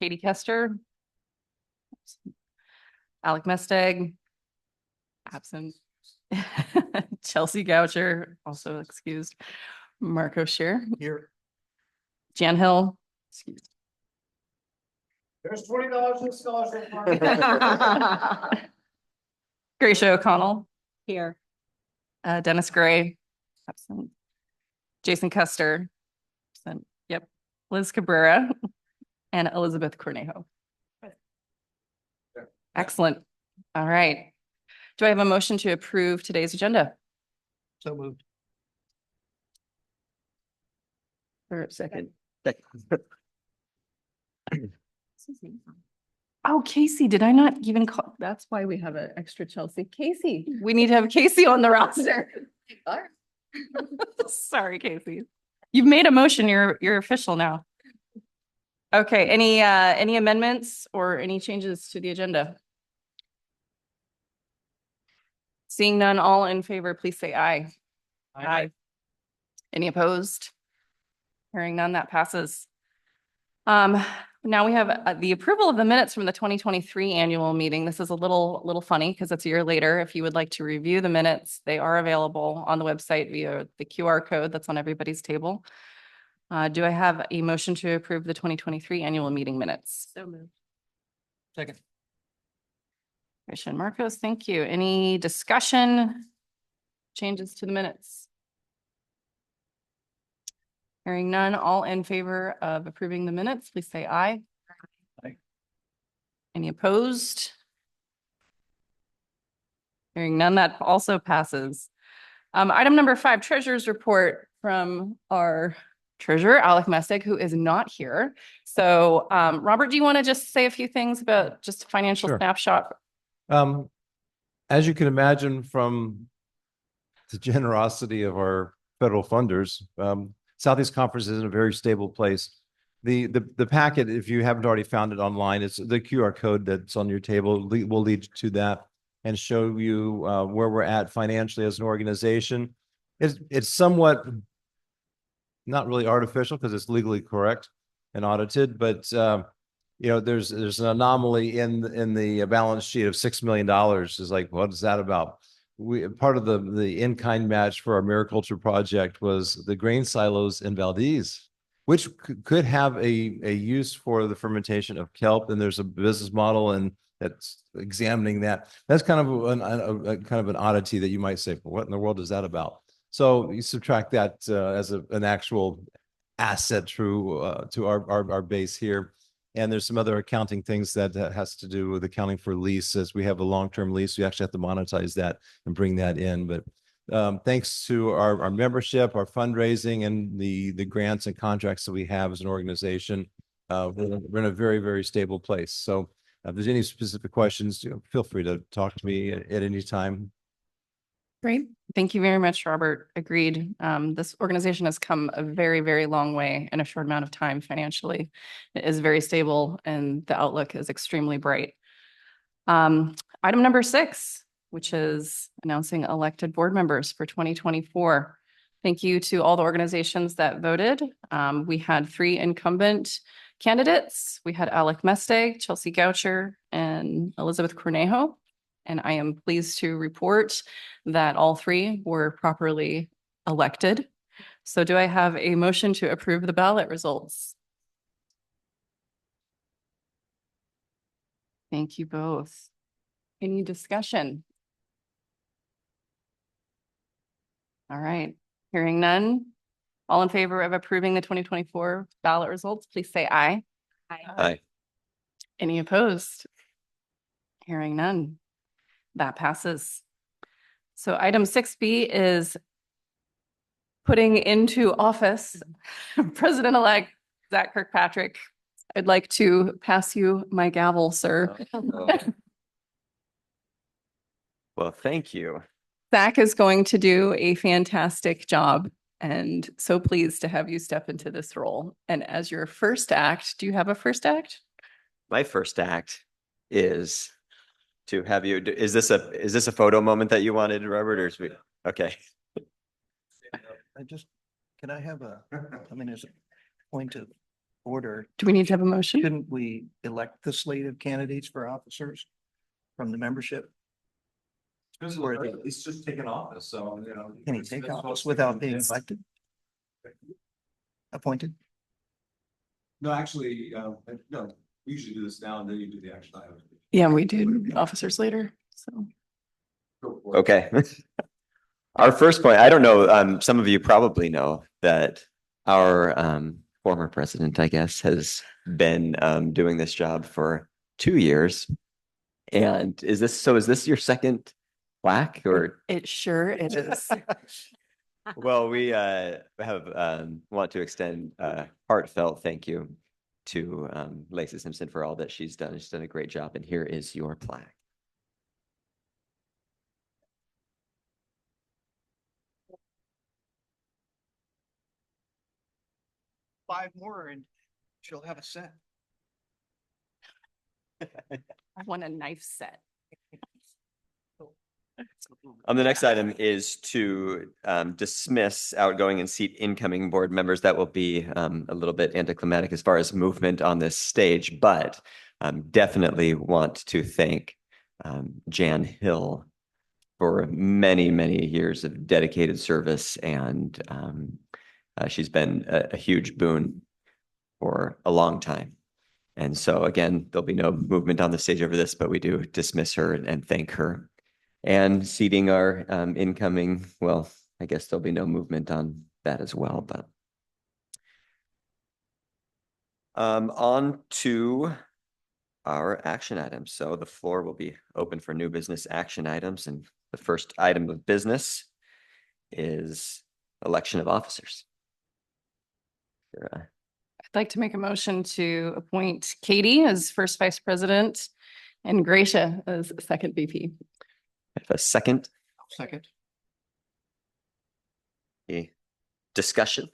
Katie Kester. Alec Mesteg. Absent. Chelsea Goucher, also excused. Marco Shear. Here. Jan Hill. Excused. There's $20 in scholarship. Gracia O'Connell. Here. Dennis Gray. Absent. Jason Custer. Absent. Yep. Liz Cabrera. And Elizabeth Cornejo. Excellent. All right. Do I have a motion to approve today's agenda? So moved. For a second. Oh, Casey, did I not even call? That's why we have an extra Chelsea. Casey, we need to have Casey on the roster. Sorry, Casey. You've made a motion. You're official now. Okay, any amendments or any changes to the agenda? Seeing none, all in favor, please say aye. Aye. Any opposed? Hearing none, that passes. Now we have the approval of the minutes from the 2023 annual meeting. This is a little funny because it's a year later. If you would like to review the minutes, they are available on the website via the QR code that's on everybody's table. Do I have a motion to approve the 2023 annual meeting minutes? So moved. Second. Christian Marcos, thank you. Any discussion? Changes to the minutes? Hearing none, all in favor of approving the minutes, please say aye. Aye. Any opposed? Hearing none, that also passes. Item number 5, treasurer's report from our treasurer, Alec Mesteg, who is not here. So, Robert, do you want to just say a few things about just a financial snapshot? As you can imagine from the generosity of our federal funders, Southeast Conference is in a very stable place. The packet, if you haven't already found it online, it's the QR code that's on your table will lead to that and show you where we're at financially as an organization. It's somewhat not really artificial because it's legally correct and audited, but you know, there's an anomaly in the balance sheet of $6 million. Is like, what is that about? Part of the in-kind match for our mariculture project was the grain silos in Valdez, which could have a use for the fermentation of kelp. And there's a business model and that's examining that. That's kind of an oddity that you might say, well, what in the world is that about? So you subtract that as an actual asset to our base here. And there's some other accounting things that has to do with accounting for leases. We have a long-term lease. We actually have to monetize that and bring that in. But thanks to our membership, our fundraising, and the grants and contracts that we have as an organization, we're in a very, very stable place. So if there's any specific questions, feel free to talk to me at any time. Great. Thank you very much, Robert. Agreed. This organization has come a very, very long way in a short amount of time financially. It is very stable and the outlook is extremely bright. Item number 6, which is announcing elected board members for 2024. Thank you to all the organizations that voted. We had 3 incumbent candidates. We had Alec Mesteg, Chelsea Goucher, and Elizabeth Cornejo. And I am pleased to report that all 3 were properly elected. So do I have a motion to approve the ballot results? Thank you both. Any discussion? All right, hearing none. All in favor of approving the 2024 ballot results, please say aye. Aye. Aye. Any opposed? Hearing none. That passes. So item 6B is putting into office President-elect Zach Kirkpatrick. I'd like to pass you my gavel, sir. Well, thank you. Zach is going to do a fantastic job and so pleased to have you step into this role. And as your first act, do you have a first act? My first act is to have you. Is this a photo moment that you wanted, Robert, or is we? Okay. Can I have I mean, there's a point of order, Do we need to have a motion? shouldn't we elect the slate of candidates for officers from the membership? He's just taken office, so, you know. Can he take office without being elected? Appointed? No, actually, no, we usually do this now and then you do the action item. Yeah, we do officers later, so. Okay. Our first point, I don't know, some of you probably know that our former president, I guess, has been doing this job for 2 years. And is this your second plaque or? It sure it is. Well, we want to extend a heartfelt thank you to Lacey Simpson for all that she's done. She's done a great job, and here is your plaque. Five more and she'll have a set. I want a knife set. The next item is to dismiss outgoing and seat incoming board members. That will be a little bit anticlimactic as far as movement on this stage, but definitely want to thank Jan Hill for many, many years of dedicated service, and she's been a huge boon for a long time. And so again, there'll be no movement on the stage over this, but we do dismiss her and thank her. And seating our incoming, well, I guess there'll be no movement on that as well, but. On to our action items. So the floor will be open for new business action items. And the first item of business is election of officers. I'd like to make a motion to appoint Katie as first vice president and Gracia as second VP. I have a second. Second. A discussion.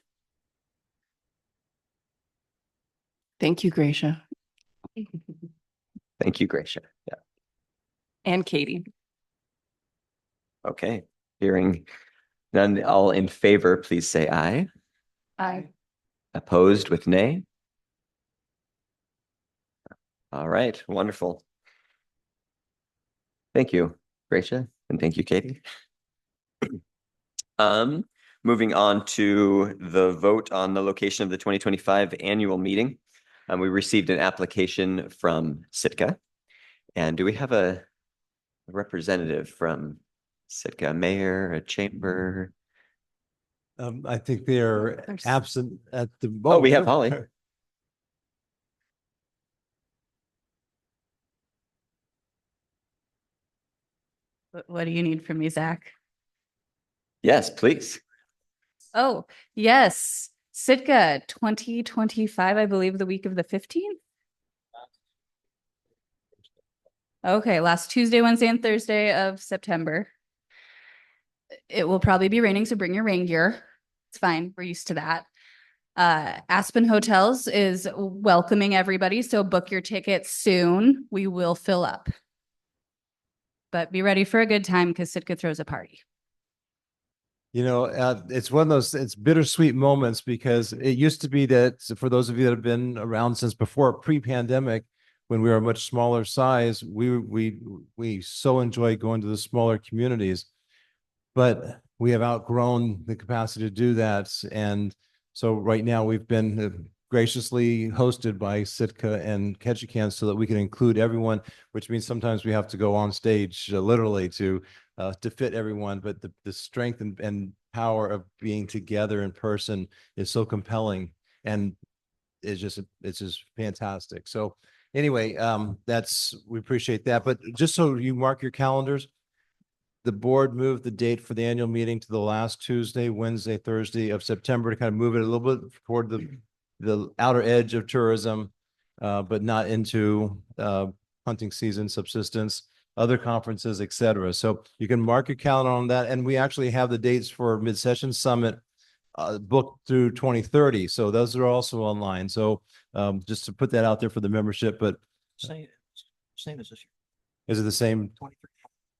Thank you, Gracia. Thank you, Gracia. Yeah. And Katie. Okay. Hearing none, all in favor, please say aye. Aye. Opposed with nay? All right, wonderful. Thank you, Gracia, and thank you, Katie. Moving on to the vote on the location of the 2025 annual meeting. We received an application from Sitka. And do we have a representative from Sitka, a mayor, a chamber? I think they are There's- absent at the. Oh, we have Holly. What do you need from me, Zach? Yes, please. Oh, yes. Sitka 2025, I believe the week of the 15th. Okay, last Tuesday, Wednesday, and Thursday of September. It will probably be raining, so bring your rain gear. It's fine. We're used to that. Aspen Hotels is welcoming everybody, so book your tickets soon. We will fill up. But be ready for a good time because Sitka throws a party. You know, it's one of those, it's bittersweet moments because it used to be that for those of you that have been around since before pre-pandemic, when we were a much smaller size, we so enjoy going to the smaller communities, but we have outgrown the capacity to do that. And so right now we've been graciously hosted by Sitka and Ketchikan so that we can include everyone, which means sometimes we have to go on stage literally to fit everyone. But the strength and power of being together in person is so compelling, and it's just fantastic. So anyway, we appreciate that. But just so you mark your calendars, the board moved the date for the annual meeting to the last Tuesday, Wednesday, Thursday of September to kind of move it a little bit toward the outer edge of tourism, but not into hunting season, subsistence, other conferences, etc. So you can mark your calendar on that. And we actually have the dates for Mid-Session Summit booked through 2030. So those are also online. So just to put that out there for the membership, but Same as this is it the same? year. 23.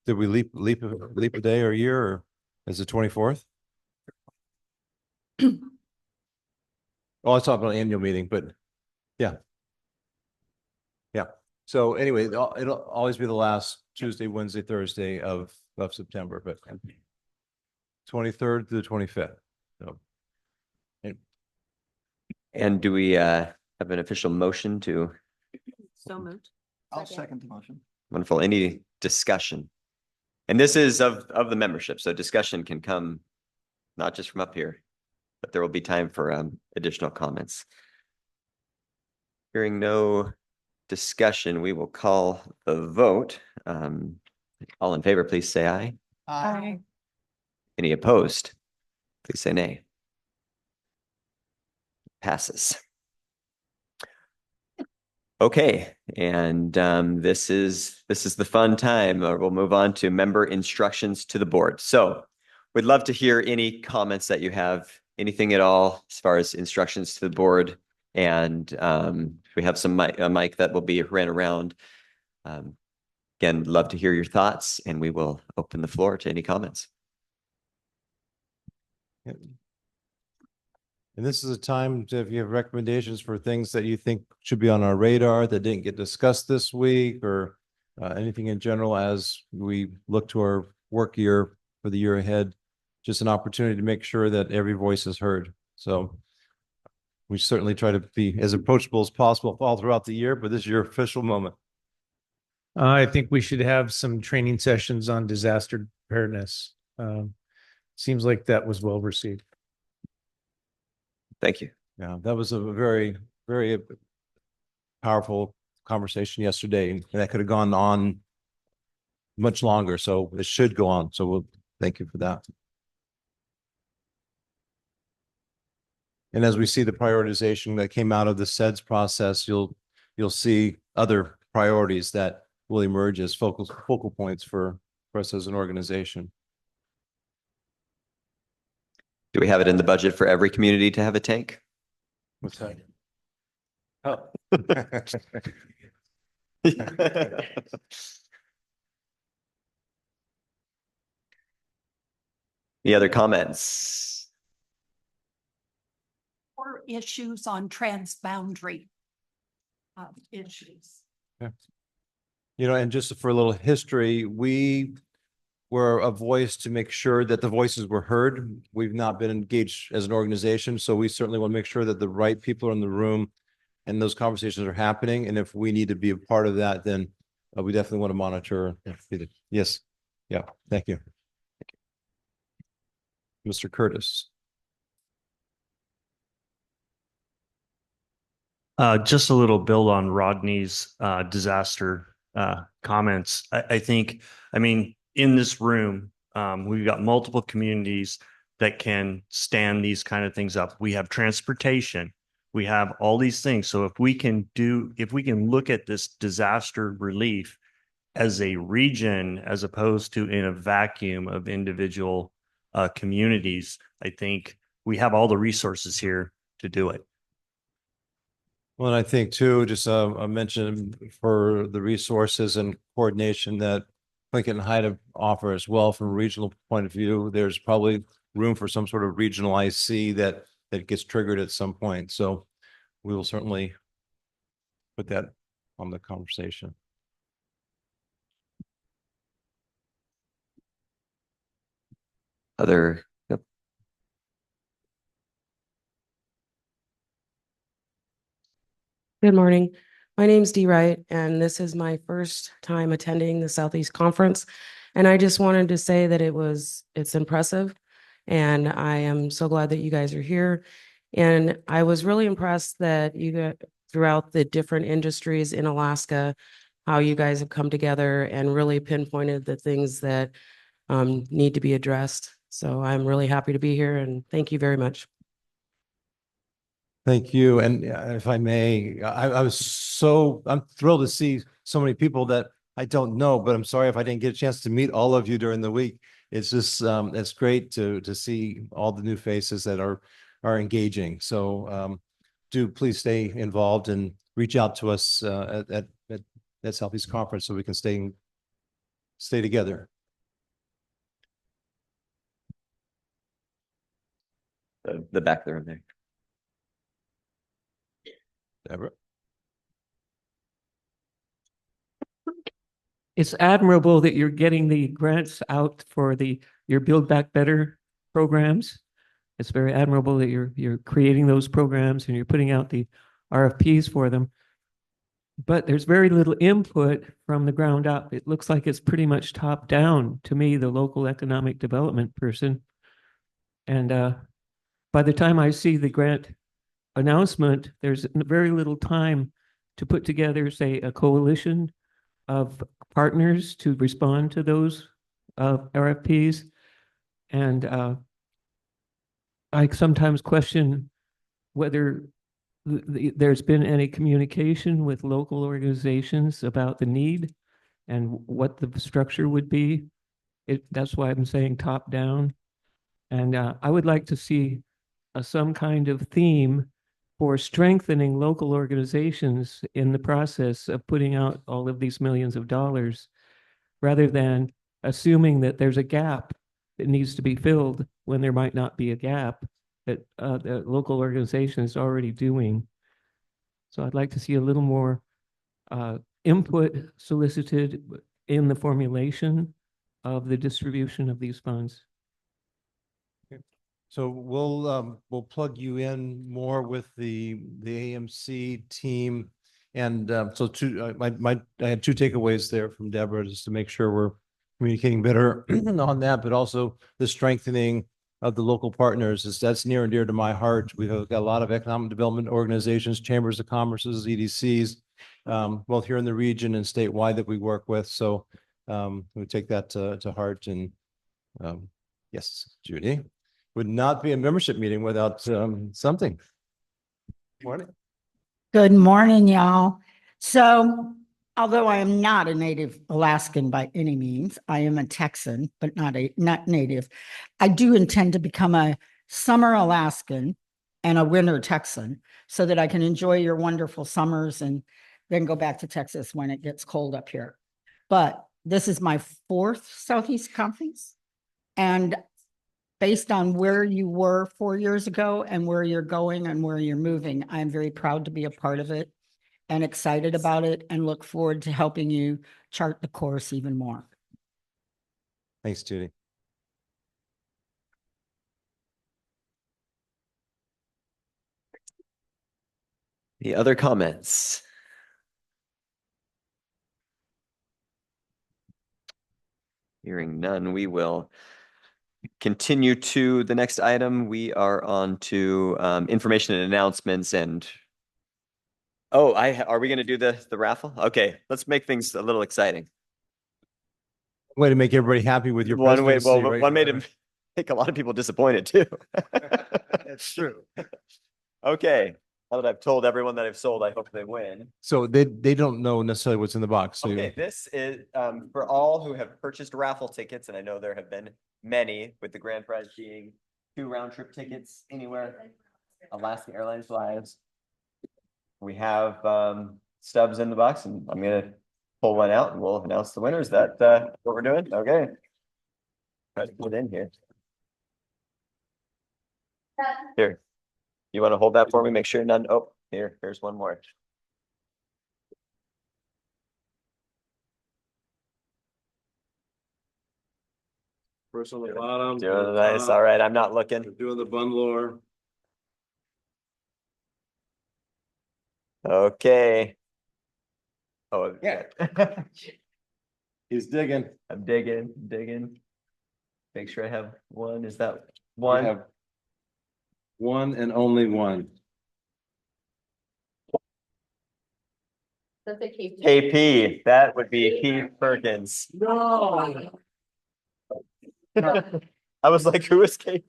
Did we leap a day or a year, or is it 24th? Oh, I was talking about annual meeting, but Yeah. Yeah. So anyway, it'll always be the last Tuesday, Wednesday, Thursday of September, but 23rd to the 25th. So. And do we have an official motion to? So moved. I'll second the motion. Wonderful. Any discussion? And this is of the membership, so discussion can come not just from up here, but there will be time for additional comments. Hearing no discussion, we will call the vote. All in favor, please say aye. Aye. Any opposed? Please say nay. Passes. Okay, and this is the fun time. We'll move on to member instructions to the board. So we'd love to hear any comments that you have, anything at all as far as instructions to the board. And we have some a mic that will be ran around. Again, love to hear your thoughts, and we will open the floor to any comments. And this is a time to, if you have recommendations for things that you think should be on our radar that didn't get discussed this week, or anything in general as we look to our work year for the year ahead, just an opportunity to make sure that every voice is heard. So we certainly try to be as approachable as possible all throughout the year, but this is your official moment. I think we should have some training sessions on disaster preparedness. Seems like that was well received. Thank you. Yeah, that was a very, very powerful conversation yesterday, and that could have gone on much longer. So it should go on. So we'll thank you for that. And as we see the prioritization that came out of the SEDS process, you'll see other priorities that will emerge as focal points for us as an organization. Do we have it in the budget for every community to have a tank? What's that? Oh. Any other comments? Or issues on transboundary issues. You know, and just for a little history, we were a voice to make sure that the voices were heard. We've not been engaged as an organization, so we certainly want to make sure that the right people are in the room and those conversations are happening. And if we need to be a part of that, then we definitely want to monitor. Yes. Yeah. Thank you. Mr. Curtis. Just a little build on Rodney's disaster comments. I think, I mean, in this room, we've got multiple communities that can stand these kind of things up. We have transportation, we have all these things. So if we can look at this disaster relief as a region, as opposed to in a vacuum of individual communities, I think we have all the resources here to do it. Well, and I think too, just I mentioned for the resources and coordination that Lincoln and Hyde offer as well from a regional point of view. There's probably room for some sort of regional IC that gets triggered at some point. So we will certainly put that on the conversation. Other, yep. Good morning. My name's Dee Wright, and this is my first time attending the Southeast Conference. And I just wanted to say that it's impressive. And I am so glad that you guys are here. And I was really impressed that you got throughout the different industries in Alaska, how you guys have come together and really pinpointed the things that need to be addressed. So I'm really happy to be here, and thank you very much. Thank you. And if I may, I'm thrilled to see so many people that I don't know, but I'm sorry if I didn't get a chance to meet all of you during the week. It's just, it's great to see all the new faces that are engaging. So do please stay involved and reach out to us at Southeast Conference so we can stay together. The back there and there. Deborah? it's admirable that you're getting the grants out for your Build Back Better programs. It's very admirable that you're creating those programs and you're putting out the RFPs for them. But there's very little input from the ground up. It looks like it's pretty much top down to me, the local economic development person. And by the time I see the grant announcement, there's very little time to put together, say, a coalition of partners to respond to those RFPs. And I sometimes question whether there's been any communication with local organizations about the need and what the structure would be. That's why I'm saying top down. And I would like to see some kind of theme for strengthening local organizations in the process of putting out all of these millions of dollars, rather than assuming that there's a gap that needs to be filled when there might not be a gap that the local organization is already doing. So I'd like to see a little more input solicited in the formulation of the distribution of these funds. So we'll plug you in more with the AMC team. And so I had two takeaways there from Deborah, just to make sure we're communicating better on that, but also the strengthening of the local partners. That's near and dear to my heart. We've got a lot of economic development organizations, chambers of commerces, EDCs, both here in the region and statewide that we work with. So we take that to heart. And yes, Judy, would not be a membership meeting without something. Morning. Good morning, y'all. So, although I am not a native Alaskan by any means, I am a Texan, but not native. I do intend to become a summer Alaskan and a winter Texan so that I can enjoy your wonderful summers and then go back to Texas when it gets cold up here. But this is my 4th Southeast Conference, and based on where you were 4 years ago and where you're going and where you're moving, I'm very proud to be a part of it and excited about it and look forward to helping you chart the course even more. Thanks, Judy. The other comments? Hearing none, we will continue to the next item. We are on to information and announcements. And are we going to do the raffle? Okay, let's make things a little exciting. Way to make everybody happy with your One way, presidency, well, right? one way to make a lot of people disappointed too. That's true. Okay, now that I've told everyone that I've sold, I hope they win. So they don't know necessarily what's in the box. So Okay, this is for all who have purchased raffle tickets, and I know there have been many, with the grand prize being 2 round-trip tickets anywhere, Alaska Airlines flies. We have stubs in the box, and I'm gonna pull one out and we'll announce the winners. That what we're doing? Okay. Try to put it in here. Here. You want to hold that for me? Make sure none. Oh, here's one more. First on the bottom. Doing nice. All right, I'm not looking. Doing the bundler. Okay. Oh yeah. He's digging. I'm digging. Make sure I have one. Is that one? You have one and only one. KP. That would be Keith Perkins. No. I was like, who is Keith?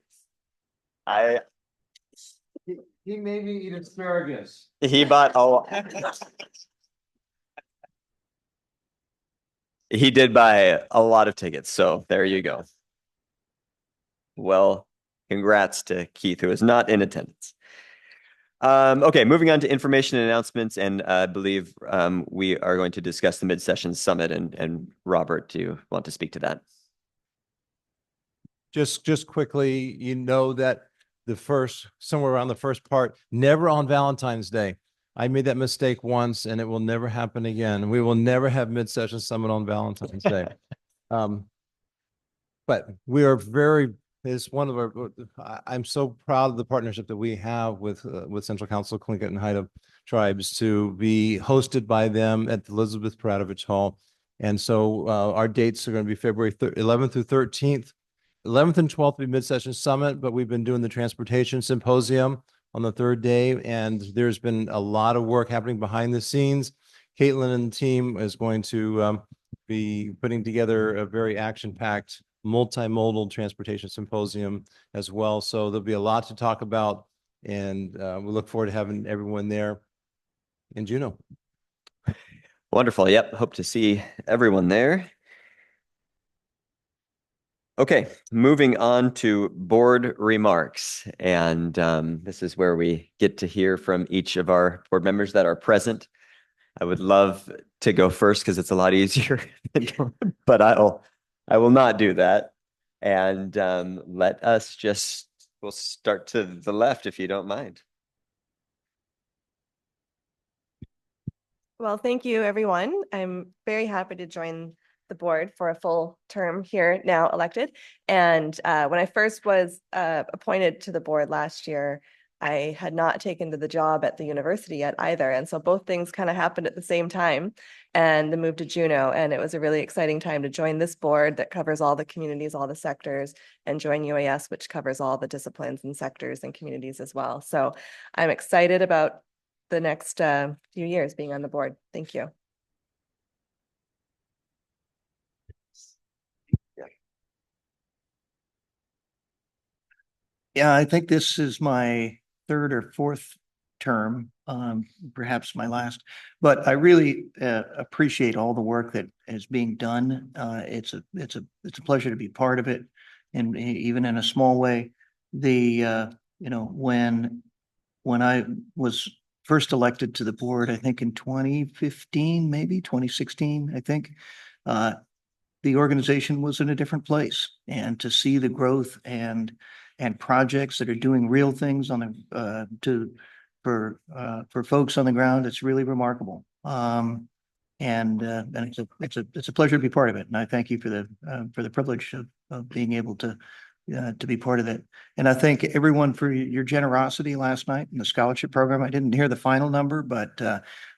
He made me eat asparagus. He bought he did buy a lot of tickets, so there you go. Well, congrats to Keith, who is not in attendance. Okay, moving on to information and announcements, and I believe we are going to discuss the mid-session summit, and Robert, do you want to speak to that? Just quickly, you know that somewhere around the first part, never on Valentine's Day, I made that mistake once and it will never happen again. We will never have mid-session summit on Valentine's Day. But we are it's one of our, I'm so proud of the partnership that we have with Central Council, Tlingit and Haida tribes to be hosted by them at the Elizabeth Peradovich Hall. And so our dates are going to be February 11th through 13th. 11th and 12th will be mid-session summit, but we've been doing the transportation symposium on the third day, and there's been a lot of work happening behind the scenes. Caitlin and the team is going to be putting together a very action-packed multimodal transportation symposium as well. So there'll be a lot to talk about, and we look forward to having everyone there in Juneau. Wonderful. Yep. Hope to see everyone there. Okay, moving on to board remarks. And this is where we get to hear from each of our board members that are present. I would love to go first because it's a lot easier, but I will not do that. And we'll start to the left if you don't mind. Well, thank you, everyone. I'm very happy to join the board for a full term here, now elected. And when I first was appointed to the board last year, I had not taken to the job at the university yet either. And so both things kind of happened at the same time, and the move to Juneau. And it was a really exciting time to join this board that covers all the communities, all the sectors, and join UAS, which covers all the disciplines and sectors and communities as well. So I'm excited about the next few years being on the board. Thank you. Yeah, I think this is my third or fourth term, perhaps my last, but I really appreciate all the work that is being done. It's a pleasure to be part of it, and even in a small way. When I was first elected to the board, I think in 2015, maybe 2016, I think, the organization was in a different place, and to see the growth and projects that are doing real things on the for folks on the ground, it's really remarkable. And it's a pleasure to be part of it. And I thank you for the privilege of being able to be part of that. And I thank everyone for your generosity last night in the scholarship program. I didn't hear the final number, but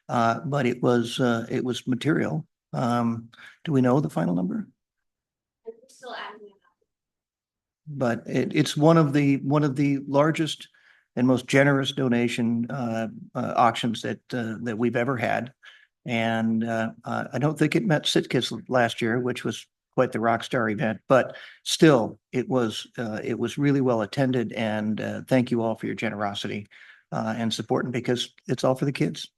it was material. Do we know the final number? Still adding. But it's one of the largest and most generous donation auctions that we've ever had. And I don't think it met Sitka's last year, which was quite the rock star event, but still it was really well attended. And thank you all for your generosity and supporting, because it's all for the kids.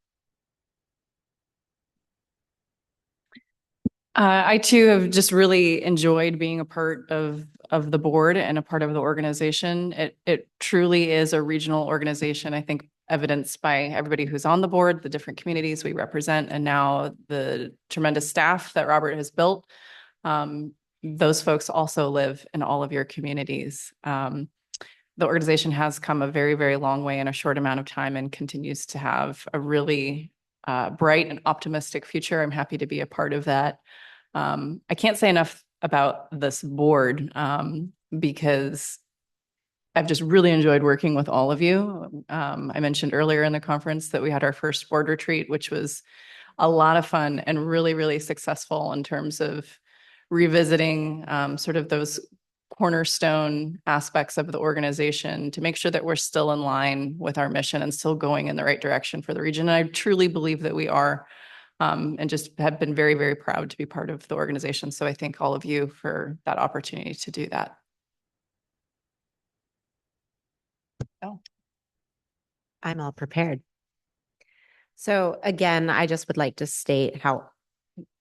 I too have just really enjoyed being a part of the board and a part of the organization. It truly is a regional organization, I think, evidenced by everybody who's on the board, the different communities we represent, and now the tremendous staff that Robert has built. Those folks also live in all of your communities. The organization has come a very, very long way in a short amount of time and continues to have a really bright and optimistic future. I'm happy to be a part of that. I can't say enough about this board because I've just really enjoyed working with all of you. I mentioned earlier in the conference that we had our first board retreat, which was a lot of fun and really, really successful in terms of revisiting sort of those cornerstone aspects of the organization to make sure that we're still in line with our mission and still going in the right direction for the region. And I truly believe that we are, and just have been very, very proud to be part of the organization. So I thank all of you for that opportunity to do that. Oh, I'm all prepared. So again, I just would like to state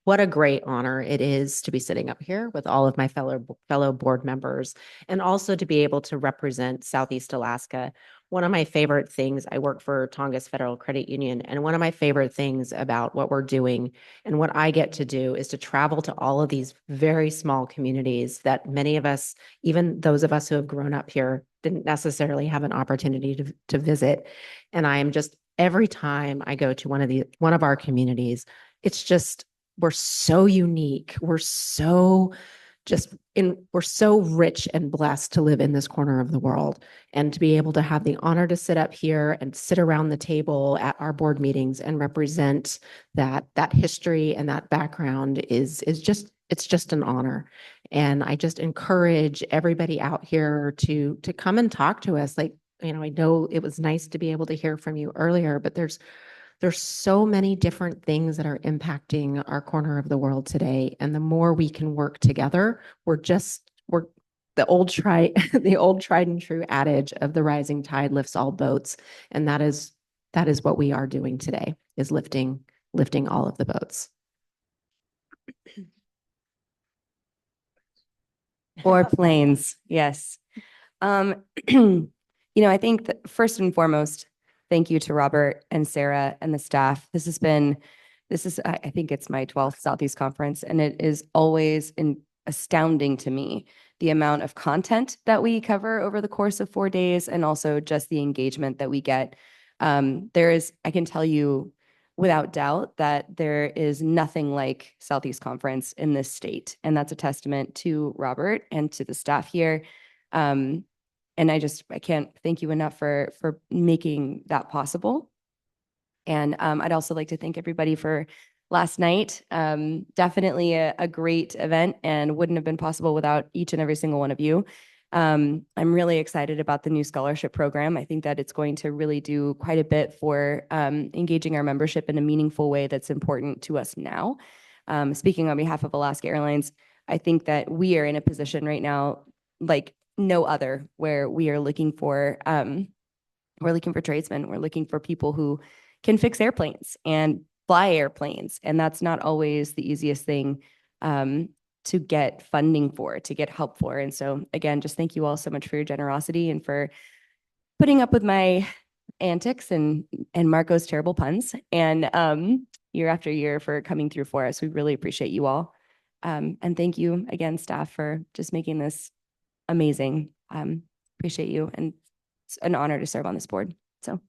what a great honor it is to be sitting up here with all of my fellow board members, and also to be able to represent Southeast Alaska. One of my favorite things, I work for Tongass Federal Credit Union, and one of my favorite things about what we're doing and what I get to do is to travel to all of these very small communities that many of us, even those of us who have grown up here, didn't necessarily have an opportunity to visit. And I am just every time I go to one of our communities, it's just, we're so unique. We're so rich and blessed to live in this corner of the world, and to be able to have the honor to sit up here and sit around the table at our board meetings and represent that history and that background is just, it's just an honor. And I just encourage everybody out here to come and talk to us. Like, I know it was nice to be able to hear from you earlier, but there's so many different things that are impacting our corner of the world today. And the more we can work together, we're the old tried and true adage of the rising tide lifts all boats. And that is what we are doing today, is lifting all of the boats. Or planes, yes. I think that first and foremost, thank you to Robert and Sarah and the staff. This is, I think it's my 12th Southeast Conference, and it is always astounding to me the amount of content that we cover over the course of 4 days, and also just the engagement that we get. I can tell you without doubt that there is nothing like Southeast Conference in this state. And that's a testament to Robert and to the staff here. And I can't thank you enough for making that possible. And I'd also like to thank everybody for last night. Definitely a great event, and wouldn't have been possible without each and every single one of you. I'm really excited about the new scholarship program. I think that it's going to really do quite a bit for engaging our membership in a meaningful way that's important to us now. Speaking on behalf of Alaska Airlines, I think that we are in a position right now like no other, where we are looking for tradesmen. We're looking for people who can fix airplanes and fly airplanes. And that's not always the easiest thing to get funding for, to get help for. And so again, just thank you all so much for your generosity and for putting up with my antics and Marco's terrible puns, and year after year for coming through for us. We really appreciate you all. And thank you again, staff, for just making this amazing. Appreciate you, and it's an honor to serve on this board. So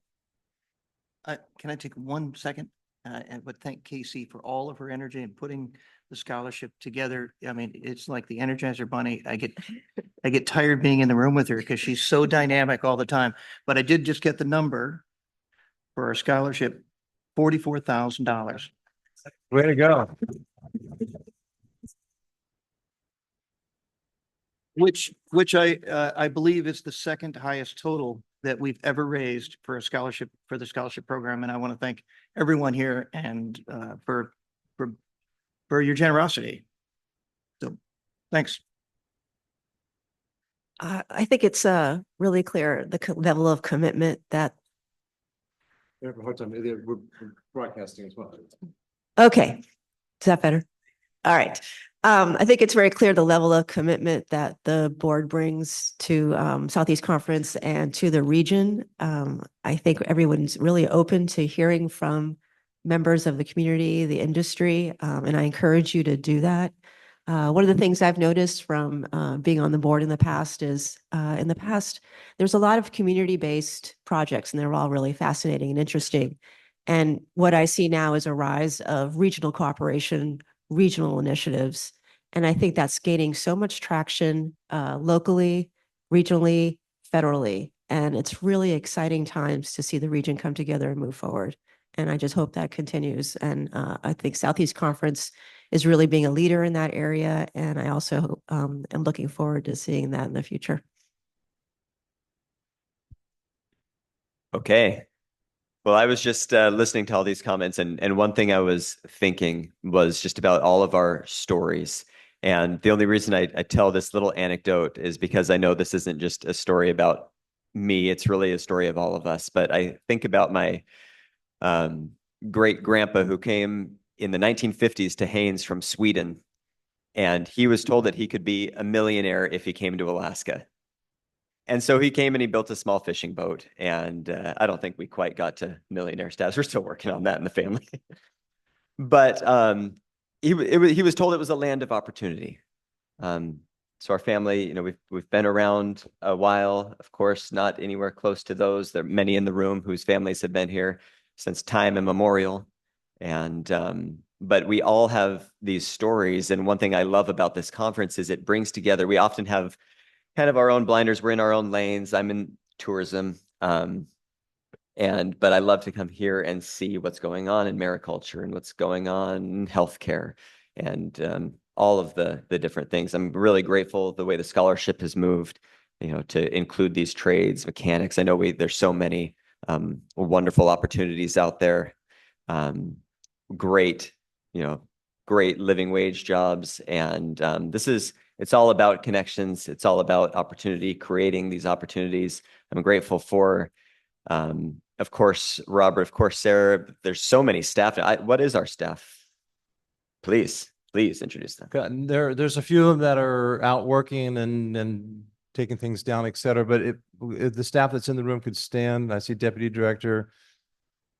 can I take 1 second and would thank Casey for all of her energy in putting the scholarship together. I mean, it's like the Energizer Bunny. I get tired being in the room with her because she's so dynamic all the time. But I did just get the number for our scholarship, $44,000. Way to go. Which I believe is the second highest total that we've ever raised for a scholarship, for the scholarship program. And I want to thank everyone here and for your generosity. So thanks. I think it's really clear the level of commitment that. We have a hard time. We're broadcasting as well. Okay, is that better? All right. I think it's very clear the level of commitment that the board brings to Southeast Conference and to the region. I think everyone's really open to hearing from members of the community, the industry, and I encourage you to do that. One of the things I've noticed from being on the board in the past is in the past, there's a lot of community-based projects, and they're all really fascinating and interesting. And what I see now is a rise of regional cooperation, regional initiatives. And I think that's gaining so much traction locally, regionally, federally. And it's really exciting times to see the region come together and move forward. And I just hope that continues. And I think Southeast Conference is really being a leader in that area. And I also am looking forward to seeing that in the future. Okay. Well, I was just listening to all these comments, and one thing I was thinking was just about all of our stories. And the only reason I tell this little anecdote is because I know this isn't just a story about me. It's really a story of all of us. But I think about my great grandpa who came in the 1950s to Haynes from Sweden. And he was told that he could be a millionaire if he came to Alaska. And so he came and he built a small fishing boat. And I don't think we quite got to millionaire status. We're still working on that in the family. But he was told it was a land of opportunity. So our family, we've been around a while. Of course, not anywhere close to those. There are many in the room whose families have been here since time immemorial. And but we all have these stories. And one thing I love about this conference is it brings together, we often have kind of our own blinders. We're in our own lanes. I'm in tourism. But I love to come here and see what's going on in mariculture and what's going on in healthcare and all of the different things. I'm really grateful the way the scholarship has moved, to include these trades, mechanics. I know there's so many wonderful opportunities out there. Great, great living wage jobs. And it's all about connections. It's all about opportunity, creating these opportunities. I'm grateful for, of course, Robert, of course, Sarah. There's so many staff. What is our staff? Please introduce them. There's a few of them that are out working and taking things down, et cetera. But if the staff that's in the room could stand, I see Deputy Director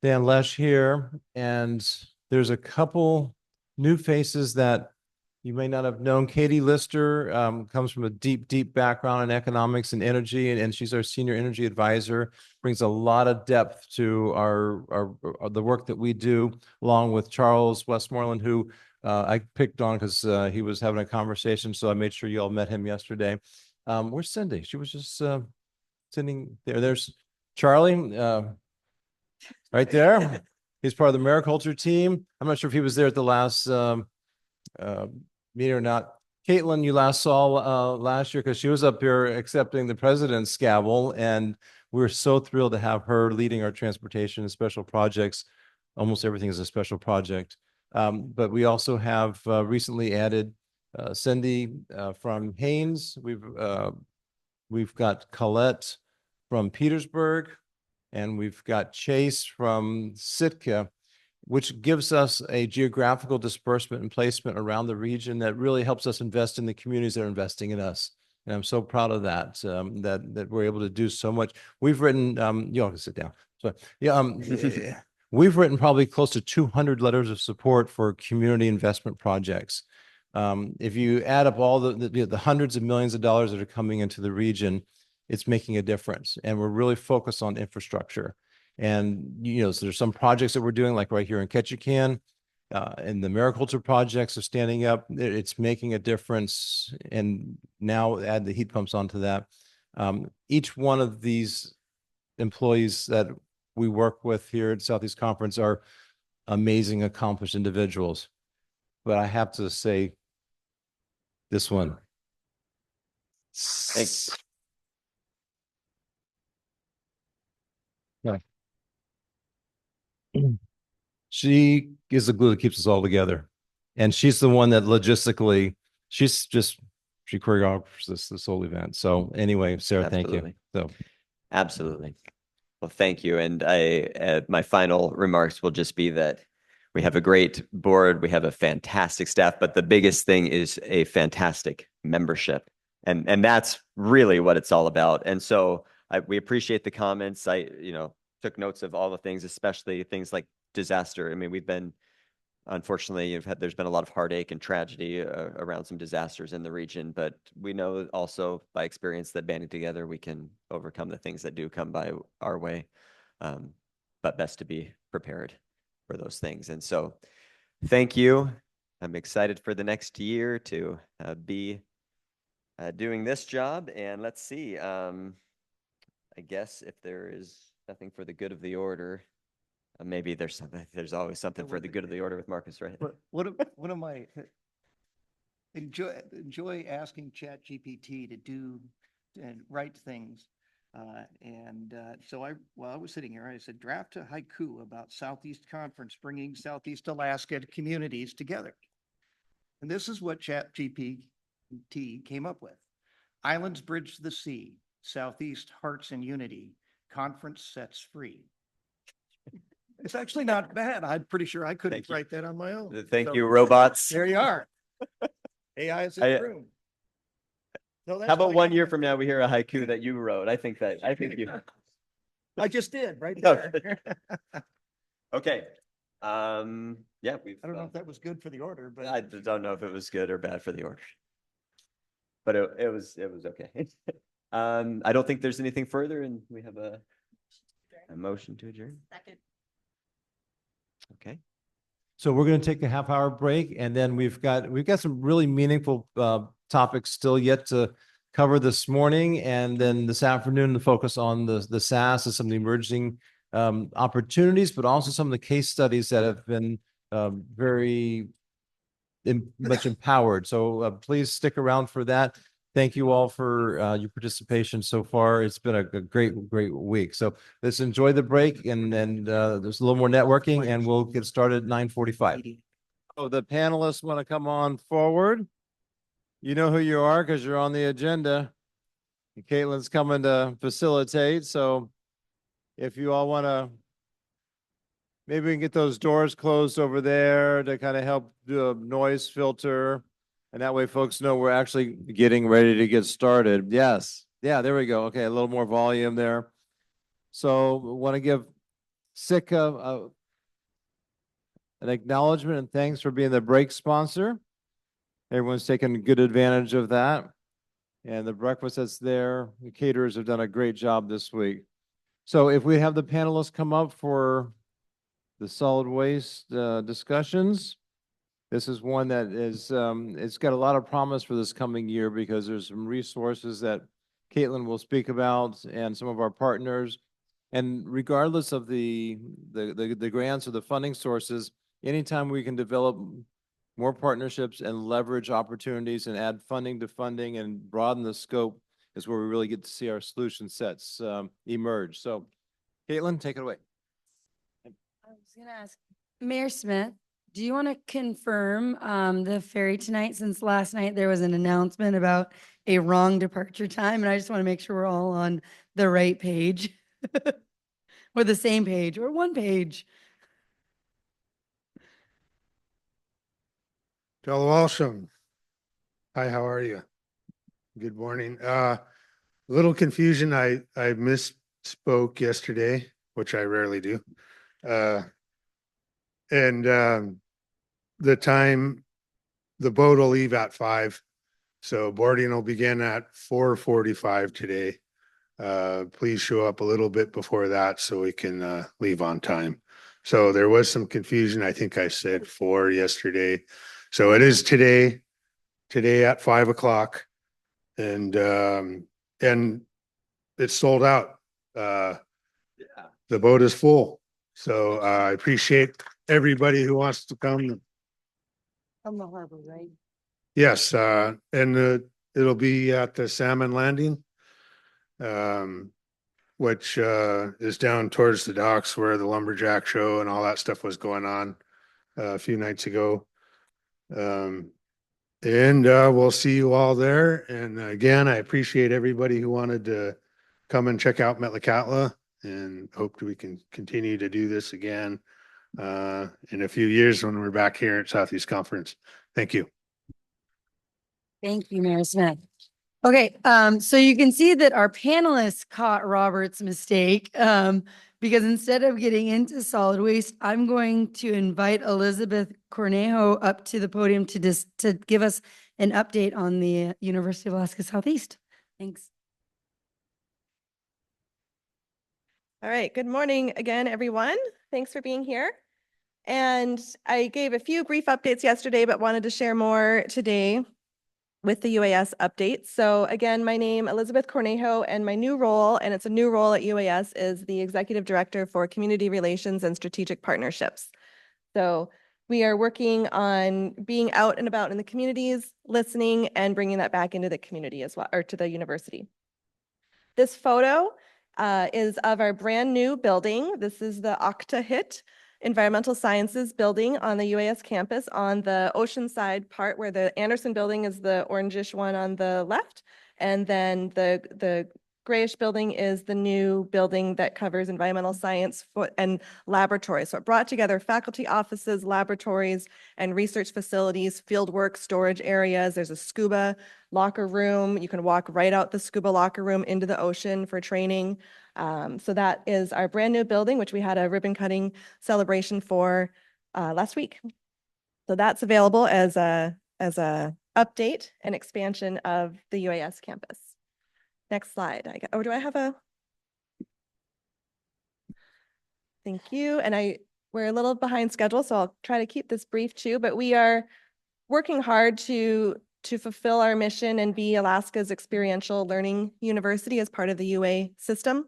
Dan Lesh here, and there's a couple new faces that you may not have known. Katie Lister comes from a deep background in economics and energy, and she's our senior energy advisor. Brings a lot of depth to the work that we do, along with Charles Westmoreland, who I picked on because he was having a conversation, so I made sure you all met him yesterday. Where's Cindy? She was just sitting there. There's Charlie, right there. He's part of the mariculture team. I'm not sure if he was there at the last meeting or not. Caitlin, you last saw last year because she was up here accepting the president's gavel, and we're so thrilled to have her leading our transportation and special projects. Almost everything is a special project. But we also have recently added Cindy from Haynes. We've got Colette from Petersburg, and we've got Chase from Sitka, which gives us a geographical disbursement and placement around the region that really helps us invest in the communities that are investing in us. And I'm so proud of that, that we're able to do so much. We've written, you all can sit down. So, yeah, we've written probably close to 200 letters of support for community investment projects. If you add up all the hundreds of millions of dollars that are coming into the region, it's making a difference. And we're really focused on infrastructure. And, so there's some projects that we're doing, like right here in Ketchikan, and the mariculture projects are standing up. It's making a difference. And now add the heat pumps onto that. Each one of these employees that we work with here at Southeast Conference are amazing, accomplished individuals. But I have to say this one. Thanks. Yeah. She is the glue that keeps us all together. And she's the one that logistically, she choreographs this whole event. So anyway, Sarah, Absolutely. Thank you. Absolutely. Well, thank you. And my final remarks will just be that we have a great board. We have a fantastic staff, but the biggest thing is a fantastic membership. And that's really what it's all about. And so we appreciate the comments. I took notes of all the things, especially things like disaster. I mean, unfortunately, there's been a lot of heartache and tragedy around some disasters in the region, but we know also by experience that banding together, we can overcome the things that do come by our way. But best to be prepared for those things. And so thank you. I'm excited for the next year to be doing this job. And let's see, I guess if there is nothing for the good of the order, maybe there's always something for the good of the order with Marcus, right? What am I enjoy asking ChatGPT to do and write things. So while I was sitting here, I said, draft a haiku about Southeast Conference bringing Southeast Alaska communities together. And this is what ChatGPT came up with. Islands bridge the sea, Southeast hearts in unity, conference sets free. It's actually not bad. I'm pretty sure I couldn't write that on my own. Thank you, robots. There you are. AI is in the room. No, How about 1 year from now, we hear a haiku that you wrote? I think you. I just did right there. Okay. Yeah, I don't know if that was good for the order, but I don't know if it was good or bad for the order. But it was okay. I don't think there's anything further, and we have a motion to adjourn. Second. Okay. So we're going to take a half-hour break, and then we've got some really meaningful topics still yet to cover this morning, and then this afternoon to focus on the SaaS and some of the emerging opportunities, but also some of the case studies that have been very much empowered. So please stick around for that. Thank you all for your participation so far. It's been a great week. So let's enjoy the break, and then there's a little more networking, and we'll get started at 9:45. Oh, the panelists want to come on forward. You know who you are because you're on the agenda. And Caitlin's coming to facilitate. So if you all want to, maybe we can get those doors closed over there to kind of help do a noise filter. And that way folks know we're actually getting ready to get started. Yes. Yeah, there we go. Okay, a little more volume there. So want to give SEA-AEYC an acknowledgement and thanks for being the break sponsor. Everyone's taken good advantage of that. And the breakfast that's there, the caterers have done a great job this week. So if we have the panelists come up for the solid waste discussions. This is one that is, it's got a lot of promise for this coming year because there's some resources that Caitlin will speak about and some of our partners. And regardless of the grants or the funding sources, anytime we can develop more partnerships and leverage opportunities and add funding to funding and broaden the scope is where we really get to see our solution sets emerge. So Caitlin, take it away. I was going to ask Mayor Smith, do you want to confirm the ferry tonight, since last night there was an announcement about a wrong departure time, and I just want to make sure we're all on the right page or the same page or one page. Welcome. Hi, how are you? Good morning. Little confusion. I misspoke yesterday, which I rarely do. The time, the boat will leave at 5. So boarding will begin at 4:45 today. Please show up a little bit before that so we can leave on time. So there was some confusion. I think I said 4 yesterday. So it is today at 5 o'clock, and it's sold out. The boat is full. So I appreciate everybody who wants to come. From the harbor, right? Yes, and it'll be at the Salmon Landing, which is down towards the docks where the lumberjack show and all that stuff was going on a few nights ago. We'll see you all there. And again, I appreciate everybody who wanted to come and check out Metlakatla, and hope we can continue to do this again in a few years when we're back here at Southeast Conference. Thank you. Thank you, Mayor Smith. Okay, so you can see that our panelists caught Robert's mistake, because instead of getting into solid waste, I'm going to invite Elizabeth Cornejo up to the podium to give us an update on the University of Alaska Southeast. Thanks. All right, good morning again, everyone. Thanks for being here. And I gave a few brief updates yesterday, but wanted to share more today with the UAS update. So again, my name Elizabeth Cornejo, and my new role, and it's a new role at UAS, is the Executive Director for Community Relations and Strategic Partnerships. So we are working on being out and about in the communities, listening, and bringing that back into the community as well, or to the university. This photo is of our brand new building. This is the Oktahit Environmental Sciences building on the UAS campus on the Oceanside part, where the Anderson building is the orangish one on the left. And then the grayish building is the new building that covers environmental science and laboratories. So it brought together faculty offices, laboratories, and research facilities, fieldwork, storage areas. There's a scuba locker room. You can walk right out the scuba locker room into the ocean for training. So that is our brand new building, which we had a ribbon cutting celebration for last week. So that's available as a update and expansion of the UAS campus. Next slide. Do I have a? Thank you. And we're a little behind schedule, so I'll try to keep this brief too, but we are working hard to fulfill our mission and be Alaska's experiential learning university as part of the UA system,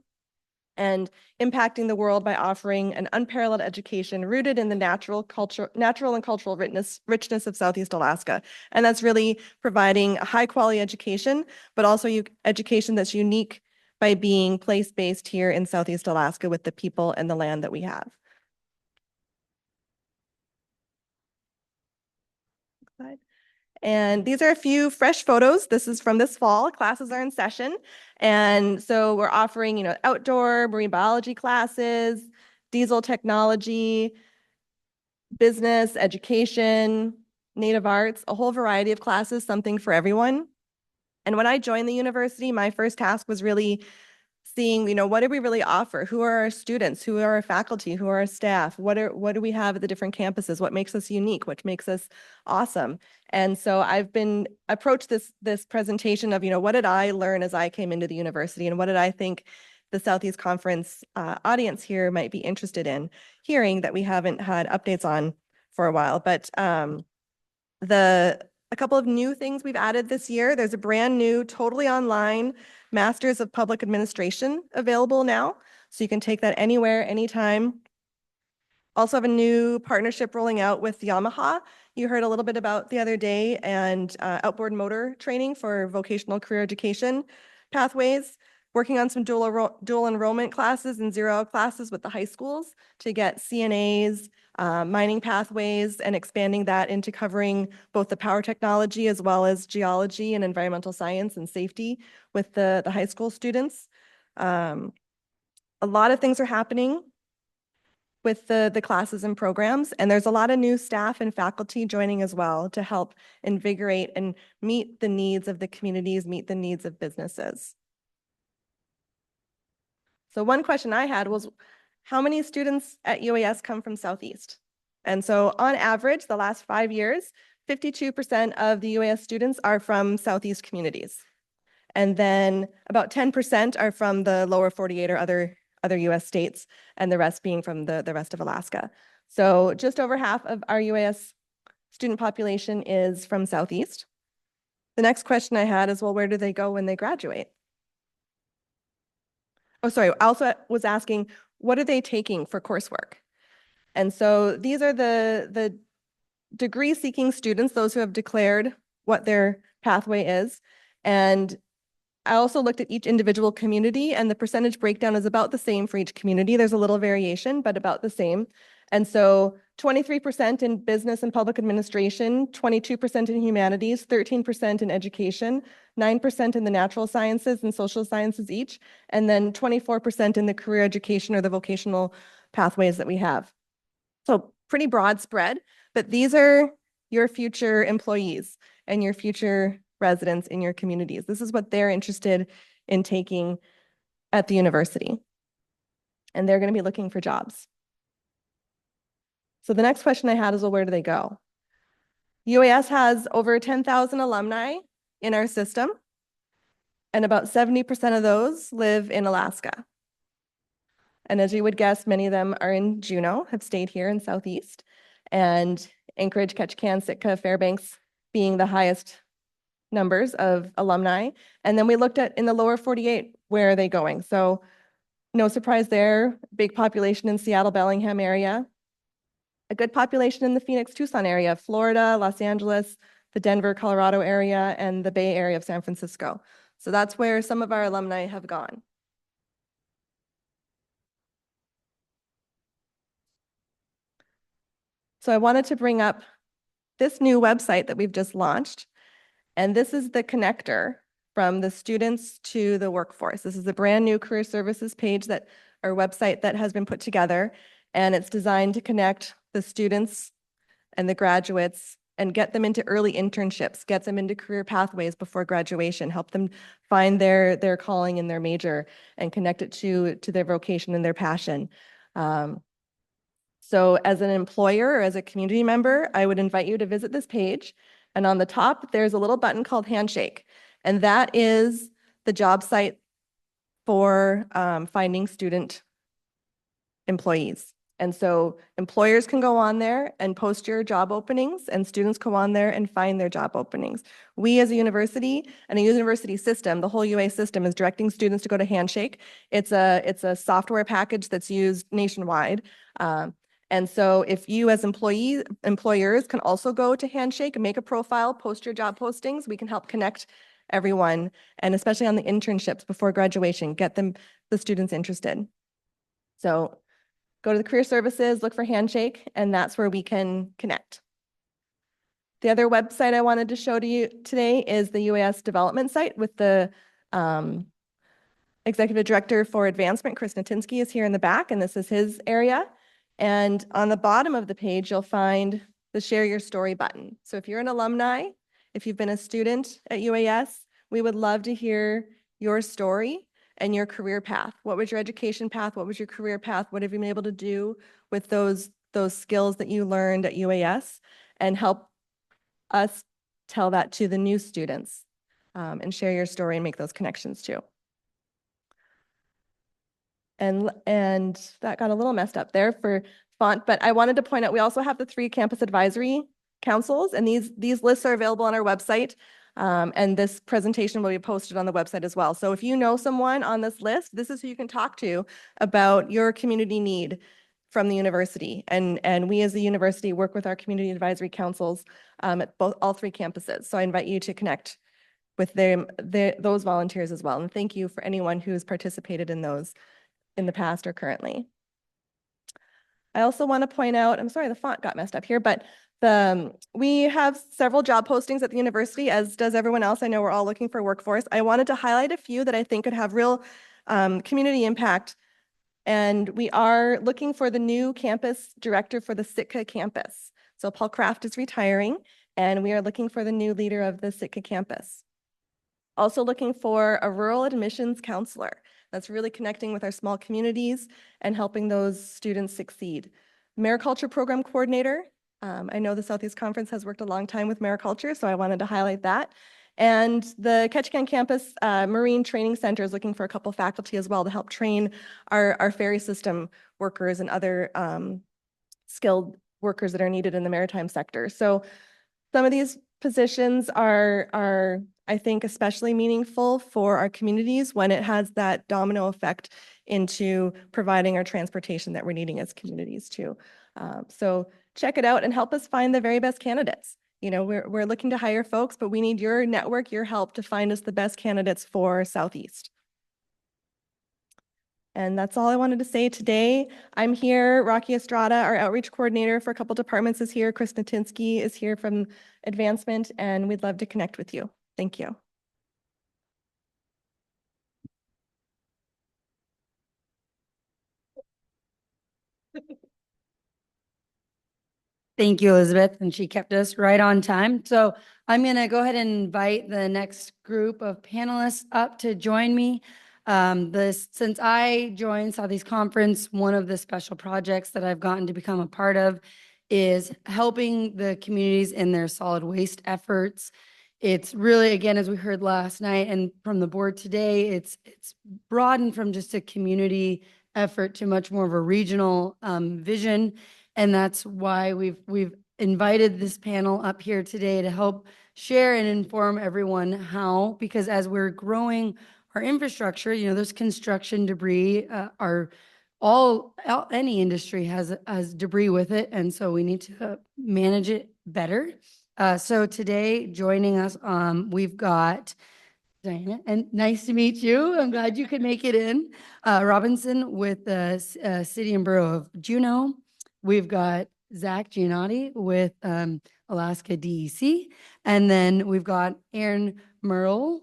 and impacting the world by offering an unparalleled education rooted in the natural and cultural richness of Southeast Alaska. And that's really providing a high quality education, but also education that's unique by being place-based here in Southeast Alaska with the people and the land that we have. Next slide. And these are a few fresh photos. This is from this fall. Classes are in session. And so we're offering, outdoor marine biology classes, diesel technology, business, education, native arts, a whole variety of classes, something for everyone. And when I joined the university, my first task was really seeing, what do we really offer? Who are our students? Who are our faculty? Who are our staff? What do we have at the different campuses? What makes us unique? What makes us awesome? And so I've been approached this presentation of, what did I learn as I came into the university, and what did I think the Southeast Conference audience here might be interested in hearing that we haven't had updates on for a while. But a couple of new things we've added this year. There's a brand new, totally online Masters of Public Administration available now. So you can take that anywhere, anytime. Also have a new partnership rolling out with Yamaha. You heard a little bit about the other day, and outboard motor training for vocational career education pathways. Working on some dual enrollment classes and zero-hour classes with the high schools to get CNAs, mining pathways, and expanding that into covering both the power technology as well as geology and environmental science and safety with the high school students. A lot of things are happening with the classes and programs, and there's a lot of new staff and faculty joining as well to help invigorate and meet the needs of the communities, meet the needs of businesses. So one question I had was, how many students at UAS come from Southeast? And so on average, the last 5 years, 52% of the UAS students are from Southeast communities. And then about 10% are from the lower 48 or other US states, and the rest being from the rest of Alaska. So just over half of our UAS student population is from Southeast. The next question I had is, well, where do they go when they graduate? Oh, sorry, I also was asking, what are they taking for coursework? And so these are the degree-seeking students, those who have declared what their pathway is. And I also looked at each individual community, and the percentage breakdown is about the same for each community. There's a little variation, but about the same. And so 23% in business and public administration, 22% in humanities, 13% in education, 9% in the natural sciences and social sciences each, and then 24% in the career education or the vocational pathways that we have. So pretty broad spread, but these are your future employees and your future residents in your communities. This is what they're interested in taking at the university. And they're going to be looking for jobs. So the next question I had is, well, where do they go? UAS has over 10,000 alumni in our system, and about 70% of those live in Alaska. And as you would guess, many of them are in Juneau, have stayed here in Southeast, and Anchorage, Ketchikan, Sitka, Fairbanks being the highest numbers of alumni. And then we looked at in the lower 48, where are they going? So no surprise there, big population in Seattle, Bellingham area, a good population in the Phoenix, Tucson area, Florida, Los Angeles, the Denver, Colorado area, and the Bay Area of San Francisco. So that's where some of our alumni have gone. So I wanted to bring up this new website that we've just launched. And this is the connector from the students to the workforce. This is a brand new career services page or website that has been put together, and it's designed to connect the students and the graduates and get them into early internships, get them into career pathways before graduation, help them find their calling and their major and connect it to their vocation and their passion. So as an employer or as a community member, I would invite you to visit this page. And on the top, there's a little button called Handshake. And that is the job site for finding student employees. And so employers can go on there and post your job openings, and students go on there and find their job openings. We as a university and a university system, the whole UA system is directing students to go to Handshake. It's a software package that's used nationwide. And so if you as employers can also go to Handshake and make a profile, post your job postings, we can help connect everyone, and especially on the internships before graduation, get the students interested. So go to the career services, look for Handshake, and that's where we can connect. The other website I wanted to show to you today is the UAS development site with the Executive Director for Advancement, Christensen, is here in the back, and this is his area. And on the bottom of the page, you'll find the Share Your Story button. So if you're an alumni, if you've been a student at UAS, we would love to hear your story and your career path. What was your education path? What was your career path? What have you been able to do with those skills that you learned at UAS? And help us tell that to the new students, and share your story and make those connections too. And that got a little messed up there for font, but I wanted to point out, we also have the 3 campus advisory councils, and these lists are available on our website. And this presentation will be posted on the website as well. So if you know someone on this list, this is who you can talk to about your community need from the university. And we as a university work with our community advisory councils at all 3 campuses. So I invite you to connect with those volunteers as well. And thank you for anyone who has participated in those in the past or currently. I also want to point out, I'm sorry, the font got messed up here, but we have several job postings at the university, as does everyone else. I know we're all looking for workforce. I wanted to highlight a few that I think could have real community impact. And we are looking for the new campus director for the Sitka campus. So Paul Kraft is retiring, and we are looking for the new leader of the Sitka campus. Also looking for a rural admissions counselor that's really connecting with our small communities and helping those students succeed. Mariculture program coordinator. I know the Southeast Conference has worked a long time with mariculture, so I wanted to highlight that. And the Ketchikan campus Marine Training Center is looking for a couple faculty as well to help train our ferry system workers and other skilled workers that are needed in the maritime sector. So some of these positions are I think especially meaningful for our communities when it has that domino effect into providing our transportation that we're needing as communities too. So check it out and help us find the very best candidates. You know, we're looking to hire folks, but we need your network, your help to find us the best candidates for Southeast. And that's all I wanted to say today. I'm here. Rocky Estrada, our outreach coordinator for a couple departments, is here. Chris Natinsky is here from Advancement, and we'd love to connect with you. Thank you. Thank you, Elizabeth, and she kept us right on time. So I'm going to go ahead and invite the next group of panelists up to join me. Since I joined Southeast Conference, one of the special projects that I've gotten to become a part of is helping the communities in their solid waste efforts. It's really, again, as we heard last night and from the board today, it's broadened from just a community effort to much more of a regional vision. And that's why we've invited this panel up here today to help share and inform everyone how, because as we're growing our infrastructure, you know, there's construction debris, any industry has debris with it. And so we need to manage it better. So today joining us, we've got Dianna, and nice to meet you. I'm glad you could make it in. Robinson with the City and Borough of Juneau. We've got Zach Gianotti with Alaska DEC. And then we've got Aaron Marohl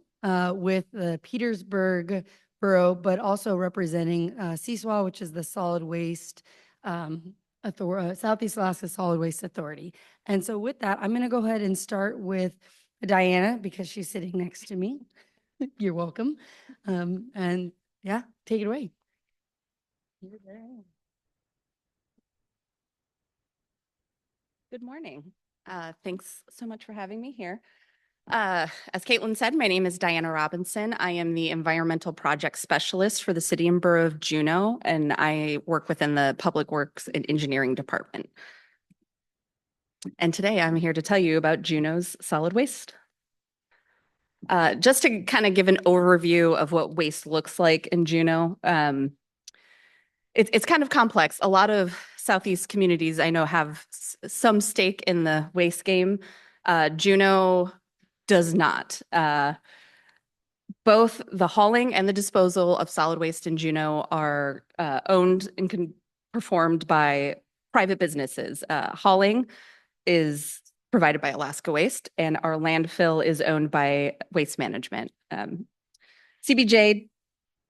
with the Petersburg Borough, but also representing SEASWA, which is the Solid Waste Southeast Alaska Solid Waste Authority. And so with that, I'm going to go ahead and start with Dianna because she's sitting next to me. You're welcome. And yeah, take it away. Good morning. Thanks so much for having me here. As Caitlin said, my name is Dianna Robinson. I am the Environmental Project Specialist for the City and Borough of Juneau, and I work within the Public Works and Engineering Department. And today I'm here to tell you about Juneau's solid waste. Just to kind of give an overview of what waste looks like in Juneau. It's kind of complex. A lot of Southeast communities I know have some stake in the waste game. Juneau does not. Both the hauling and the disposal of solid waste in Juneau are owned and performed by private businesses. Hauling is provided by Alaska Waste, and our landfill is owned by Waste Management. CBJ,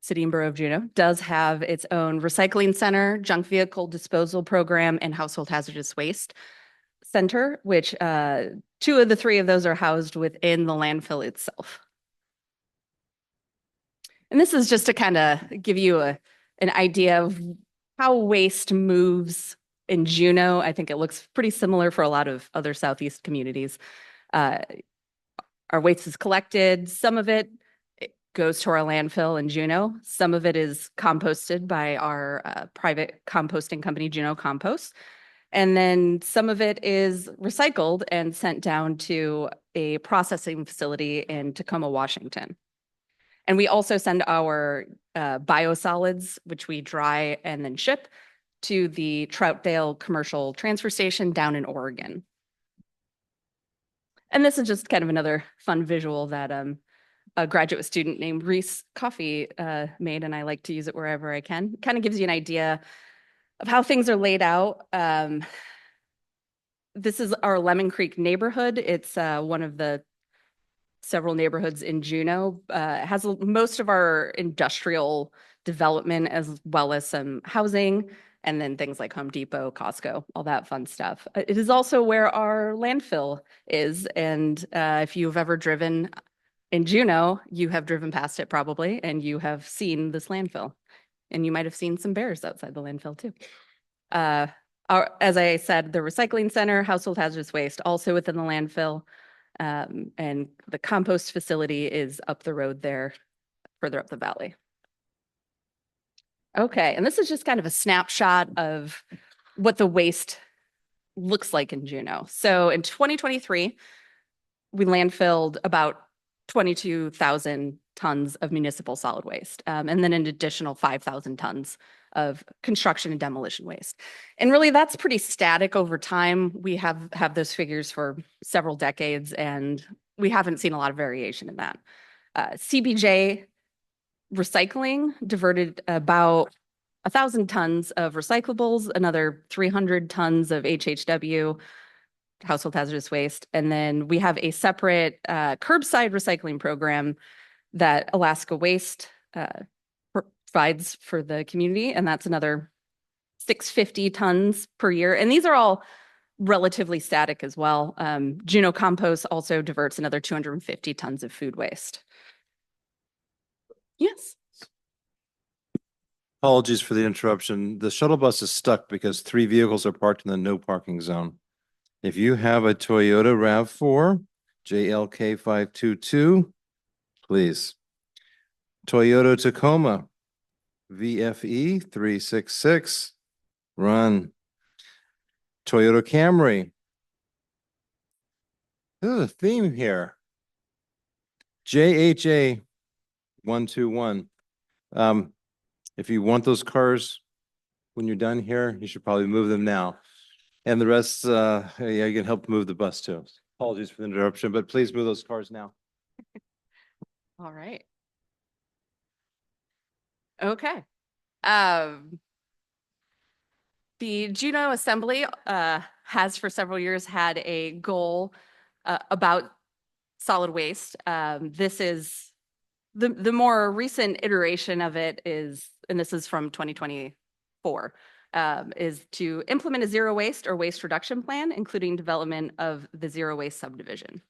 City and Borough of Juneau, does have its own recycling center, junk vehicle disposal program, and household hazardous waste center, which 2 of the 3 of those are housed within the landfill itself. And this is just to kind of give you an idea of how waste moves in Juneau. I think it looks pretty similar for a lot of other Southeast communities. Our waste is collected. Some of it goes to our landfill in Juneau. Some of it is composted by our private composting company, Juneau Compost. And then some of it is recycled and sent down to a processing facility in Tacoma, Washington. And we also send our biosolids, which we dry and then ship, to the Troutdale Commercial Transfer Station down in Oregon. And this is just kind of another fun visual that a graduate student named Reese Coffey made, and I like to use it wherever I can. Kind of gives you an idea of how things are laid out. This is our Lemon Creek neighborhood. It's one of the several neighborhoods in Juneau. It has most of our industrial development as well as some housing, and then things like Home Depot, Costco, all that fun stuff. It is also where our landfill is. And if you've ever driven in Juneau, you have driven past it probably, and you have seen this landfill. And you might have seen some bears outside the landfill too. As I said, the recycling center, household hazardous waste, also within the landfill. And the compost facility is up the road there, further up the valley. Okay, and this is just kind of a snapshot of what the waste looks like in Juneau. So in 2023, we landfilled about 22,000 tons of municipal solid waste, and then an additional 5,000 tons of construction and demolition waste. And really that's pretty static over time. We have those figures for several decades, and we haven't seen a lot of variation in that. CBJ recycling diverted about 1,000 tons of recyclables, another 300 tons of HHW, household hazardous waste. And then we have a separate curbside recycling program that Alaska Waste provides for the community. And that's another 650 tons per year. And these are all relatively static as well. Juneau Compost also diverts another 250 tons of food waste. Yes. Apologies for the interruption. The shuttle bus is stuck because 3 vehicles are parked in the no parking zone. If you have a Toyota RAV4, JLK 522, please. Toyota Tacoma, VFE 366, run. Toyota Camry. There's a theme here. JHA 121. If you want those cars when you're done here, you should probably move them now. And the rest, yeah, you can help move the bus too. Apologies for the interruption, but please move those cars now. All right. Okay. The Juneau Assembly has for several years had a goal about solid waste. This is the more recent iteration of it is, and this is from 2024, is to implement a zero waste or waste reduction plan, including development of the zero waste subdivision.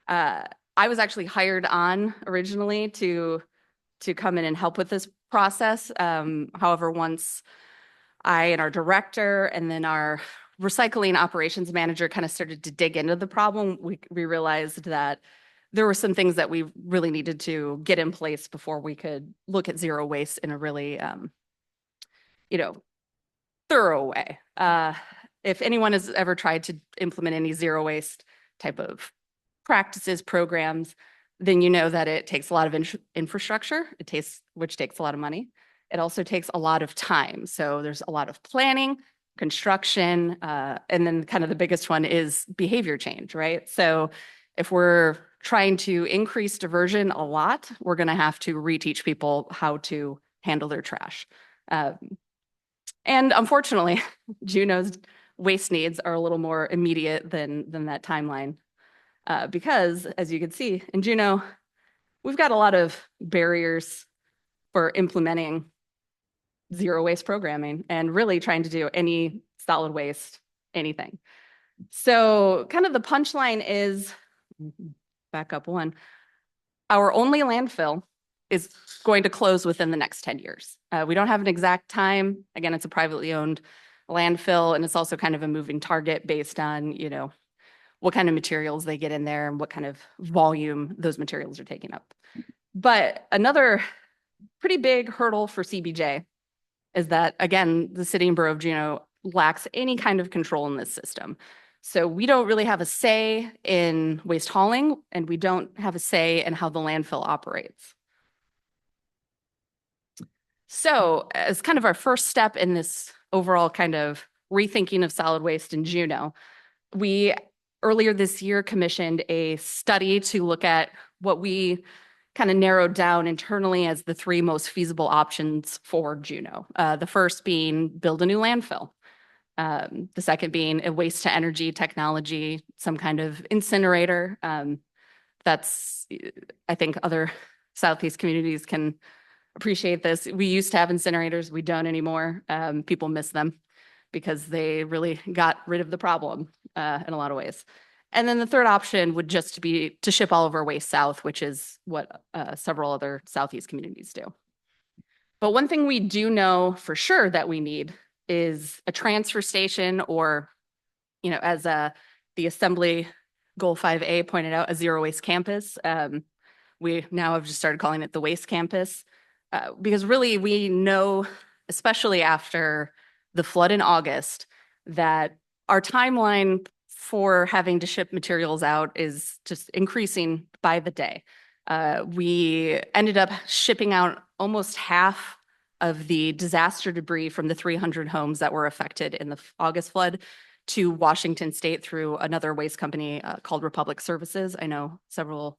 I was actually hired on originally to come in and help with this process. However, once I and our director and then our recycling operations manager kind of started to dig into the problem, we realized that there were some things that we really needed to get in place before we could look at zero waste in a really, thorough way. If anyone has ever tried to implement any zero waste type of practices, programs, then you know that it takes a lot of infrastructure, which takes a lot of money. It also takes a lot of time. So there's a lot of planning, construction, and then kind of the biggest one is behavior change, right? So if we're trying to increase diversion a lot, we're going to have to reteach people how to handle their trash. And unfortunately, Juneau's waste needs are a little more immediate than that timeline. Because as you can see in Juneau, we've got a lot of barriers for implementing zero waste programming and really trying to do any solid waste, anything. So kind of the punchline is, back up one, our only landfill is going to close within the next 10 years. We don't have an exact time. Again, it's a privately owned landfill, and it's also kind of a moving target based on, what kind of materials they get in there and what kind of volume those materials are taking up. But another pretty big hurdle for CBJ is that, again, the city and borough of Juneau lacks any kind of control in this system. So we don't really have a say in waste hauling, and we don't have a say in how the landfill operates. So as kind of our first step in this overall kind of rethinking of solid waste in Juneau, we earlier this year commissioned a study to look at what we kind of narrowed down internally as the three most feasible options for Juneau. The first being build a new landfill. The second being a waste to energy technology, some kind of incinerator. That's, I think other Southeast communities can appreciate this. We used to have incinerators. We don't anymore. People miss them because they really got rid of the problem in a lot of ways. And then the third option would just be to ship all of our waste south, which is what several other Southeast communities do. But one thing we do know for sure that we need is a transfer station, or, as the Assembly Goal 5A pointed out, a zero waste campus. We now have just started calling it the waste campus. Because really we know, especially after the flood in August, that our timeline for having to ship materials out is just increasing by the day. We ended up shipping out almost half of the disaster debris from the 300 homes that were affected in the August flood to Washington State through another waste company called Republic Services. I know several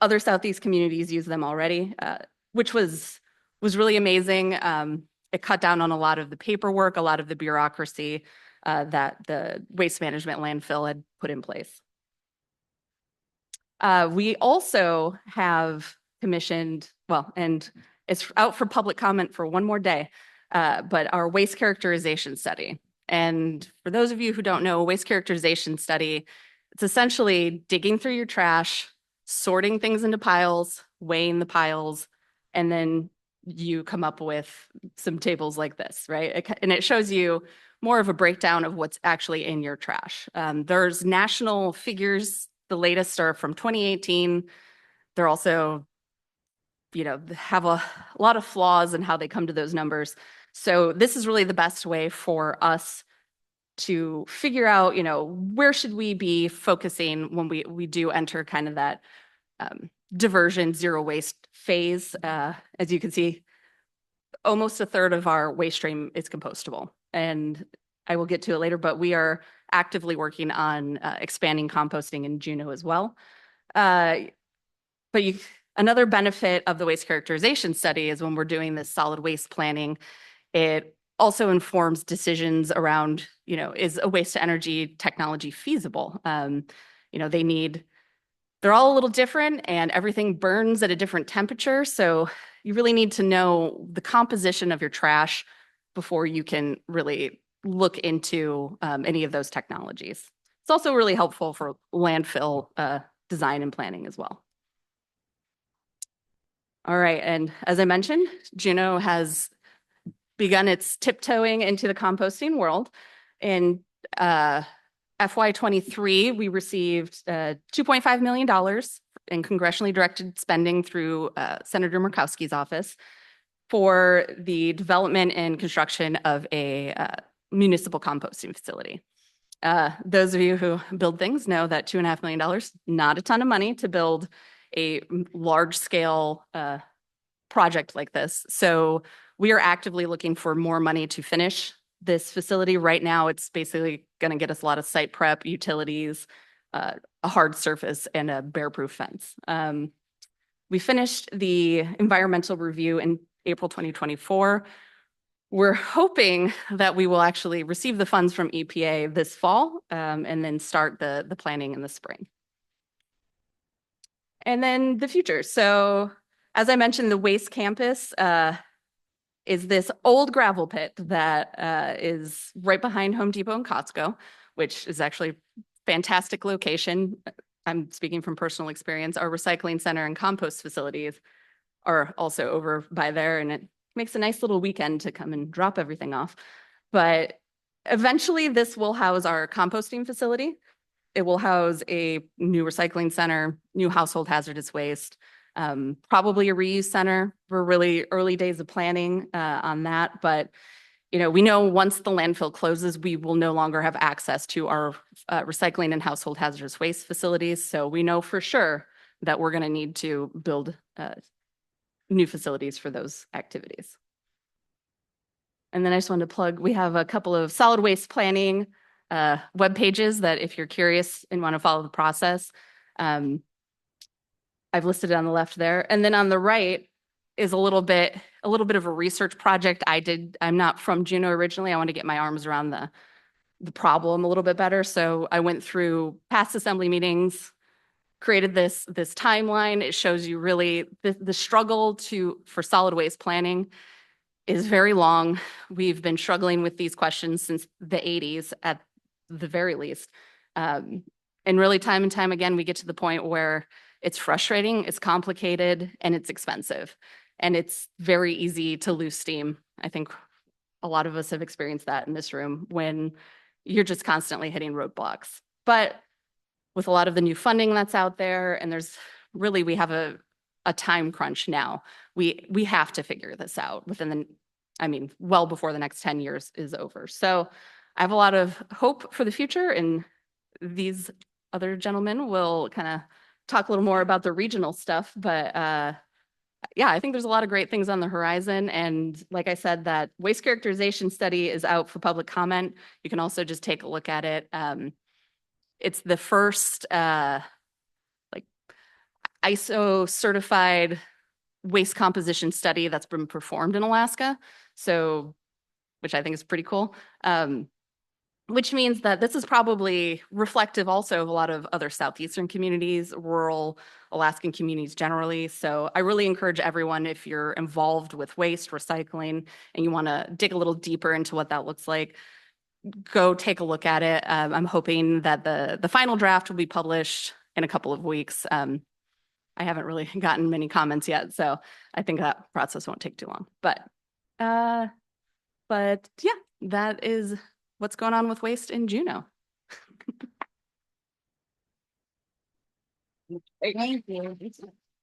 other Southeast communities use them already, which was really amazing. It cut down on a lot of the paperwork, a lot of the bureaucracy that the waste management landfill had put in place. We also have commissioned, and it's out for public comment for one more day, but our waste characterization study. And for those of you who don't know, a waste characterization study, it's essentially digging through your trash, sorting things into piles, weighing the piles, and then you come up with some tables like this, right? And it shows you more of a breakdown of what's actually in your trash. There's national figures. The latest are from 2018. They're also, have a lot of flaws in how they come to those numbers. So this is really the best way for us to figure out, where should we be focusing when we do enter kind of that diversion zero waste phase. As you can see, almost a third of our waste stream is compostable. And I will get to it later, but we are actively working on expanding composting in Juneau as well. But another benefit of the waste characterization study is when we're doing this solid waste planning, it also informs decisions around, is a waste to energy technology feasible? They're all a little different and everything burns at a different temperature. So you really need to know the composition of your trash before you can really look into any of those technologies. It's also really helpful for landfill design and planning as well. All right, and as I mentioned, Juneau has begun its tiptoeing into the composting world. And FY23, we received $2.5 million in congressionally directed spending through Senator Murkowski's office for the development and construction of a municipal composting facility. Those of you who build things know that $2.5 million, not a ton of money to build a large scale project like this. So we are actively looking for more money to finish this facility. Right now, it's basically going to get us a lot of site prep, utilities, a hard surface, and a bear-proof fence. We finished the environmental review in April 2024. We're hoping that we will actually receive the funds from EPA this fall and then start the planning in the spring. And then the future. So as I mentioned, the waste campus is this old gravel pit that is right behind Home Depot and Costco, which is actually a fantastic location. I'm speaking from personal experience. Our recycling center and compost facilities are also over by there, and it makes a nice little weekend to come and drop everything off. But eventually this will house our composting facility. It will house a new recycling center, new household hazardous waste, probably a reuse center. We're really early days of planning on that, but we know once the landfill closes, we will no longer have access to our recycling and household hazardous waste facilities. So we know for sure that we're going to need to build new facilities for those activities. And then I just wanted to plug, we have a couple of solid waste planning web pages that if you're curious and want to follow the process, I've listed it on the left there. And then on the right is a little bit of a research project I did. I'm not from Juneau originally. I want to get my arms around the problem a little bit better. So I went through past assembly meetings, created this timeline. It shows you really the struggle for solid waste planning is very long. We've been struggling with these questions since the 80s at the very least. And really time and time again, we get to the point where it's frustrating, it's complicated, and it's expensive. And it's very easy to lose steam. I think a lot of us have experienced that in this room when you're just constantly hitting roadblocks. But with a lot of the new funding that's out there, and we have a time crunch now. We have to figure this out well before the next 10 years is over. So I have a lot of hope for the future, and these other gentlemen will kind of talk a little more about the regional stuff. But yeah, I think there's a lot of great things on the horizon. And like I said, that waste characterization study is out for public comment. You can also just take a look at it. It's the first ISO certified waste composition study that's been performed in Alaska. So, which I think is pretty cool. Which means that this is probably reflective also of a lot of other Southeastern communities, rural Alaskan communities generally. So I really encourage everyone, if you're involved with waste recycling and you want to dig a little deeper into what that looks like, go take a look at it. I'm hoping that the final draft will be published in a couple of weeks. I haven't really gotten many comments yet, so I think that process won't take too long. But yeah, that is what's going on with waste in Juneau. Thank you.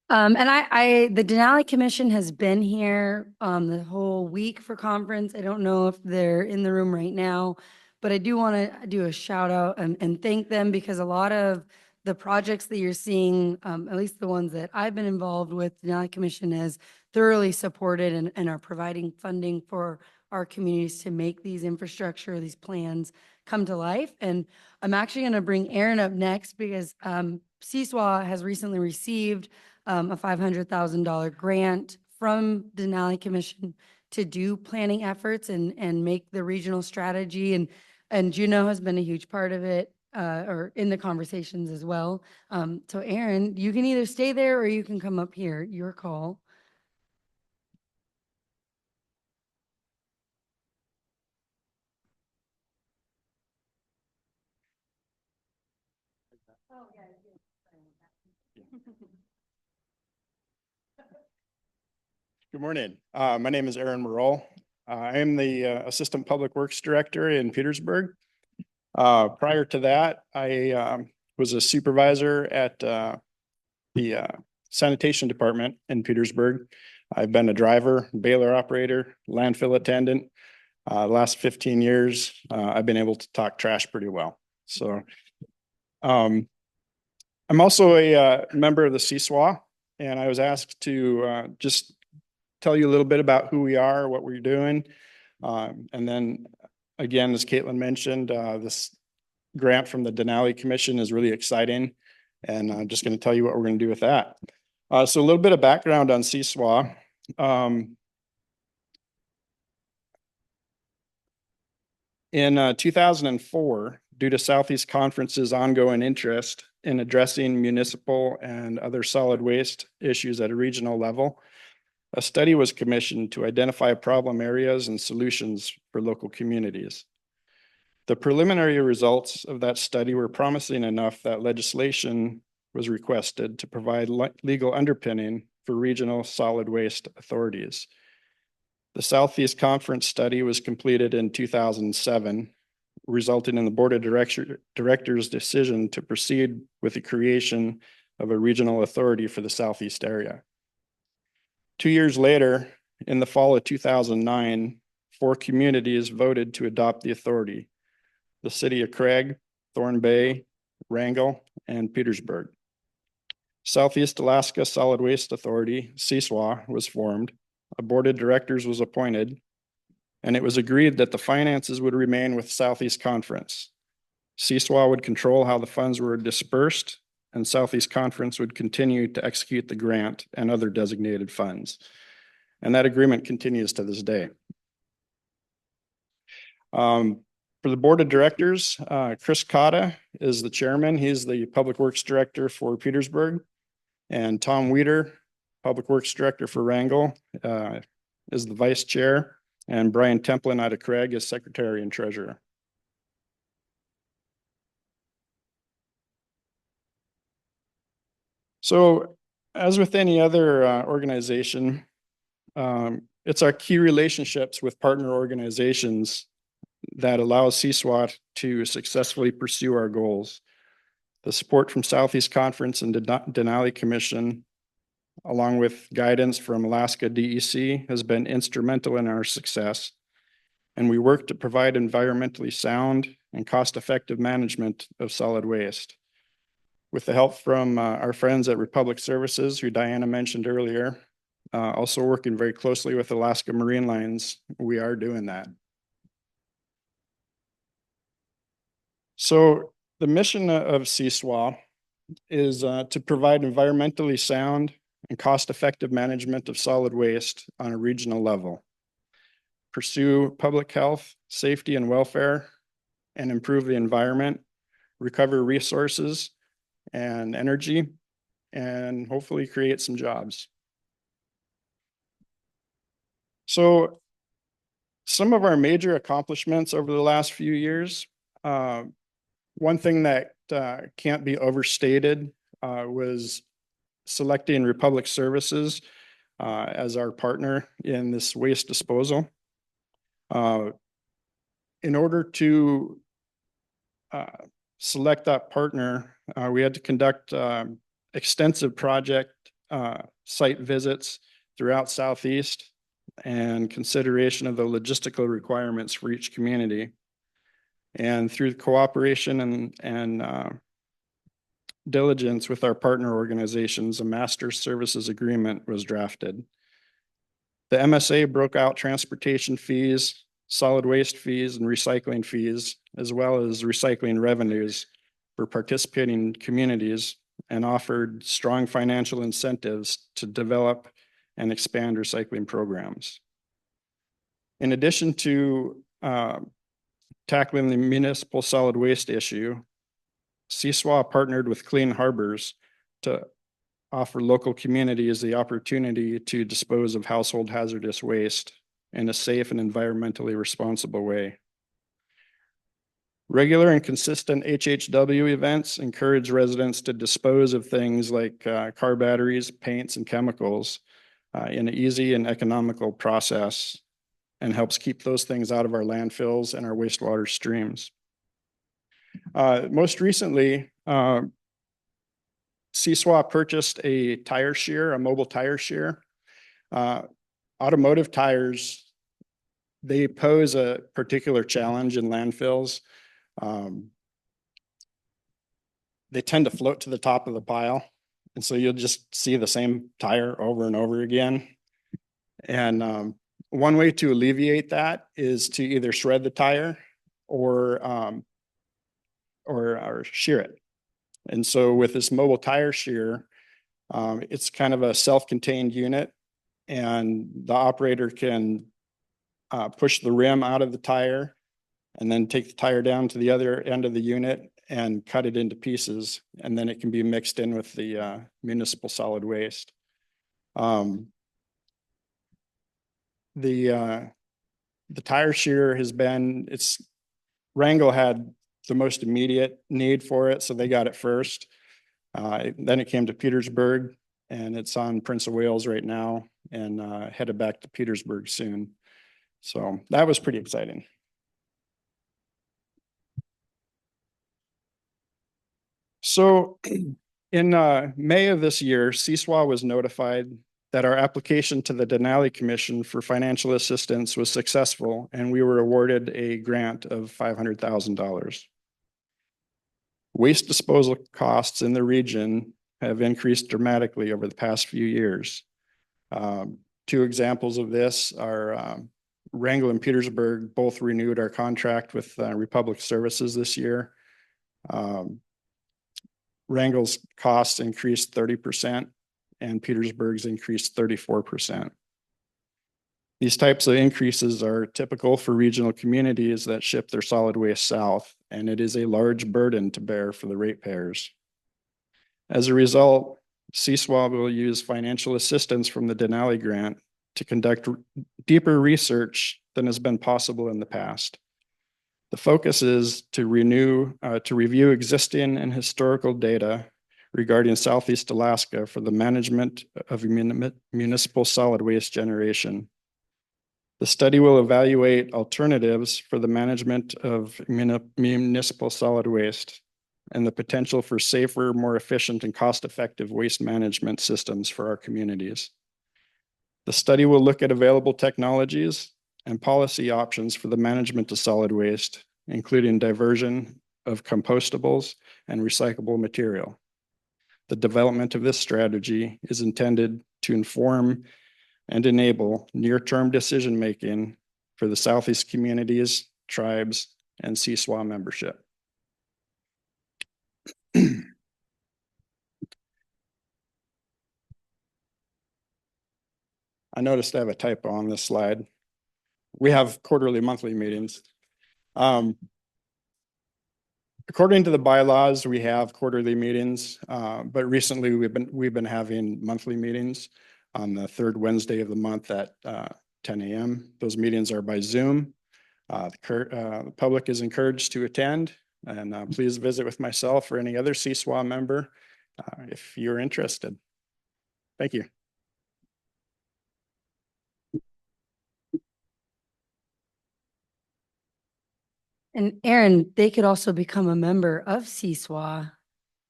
And the Denali Commission has been here the whole week for conference. I don't know if they're in the room right now, but I do want to do a shout out and thank them, because a lot of the projects that you're seeing, at least the ones that I've been involved with, the Denali Commission has thoroughly supported and are providing funding for our communities to make these infrastructure, these plans come to life. And I'm actually going to bring Aaron up next, because SEASWA has recently received a $500,000 grant from the Denali Commission to do planning efforts and make the regional strategy. And Juneau has been a huge part of it, or in the conversations as well. So Aaron, you can either stay there or you can come up here, your call. Good morning. My name is Aaron Marohl. I am the Assistant Public Works Director in Petersburg. Prior to that, I was a supervisor at the sanitation department in Petersburg. I've been a driver, baler operator, landfill attendant. The last 15 years, I've been able to talk trash pretty well. So I'm also a member of the SEASWA, and I was asked to just tell you a little bit about who we are, what we're doing. And then again, as Caitlin mentioned, this grant from the Denali Commission is really exciting. And I'm just going to tell you what we're going to do with that. So a little bit of background on SEASWA. In 2004, due to Southeast Conference's ongoing interest in addressing municipal and other solid waste issues at a regional level, a study was commissioned to identify problem areas and solutions for local communities. The preliminary results of that study were promising enough that legislation was requested to provide legal underpinning for regional solid waste authorities. The Southeast Conference study was completed in 2007, resulting in the Board of Directors' decision to proceed with the creation of a regional authority for the Southeast area. 2 years later, in the fall of 2009, 4 communities voted to adopt the authority: the city of Craig, Thorn Bay, Wrangell, and Petersburg. Southeast Alaska Solid Waste Authority, SEASWA, was formed. A board of directors was appointed, and it was agreed that the finances would remain with Southeast Conference. SEASWA would control how the funds were dispersed, and Southeast Conference would continue to execute the grant and other designated funds. And that agreement continues to this day. For the board of directors, Chris Cotta is the chairman. He's the public works director for Petersburg. And Tom Weeder, public works director for Wrangell, is the vice chair. And Brian Templin out of Craig is secretary and treasurer. So as with any other organization, it's our key relationships with partner organizations that allows SEASWA to successfully pursue our goals. The support from Southeast Conference and Denali Commission, along with guidance from Alaska DEC, has been instrumental in our success. And we work to provide environmentally sound and cost-effective management of solid waste. With the help from our friends at Republic Services, who Dianna mentioned earlier, also working very closely with Alaska Marine Lines, we are doing that. So the mission of SEASWA is to provide environmentally sound and cost-effective management of solid waste on a regional level, pursue public health, safety, and welfare, and improve the environment, recover resources and energy, and hopefully create some jobs. So some of our major accomplishments over the last few years, one thing that can't be overstated was selecting Republic Services as our partner in this waste disposal. In order to select that partner, we had to conduct extensive project site visits throughout Southeast and consideration of the logistical requirements for each community. And through cooperation and diligence with our partner organizations, a master services agreement was drafted. The MSA broke out transportation fees, solid waste fees, and recycling fees, as well as recycling revenues for participating communities, and offered strong financial incentives to develop and expand recycling programs. In addition to tackling the municipal solid waste issue, SEASWA partnered with Clean Harbors to offer local communities the opportunity to dispose of household hazardous waste in a safe and environmentally responsible way. Regular and consistent HHW events encourage residents to dispose of things like car batteries, paints, and chemicals in an easy and economical process, and helps keep those things out of our landfills and our wastewater streams. Most recently, SEASWA purchased a tire shear, a mobile tire shear. Automotive tires, they pose a particular challenge in landfills. They tend to float to the top of the pile. And so you'll just see the same tire over and over again. And one way to alleviate that is to either shred the tire or shear it. And so with this mobile tire shear, it's kind of a self-contained unit, and the operator can push the rim out of the tire and then take the tire down to the other end of the unit and cut it into pieces. And then it can be mixed in with the municipal solid waste. The tire shear has been, Wrangell had the most immediate need for it, so they got it first. Then it came to Petersburg, and it's on Prince of Wales right now, and headed back to Petersburg soon. So that was pretty exciting. So in May of this year, SEASWA was notified that our application to the Denali Commission for financial assistance was successful, and we were awarded a grant of $500,000. Waste disposal costs in the region have increased dramatically over the past few years. Two examples of this are Wrangell and Petersburg both renewed our contract with Republic Services this year. Wrangell's costs increased 30%, and Petersburg's increased 34%. These types of increases are typical for regional communities that ship their solid waste south, and it is a large burden to bear for the ratepayers. As a result, SEASWA will use financial assistance from the Denali grant to conduct deeper research than has been possible in the past. The focus is to review existing and historical data regarding Southeast Alaska for the management of municipal solid waste generation. The study will evaluate alternatives for the management of municipal solid waste and the potential for safer, more efficient, and cost-effective waste management systems for our communities. The study will look at available technologies and policy options for the management of solid waste, including diversion of compostables and recyclable material. The development of this strategy is intended to inform and enable near-term decision-making for the Southeast communities, tribes, and SEASWA membership. I noticed I have a typo on this slide. We have quarterly, monthly meetings. According to the bylaws, we have quarterly meetings, but recently we've been having monthly meetings on the third Wednesday of the month at 10 a.m. Those meetings are by Zoom. The public is encouraged to attend, and please visit with myself or any other SEASWA member if you're interested. Thank you. And Aaron, they could also become a member of SEASWA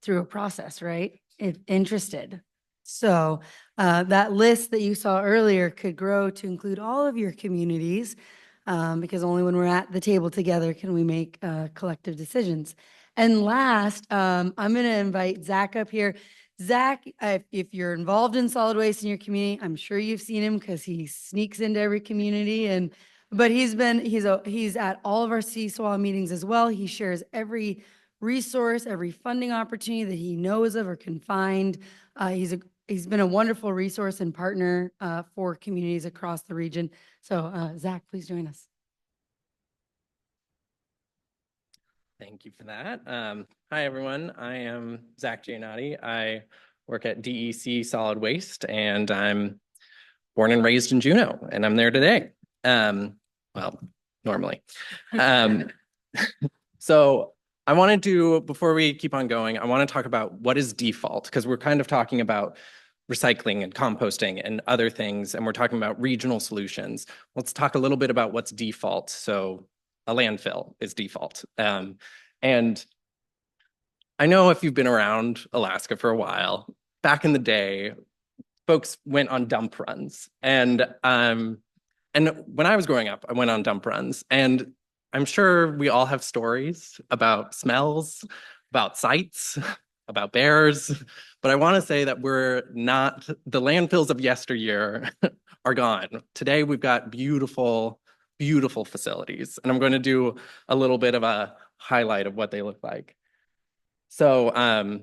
through a process, right? If interested. So that list that you saw earlier could grow to include all of your communities, because only when we're at the table together can we make collective decisions. And last, I'm going to invite Zach up here. Zach, if you're involved in solid waste in your community, I'm sure you've seen him because he sneaks into every community, but he's at all of our SEASWA meetings as well. He shares every resource, every funding opportunity that he knows of or can find. He's been a wonderful resource and partner for communities across the region. So Zach, please join us. Thank you for that. Hi, everyone. I am Zach Gianotti. I work at DEC Solid Waste, and I'm born and raised in Juneau, and I'm there today. Well, normally. So I wanted to, before we keep on going, I want to talk about what is default, because we're kind of talking about recycling and composting and other things, and we're talking about regional solutions. Let's talk a little bit about what's default. So a landfill is default. And I know if you've been around Alaska for a while, back in the day, folks went on dump runs. And when I was growing up, I went on dump runs. And I'm sure we all have stories about smells, about sights, about bears. But I want to say that we're not, the landfills of yesteryear are gone. Today, we've got beautiful, beautiful facilities. And I'm going to do a little bit of a highlight of what they look like. So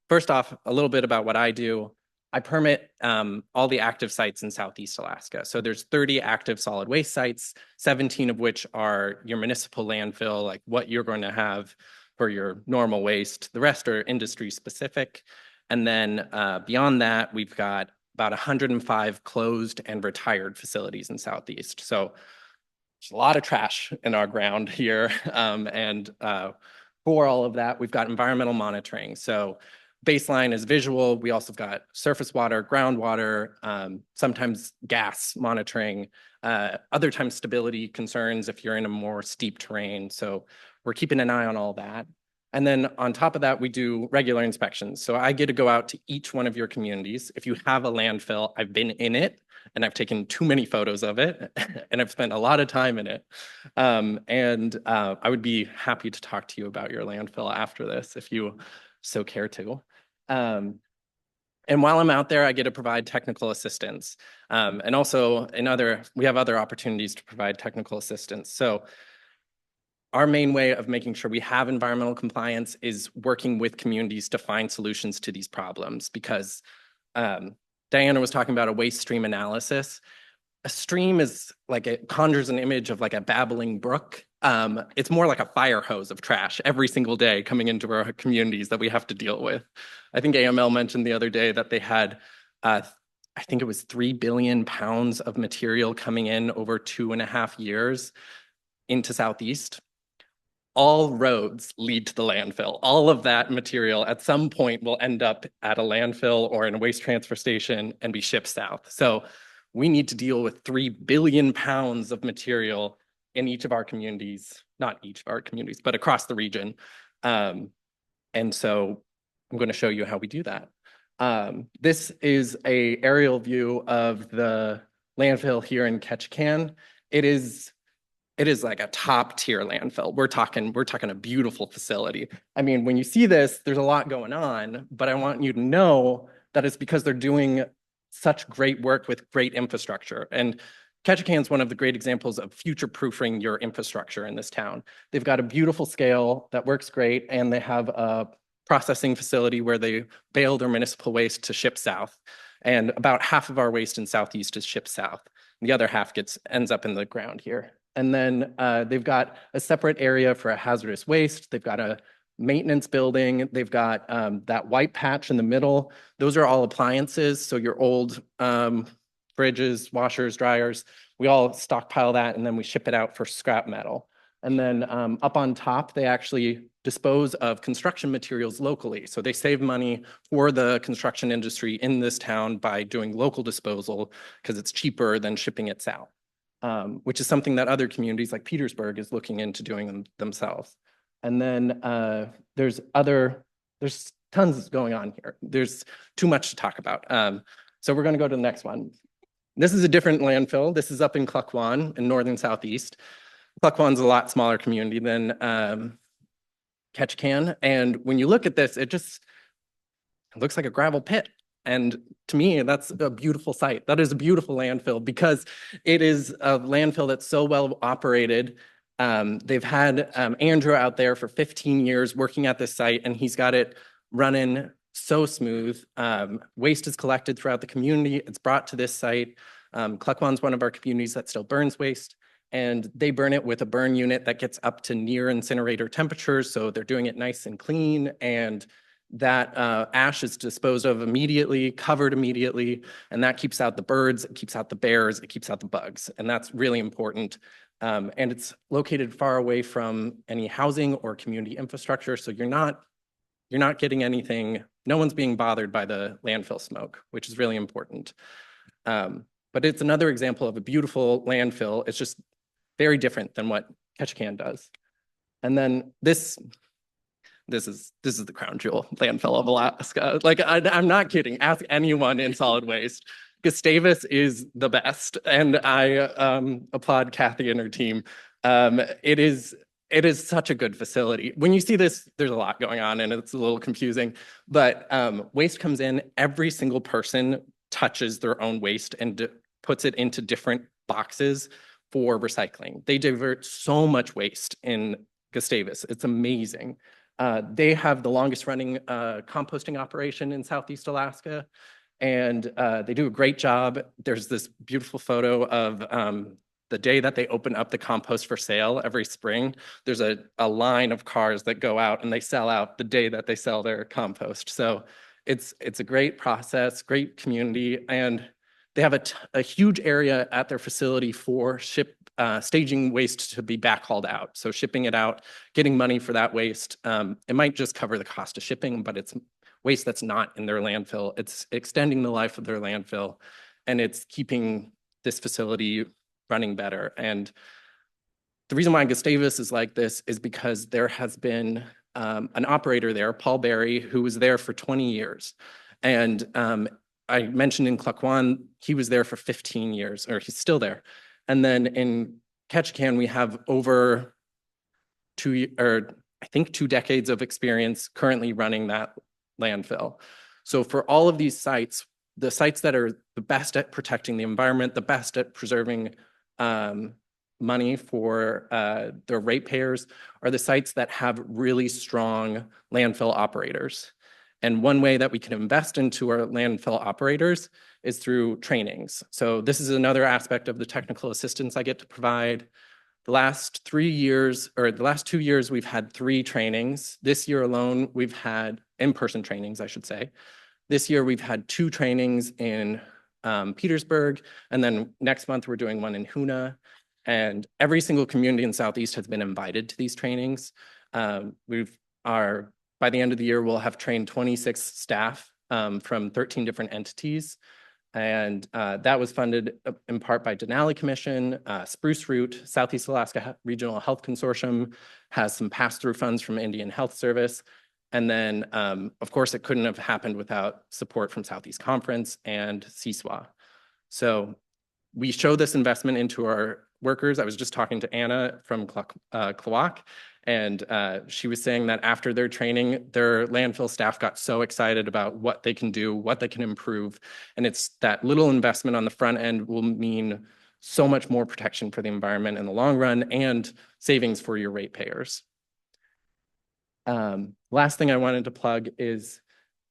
first off, a little bit about what I do. I permit all the active sites in Southeast Alaska. So there's 30 active solid waste sites, 17 of which are your municipal landfill, like what you're going to have for your normal waste. The rest are industry specific. And then beyond that, we've got about 105 closed and retired facilities in Southeast. So there's a lot of trash in our ground here. For all of that, we've got environmental monitoring. So baseline is visual. We also got surface water, groundwater, sometimes gas monitoring, other times stability concerns if you're in a more steep terrain. So we're keeping an eye on all that. And then on top of that, we do regular inspections. So I get to go out to each one of your communities. If you have a landfill, I've been in it and I've taken too many photos of it and I've spent a lot of time in it. I would be happy to talk to you about your landfill after this if you so care to. And while I'm out there, I get to provide technical assistance. And also we have other opportunities to provide technical assistance. So our main way of making sure we have environmental compliance is working with communities to find solutions to these problems because Dianna was talking about a waste stream analysis. A stream is like, it conjures an image of like a babbling brook. It's more like a fire hose of trash every single day coming into our communities that we have to deal with. I think AML mentioned the other day that they had, I think it was 3 billion pounds of material coming in over 2.5 years into Southeast. All roads lead to the landfill. All of that material at some point will end up at a landfill or in a waste transfer station and be shipped south. So we need to deal with 3 billion pounds of material in each of our communities, not each of our communities, but across the region. And so I'm going to show you how we do that. This is an aerial view of the landfill here in Ketchikan. It is like a top tier landfill. We're talking a beautiful facility. I mean, when you see this, there's a lot going on, but I want you to know that it's because they're doing such great work with great infrastructure. And Ketchikan is one of the great examples of future-proofing your infrastructure in this town. They've got a beautiful scale that works great, and they have a processing facility where they bale their municipal waste to ship south. And about half of our waste in Southeast is shipped south. The other half ends up in the ground here. And then they've got a separate area for a hazardous waste. They've got a maintenance building. They've got that white patch in the middle. Those are all appliances. So your old fridges, washers, dryers, we all stockpile that and then we ship it out for scrap metal. And then up on top, they actually dispose of construction materials locally. So they save money for the construction industry in this town by doing local disposal because it's cheaper than shipping it south. Which is something that other communities like Petersburg is looking into doing themselves. And then there's tons going on here. There's too much to talk about. So we're going to go to the next one. This is a different landfill. This is up in Klukwan in northern Southeast. Klukwan's a lot smaller community than Ketchikan. And when you look at this, it looks like a gravel pit. And to me, that's a beautiful site. That is a beautiful landfill because it is a landfill that's so well operated. They've had Andrew out there for 15 years working at this site, and he's got it running so smooth. Waste is collected throughout the community. It's brought to this site. Klukwan's one of our communities that still burns waste, and they burn it with a burn unit that gets up to near incinerator temperatures. So they're doing it nice and clean, and that ash is disposed of immediately, covered immediately, and that keeps out the birds, it keeps out the bears, it keeps out the bugs, and that's really important. And it's located far away from any housing or community infrastructure, so you're not getting anything, no one's being bothered by the landfill smoke, which is really important. But it's another example of a beautiful landfill. It's just very different than what Ketchikan does. And then this this is the crown jewel landfill of Alaska. Like I'm not kidding. Ask anyone in solid waste. Gustavus is the best, and I applaud Kathy and her team. It is such a good facility. When you see this, there's a lot going on and it's a little confusing, but waste comes in, every single person touches their own waste and puts it into different boxes for recycling. They divert so much waste in Gustavus. It's amazing. They have the longest running composting operation in Southeast Alaska, and they do a great job. There's this beautiful photo of the day that they open up the compost for sale every spring. There's a line of cars that go out and they sell out the day that they sell their compost. So it's a great process, great community, and they have a huge area at their facility for staging waste to be backhauled out. So shipping it out, getting money for that waste. It might just cover the cost of shipping, but it's waste that's not in their landfill. It's extending the life of their landfill, and it's keeping this facility running better. And the reason why Gustavus is like this is because there has been an operator there, Paul Berry, who was there for 20 years. And I mentioned in Klukwan, he was there for 15 years, or he's still there. And then in Ketchikan, we have over 2 decades of experience currently running that landfill. So for all of these sites, the sites that are the best at protecting the environment, the best at preserving money for their ratepayers are the sites that have really strong landfill operators. And one way that we can invest into our landfill operators is through trainings. So this is another aspect of the technical assistance I get to provide. The last 2 years, we've had 3 trainings. This year alone, we've had in-person trainings, I should say. This year, we've had 2 trainings in Petersburg, and then next month, we're doing one in Juneau. And every single community in Southeast has been invited to these trainings. By the end of the year, we'll have trained 26 staff from 13 different entities. And that was funded in part by Denali Commission, Spruce Root, Southeast Alaska Regional Health Consortium, has some pass-through funds from Indian Health Service. And then, of course, it couldn't have happened without support from Southeast Conference and SEASWA. So we show this investment into our workers. I was just talking to Anna from Kovach, and she was saying that after their training, their landfill staff got so excited about what they can do, what they can improve. And it's that little investment on the front end will mean so much more protection for the environment in the long run and savings for your ratepayers. Last thing I wanted to plug is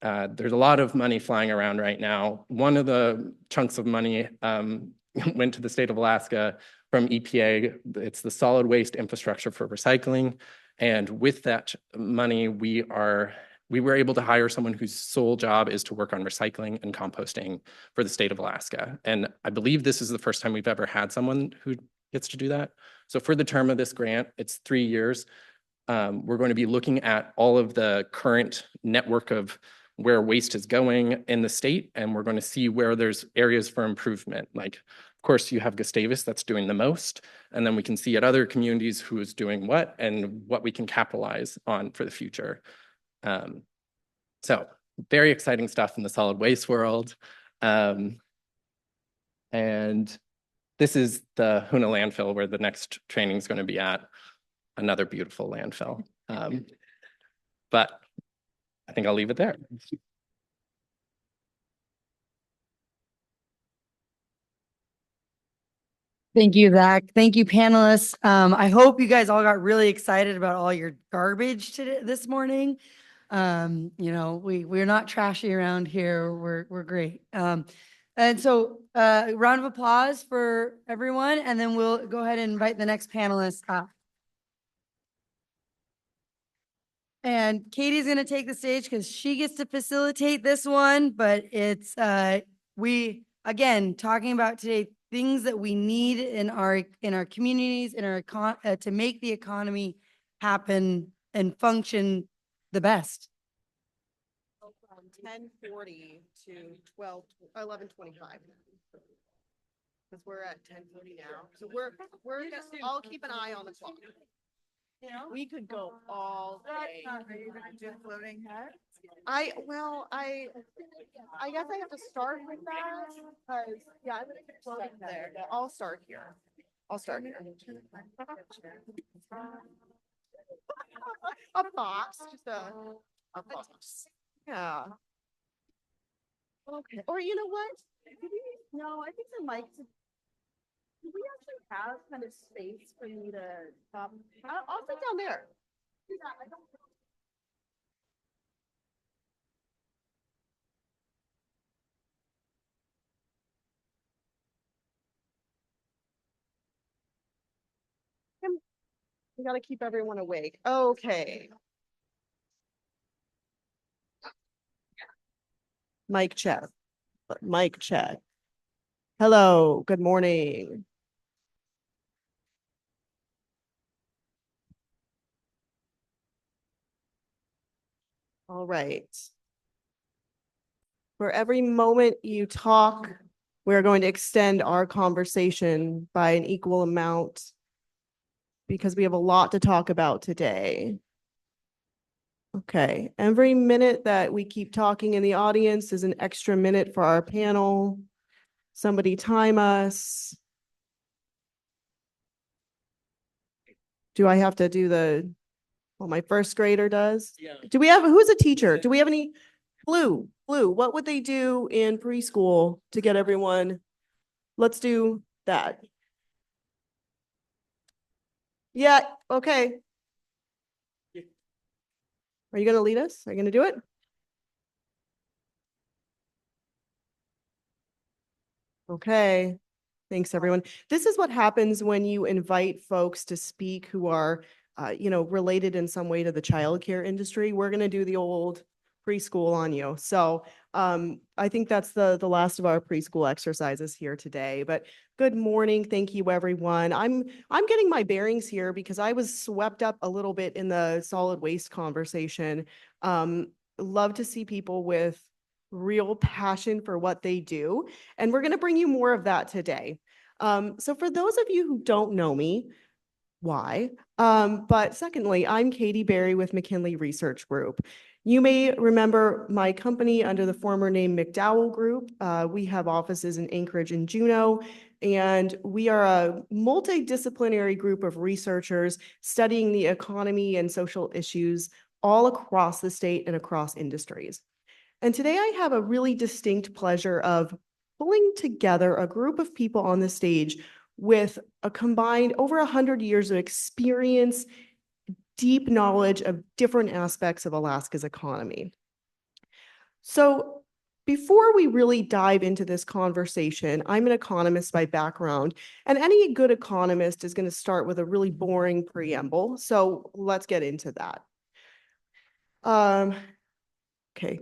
there's a lot of money flying around right now. One of the chunks of money went to the state of Alaska from EPA. It's the Solid Waste Infrastructure for Recycling. And with that money, we were able to hire someone whose sole job is to work on recycling and composting for the state of Alaska. And I believe this is the first time we've ever had someone who gets to do that. So for the term of this grant, it's 3 years. We're going to be looking at all of the current network of where waste is going in the state, and we're going to see where there's areas for improvement. Like, of course, you have Gustavus that's doing the most, and then we can see at other communities who is doing what and what we can capitalize on for the future. So very exciting stuff in the solid waste world. And this is the Juneau landfill where the next training is going to be at. Another beautiful landfill. But I think I'll leave it there. Thank you, Zach. Thank you, panelists. I hope you guys all got really excited about all your garbage today this morning. You know, we're not trashy around here. We're great. And so round of applause for everyone, and then we'll go ahead and invite the next panelist up. And Katie's going to take the stage because she gets to facilitate this one, but it's we again talking about today things that we need in our communities, in our to make the economy happen and function the best. From 10:40 to 11:25. Because we're at 10:40 now. So we're just all keep an eye on the clock. We could go all day. Are you gonna do floating head? I guess I have to start with that, because, yeah, I'm gonna keep floating there. I'll start here. A box, just a box. Yeah. Okay, or you know what? No, I think the mics. Do we actually have kind of space for me to, I'll sit down there. Yeah, I don't. We gotta keep everyone awake. Okay. Mic check. Mic check. Hello, good morning. All right. For every moment you talk, we're going to extend our conversation by an equal amount because we have a lot to talk about today. Okay, every minute that we keep talking in the audience is an extra minute for our panel. Somebody time us. Do I have to do well, my first grader does? Yeah. Who's a teacher? Do we have any? Blue, what would they do in preschool to get everyone? Let's do that. Yeah, okay. Are you gonna lead us? Are you gonna do it? Okay. Thanks, everyone. This is what happens when you invite folks to speak who are, related in some way to the childcare industry. We're gonna do the old preschool on you. So I think that's the last of our preschool exercises here today. But good morning. Thank you, everyone. I'm getting my bearings here because I was swept up a little bit in the solid waste conversation. Love to see people with real passion for what they do. And we're going to bring you more of that today. So for those of you who don't know me, why? But secondly, I'm Katie Berry with McKinley Research Group. You may remember my company under the former name McDowell Group. We have offices in Anchorage and Juneau, and we are a multidisciplinary group of researchers studying the economy and social issues all across the state and across industries. And today I have a really distinct pleasure of pulling together a group of people on the stage with a combined over 100 years of experience, deep knowledge of different aspects of Alaska's economy. So before we really dive into this conversation, I'm an economist by background, and any good economist is going to start with a really boring preamble. So let's get into that. Okay.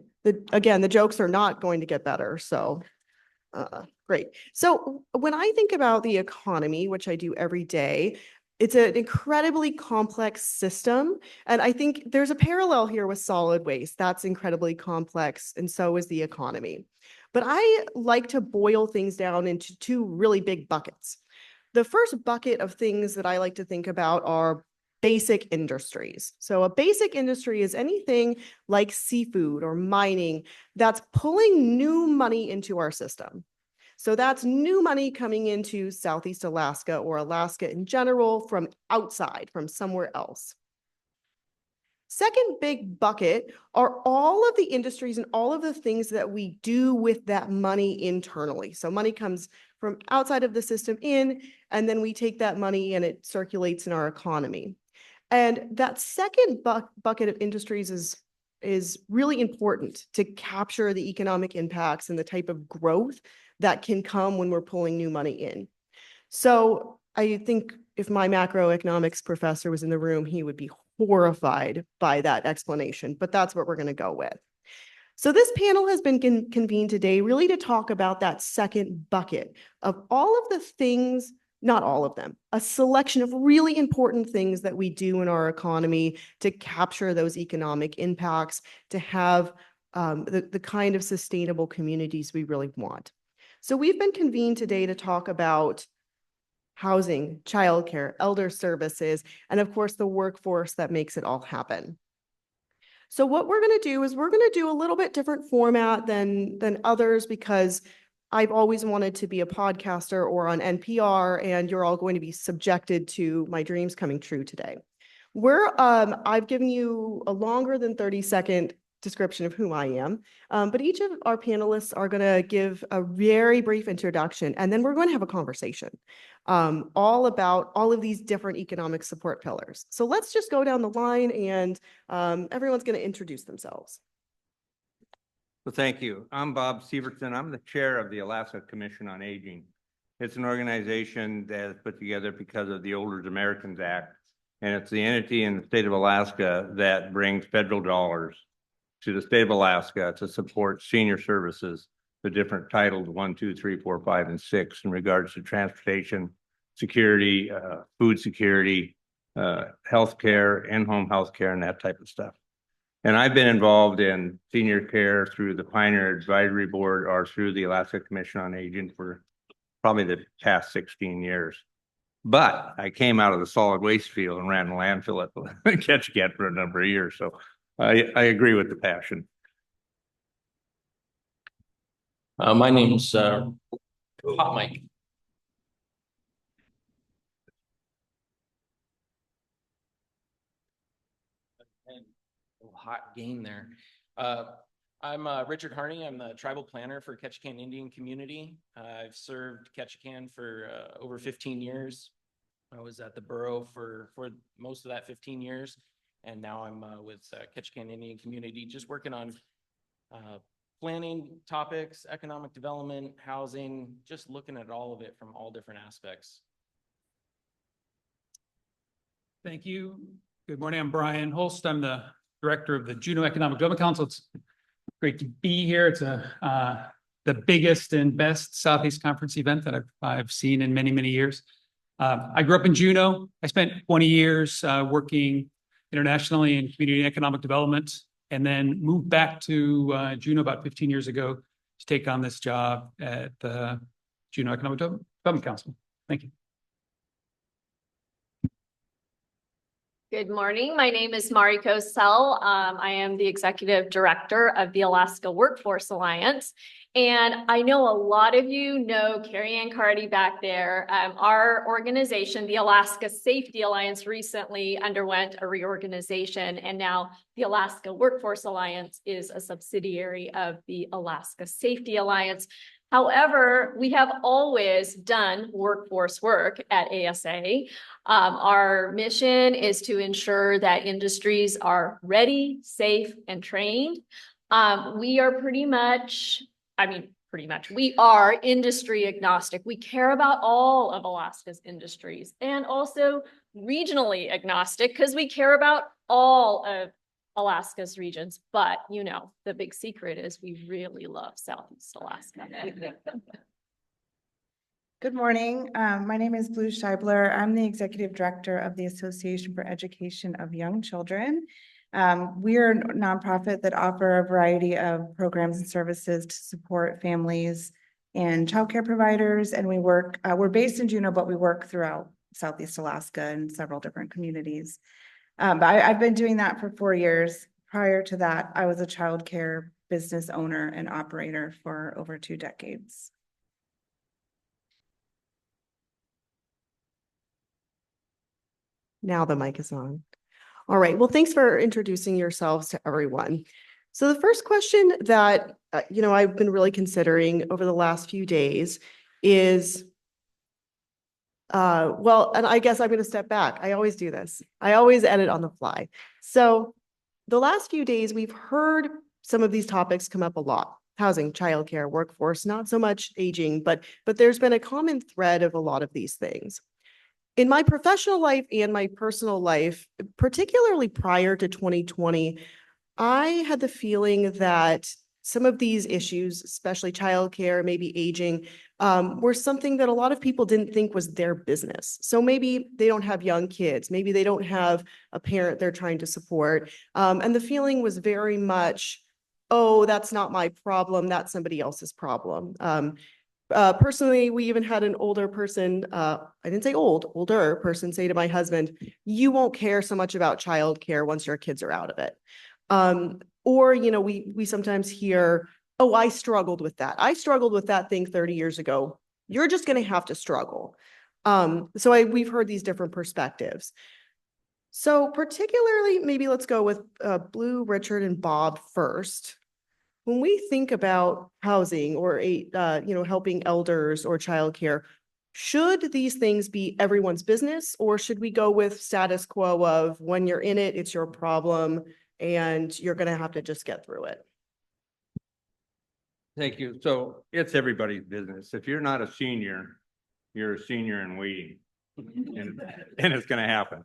Again, the jokes are not going to get better. So great. So when I think about the economy, which I do every day, it's an incredibly complex system. And I think there's a parallel here with solid waste. That's incredibly complex, and so is the economy. But I like to boil things down into two really big buckets. The first bucket of things that I like to think about are basic industries. So a basic industry is anything like seafood or mining that's pulling new money into our system. So that's new money coming into Southeast Alaska or Alaska in general from outside, from somewhere else. Second big bucket are all of the industries and all of the things that we do with that money internally. So money comes from outside of the system in, and then we take that money and it circulates in our economy. And that second bucket of industries is really important to capture the economic impacts and the type of growth that can come when we're pulling new money in. So I think if my macroeconomics professor was in the room, he would be horrified by that explanation, but that's what we're going to go with. So this panel has been convened today really to talk about that second bucket of all of the things, not all of them, a selection of really important things that we do in our economy to capture those economic impacts, to have the kind of sustainable communities we really want. So we've been convened today to talk about housing, childcare, elder services, and of course, the workforce that makes it all happen. So what we're going to do is we're going to do a little bit different format than others because I've always wanted to be a podcaster or on NPR, and you're all going to be subjected to my dreams coming true today. I've given you a longer than 30-second description of who I am, but each of our panelists are going to give a very brief introduction, and then we're going to have a conversation all about all of these different economic support pillars. So let's just go down the line, and everyone's going to introduce themselves. Well, thank you. I'm Bob Sivertson. I'm the chair of the Alaska Commission on Aging. It's an organization that is put together because of the Older Americans Act, and it's the entity in the state of Alaska that brings federal dollars to the state of Alaska to support senior services, the different titles 1, 2, 3, 4, 5, and 6 in regards to transportation, security, food security, healthcare, in-home healthcare, and that type of stuff. And I've been involved in senior care through the Pioneer Advisory Board or through the Alaska Commission on Aging for probably the past 16 years. But I came out of the solid waste field and ran a landfill at the Ketchikan for a number of years. So I agree with the passion. My name's Hot Mike. Hot game there. I'm Richard Harney. I'm the tribal planner for Ketchikan Indian community. I've served Ketchikan for over 15 years. I was at the Borough for most of that 15 years. And now I'm with Ketchikan Indian community, just working on planning topics, economic development, housing, just looking at all of it from all different aspects. Thank you. Good morning. I'm Brian Holst. I'm the director of the Juneau Economic Development Council. It's great to be here. It's the biggest and best Southeast Conference event that I've seen in many, many years. I grew up in Juneau. I spent 20 years working internationally in community and economic development, and then moved back to Juneau about 15 years ago to take on this job at the Juneau Economic Development Council. Thank you. Good morning. My name is Mariko Selle. I am the executive director of the Alaska Workforce Alliance. And I know a lot of you know Carrie Ann Carty back there. Our organization, the Alaska Safety Alliance, recently underwent a reorganization, and now the Alaska Workforce Alliance is a subsidiary of the Alaska Safety Alliance. However, we have always done workforce work at ASA. Our mission is to ensure that industries are ready, safe, and trained. We are we are industry agnostic. We care about all of Alaska's industries, and also regionally agnostic because we care about all of Alaska's regions. But, you know, the big secret is we really love Southeast Alaska. Good morning. My name is Blue Shibler. I'm the executive director of the Association for Education of Young Children. We are a nonprofit that offer a variety of programs and services to support families and childcare providers. And we work, we're based in Juneau, but we work throughout Southeast Alaska in several different communities. But I've been doing that for 4 years. Prior to that, I was a childcare business owner and operator for over 2 decades. Now the mic is on. All right. Well, thanks for introducing yourselves to everyone. So the first question that, I've been really considering over the last few days is, and I guess I'm going to step back. I always do this. I always edit on the fly. So the last few days, we've heard some of these topics come up a lot. Housing, childcare, workforce, not so much aging, but there's been a common thread of a lot of these things. In my professional life and my personal life, particularly prior to 2020, I had the feeling that some of these issues, especially childcare, maybe aging, were something that a lot of people didn't think was their business. So maybe they don't have young kids, maybe they don't have a parent they're trying to support. And the feeling was very much, oh, that's not my problem, that's somebody else's problem. Personally, we even had an older person, I didn't say old, older person say to my husband, you won't care so much about childcare once your kids are out of it. Or, you know, we sometimes hear, oh, I struggled with that. I struggled with that thing 30 years ago. You're just going to have to struggle. We've heard these different perspectives. So particularly, maybe let's go with Blue, Richard, and Bob first. When we think about housing or helping elders or childcare, should these things be everyone's business, or should we go with status quo of when you're in it, it's your problem and you're going to have to just get through it? Thank you. So it's everybody's business. If you're not a senior, you're a senior in waiting, and it's going to happen.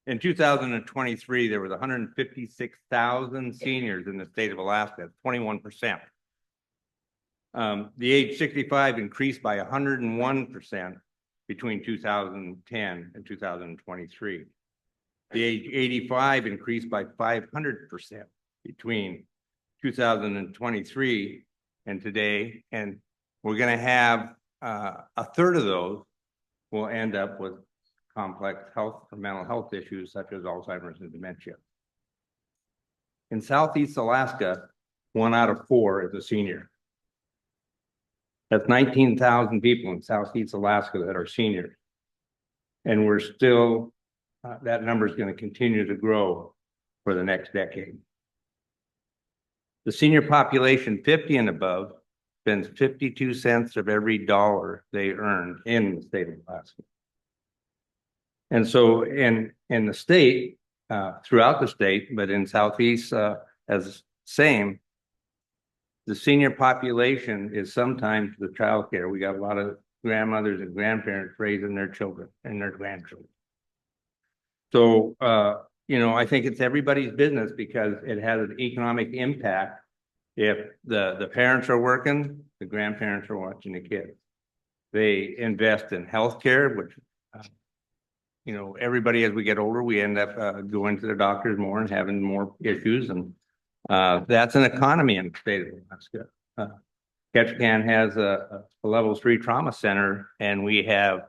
In 2023, there was 156,000 seniors in the state of Alaska, 21%. The age 65 increased by 101% between 2010 and 2023. The age 85 increased by 500% between 2023 and today. And we're going to have a third of those will end up with complex health or mental health issues such as Alzheimer's and dementia. In Southeast Alaska, 1 out of 4 is a senior. That's 19,000 people in Southeast Alaska that are seniors. And we're still, that number is going to continue to grow for the next decade. The senior population 50 and above spends 52 cents of every dollar they earn in the state of Alaska. And so in the state, throughout the state, but in Southeast as same, the senior population is sometimes the childcare. We got a lot of grandmothers and grandparents raising their children and their grandchildren. So, I think it's everybody's business because it has an economic impact. If the parents are working, the grandparents are watching the kids. They invest in healthcare, which everybody, as we get older, we end up going to the doctors more and having more issues. And that's an economy in the state of Alaska. Ketchikan has a level 3 trauma center, and we have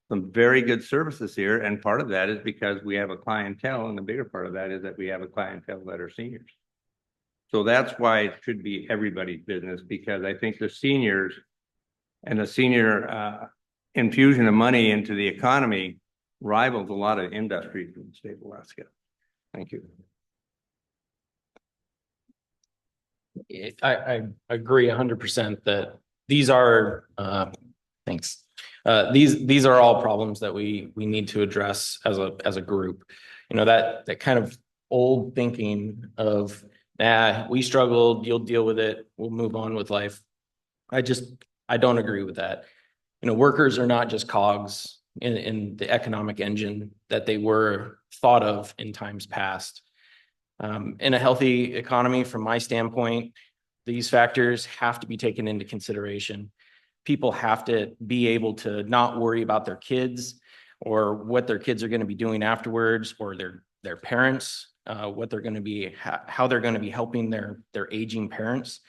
some very good services here. And part of that is because we have a clientele, and the bigger part of that is that we have a clientele that are seniors. So that's why it should be everybody's business, because I think the seniors and the senior infusion of money into the economy rivals a lot of industries in the state of Alaska. Thank you. I agree 100% that these are thanks. These are all problems that we need to address as a group. That kind of old thinking of we struggled, you'll deal with it, we'll move on with life. I don't agree with that. Workers are not just cogs in the economic engine that they were thought of in times past. In a healthy economy, from my standpoint, these factors have to be taken into consideration. People have to be able to not worry about their kids or what their kids are going to be doing afterwards, or their parents, what they're going to be, how they're going to be helping their aging parents.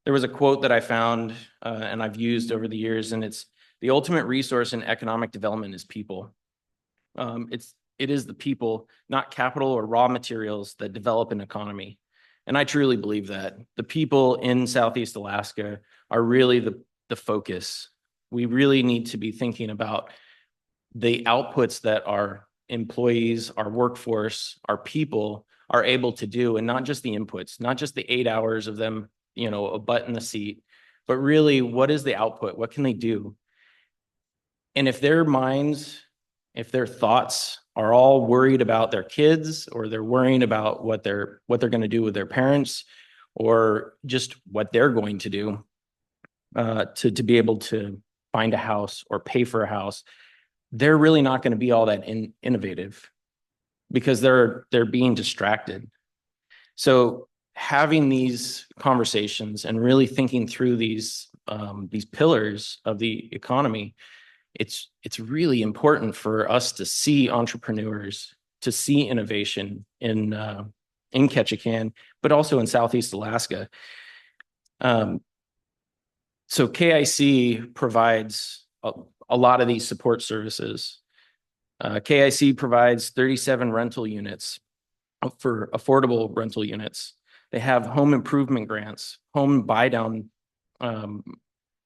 There was a quote that I found and I've used over the years, and it's, the ultimate resource in economic development is people. It is the people, not capital or raw materials, that develop an economy. And I truly believe that. The people in Southeast Alaska are really the focus. We really need to be thinking about the outputs that our employees, our workforce, our people are able to do, and not just the inputs, not just the 8 hours of them, a butt in the seat, but really, what is the output? What can they do? And if their minds, if their thoughts are all worried about their kids, or they're worrying about what they're going to do with their parents, or just what they're going to do to be able to find a house or pay for a house, they're really not going to be all that innovative, because they're being distracted. So having these conversations and really thinking through these pillars of the economy, it's really important for us to see entrepreneurs, to see innovation in Ketchikan, but also in Southeast Alaska. So KIC provides a lot of these support services. KIC provides 37 rental units for affordable rental units. They have home improvement grants, home buy down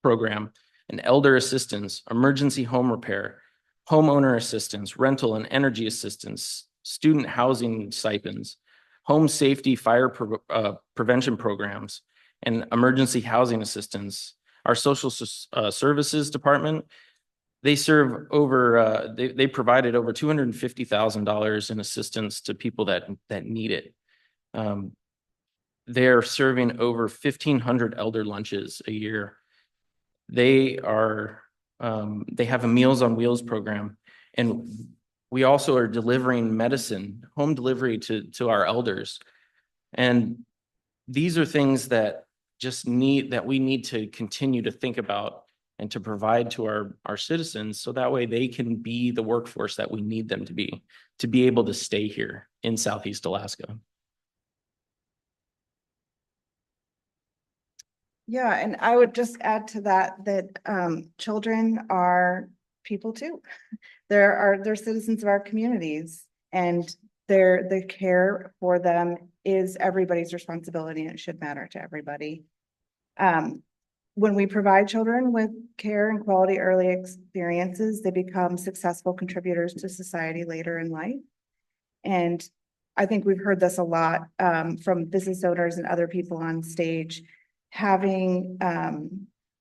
program, an elder assistance, emergency home repair, homeowner assistance, rental and energy assistance, student housing stipends, home safety fire prevention programs, and emergency housing assistance. Our social services department, they serve over, they provided over $250,000 in assistance to people that need it. They're serving over 1,500 elder lunches a year. They are, they have a Meals on Wheels program, and we also are delivering medicine, home delivery to our elders. And these are things that we need to continue to think about and to provide to our citizens, so that way they can be the workforce that we need them to be able to stay here in Southeast Alaska. Yeah, and I would just add to that children are people too. They're citizens of our communities, and the care for them is everybody's responsibility, and it should matter to everybody. When we provide children with care and quality early experiences, they become successful contributors to society later in life. And I think we've heard this a lot from business owners and other people on stage. Having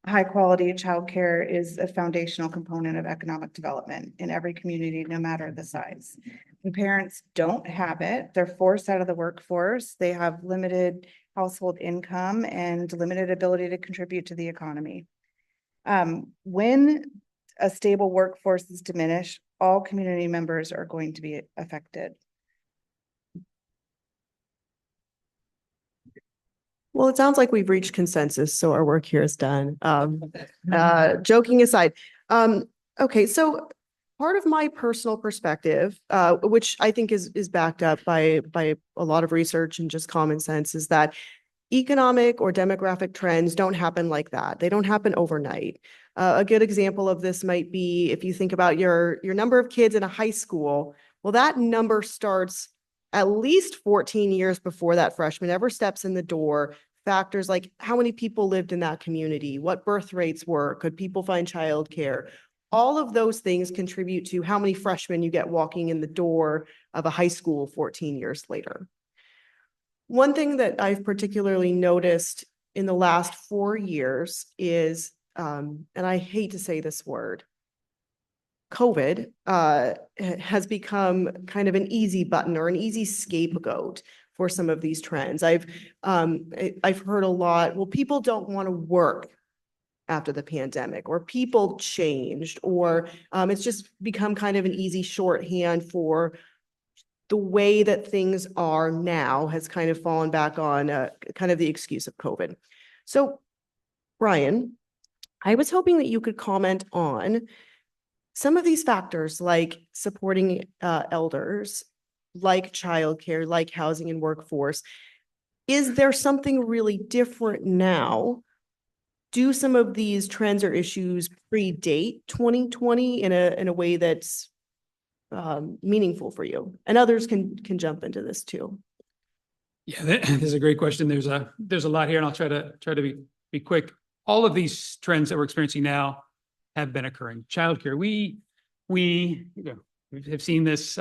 high quality childcare is a foundational component of economic development in every community, no matter the size. When parents don't have it, they're forced out of the workforce. They have limited household income and limited ability to contribute to the economy. When a stable workforce is diminished, all community members are going to be affected. Well, it sounds like we've reached consensus, so our work here is done. Joking aside, okay, so part of my personal perspective, which I think is backed up by a lot of research and just common sense, is that economic or demographic trends don't happen like that. They don't happen overnight. A good example of this might be if you think about your number of kids in a high school. Well, that number starts at least 14 years before that freshman ever steps in the door. Factors like how many people lived in that community, what birth rates were, could people find childcare? All of those things contribute to how many freshmen you get walking in the door of a high school 14 years later. One thing that I've particularly noticed in the last 4 years is, and I hate to say this word, COVID has become kind of an easy button or an easy scapegoat for some of these trends. I've heard a lot, well, people don't want to work after the pandemic, or people changed, or it's just become kind of an easy shorthand for the way that things are now has kind of fallen back on kind of the excuse of COVID. So, Brian, I was hoping that you could comment on some of these factors like supporting elders, like childcare, like housing and workforce. Is there something really different now? Do some of these trends or issues predate 2020 in a way that's meaningful for you? And others can jump into this too. Yeah, this is a great question. There's a lot here, and I'll try to be quick. All of these trends that we're experiencing now have been occurring. Childcare, we have seen this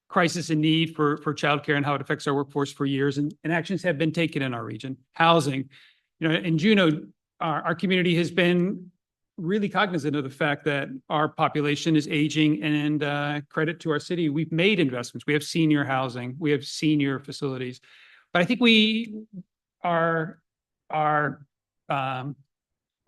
crisis and need for childcare and how it affects our workforce for years, and actions have been taken in our region. Housing, in Juneau, our community has been really cognizant of the fact that our population is aging, and credit to our city, we've made investments. We have senior housing, we have senior facilities, but I think we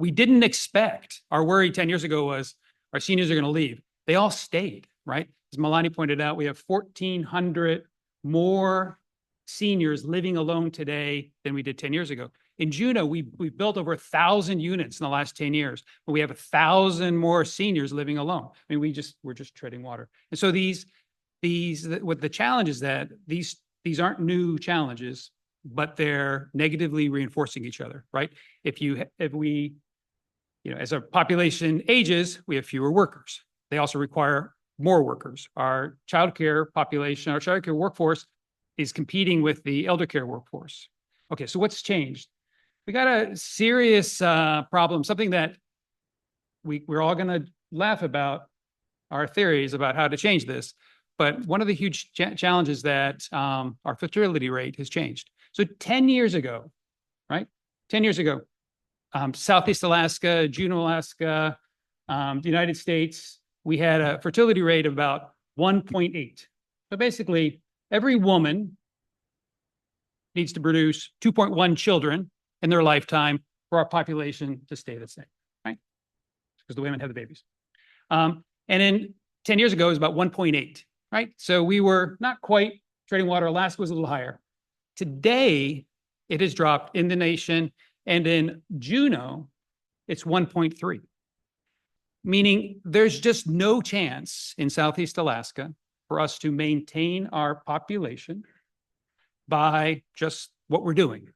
didn't expect. Our worry 10 years ago was our seniors are going to leave. They all stayed, right? As Melanie pointed out, we have 1,400 more seniors living alone today than we did 10 years ago. In Juneau, we've built over 1,000 units in the last 10 years, but we have 1,000 more seniors living alone. I mean, we're just treading water. And so what the challenge is that these aren't new challenges, but they're negatively reinforcing each other, right? If we as our population ages, we have fewer workers. They also require more workers. Our childcare population, our childcare workforce is competing with the elder care workforce. Okay, so what's changed? We got a serious problem, something that we're all going to laugh about our theories about how to change this. But one of the huge challenges that our fertility rate has changed. So 10 years ago, right? 10 years ago, Southeast Alaska, Juneau, Alaska, the United States, we had a fertility rate of about 1.8. So basically, every woman needs to produce 2.1 children in their lifetime for our population to stay the same, right? Because the women have the babies. And then 10 years ago, it was about 1.8, right? So we were not quite treading water. Alaska was a little higher. Today, it has dropped in the nation. And in Juneau, it's 1.3, meaning there's just no chance in Southeast Alaska for us to maintain our population by just what we're doing,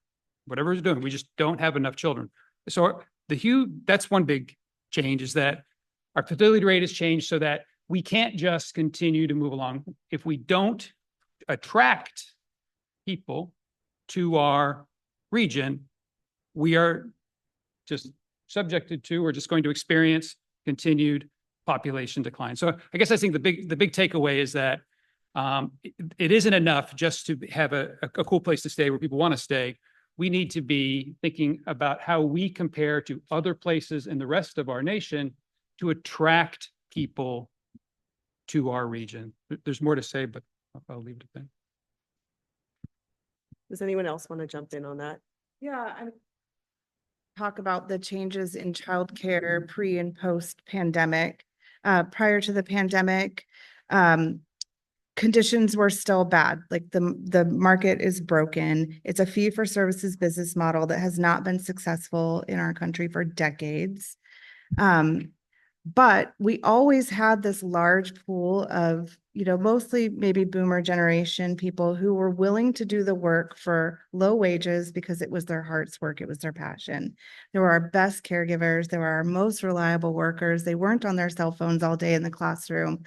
whatever we're doing. We just don't have enough children. So that's one big change, is that our fertility rate has changed so that we can't just continue to move along. If we don't attract people to our region, we are just subjected to, or just going to experience continued population decline. So I guess I think the big takeaway is that it isn't enough just to have a cool place to stay where people want to stay. We need to be thinking about how we compare to other places in the rest of our nation to attract people to our region. There's more to say, but I'll leave it at that. Does anyone else want to jump in on that? Yeah, I talk about the changes in childcare pre and post pandemic. Prior to the pandemic, conditions were still bad. Like the market is broken. It's a fee for services business model that has not been successful in our country for decades. But we always had this large pool of, mostly maybe boomer generation people who were willing to do the work for low wages because it was their heart's work. It was their passion. They were our best caregivers. They were our most reliable workers. They weren't on their cell phones all day in the classroom.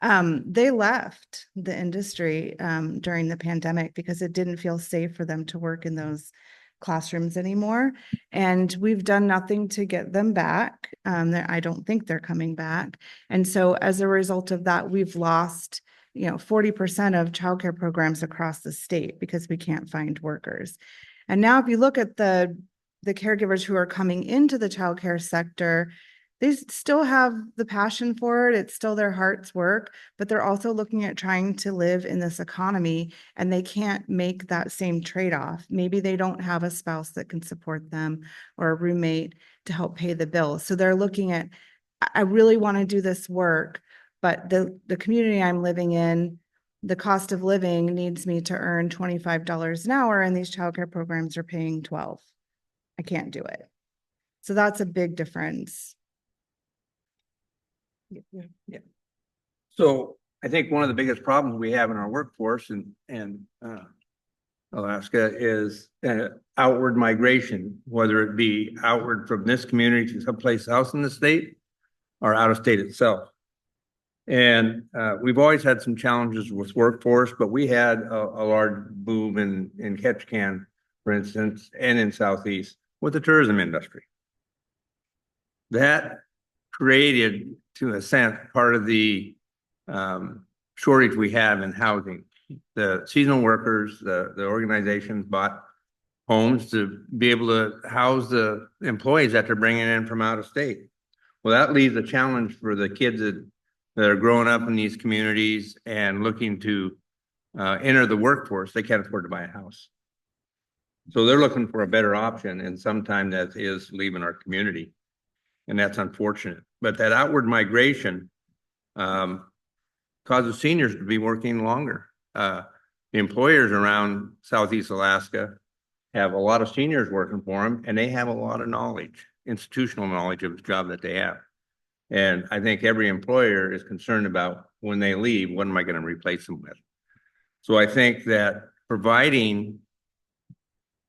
They left the industry during the pandemic because it didn't feel safe for them to work in those classrooms anymore. And we've done nothing to get them back. I don't think they're coming back. And so as a result of that, we've lost, 40% of childcare programs across the state because we can't find workers. And now if you look at the caregivers who are coming into the childcare sector, they still have the passion for it. It's still their heart's work, but they're also looking at trying to live in this economy, and they can't make that same trade-off. Maybe they don't have a spouse that can support them or a roommate to help pay the bill. So they're looking at, I really want to do this work, but the community I'm living in, the cost of living needs me to earn $25 an hour, and these childcare programs are paying $12. I can't do it. So that's a big difference. Yeah. So I think one of the biggest problems we have in our workforce in Alaska is outward migration, whether it be outward from this community to someplace else in the state or out of state itself. And we've always had some challenges with workforce, but we had a large boom in Ketchikan, for instance, and in Southeast with the tourism industry. That created, to a sense, part of the shortage we have in housing. The seasonal workers, the organizations bought homes to be able to house the employees that they're bringing in from out of state. Well, that leaves a challenge for the kids that are growing up in these communities and looking to enter the workforce. They can't afford to buy a house. So they're looking for a better option, and sometimes that is leaving our community. And that's unfortunate. But that outward migration causes seniors to be working longer. The employers around Southeast Alaska have a lot of seniors working for them, and they have a lot of knowledge, institutional knowledge of the job that they have. And I think every employer is concerned about when they leave, what am I going to replace them with? So I think that providing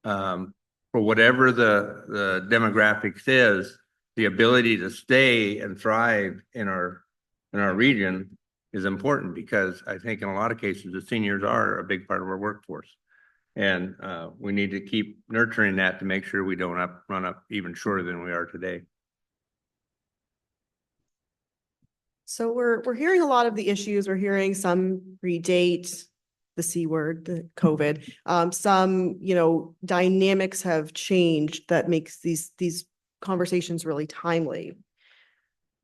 for whatever the demographics is, the ability to stay and thrive in our region is important, because I think in a lot of cases, the seniors are a big part of our workforce. And we need to keep nurturing that to make sure we don't run up even shorter than we are today. So we're hearing a lot of the issues. We're hearing some predate the C word, the COVID. Some, dynamics have changed that makes these conversations really timely.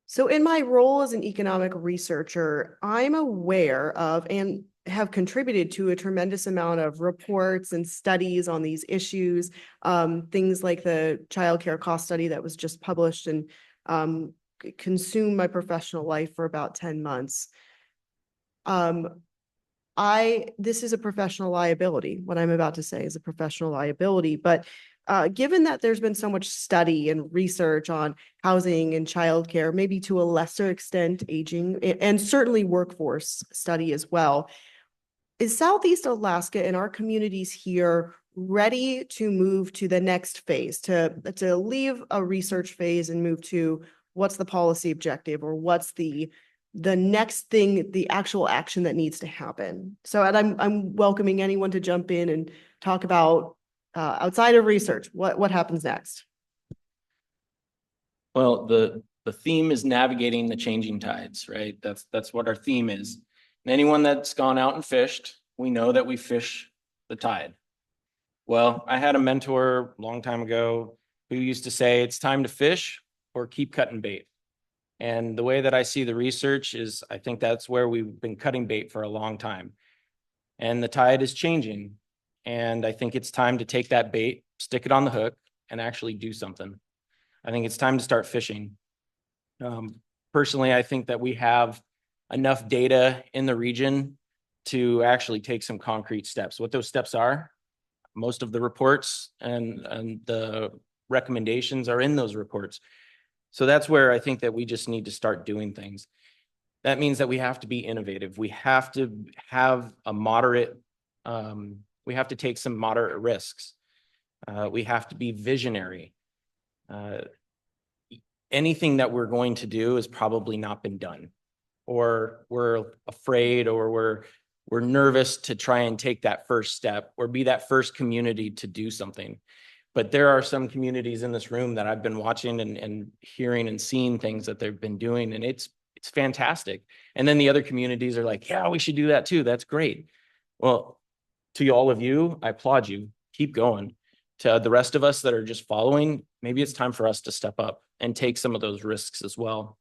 So in my role as an economic researcher, I'm aware of and have contributed to a tremendous amount of reports and studies on these issues. Things like the childcare cost study that was just published and consumed my professional life for about 10 months. This is a professional liability. What I'm about to say is a professional liability, but given that there's been so much study and research on housing and childcare, maybe to a lesser extent, aging, and certainly workforce study as well, is Southeast Alaska and our communities here ready to move to the next phase, to leave a research phase and move to what's the policy objective, or what's the next thing, the actual action that needs to happen? So I'm welcoming anyone to jump in and talk about outside of research, what happens next? Well, the theme is navigating the changing tides, right? That's what our theme is. And anyone that's gone out and fished, we know that we fish the tide. Well, I had a mentor a long time ago who used to say, it's time to fish or keep cutting bait. And the way that I see the research is, I think that's where we've been cutting bait for a long time. And the tide is changing. And I think it's time to take that bait, stick it on the hook, and actually do something. I think it's time to start fishing. Personally, I think that we have enough data in the region to actually take some concrete steps. What those steps are, most of the reports and the recommendations are in those reports. So that's where I think that we just need to start doing things. That means that we have to be innovative. We have to have a moderate, we have to take some moderate risks. We have to be visionary. Anything that we're going to do has probably not been done, or we're afraid, or we're nervous to try and take that first step or be that first community to do something. But there are some communities in this room that I've been watching and hearing and seeing things that they've been doing, and it's fantastic. And then the other communities are like, yeah, we should do that too. That's great. Well, to all of you, I applaud you. Keep going. To the rest of us that are just following, maybe it's time for us to step up and take some of those risks as well.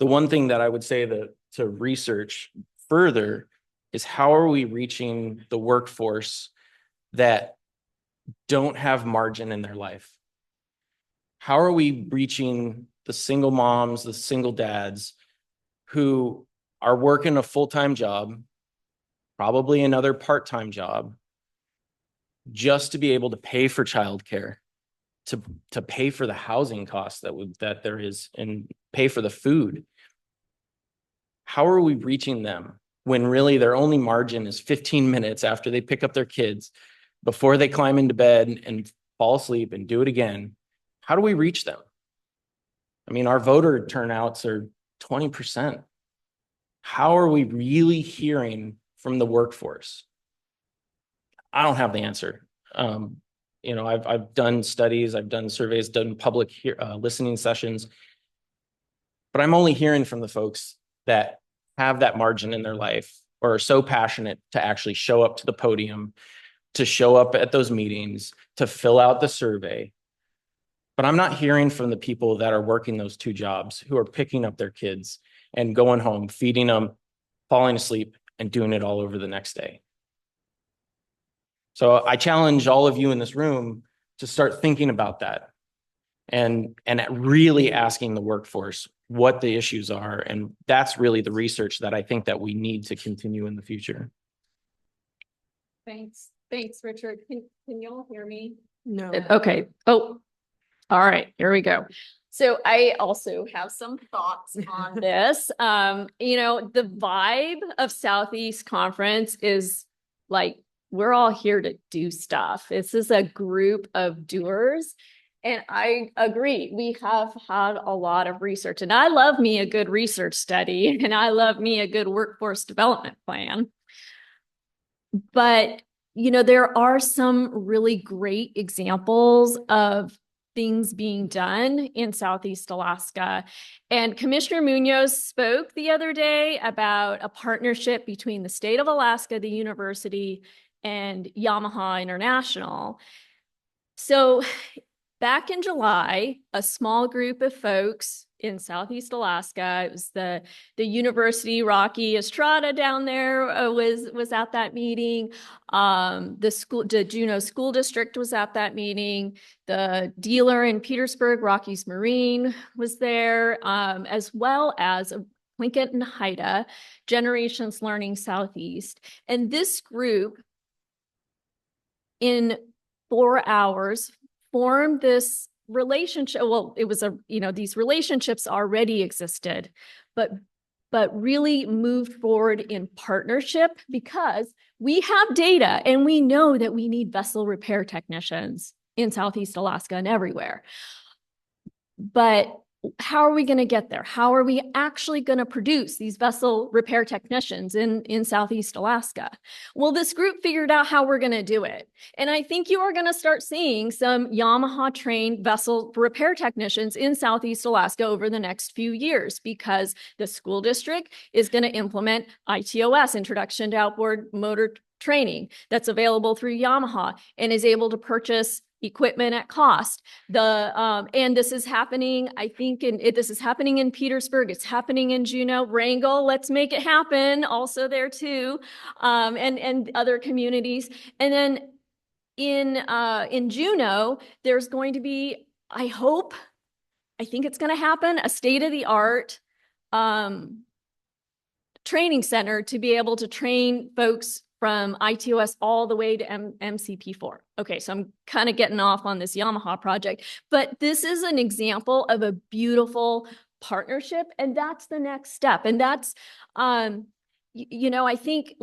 The one thing that I would say to research further is, how are we reaching the workforce that don't have margin in their life? How are we reaching the single moms, the single dads who are working a full-time job, probably another part-time job, just to be able to pay for childcare, to pay for the housing costs that there is, and pay for the food? How are we reaching them when really their only margin is 15 minutes after they pick up their kids, before they climb into bed and fall asleep and do it again? How do we reach them? I mean, our voter turnouts are 20%. How are we really hearing from the workforce? I don't have the answer. I've done studies, I've done surveys, done public listening sessions, but I'm only hearing from the folks that have that margin in their life, or are so passionate to actually show up to the podium, to show up at those meetings, to fill out the survey. But I'm not hearing from the people that are working those two jobs, who are picking up their kids and going home, feeding them, falling asleep, and doing it all over the next day. So I challenge all of you in this room to start thinking about that, and really asking the workforce what the issues are. And that's really the research that I think that we need to continue in the future. Thanks, Richard. Can you all hear me? No. Okay. Oh, all right, here we go. So I also have some thoughts on this. The vibe of Southeast Conference is like, we're all here to do stuff. This is a group of doers. And I agree, we have had a lot of research, and I love me a good research study, and I love me a good workforce development plan. But, you know, there are some really great examples of things being done in Southeast Alaska. And Commissioner Munoz spoke the other day about a partnership between the state of Alaska, the university, and Yamaha International. So back in July, a small group of folks in Southeast Alaska, it was the university, Rocky Estrada down there was at that meeting. The Juneau School District was at that meeting. The dealer in Petersburg, Rockies Marine, was there, as well as Plinkett and Haida, Generations Learning Southeast. And this group, in 4 hours, formed this relationship. Well, it was these relationships already existed, but really moved forward in partnership because we have data and we know that we need vessel repair technicians in Southeast Alaska and everywhere. But how are we going to get there? How are we actually going to produce these vessel repair technicians in Southeast Alaska? Well, this group figured out how we're going to do it. And I think you are going to start seeing some Yamaha trained vessel repair technicians in Southeast Alaska over the next few years, because the school district is going to implement ITOS, Introduction to Outboard Motor Training, that's available through Yamaha and is able to purchase equipment at cost. And this is happening, I think, this is happening in Petersburg. It's happening in Juneau, Wrangell. Let's make it happen also there too, and other communities. And then in Juneau, there's going to be, I think it's going to happen, a state-of-the-art training center to be able to train folks from ITOS all the way to MCP4. Okay, so I'm kind of getting off on this Yamaha project, but this is an example of a beautiful partnership, and that's the next step. And that's, I think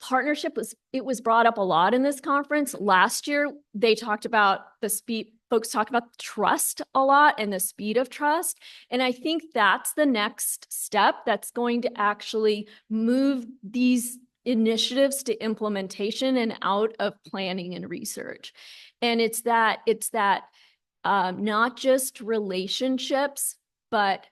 partnership was brought up a lot in this conference. Last year, they talked about the speed. Folks talk about trust a lot and the speed of trust. And I think that's the next step that's going to actually move these initiatives to implementation and out of planning and research. And it's that not just relationships, but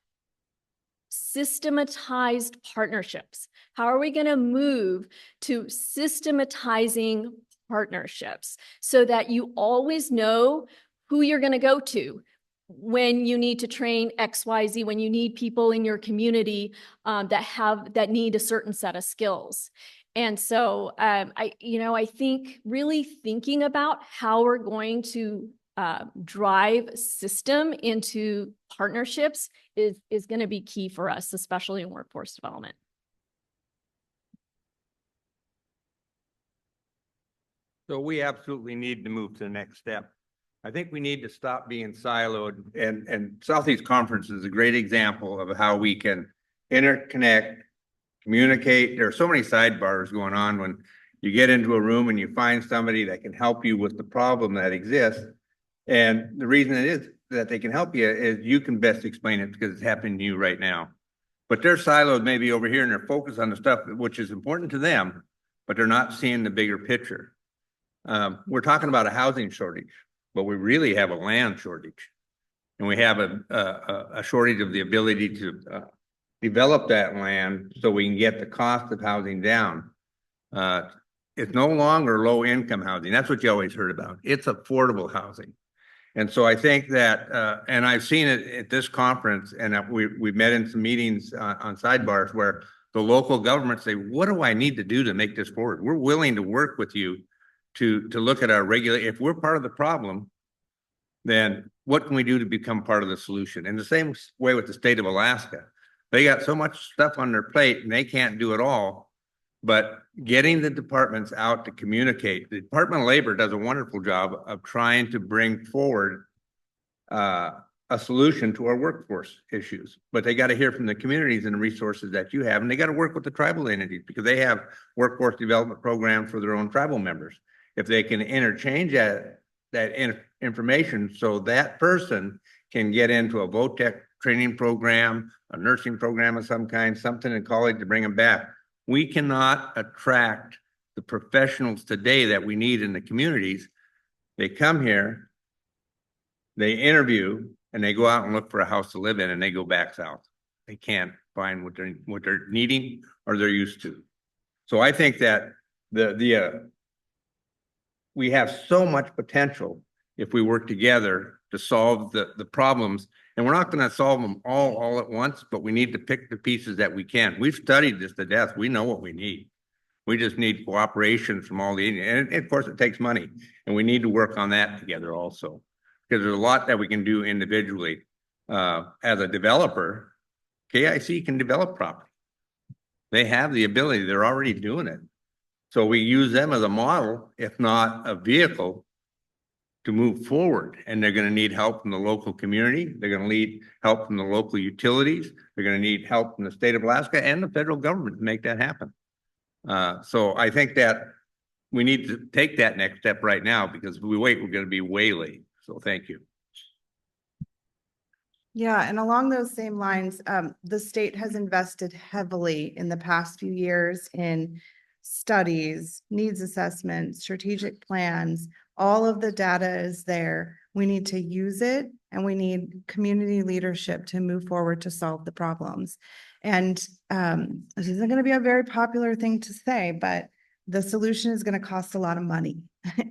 systematized partnerships. How are we going to move to systematizing partnerships so that you always know who you're going to go to when you need to train XYZ, when you need people in your community that need a certain set of skills. And so I think really thinking about how we're going to drive system into partnerships is going to be key for us, especially in workforce development. So we absolutely need to move to the next step. I think we need to stop being siloed, and Southeast Conference is a great example of how we can interconnect, communicate. There are so many sidebars going on when you get into a room and you find somebody that can help you with the problem that exists. And the reason it is that they can help you is you can best explain it because it's happening to you right now. But they're siloed maybe over here and they're focused on the stuff which is important to them, but they're not seeing the bigger picture. We're talking about a housing shortage, but we really have a land shortage. And we have a shortage of the ability to develop that land so we can get the cost of housing down. It's no longer low income housing. That's what you always heard about. It's affordable housing. And so I think that, and I've seen it at this conference, and we met in some meetings on sidebars where the local governments say, what do I need to do to make this forward? We're willing to work with you to look at our if we're part of the problem, then what can we do to become part of the solution? And the same way with the state of Alaska. They got so much stuff on their plate and they can't do it all, but getting the departments out to communicate. The Department of Labor does a wonderful job of trying to bring forward a solution to our workforce issues, but they got to hear from the communities and the resources that you have, and they got to work with the tribal entities because they have workforce development programs for their own tribal members. If they can interchange that information so that person can get into a VOTEC training program, a nursing program of some kind, something in college to bring them back. We cannot attract the professionals today that we need in the communities. They come here, they interview, and they go out and look for a house to live in, and they go back south. They can't find what they're needing or they're used to. So I think that we have so much potential if we work together to solve the problems. And we're not going to solve them all at once, but we need to pick the pieces that we can. We've studied this to death. We know what we need. We just need cooperation from all the, and of course it takes money, and we need to work on that together also, because there's a lot that we can do individually. As a developer, KIC can develop property. They have the ability, they're already doing it. So we use them as a model, if not a vehicle, to move forward. And they're going to need help from the local community. They're going to need help from the local utilities. They're going to need help from the state of Alaska and the federal government to make that happen. So I think that we need to take that next step right now, because if we wait, we're going to be way late. So thank you. Yeah, and along those same lines, the state has invested heavily in the past few years in studies, needs assessments, strategic plans. All of the data is there. We need to use it, and we need community leadership to move forward to solve the problems. And this isn't going to be a very popular thing to say, but the solution is going to cost a lot of money.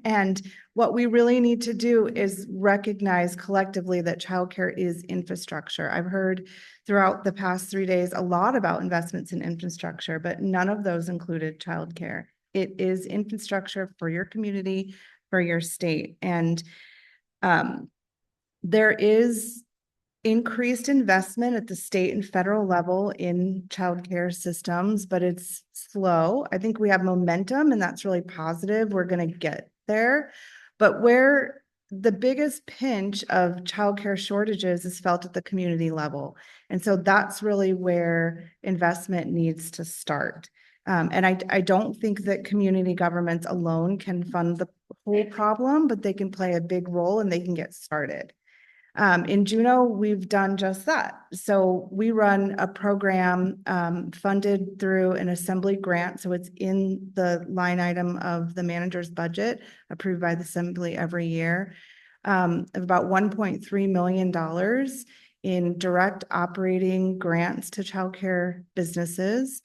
And what we really need to do is recognize collectively that childcare is infrastructure. I've heard throughout the past 3 days a lot about investments in infrastructure, but none of those included childcare. It is infrastructure for your community, for your state. And there is increased investment at the state and federal level in childcare systems, but it's slow. I think we have momentum, and that's really positive. We're going to get there. But where the biggest pinch of childcare shortages is felt at the community level. And so that's really where investment needs to start. And I don't think that community governments alone can fund the whole problem, but they can play a big role and they can get started. In Juneau, we've done just that. So we run a program funded through an assembly grant. So it's in the line item of the manager's budget approved by the assembly every year, of about $1.3 million in direct operating grants to childcare businesses.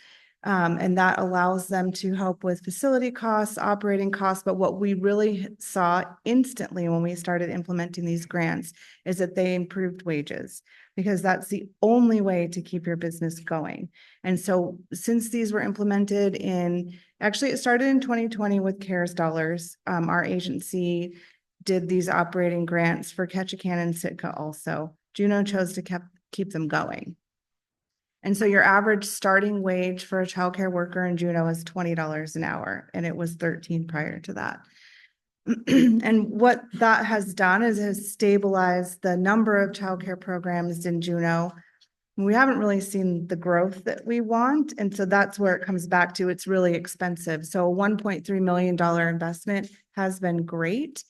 And that allows them to help with facility costs, operating costs. But what we really saw instantly when we started implementing these grants is that they improved wages, because that's the only way to keep your business going. And so since these were implemented actually it started in 2020 with CARES dollars. Our agency did these operating grants for Ketchikan and Sitka also. Juneau chose to keep them going. And so your average starting wage for a childcare worker in Juneau is $20 an hour, and it was 13 prior to that. And what that has done is has stabilized the number of childcare programs in Juneau. We haven't really seen the growth that we want. And so that's where it comes back to, it's really expensive. So a $1.3 million investment has been great,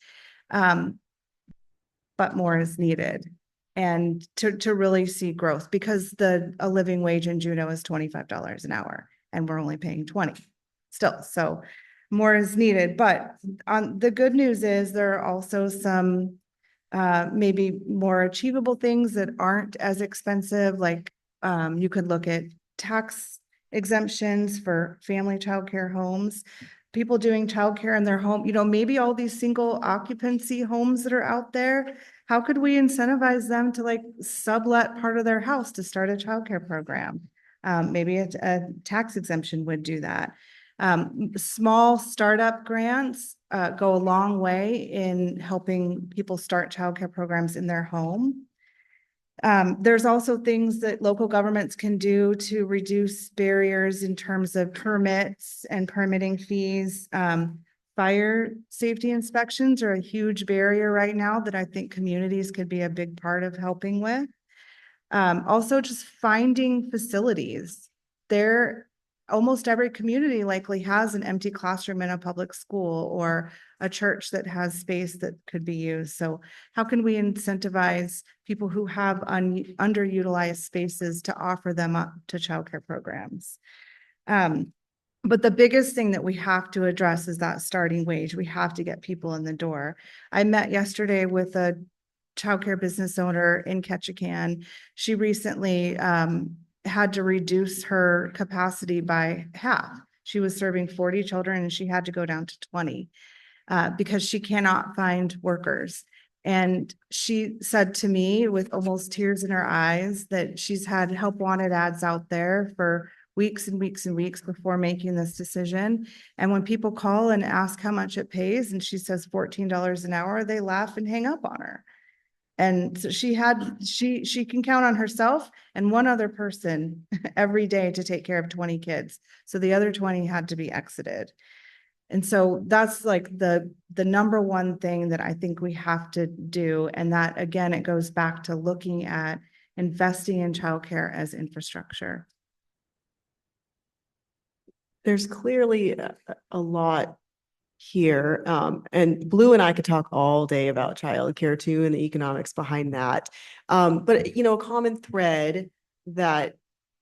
but more is needed. And to really see growth, because a living wage in Juneau is $25 an hour, and we're only paying 20 still. So more is needed. But the good news is there are also some maybe more achievable things that aren't as expensive. Like you could look at tax exemptions for family childcare homes, people doing childcare in their home, maybe all these single occupancy homes that are out there. How could we incentivize them to sublet part of their house to start a childcare program? Maybe a tax exemption would do that. Small startup grants go a long way in helping people start childcare programs in their home. There's also things that local governments can do to reduce barriers in terms of permits and permitting fees. Fire safety inspections are a huge barrier right now that I think communities could be a big part of helping with. Also just finding facilities. There almost every community likely has an empty classroom in a public school or a church that has space that could be used. So how can we incentivize people who have underutilized spaces to offer them up to childcare programs? But the biggest thing that we have to address is that starting wage. We have to get people in the door. I met yesterday with a childcare business owner in Ketchikan. She recently had to reduce her capacity by half. She was serving 40 children and she had to go down to 20 because she cannot find workers. And she said to me with almost tears in her eyes that she's had help wanted ads out there for weeks and weeks and weeks before making this decision. And when people call and ask how much it pays and she says $14 an hour, they laugh and hang up on her. And so she can count on herself and one other person every day to take care of 20 kids. So the other 20 had to be exited. And so that's like the number one thing that I think we have to do. And that, again, it goes back to looking at investing in childcare as infrastructure. There's clearly a lot here. And Blue and I could talk all day about childcare too and the economics behind that. But, you know, a common thread that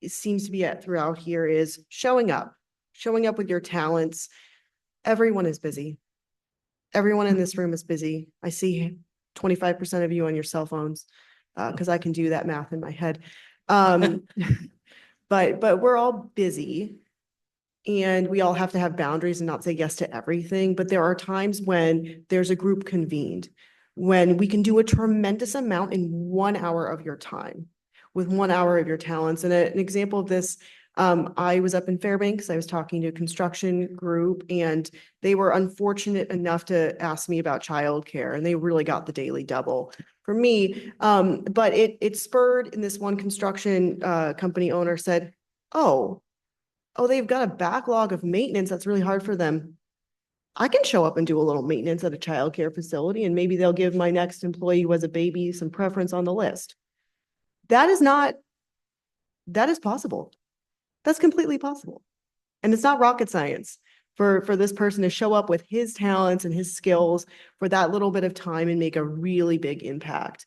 seems to be throughout here is showing up with your talents. Everyone is busy. Everyone in this room is busy. I see 25% of you on your cell phones because I can do that math in my head. But we're all busy. And we all have to have boundaries and not say yes to everything. But there are times when there's a group convened, when we can do a tremendous amount in 1 hour of your time with 1 hour of your talents. And an example of this, I was up in Fairbanks. I was talking to a construction group and they were unfortunate enough to ask me about childcare and they really got the daily double for me. But it spurred, and this one construction company owner said, oh, they've got a backlog of maintenance that's really hard for them. I can show up and do a little maintenance at a childcare facility and maybe they'll give my next employee who has a baby some preference on the list. That is possible. That's completely possible. And it's not rocket science for this person to show up with his talents and his skills for that little bit of time and make a really big impact.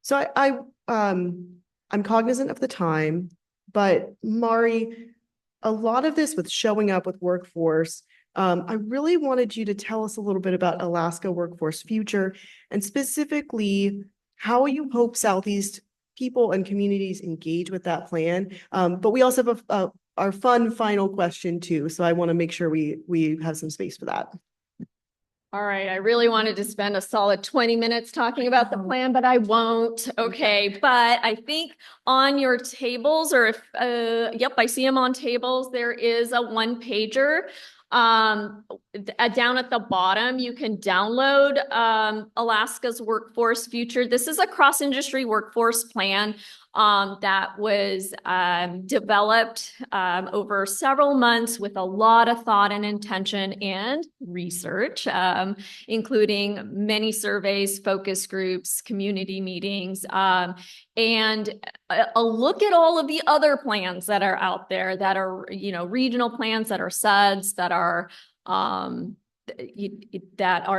So I'm cognizant of the time, but Mari, a lot of this with showing up with workforce, I really wanted you to tell us a little bit about Alaska Workforce Future and specifically how you hope Southeast people and communities engage with that plan. But we also have our fun final question too. So I want to make sure we have some space for that. All right, I really wanted to spend a solid 20 minutes talking about the plan, but I won't. Okay, but I think on your tables, or if, yep, I see them on tables, there is a one-pager. Down at the bottom, you can download Alaska's Workforce Future. This is a cross-industry workforce plan that was developed over several months with a lot of thought and intention and research, including many surveys, focus groups, community meetings, and a look at all of the other plans that are out there that are, you know, regional plans that are SEDS, that are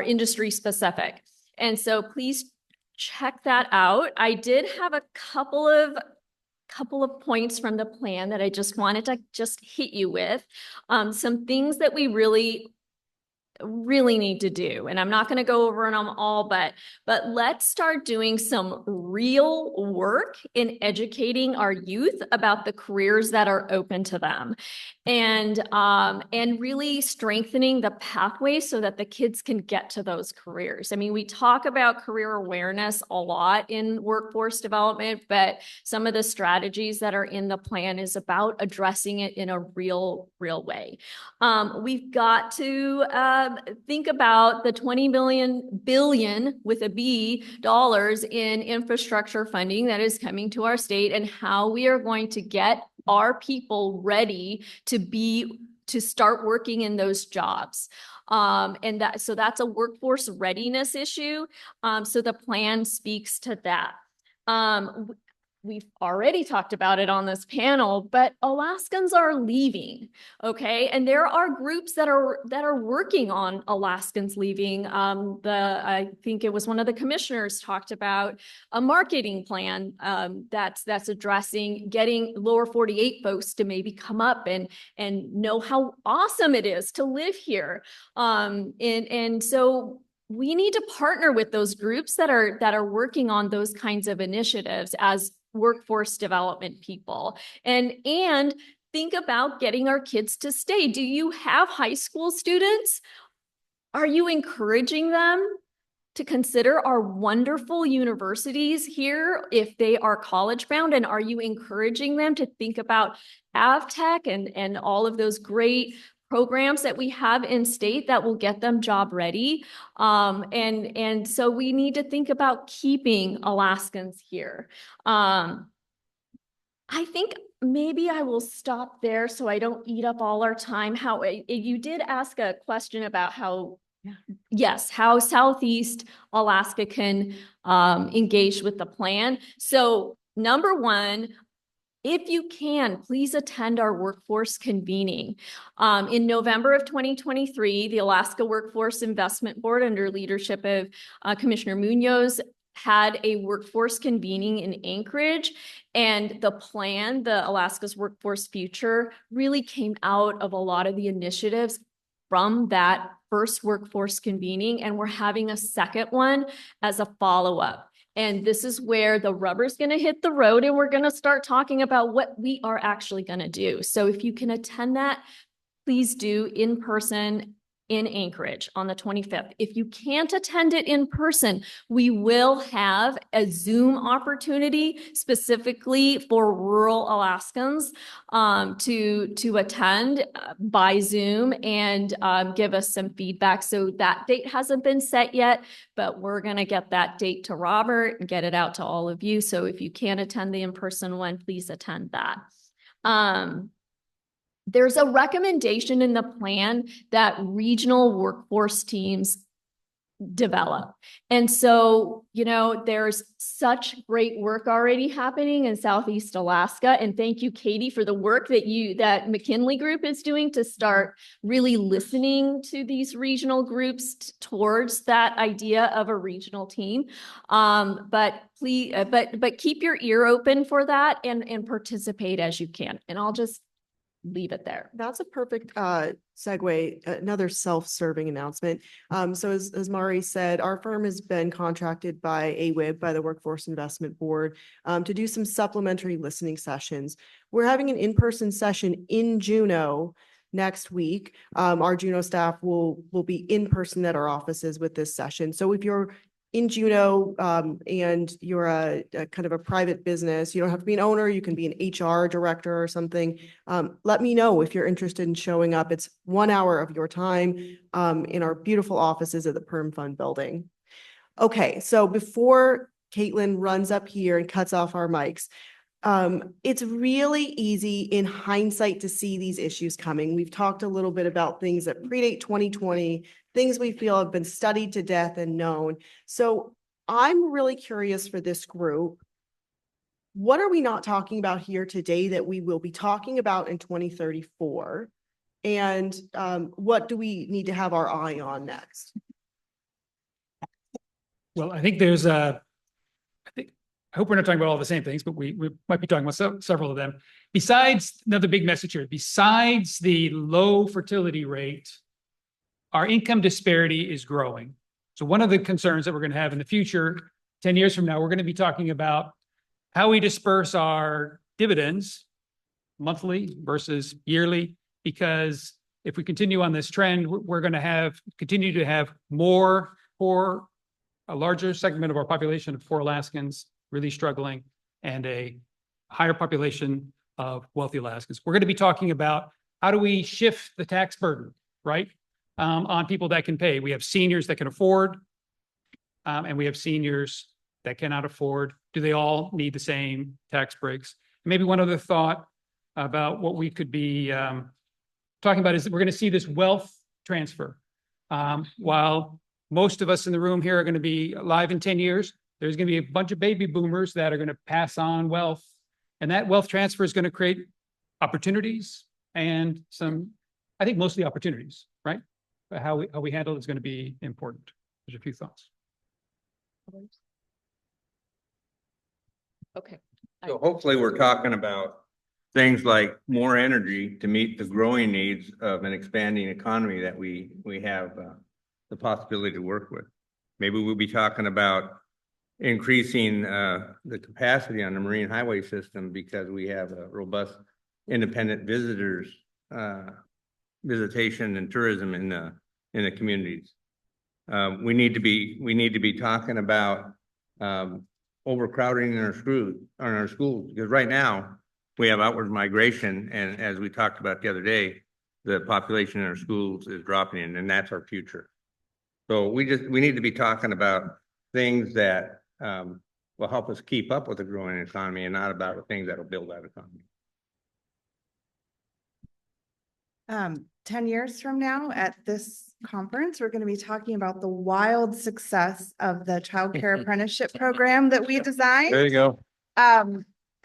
industry specific. And so please check that out. I did have a couple of points from the plan that I just wanted to hit you with. Some things that we really need to do. And I'm not going to go over them all, but let's start doing some real work in educating our youth about the careers that are open to them, and really strengthening the pathway so that the kids can get to those careers. I mean, we talk about career awareness a lot in workforce development, but some of the strategies that are in the plan is about addressing it in a real way. We've got to think about the $20 billion with a B dollars in infrastructure funding that is coming to our state and how we are going to get our people ready to start working in those jobs. So that's a workforce readiness issue. So the plan speaks to that. we've already talked about it on this panel, but Alaskans are leaving, okay? And there are groups that are working on Alaskans leaving. I think it was one of the commissioners talked about a marketing plan that's addressing getting lower 48 folks to maybe come up and know how awesome it is to live here. And so we need to partner with those groups that are working on those kinds of initiatives as workforce development people, and think about getting our kids to stay. Do you have high school students? Are you encouraging them to consider our wonderful universities here if they are college bound? And are you encouraging them to think about AvTech and all of those great programs that we have in state that will get them job ready? And so we need to think about keeping Alaskans here. I think maybe I will stop there so I don't eat up all our time. You did ask a question about how, yes, how Southeast Alaska can engage with the plan. So number one, if you can, please attend our workforce convening. In November of 2023, the Alaska Workforce Investment Board, under leadership of Commissioner Munoz, had a workforce convening in Anchorage. And the plan, the Alaska's Workforce Future, really came out of a lot of the initiatives from that first workforce convening. And we're having a second one as a follow-up. And this is where the rubber's going to hit the road, and we're going to start talking about what we are actually going to do. So if you can attend that, please do in person in Anchorage on the 25th. If you can't attend it in person, we will have a Zoom opportunity specifically for rural Alaskans to attend by Zoom and give us some feedback. So that date hasn't been set yet, but we're going to get that date to Robert and get it out to all of you. So if you can't attend the in-person one, please attend that. There's a recommendation in the plan that regional workforce teams develop. And so, you know, there's such great work already happening in Southeast Alaska. And thank you, Katie, for the work that McKinley group is doing to start really listening to these regional groups towards that idea of a regional team. But please, but keep your ear open for that and participate as you can. And I'll just leave it there. That's a perfect segue, another self-serving announcement. So as Mari said, our firm has been contracted by AWIB, by the Workforce Investment Board, to do some supplementary listening sessions. We're having an in-person session in Juneau next week. Our Juneau staff will be in person at our offices with this session. So if you're in Juneau and you're a kind of a private business, you don't have to be an owner, you can be an HR director or something. Let me know if you're interested in showing up. It's 1 hour of your time in our beautiful offices at the Perm Fund building. Okay, so before Caitlin runs up here and cuts off our mics, it's really easy in hindsight to see these issues coming. We've talked a little bit about things that predate 2020, things we feel have been studied to death and known. So I'm really curious for this group. What are we not talking about here today that we will be talking about in 2034? And what do we need to have our eye on next? Well, I think I hope we're not talking about all the same things, but we might be talking about several of them. Besides, another big message here, besides the low fertility rate, our income disparity is growing. So one of the concerns that we're going to have in the future, 10 years from now, we're going to be talking about how we disperse our dividends monthly versus yearly, because if we continue on this trend, we're going to continue to have more poor, a larger segment of our population of poor Alaskans really struggling, and a higher population of wealthy Alaskans. We're going to be talking about how do we shift the tax burden, right, on people that can pay. We have seniors that can afford, and we have seniors that cannot afford. Do they all need the same tax breaks? Maybe one other thought about what we could be talking about is that we're going to see this wealth transfer. While most of us in the room here are going to be alive in 10 years, There's going to be a bunch of baby boomers that are going to pass on wealth, and that wealth transfer is going to create opportunities and some, I think mostly opportunities, right? But how we handle it is going to be important. There's a few thoughts. Okay. So hopefully we're talking about things like more energy to meet the growing needs of an expanding economy that we have the possibility to work with. Maybe we'll be talking about increasing the capacity on the marine highway system because we have a robust independent visitors visitation and tourism in the communities. We need to be talking about overcrowding in our schools because right now we have outward migration, and as we talked about the other day, the population in our schools is dropping, and that's our future. So we need to be talking about things that will help us keep up with the growing economy, and not about the things that will build that economy. 10 years from now at this conference, we're going to be talking about the wild success of the childcare apprenticeship program that we designed. There you go.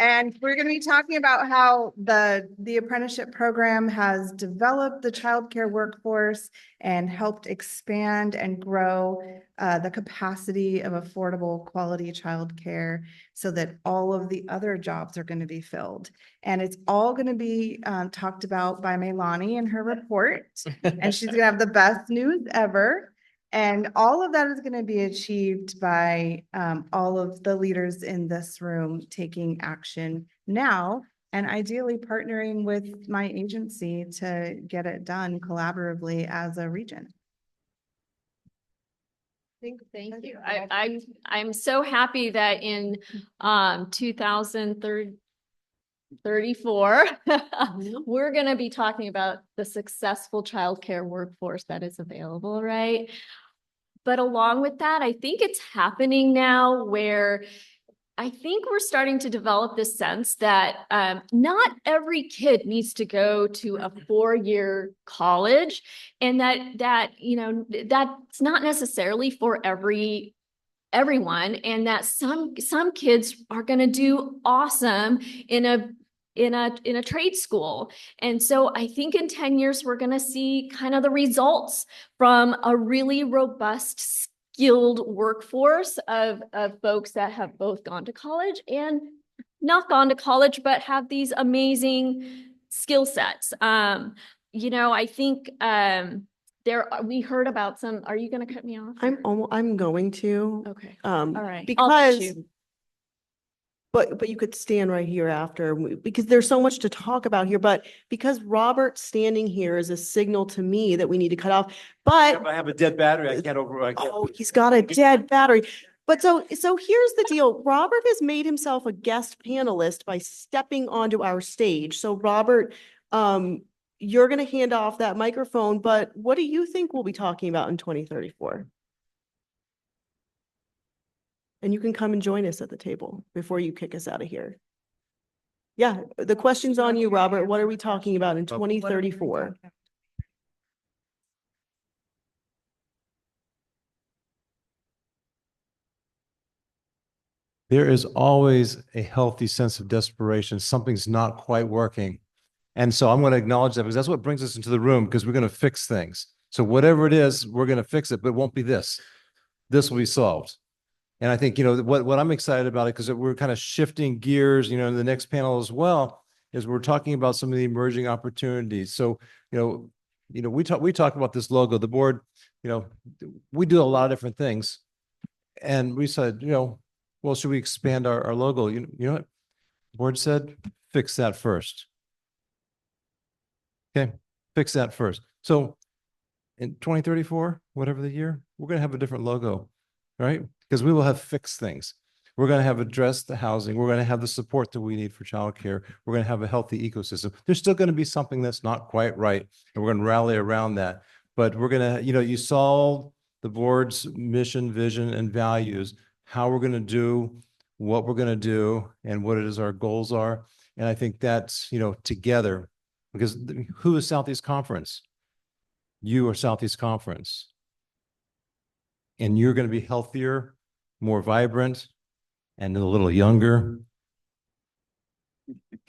And we're going to be talking about how the apprenticeship program has developed the childcare workforce and helped expand and grow the capacity of affordable quality childcare so that all of the other jobs are going to be filled. And it's all going to be talked about by Melanie in her report. And she's going to have the best news ever. And all of that is going to be achieved by all of the leaders in this room taking action now and ideally partnering with my agency to get it done collaboratively as a region. Thank you. I'm so happy that in 2034, we're going to be talking about the successful childcare workforce that is available, right? But along with that, I think it's happening now where I think we're starting to develop this sense that not every kid needs to go to a 4-year college, and that you know that's not necessarily for everyone, and that some kids are going to do awesome in a trade school. And so I think in 10 years, we're going to see kind of the results from a really robust, skilled workforce of folks that have both gone to college and not gone to college, but have these amazing skill sets. You know, I think we heard about some, are you going to cut me off? I'm going to. Okay. All right. Because but you could stand right here after because there's so much to talk about here. But because Robert's standing here is a signal to me that we need to cut off. But I have a dead battery. I can't Oh, he's got a dead battery. But so here's the deal. Robert has made himself a guest panelist by stepping onto our stage. So Robert, you're going to hand off that microphone. But what do you think we'll be talking about in 2034? And you can come and join us at the table before you kick us out of here. Yeah, the question's on you, Robert. What are we talking about in 2034? There is always a healthy sense of desperation. Something's not quite working. And so I'm going to acknowledge that because that's what brings us into the room, because we're going to fix things. So whatever it is, we're going to fix it, but it won't be this. This will be solved. And I think, you know, what I'm excited about it, because we're kind of shifting gears, you know, in the next panel as well, is we're talking about some of the emerging opportunities. So, you know, we talk about this logo, the board, you know, we do a lot of different things. And we said, you know, well, should we expand our logo? You know what? The board said, fix that first. Okay, fix that first. So in 2034, whatever the year, we're going to have a different logo, right? Because we will have fixed things. We're going to have addressed the housing. We're going to have the support that we need for childcare. We're going to have a healthy ecosystem. There's still going to be something that's not quite right, and we're going to rally around that. But we're going to, you know, you saw the board's mission, vision, and values, how we're going to do what we're going to do and what it is our goals are. And I think that's, you know, together, because who is Southeast Conference? You are Southeast Conference. And you're going to be healthier more vibrant, and a little younger.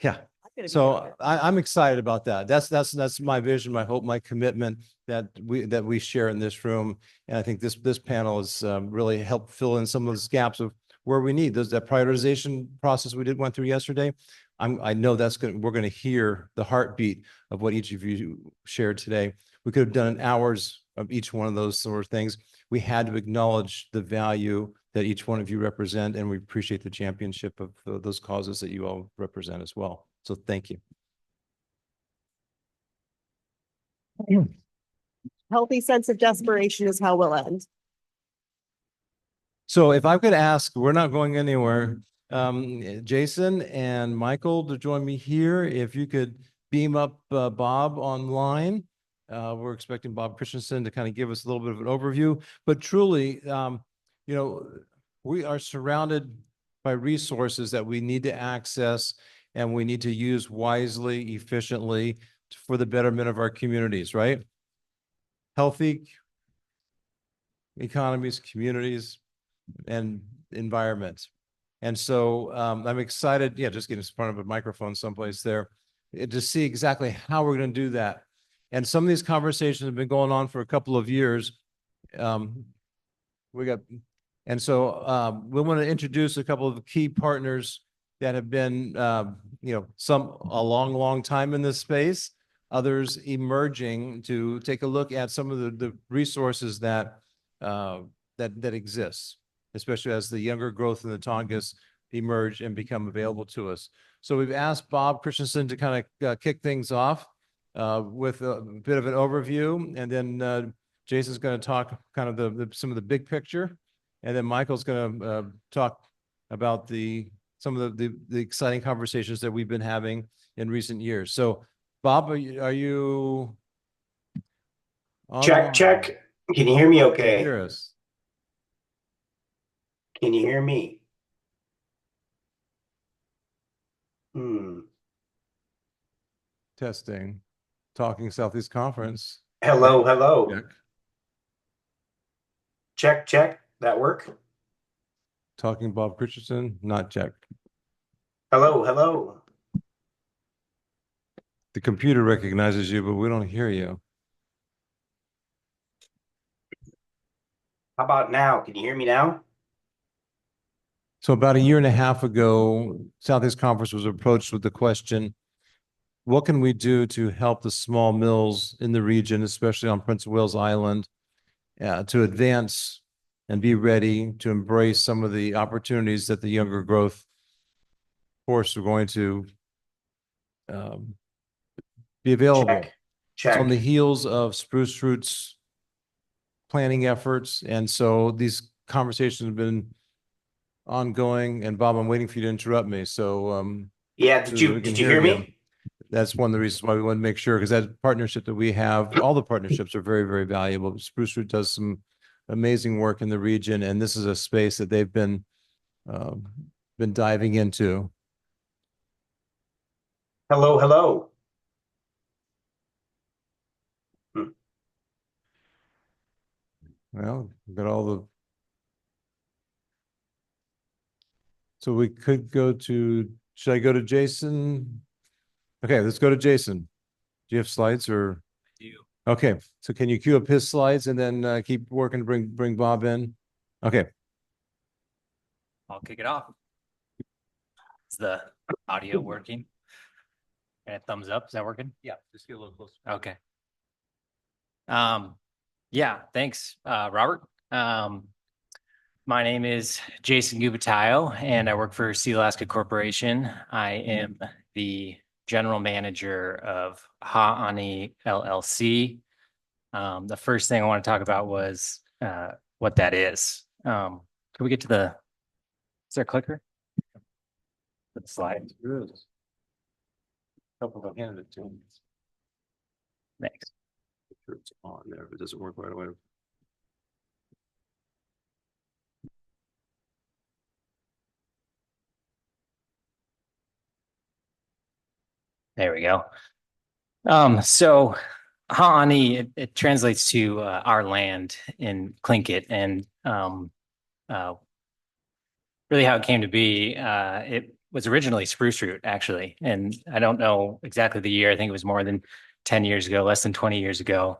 Yeah. So I'm excited about that. That's my vision, my hope, my commitment that we share in this room. And I think this panel has really helped fill in some of those gaps of where we need that prioritization process we went through yesterday. I know we're going to hear the heartbeat of what each of you shared today. We could have done hours of each one of those sort of things. We had to acknowledge the value that each one of you represent, and we appreciate the championship of those causes that you all represent as well. So thank you. Healthy sense of desperation is how we'll end. So if I could ask, we're not going anywhere. Jason and Michael to join me here. If you could beam up Bob online. We're expecting Bob Christensen to kind of give us a little bit of an overview, but truly, we are surrounded by resources that we need to access and we need to use wisely, efficiently for the betterment of our communities, right? Healthy economies, communities, and environments. And so I'm excited, just getting in front of a microphone someplace there, to see exactly how we're going to do that. And some of these conversations have been going on for a couple of years. We want to introduce a couple of key partners that have been, some a long time in this space, others emerging to take a look at some of the resources that exists, especially as the younger growth in the Tongass emerge and become available to us. So we've asked Bob Christensen to kind of kick things off with a bit of an overview, and then Jason's going to talk kind of some of the big picture, and then Michael's going to talk about some of the exciting conversations that we've been having in recent years. So, Bob, are you check? Can you hear me? Okay. Hear us? Can you hear me? Testing. Talking Southeast Conference. Hello. Check. That work? Talking Bob Christensen, not check. Hello. The computer recognizes you, but we don't hear you. How about now? Can you hear me now? So about a year and a half ago, Southeast Conference was approached with the question, what can we do to help the small mills in the region, especially on Prince of Wales Island, to advance and be ready to embrace some of the opportunities that the younger growth force are going to be available. Check. On the heels of Spruce Roots planning efforts. And so these conversations have been ongoing. And Bob, I'm waiting for you to interrupt me. So did you hear me? That's one of the reasons why we want to make sure, because that partnership that we have, all the partnerships are very, very valuable. Spruce Root does some amazing work in the region, and this is a space that they've been diving into. Hello. Well, we've got all the. So we could go to. Should I go to Jason? Okay, let's go to Jason. Do you have slides or? I do. Okay, so can you cue up his slides and then keep working to bring Bob in? Okay. I'll kick it off. Is the audio working? And thumbs up, is that working? Yeah, just get a little closer. Okay. Yeah, thanks, Robert. My name is Jason Gubatayao, and I work for Sealaska Corporation. I am the general manager of Harney LLC. The first thing I want to talk about was what that is. Can we get to is there a clicker? The slide. Couple of handed it to him. Thanks. It's on there, if it doesn't work right away. There we go. So Harney, it translates to our land in Tlingit, and really how it came to be, it was originally spruce root, actually. And I don't know exactly the year. I think it was more than 10 years ago, less than 20 years ago.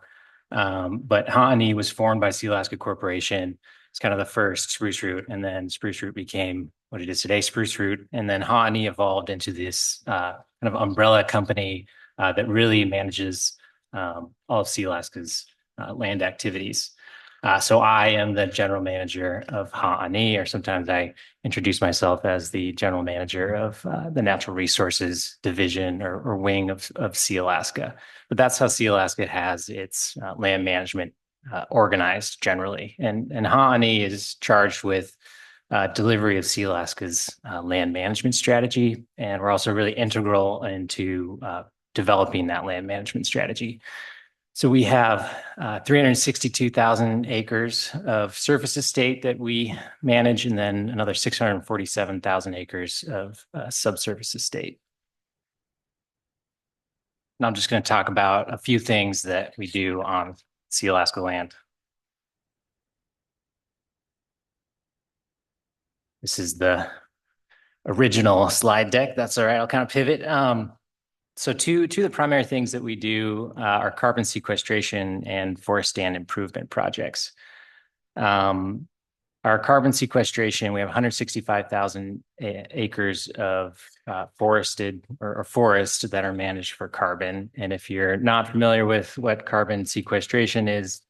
But Harney was formed by Sealaska Corporation. It's kind of the first spruce root, and then spruce root became what it is today, spruce root. And then Harney evolved into this kind of umbrella company that really manages all of Sealaska's land activities. So I am the general manager of Harney, or sometimes I introduce myself as the general manager of the Natural Resources Division or wing of Sealaska. But that's how Sealaska has its land management organized generally. And Harney is charged with delivery of Sealaska's land management strategy. And we're also really integral into developing that land management strategy. So we have 362,000 acres of surface estate that we manage, and then another 647,000 acres of subsurface estate. And I'm just going to talk about a few things that we do on Sealaska land. This is the original slide deck. That's all right. I'll kind of pivot. So two of the primary things that we do are carbon sequestration and forest stand improvement projects. Our carbon sequestration, we have 165,000 acres of forested or forest that are managed for carbon. And if you're not familiar with what carbon sequestration is,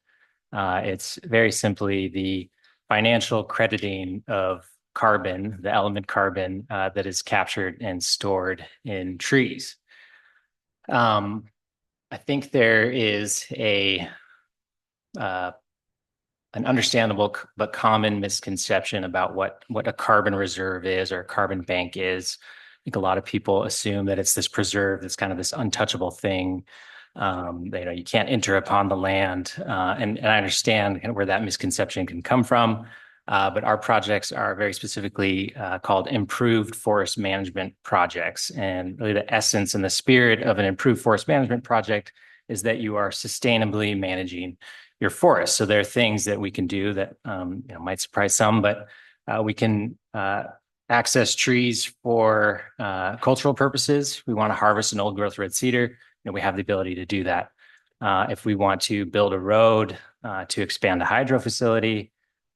it's very simply the financial crediting of carbon, the element carbon that is captured and stored in trees. I think there is an understandable but common misconception about what a carbon reserve is or a carbon bank is. I think a lot of people assume that it's this preserve that's kind of this untouchable thing. You can't enter upon the land, and I understand kind of where that misconception can come from. But our projects are very specifically called improved forest management projects. And really the essence and the spirit of an improved forest management project is that you are sustainably managing your forest. So there are things that we can do that might surprise some, but we can access trees for cultural purposes. We want to harvest an old growth red cedar, we have the ability to do that. If we want to build a road to expand a hydro facility,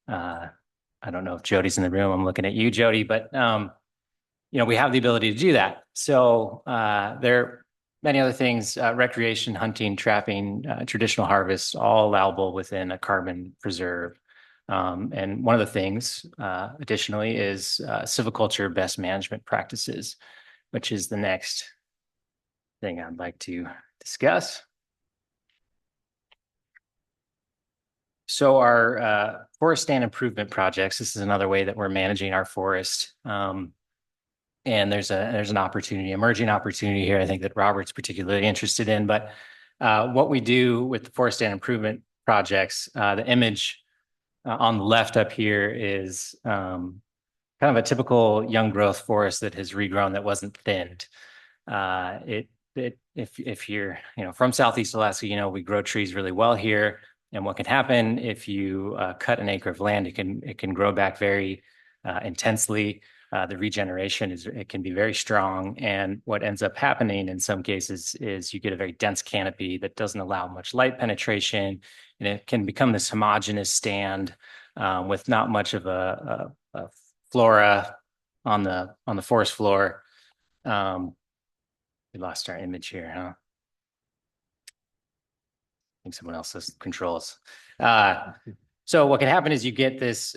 I don't know if Jody's in the room. I'm looking at you, Jody, but we have the ability to do that. So there are many other things: recreation, hunting, trapping, traditional harvests, all allowable within a carbon preserve. And one of the things, additionally, is silviculture best management practices, which is the next thing I'd like to discuss. So our forest stand improvement projects, this is another way that we're managing our forest. And there's an opportunity, emerging opportunity here, I think that Robert's particularly interested in. But what we do with the forest stand improvement projects, the image on the left up here is kind of a typical young growth forest that has regrown, that wasn't thinned. If you're from Southeast Alaska, we grow trees really well here. And what can happen if you cut an acre of land, it can grow back very intensely. The regeneration it can be very strong. And what ends up happening in some cases is you get a very dense canopy that doesn't allow much light penetration, and it can become this homogeneous stand with not much of a flora on the forest floor. We lost our image here, huh? I think someone else has controls. So what can happen is you get this,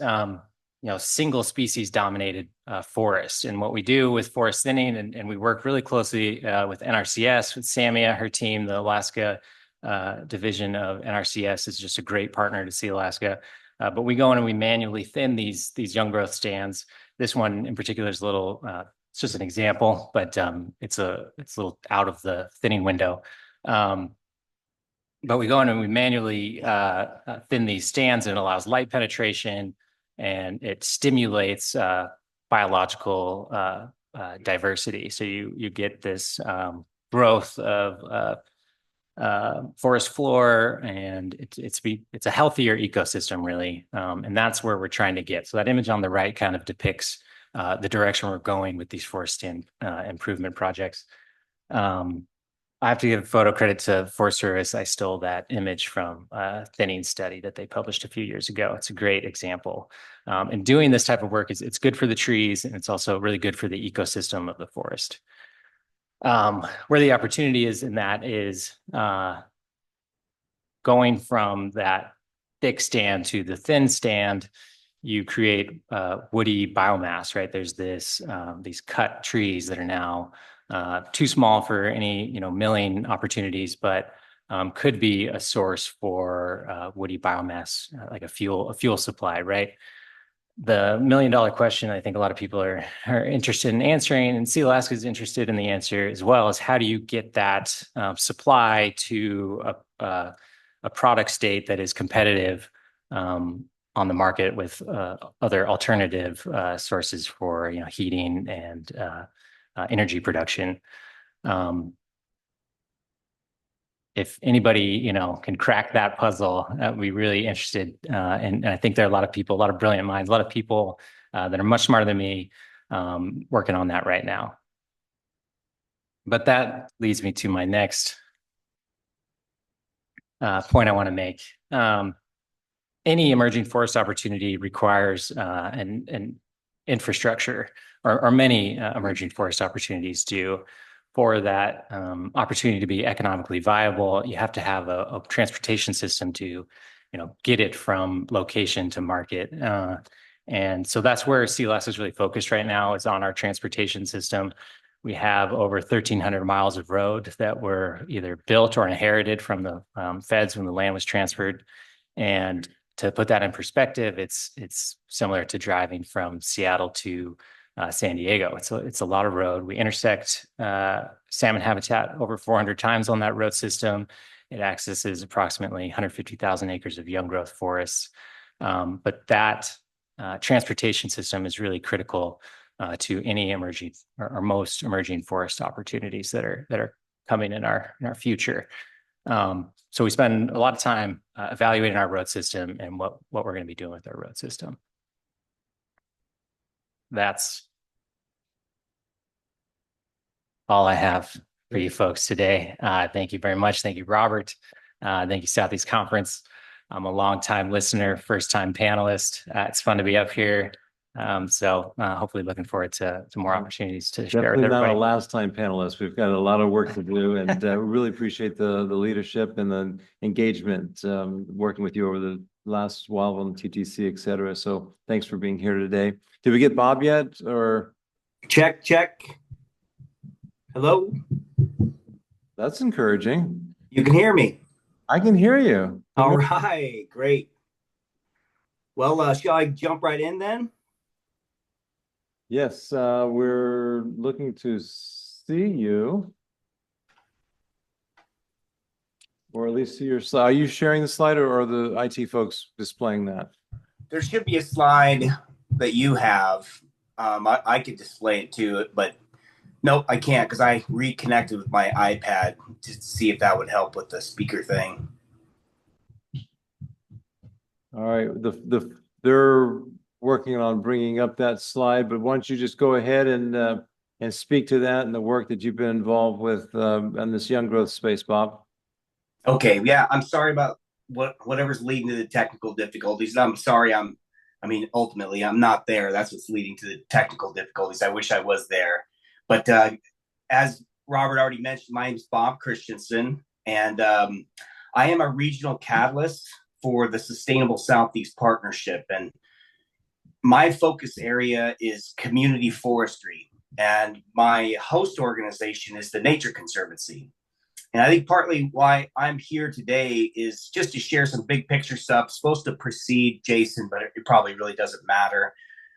single species dominated forest. And what we do with forest thinning, and we work really closely with NRCS, with Samia, her team, the Alaska division of NRCS is just a great partner to Sealaska. But we go in and we manually thin these young growth stands. This one in particular is a little, it's just an example, but it's a little out of the thinning window. But we go in and we manually thin these stands, and it allows light penetration, and it stimulates biological diversity. So you get this growth of forest floor, and it's a healthier ecosystem, really. And that's where we're trying to get. So that image on the right kind of depicts the direction we're going with these forest improvement projects. I have to give photo credit to Forest Service. I stole that image from a thinning study that they published a few years ago. It's a great example. And doing this type of work it's good for the trees, and it's also really good for the ecosystem of the forest. Where the opportunity is in that is going from that thick stand to the thin stand. You create woody biomass, right? There's these cut trees that are now too small for any milling opportunities, but could be a source for woody biomass, like a fuel supply, right? The $1 million question I think a lot of people are interested in answering, and Sealaska is interested in the answer as well, is how do you get that supply to a product state that is competitive on the market with other alternative sources for heating and energy production. If anybody can crack that puzzle, I'd be really interested. And I think there are a lot of people, a lot of brilliant minds, a lot of people that are much smarter than me working on that right now. But that leads me to my next point I want to make. Any emerging forest opportunity requires an infrastructure, or many emerging forest opportunities do. For that opportunity to be economically viable, you have to have a transportation system to, get it from location to market. And so that's where Sealaska is really focused right now, is on our transportation system. We have over 1,300 miles of road that were either built or inherited from the feds when the land was transferred. And to put that in perspective, it's similar to driving from Seattle to San Diego. It's a lot of road. We intersect salmon habitat over 400 times on that road system. It accesses approximately 150,000 acres of young growth forests. But that transportation system is really critical to any emerging or most emerging forest opportunities that are coming in our future. So we spend a lot of time evaluating our road system and what we're going to be doing with our road system. That's all I have for you folks today. Thank you very much. Thank you, Robert. Thank you, Southeast Conference. I'm a longtime listener, first-time panelist. It's fun to be up here. So hopefully looking forward to more opportunities to share with Definitely everybody. not a last time panelist. We've got a lot of work to do, and we really appreciate the leadership and the engagement working with you over the last while on TTC, et cetera. So thanks for being here today. Did we get Bob yet, or? Check. Hello? That's encouraging. You can hear me. I can hear you. All right, great. Well, shall I jump right in then? Yes, we're looking to see you. Or at least see your slide. Are you sharing the slide, or are the IT folks displaying that? There should be a slide that you have. I could display it too, but nope, I can't, because I reconnected with my iPad to see if that would help with the speaker thing. All right, they're working on bringing up that slide, but why don't you just go ahead and speak to that and the work that you've been involved with in this young growth space, Bob. Okay, yeah, I'm sorry about whatever's leading to the technical difficulties. I'm sorry, ultimately, I'm not there. That's what's leading to the technical difficulties. I wish I was there. But as Robert already mentioned, my name is Bob Christensen, and I am a regional catalyst for the Sustainable Southeast Partnership. And my focus area is community forestry, and my host organization is the Nature Conservancy. And I think partly why I'm here today is just to share some big picture stuff. It's supposed to precede Jason, but it probably really doesn't matter.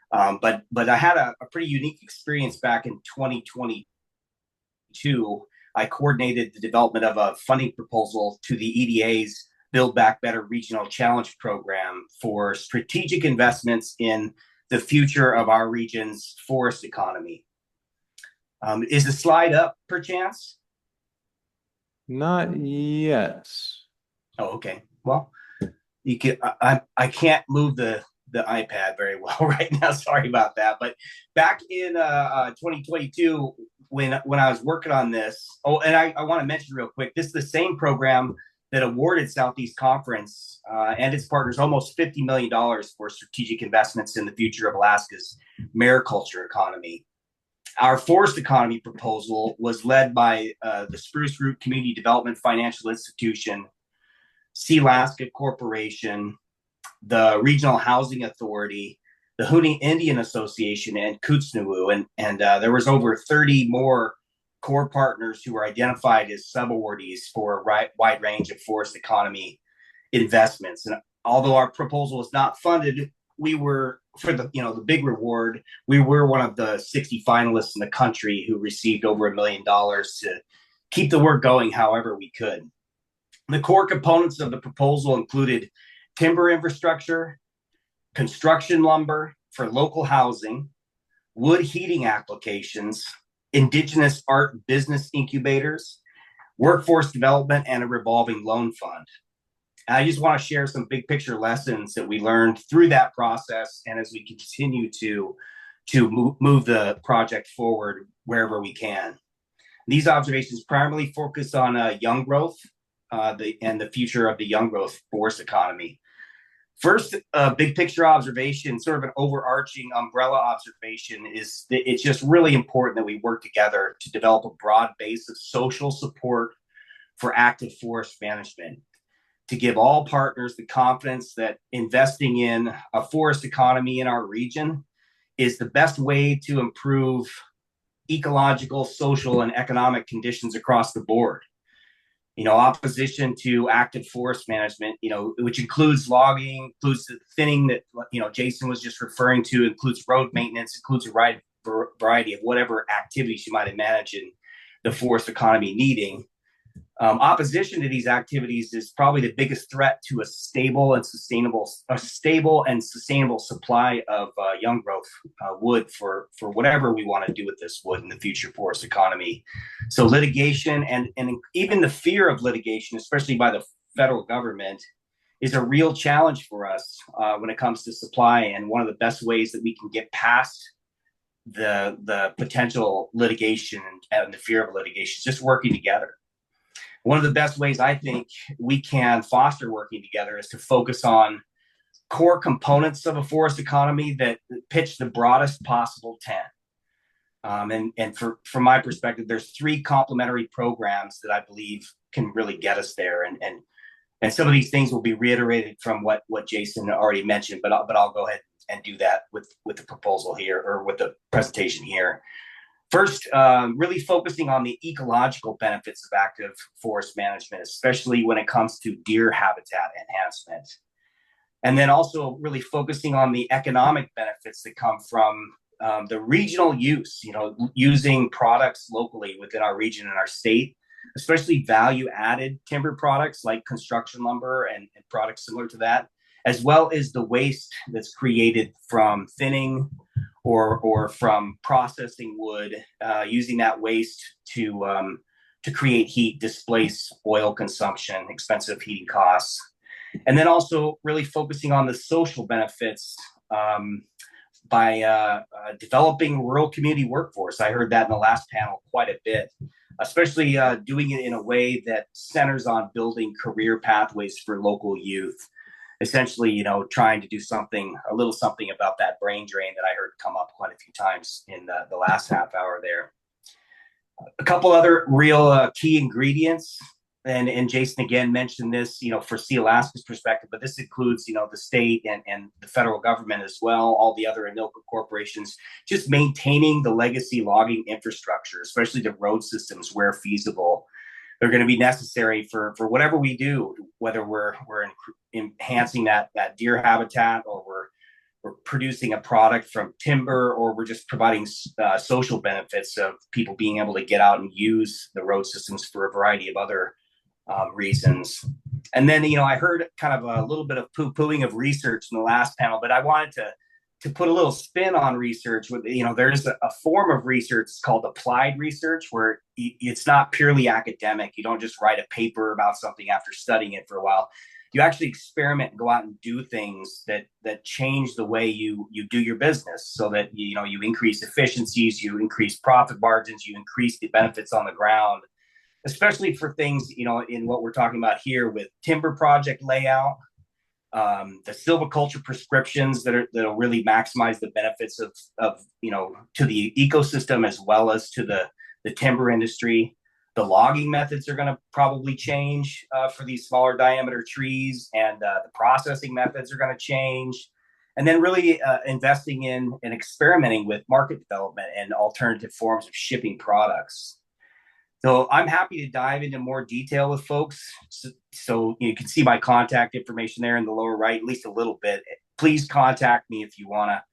But I had a pretty unique experience back in 2022. I coordinated the development of a funding proposal to the EDA's Build Back Better Regional Challenge Program for strategic investments in the future of our region's forest economy. Is the slide up, perchance? Not yet. Oh, okay. Well, you can. I can't move the the iPad very well right now. Sorry about that. But back in 2022, when I was working on this, and I want to mention real quick, this is the same program that awarded Southeast Conference and its partners almost $50 million for strategic investments in the future of Alaska's mariculture economy. Our forest economy proposal was led by the Spruce Root Community Development Financial Institution, Sealaska Corporation, the Regional Housing Authority, the Hooney Indian Association, and Kootznoowoo. And there was over 30 more core partners who were identified as subawardees for a wide range of forest economy investments. And although our proposal was not funded, we were, for the big reward, we were one of the 60 finalists in the country who received over $1 million to keep the work going however we could. The core components of the proposal included timber infrastructure, construction lumber for local housing, wood heating applications, indigenous art business incubators, workforce development, and a revolving loan fund. I just want to share some big picture lessons that we learned through that process, and as we continue to move the project forward wherever we can. These observations primarily focus on young growth and the future of the young growth forest economy. First, big picture observation, sort of an overarching umbrella observation, is that it's just really important that we work together to develop a broad base of social support for active forest management, to give all partners the confidence that investing in a forest economy in our region is the best way to improve ecological, social, and economic conditions across the board. Opposition to active forest management, which includes logging, includes the thinning that, Jason was just referring to, includes road maintenance, includes a wide variety of whatever activities you might imagine the forest economy needing. Opposition to these activities is probably the biggest threat to a stable and sustainable supply of young growth wood for whatever we want to do with this wood in the future forest economy. So litigation and even the fear of litigation, especially by the federal government, is a real challenge for us when it comes to supply. And one of the best ways that we can get past the potential litigation and the fear of litigation is just working together. One of the best ways I think we can foster working together is to focus on core components of a forest economy that pitch the broadest possible tent. And from my perspective, there's 3 complementary programs that I believe can really get us there. And some of these things will be reiterated from what Jason already mentioned, but I'll go ahead and do that with the proposal here, or with the presentation here. First, really focusing on the ecological benefits of active forest management, especially when it comes to deer habitat enhancement. And then also really focusing on the economic benefits that come from the regional use, using products locally within our region and our state, especially value-added timber products like construction lumber and products similar to that, as well as the waste that's created from thinning or from processing wood, using that waste to create heat, displace oil consumption, expensive heating costs. And then also really focusing on the social benefits by developing rural community workforce. I heard that in the last panel quite a bit, especially doing it in a way that centers on building career pathways for local youth. Essentially, trying to do a little something about that brain drain that I heard come up quite a few times in the last half hour there. A couple other real key ingredients, and Jason again mentioned this, for Sealaska's perspective, but this includes, the state and the federal government as well, all the other ANILCA corporations, just maintaining the legacy logging infrastructure, especially the road systems where feasible. They're going to be necessary for whatever we do, whether we're enhancing that deer habitat, or we're producing a product from timber, or we're just providing social benefits of people being able to get out and use the road systems for a variety of other reasons. And then, I heard kind of a little bit of poo-pooing of research in the last panel, but I wanted to put a little spin on research. There's a form of research called applied research, where it's not purely academic. You don't just write a paper about something after studying it for a while. you actually experiment and go out and do things that change the way you do your business, so that you increase efficiencies, you increase profit margins, you increase the benefits on the ground, especially for things in what we're talking about here with timber project layout, the silviculture prescriptions that'll really maximize the benefits of to the ecosystem as well as to the timber industry. The logging methods are going to probably change for these smaller diameter trees, and the processing methods are going to change. And then really investing in and experimenting with market development and alternative forms of shipping products. So I'm happy to dive into more detail with folks. So you can see my contact information there in the lower right, at least a little bit. Please contact me if you want to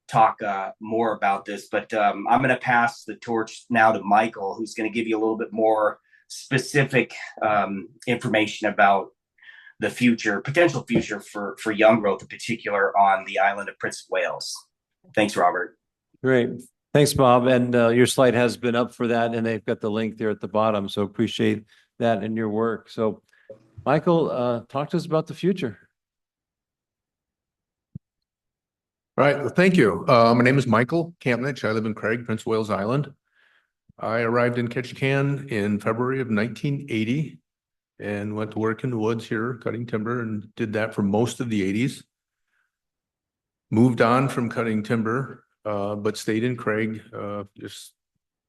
talk more about this. But I'm going to pass the torch now to Michael, who's going to give you a little bit more specific information about the potential future for young growth, in particular on the island of Prince of Wales. Thanks, Robert. Great. Thanks, Bob. And your slide has been up for that, and they've got the link there at the bottom. So appreciate that in your work. So Michael, talk to us about the future. All right. Well, thank you. My name is Michael Kampnich. I live in Craig, Prince of Wales Island. I arrived in Ketchikan in February of 1980 and went to work in the woods here, cutting timber, and did that for most of the 80s. Moved on from cutting timber, but stayed in Craig, just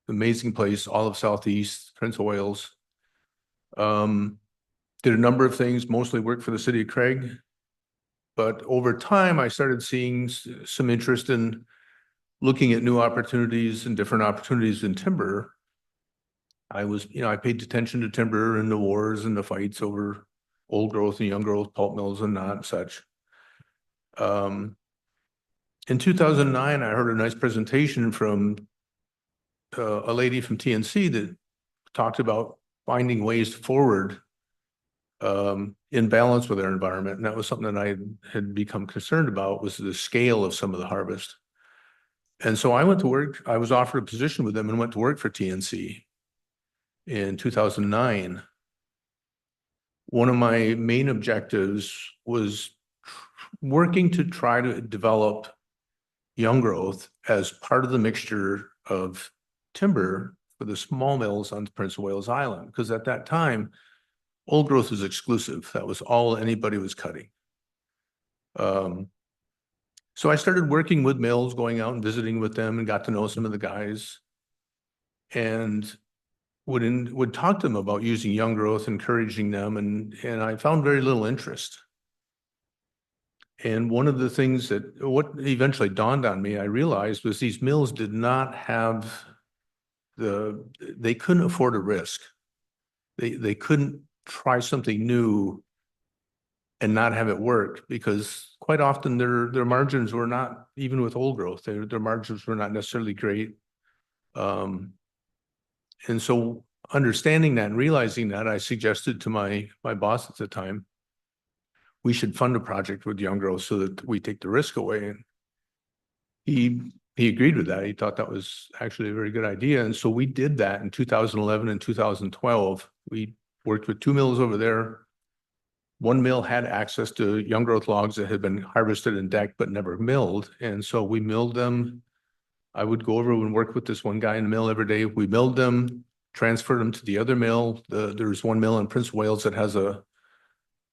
amazing place, all of Southeast, Prince of Wales. Did a number of things, mostly worked for the city of Craig. But over time, I started seeing some interest in looking at new opportunities and different opportunities in timber. I paid attention to timber and the wars and the fights over old growth and young growth pulp mills and not such. In 2009, I heard a nice presentation from a lady from TNC that talked about finding ways forward in balance with our environment. And that was something that I had become concerned about, was the scale of some of the harvest. And so I went to work, I was offered a position with them and went to work for TNC in 2009. One of my main objectives was working to try to develop young growth as part of the mixture of timber for the small mills on Prince of Wales Island, because at that time, old growth was exclusive. That was all anybody was cutting. So I started working with mills, going out and visiting with them, and got to know some of the guys, and would talk to them about using young growth, encouraging them, and I found very little interest. And one of the things what eventually dawned on me, I realized, was these mills did not have they couldn't afford a risk. They couldn't try something new and not have it work, because quite often their margins were not, even with old growth, their margins were not necessarily great. And so understanding that and realizing that, I suggested to my boss at the time, we should fund a project with young growth so that we take the risk away. And he agreed with that. He thought that was actually a very good idea. And so we did that in 2011 and 2012. We worked with 2 mills over there. One mill had access to young growth logs that had been harvested and decked but never milled. And so we milled them. I would go over and work with this one guy in the mill every day. We milled them, transferred them to the other mill. There's one mill in Prince of Wales that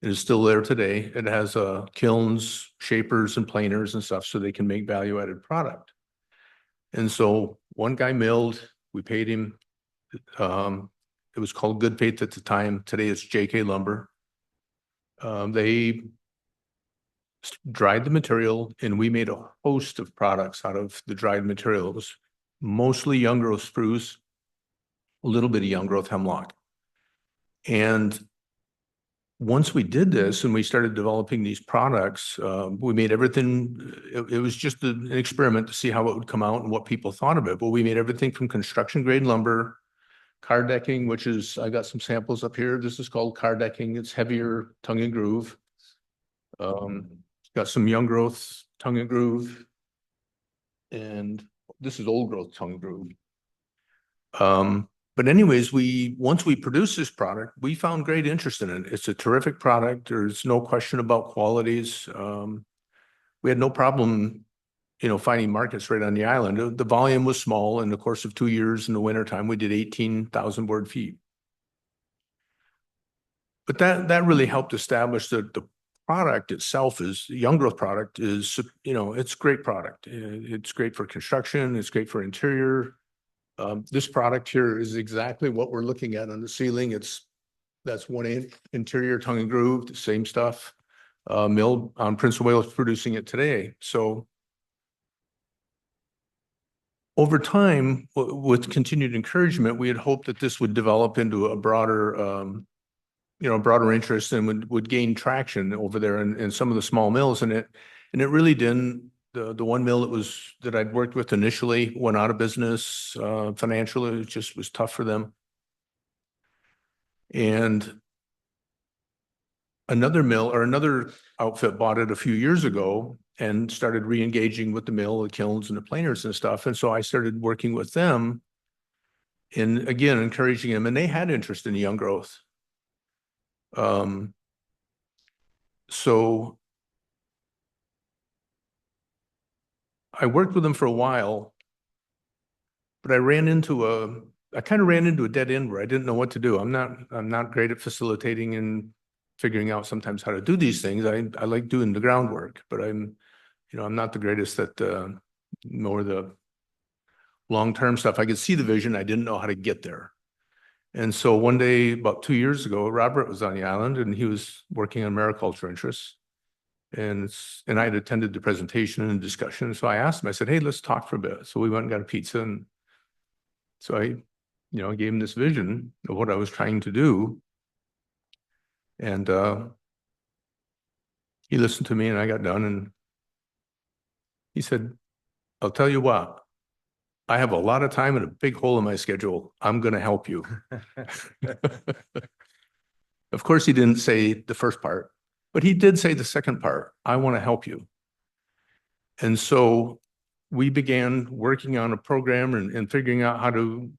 it is still there today. It has kilns, shapers, and planers and stuff, so they can make value-added product. And so one guy milled, we paid him. It was called Good Faith at the time. Today it's JK Lumber. They dried the material, and we made a host of products out of the dried materials, mostly young growth spruce, a little bit of young growth hemlock. And once we did this and we started developing these products, we made everything, it was just an experiment to see how it would come out and what people thought of it. But we made everything from construction grade lumber, car decking, which is, I got some samples up here. This is called car decking. It's heavier tongue and groove. Got some young growth tongue and groove. And this is old growth tongue and groove. But anyways, once we produced this product, we found great interest in it. It's a terrific product. There's no question about qualities. We had no problem, finding markets right on the island. The volume was small. In the course of 2 years in the wintertime, we did 18,000 board feet. But that really helped establish that the product itself young growth product is, it's great product. It's great for construction. It's great for interior. This product here is exactly what we're looking at on the ceiling. That's 1 inch interior tongue and groove, same stuff. Mill on Prince of Wales producing it today. So over time, with continued encouragement, we had hoped that this would develop into a broader, broader interest and would gain traction over there in some of the small mills. And it really didn't. The one mill that I'd worked with initially went out of business financially. It just was tough for them. And another outfit bought it a few years ago and started re-engaging with the mill, the kilns and the planers and stuff. And so I started working with them and again, encouraging them, and they had interest in young growth. So I worked with them for a while, but I kind of ran into a dead end where I didn't know what to do. I'm not great at facilitating and figuring out sometimes how to do these things. I like doing the groundwork, but I'm not the greatest at more the long-term stuff. I could see the vision. I didn't know how to get there. And so one day, about 2 years ago, Robert was on the island and he was working on mariculture interests. And I had attended the presentation and discussion. So I asked him, I said, hey, let's talk for a bit. So we went and got a pizza. And so I gave him this vision of what I was trying to do. And he listened to me and I got done. And he said, I'll tell you what, I have a lot of time and a big hole in my schedule. I'm going to help you. Of course, he didn't say the first part, but he did say the second part. I want to help you. And so we began working on a program and figuring out how to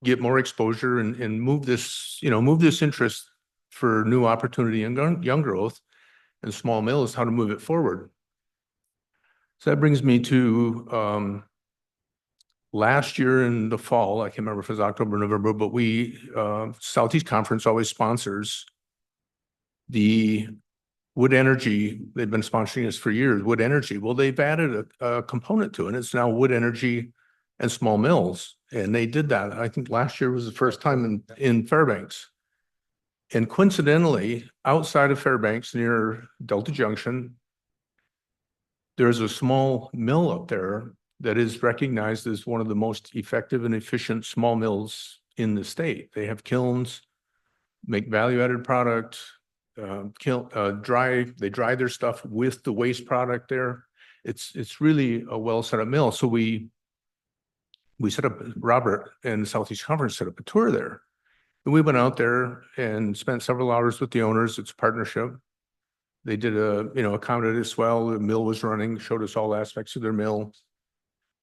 get more exposure and move this interest for new opportunity and young growth and small mills, how to move it forward. So that brings me to last year in the fall. I can't remember if it was October or November, but Southeast Conference always sponsors the Wood Energy. They've been sponsoring us for years, Wood Energy. Well, they've added a component to it. It's now Wood Energy and small mills. And they did that. I think last year was the first time in Fairbanks. And coincidentally, outside of Fairbanks near Delta Junction, there's a small mill up there that is recognized as one of the most effective and efficient small mills in the state. They have kilns, make value-added product, they dry their stuff with the waste product there. It's really a well set up mill. So we set up, Robert and the Southeast Conference set up a tour there. And we went out there and spent several hours with the owners. It's a partnership. They did accommodated us well. The mill was running, showed us all aspects of their mill.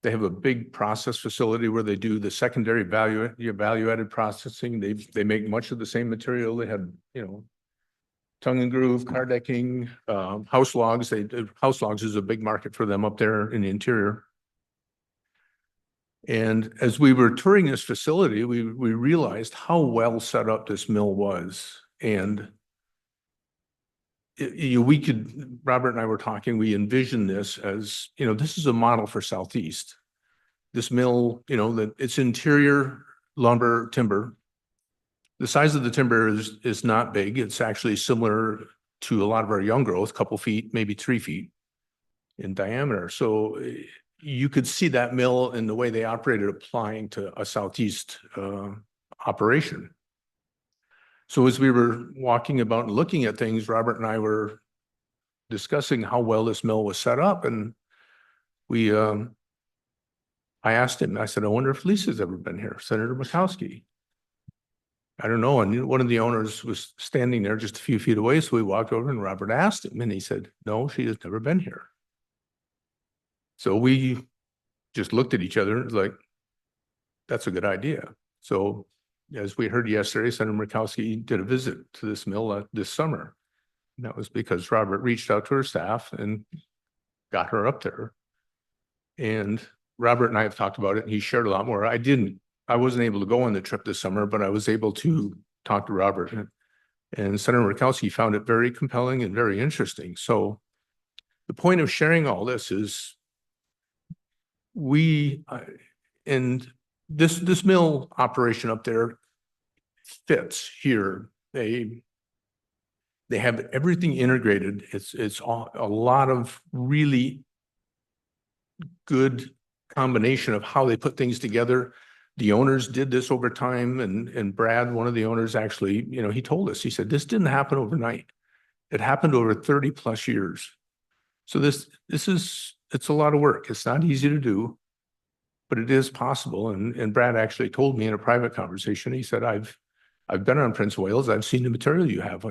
They have a big process facility where they do the secondary value-added processing. They make much of the same material. They have, tongue and groove, car decking, house logs. House logs is a big market for them up there in the interior. And as we were touring this facility, we realized how well set up this mill was. And Robert and I were talking, we envisioned this as, this is a model for Southeast. This mill, that it's interior lumber timber. The size of the timber is not big. It's actually similar to a lot of our young growth, couple feet, maybe 3 feet in diameter. So you could see that mill and the way they operated applying to a Southeast operation. So as we were walking about and looking at things, Robert and I were discussing how well this mill was set up. And I asked him, I said, I wonder if Lisa's ever been here, Senator Mikowski. I don't know. And one of the owners was standing there just a few feet away. So we walked over and Robert asked him and he said, no, she has never been here. So we just looked at each other and was like, that's a good idea. So as we heard yesterday, Senator Murkowski did a visit to this mill this summer. And that was because Robert reached out to her staff and got her up there. And Robert and I have talked about it, and he shared a lot more. I wasn't able to go on the trip this summer, but I was able to talk to Robert. And Senator Murkowski found it very compelling and very interesting. So the point of sharing all this is and this mill operation up there fits here. They have everything integrated. It's a lot of really good combination of how they put things together. The owners did this over time, and Brad, one of the owners, actually, he told us, he said, this didn't happen overnight. It happened over 30 plus years. So it's a lot of work. It's not easy to do, but it is possible. And Brad actually told me in a private conversation, he said, I've been on Prince of Wales. I've seen the material you have.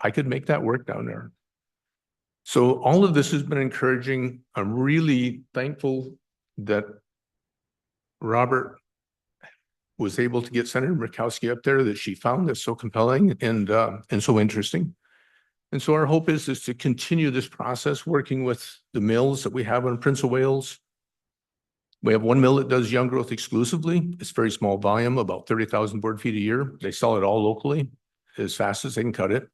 I could make that work down there. So all of this has been encouraging. I'm really thankful that Robert was able to get Senator Murkowski up there, that she found this so compelling and so interesting. And so our hope is to continue this process, working with the mills that we have on Prince of Wales. We have one mill that does young growth exclusively. It's very small volume, about 30,000 board feet a year. They sell it all locally as fast as they can cut it.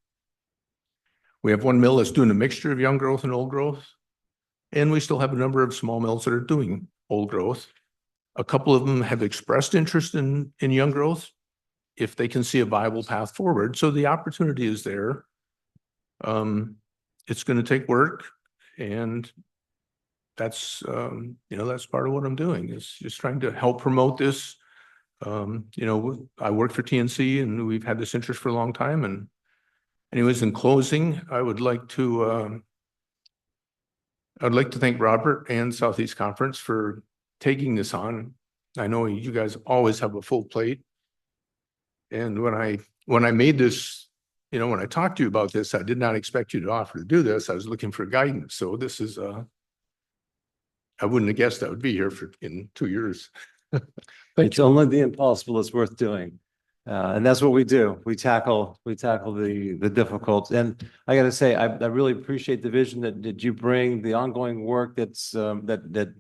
We have one mill that's doing a mixture of young growth and old growth. And we still have a number of small mills that are doing old growth. A couple of them have expressed interest in young growth if they can see a viable path forward. So the opportunity is there. It's going to take work, and that's that's part of what I'm doing, is just trying to help promote this. I work for TNC, and we've had this interest for a long time. And anyways, in closing, I would like to thank Robert and Southeast Conference for taking this on. I know you guys always have a full plate. And when I made this, when I talked to you about this, I did not expect you to offer to do this. I was looking for guidance. So this is, I wouldn't have guessed I would be here in 2 years. It's only the impossible that's worth doing. And that's what we do. We tackle the difficult. And I got to say, I really appreciate the vision that you bring, the ongoing work that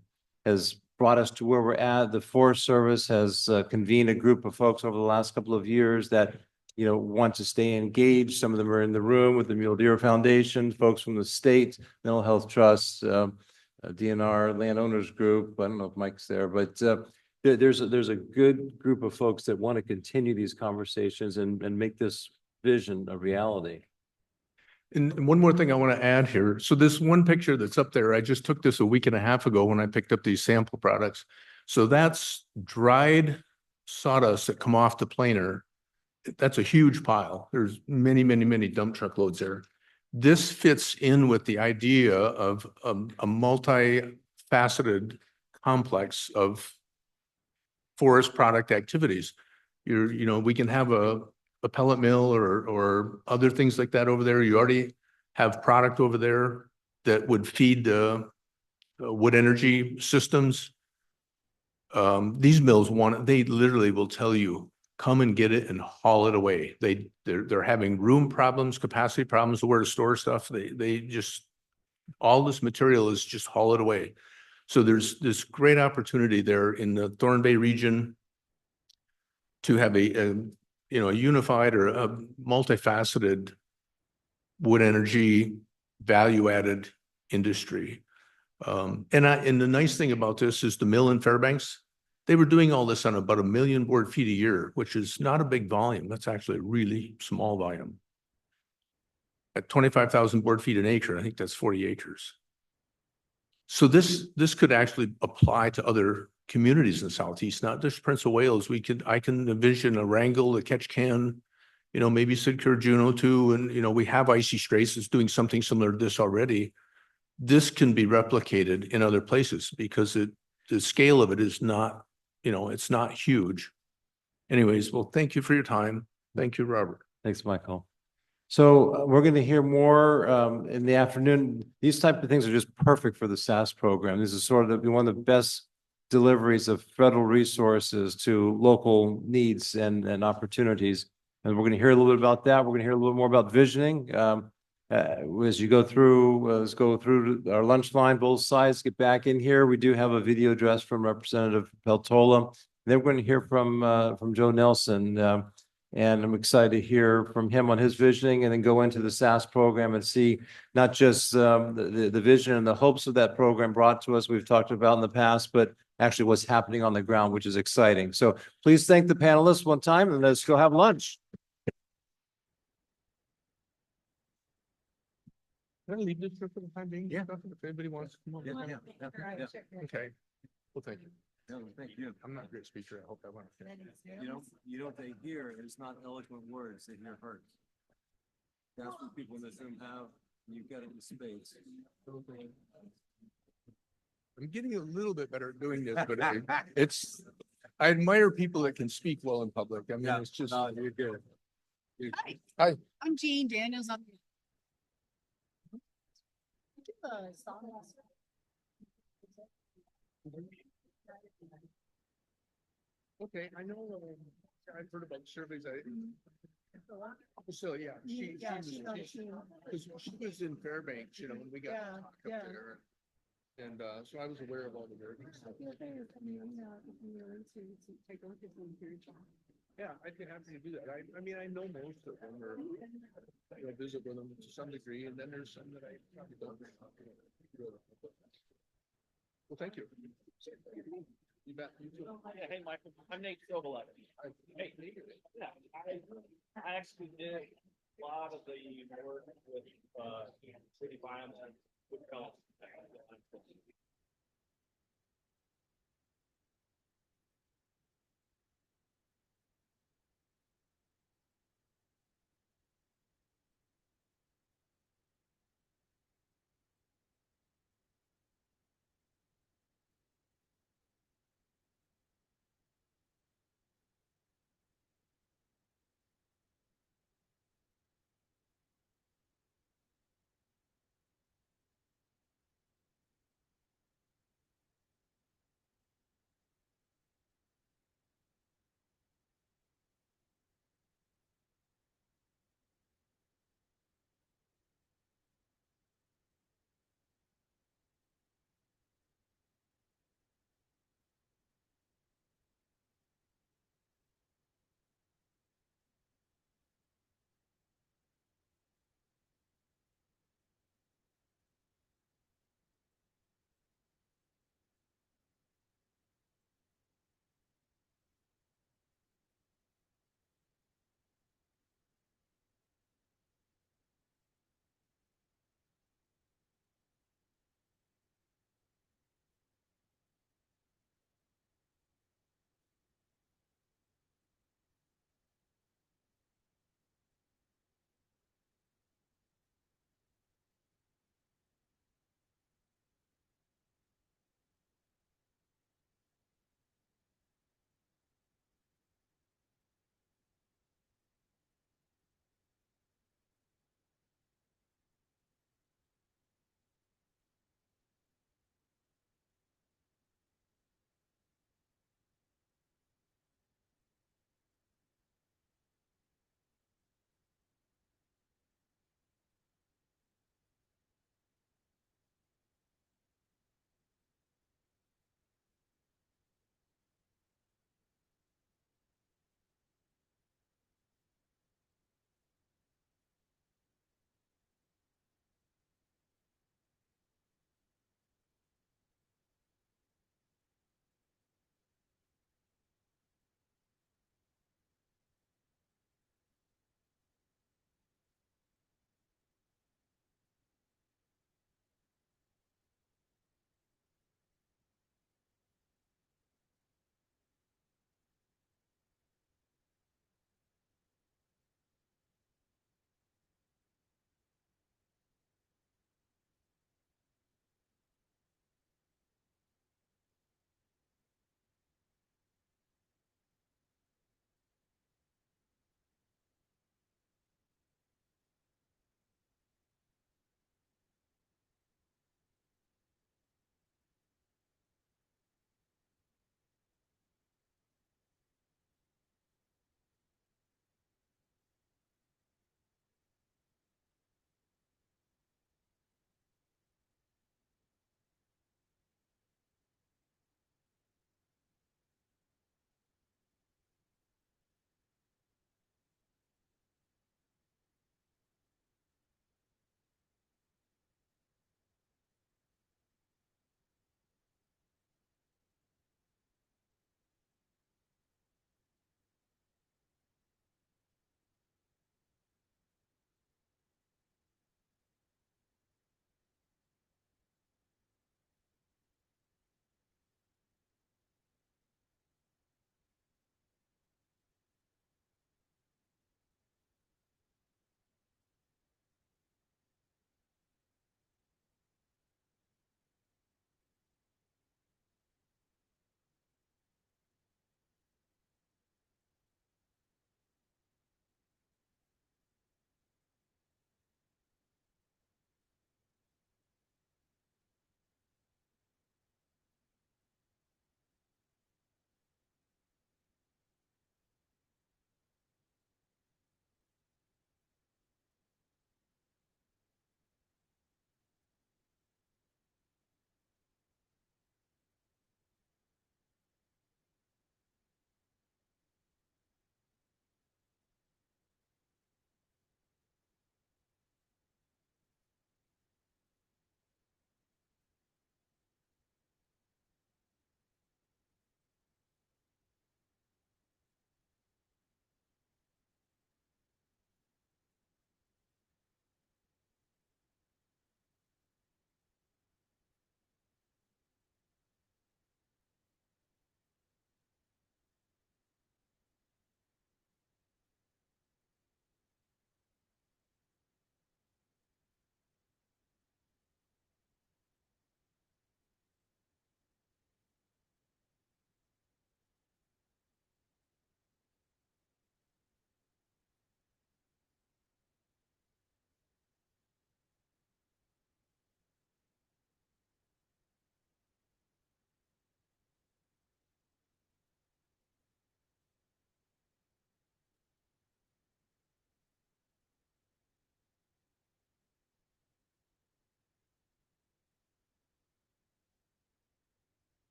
has brought us to where we're at. The Forest Service has convened a group of folks over the last couple of years that want to stay engaged. Some of them are in the room with the Mule Deer Foundation, folks from the state, Mental Health Trust, DNR Landowners Group. I don't know if Mike's there, but there's a good group of folks that want to continue these conversations and make this vision a reality. And one more thing I want to add here. So this one picture that's up there, I just took this a week and a half ago when I picked up these sample products. So that's dried sawdust that come off the planer. That's a huge pile. There's many, many, many dump truck loads there. This fits in with the idea of a multifaceted complex of forest product activities. We can have a pellet mill or other things like that over there. You already have product over there that would feed the wood energy systems. These mills they literally will tell you, come and get it and haul it away. They're having room problems, capacity problems, where to store stuff. They just, all this material is just haul it away. So there's this great opportunity there in the Thorn Bay region to have a unified or a multifaceted wood energy value-added industry. And the nice thing about this is the mill in Fairbanks, they were doing all this on about 1 million board feet a year, which is not a big volume. That's actually a really small volume. At 25,000 board feet an acre, I think that's 40 acres. So this could actually apply to other communities in the Southeast, not just Prince of Wales. I can envision a Wrangell, a Ketchikan, maybe Sitka, Juneau too. And, we have Icy Straits that's doing something similar to this already. This can be replicated in other places because the scale of it is not, it's not huge. Anyways, well, thank you for your time. Thank you, Robert. Thanks, Michael. So we're going to hear more in the afternoon. These type of things are just perfect for the SAS program. This is sort of one of the best deliveries of federal resources to local needs and opportunities. And we're going to hear a little bit about that. We're going to hear a little more about visioning. As you go through, let's go through our lunch line, both sides, get back in here. We do have a video address from Representative Peltola. Then we're going to hear from Joe Nelson. And I'm excited to hear from him on his visioning and then go into the SAS program and see not just the vision and the hopes of that program brought to us we've talked about in the past, but actually what's happening on the ground, which is exciting. So please thank the panelists one time and let's go have lunch. Can I leave this for the time being? Yeah. If anybody wants to come over. Yeah. Okay. Well, thank you. No, thank you. I'm not a great speaker. I hope I want to. You know what they hear is not eloquent words, they hear hurt. That's what people in this room have. You've got it in space. I'm getting a little bit better at doing this, but it's, I admire people that can speak well in public. I mean, it's just. No, you're good. Hi. I'm Jean Daniels. Okay, I know, I've heard about surveys. So, yeah, she was in Fairbanks, when we got up there. And, so I was aware of all the verbiage. Yeah, I'd be happy to do that. I mean, I know most of them or I visit with them to some degree, and then there's some that I probably don't. Well, thank you. You bet. You too. Yeah, hey, Michael, I'm Nate Silverlett. Hey, yeah, I actually did a lot of the work with, city biomass, with Peltola.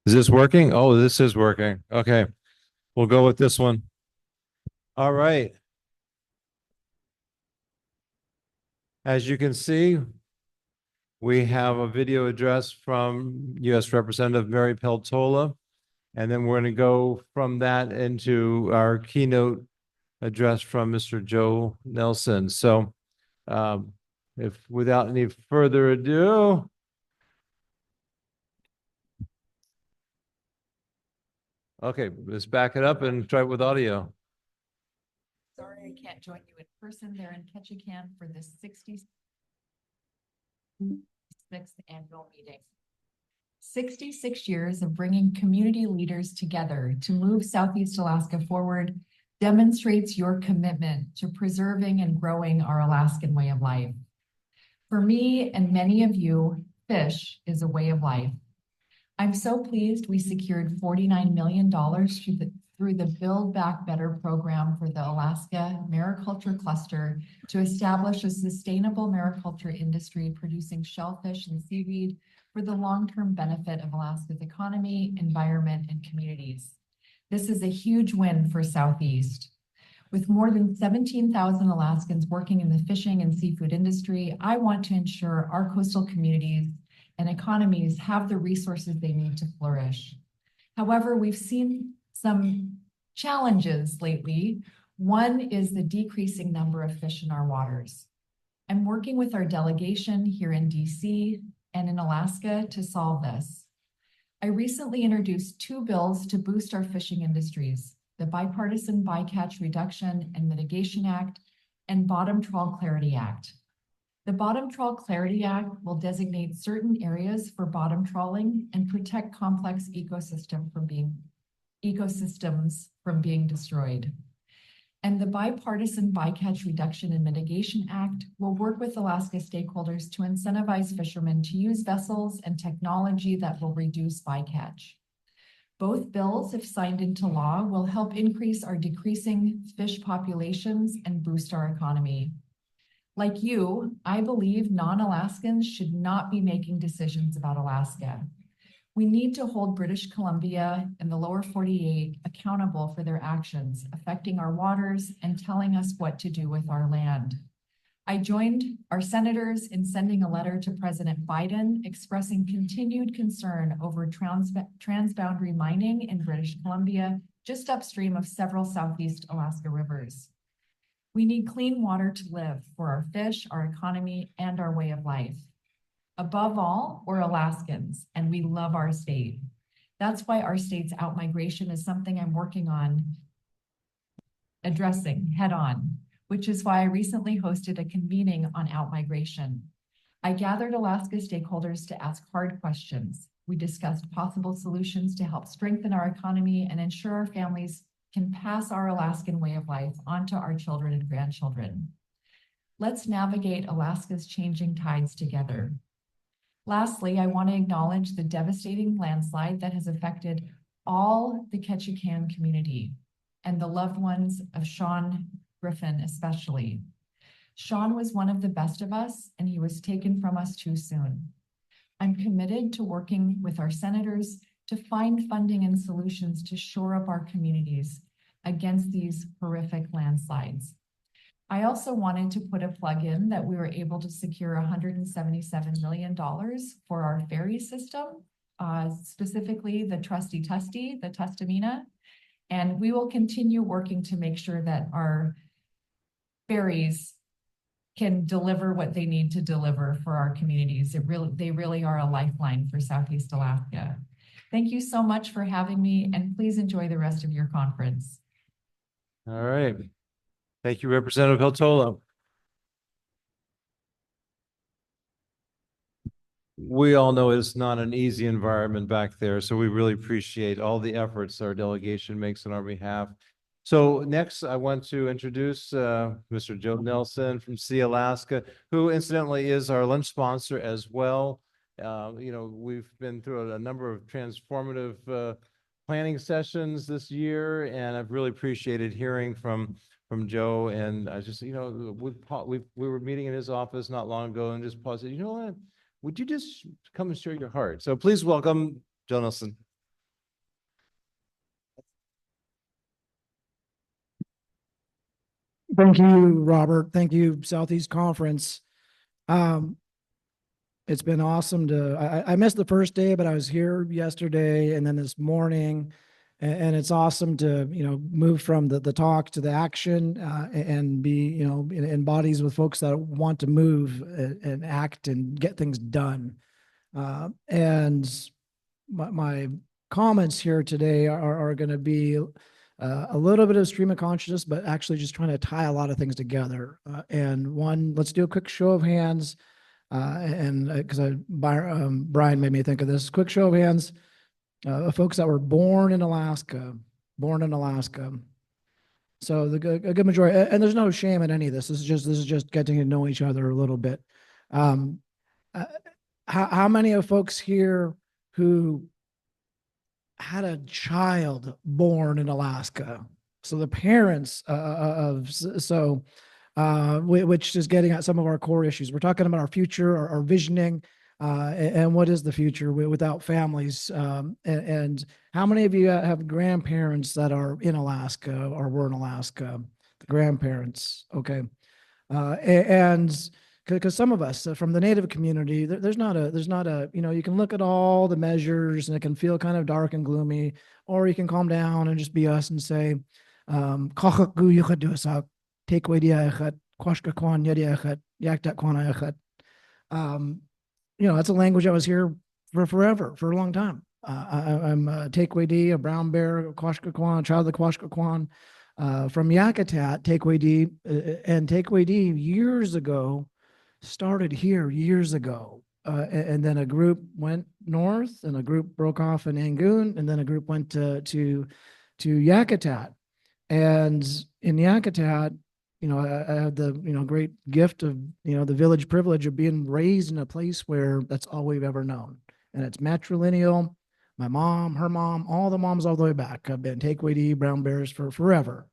Is this working? Oh, this is working. Okay. We'll go with this one. All right. As you can see, we have a video address from U.S. Representative Mary Peltola. And then we're going to go from that into our keynote address from Mr. Joe Nelson. So if without any further ado, okay, let's back it up and try it with audio. Sorry, I can't join you in person. They're in Ketchikan for the 66th annual meeting. 66 years of bringing community leaders together to move Southeast Alaska forward demonstrates your commitment to preserving and growing our Alaskan way of life. For me and many of you, fish is a way of life. I'm so pleased we secured $49 million through the Build Back Better program for the Alaska Mariculture Cluster to establish a sustainable mariculture industry producing shellfish and seaweed for the long-term benefit of Alaska's economy, environment, and communities. This is a huge win for Southeast. With more than 17,000 Alaskans working in the fishing and seafood industry, I want to ensure our coastal communities and economies have the resources they need to flourish. However, we've seen some challenges lately. One is the decreasing number of fish in our waters. I'm working with our delegation here in DC and in Alaska to solve this. I recently introduced 2 bills to boost our fishing industries, the Bipartisan Bycatch Reduction and Mitigation Act and Bottom Trawl Clarity Act. The Bottom Trawl Clarity Act will designate certain areas for bottom trawling and protect complex ecosystems from being destroyed. And the Bipartisan Bycatch Reduction and Mitigation Act will work with Alaska stakeholders to incentivize fishermen to use vessels and technology that will reduce bycatch. Both bills, if signed into law, will help increase our decreasing fish populations and boost our economy. Like you, I believe non-Alaskans should not be making decisions about Alaska. We need to hold British Columbia and the lower 48 accountable for their actions affecting our waters and telling us what to do with our land. I joined our senators in sending a letter to President Biden expressing continued concern over transboundary mining in British Columbia, just upstream of several Southeast Alaska rivers. We need clean water to live for our fish, our economy, and our way of life. Above all, we're Alaskans and we love our state. That's why our state's outmigration is something I'm working on addressing head on, which is why I recently hosted a convening on outmigration. I gathered Alaska stakeholders to ask hard questions. We discussed possible solutions to help strengthen our economy and ensure our families can pass our Alaskan way of life onto our children and grandchildren. Let's navigate Alaska's changing tides together. Lastly, I want to acknowledge the devastating landslide that has affected all the Ketchikan community and the loved ones of Sean Griffin especially. Sean was one of the best of us and he was taken from us too soon. I'm committed to working with our senators to find funding and solutions to shore up our communities against these horrific landslides. I also wanted to put a plug in that we were able to secure $177 million for our ferry system, specifically the Trusty Tusty, the Tustamina, and we will continue working to make sure that our ferries can deliver what they need to deliver for our communities. They really are a lifeline for Southeast Alaska. Thank you so much for having me, and please enjoy the rest of your conference. All right. Thank you, Representative Peltola. We all know it's not an easy environment back there, so we really appreciate all the efforts our delegation makes on our behalf. So next, I want to introduce Mr. Joe Nelson from Sealaska, who incidentally is our lunch sponsor as well. You know, we've been through a number of transformative planning sessions this year, and I've really appreciated hearing from Joe. And I just, you know, we were meeting in his office not long ago and just paused. You know what? Would you just come and share your heart? So please welcome Joe Nelson. Thank you, Robert. Thank you, Southeast Conference. It's been awesome I missed the first day, but I was here yesterday and then this morning. And it's awesome to, move from the talk to the action and be, in bodies with folks that want to move and act and get things done. And my comments here today are going to be a little bit of stream of consciousness, but actually just trying to tie a lot of things together. And let's do a quick show of hands. And because Brian made me think of this, quick show of hands. Folks that were born in Alaska. So a good majority, and there's no shame in any of this. This is just getting to know each other a little bit. How many of folks here who had a child born in Alaska? So the parents which is getting at some of our core issues. We're talking about our future, our visioning. And what is the future without families? And how many of you have grandparents that are in Alaska or were in Alaska? The grandparents, okay. And because some of us from the Native community, there's not a, you can look at all the measures and it can feel kind of dark and gloomy, or you can calm down and just be us and say, that's a language I was here for forever, for a long time. I'm a Tekwedi, a brown bear, a Quashquequan, a child of the Quashquequan, from Yakutat, Tekwedi, and Tekwedi years ago, started here years ago. And then a group went north and a group broke off in Angoon, and then a group went to Yakutat. And in Yakutat, I had the, great gift of, the village privilege of being raised in a place where that's all we've ever known. And it's matrilineal. My mom, her mom, all the moms all the way back have been Tekwedi brown bears for forever.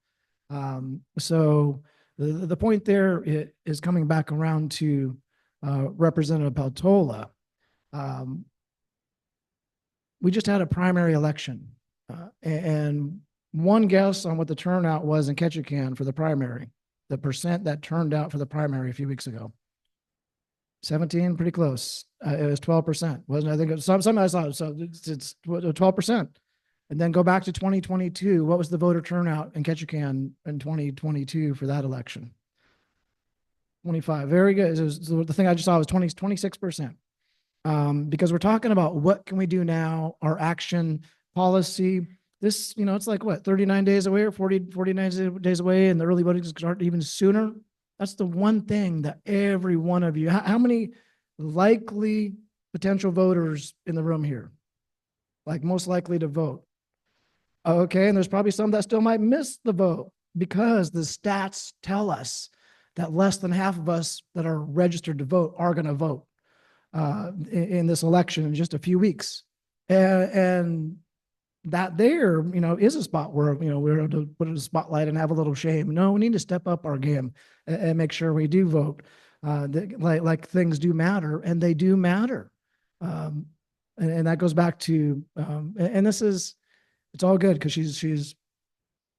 So the point there is coming back around to Representative Peltola. We just had a primary election, and one guess on what the turnout was in Ketchikan for the primary. The percent that turned out for the primary a few weeks ago. 17, pretty close. It was 12%. Wasn't I think it was some I saw. So it's 12%. And then go back to 2022. What was the voter turnout in Ketchikan in 2022 for that election? 25. Very good. The thing I just saw was 26%. Because we're talking about what can we do now, our action policy. This, it's like what, 39 days away or 49 days away, and the early voting is going to start even sooner. That's the one thing that every one of you, how many likely potential voters in the room here? Like most likely to vote. Okay, and there's probably some that still might miss the vote because the stats tell us that less than half of us that are registered to vote are going to vote in this election in just a few weeks. And that there, is a spot where, we're able to put it in a spotlight and have a little shame. No, we need to step up our game and make sure we do vote. Like things do matter, and they do matter. And that goes back to, and this is, it's all good because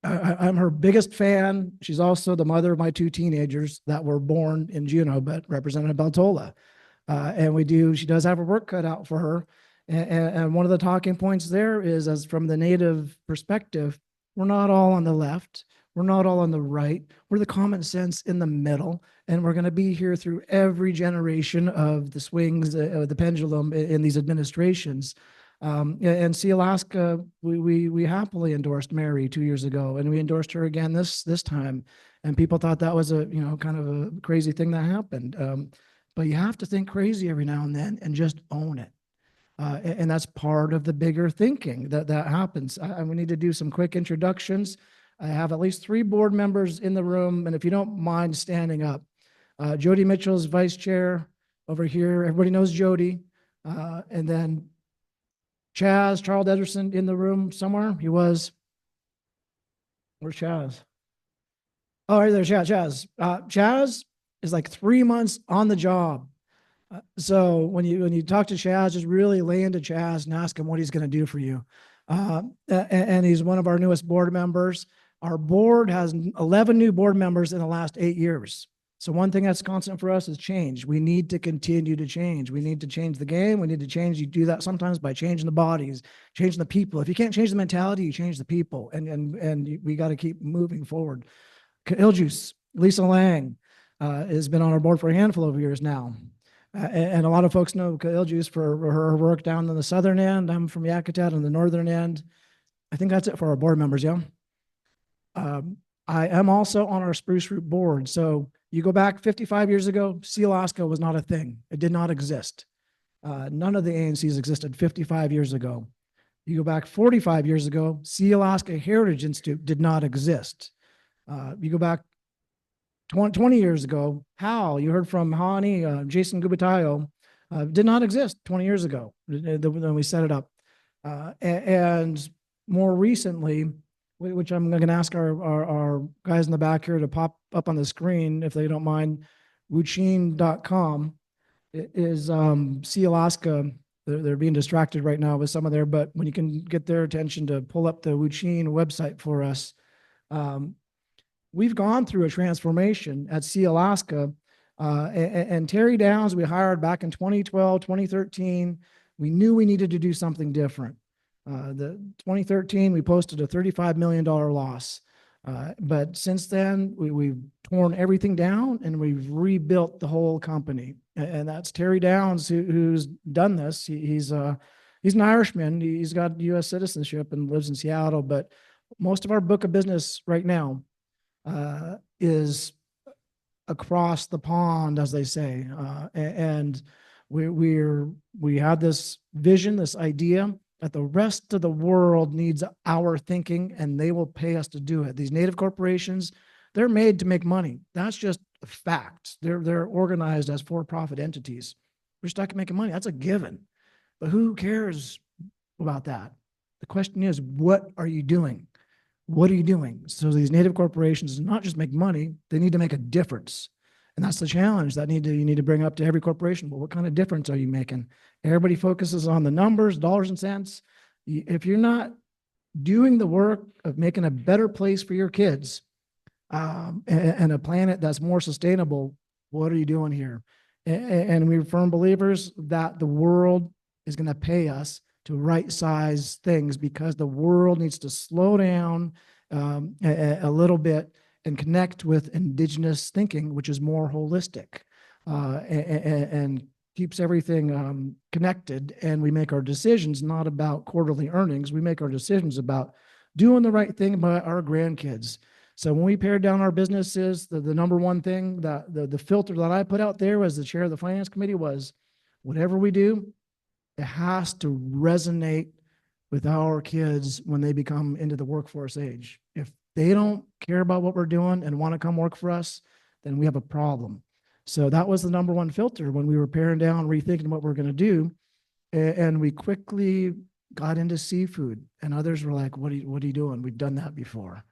I'm her biggest fan. She's also the mother of my two teenagers that were born in Juneau, but Representative Peltola. And she does have her work cut out for her. And one of the talking points there is, as from the Native perspective, we're not all on the left. We're not all on the right. We're the common sense in the middle. And we're going to be here through every generation of the swings of the pendulum in these administrations. And Sealaska, we happily endorsed Mary 2 years ago, and we endorsed her again this time. And people thought that was a, kind of a crazy thing that happened. But you have to think crazy every now and then and just own it. And that's part of the bigger thinking that happens. We need to do some quick introductions. I have at least 3 board members in the room, and if you don't mind standing up, Jody Mitchell's vice chair over here. Everybody knows Jody. And then Charles Ederson in the room somewhere. He was. Where's Chaz? Oh, right there, Chaz. Chaz is like 3 months on the job. So when you talk to Chaz, just really lay into Chaz and ask him what he's going to do for you. And he's one of our newest board members. Our board has 11 new board members in the last 8 years. So one thing that's constant for us is change. We need to continue to change. We need to change the game. We need to change. You do that sometimes by changing the bodies, changing the people. If you can't change the mentality, you change the people. And we got to keep moving forward. Iljuice, Lisa Lang, has been on our board for a handful of years now. And a lot of folks know Iljuice for her work down in the southern end. I'm from Yakutat on the northern end. I think that's it for our board members, yeah? I am also on our Spruce Root board. So you go back 55 years ago, Sealaska was not a thing. It did not exist. None of the ANCs existed 55 years ago. You go back 45 years ago, Sealaska Heritage Institute did not exist. You go back 20 years ago, HAL, you heard from Harney, Jason Gubatayao, did not exist 20 years ago when we set it up. And more recently, which I'm going to ask our guys in the back here to pop up on the screen, if they don't mind, wuchin.com is Sealaska. They're being distracted right now with some of their, but when you can get their attention to pull up the Wuchin website for us, we've gone through a transformation at Sealaska, and Terry Downs, we hired back in 2012, 2013. We knew we needed to do something different. The 2013, we posted a $35 million loss. But since then, we've torn everything down and we've rebuilt the whole company. And that's Terry Downs who's done this. He's an Irishman. He's got U.S. citizenship and lives in Seattle. But most of our book of business right now is across the pond, as they say. And we had this vision, this idea that the rest of the world needs our thinking and they will pay us to do it. These native corporations, they're made to make money. That's just a fact. They're organized as for-profit entities. We're stuck at making money. That's a given. But who cares about that? The question is, what are you doing? What are you doing? So these native corporations not just make money, they need to make a difference. And that's the challenge that you need to bring up to every corporation. Well, what kind of difference are you making? Everybody focuses on the numbers, dollars and cents. If you're not doing the work of making a better place for your kids and a planet that's more sustainable, what are you doing here? And we're firm believers that the world is going to pay us to right-size things because the world needs to slow down a little bit and connect with indigenous thinking, which is more holistic and keeps everything connected. And we make our decisions not about quarterly earnings. We make our decisions about doing the right thing by our grandkids. So when we pared down our businesses, the number one thing, the filter that I put out there as the chair of the finance committee was, whatever we do, it has to resonate with our kids when they become into the workforce age. If they don't care about what we're doing and want to come work for us, then we have a problem. So that was the number one filter when we were paring down, rethinking what we're going to do. And we quickly got into seafood, and others were like, what are you doing? We've done that before.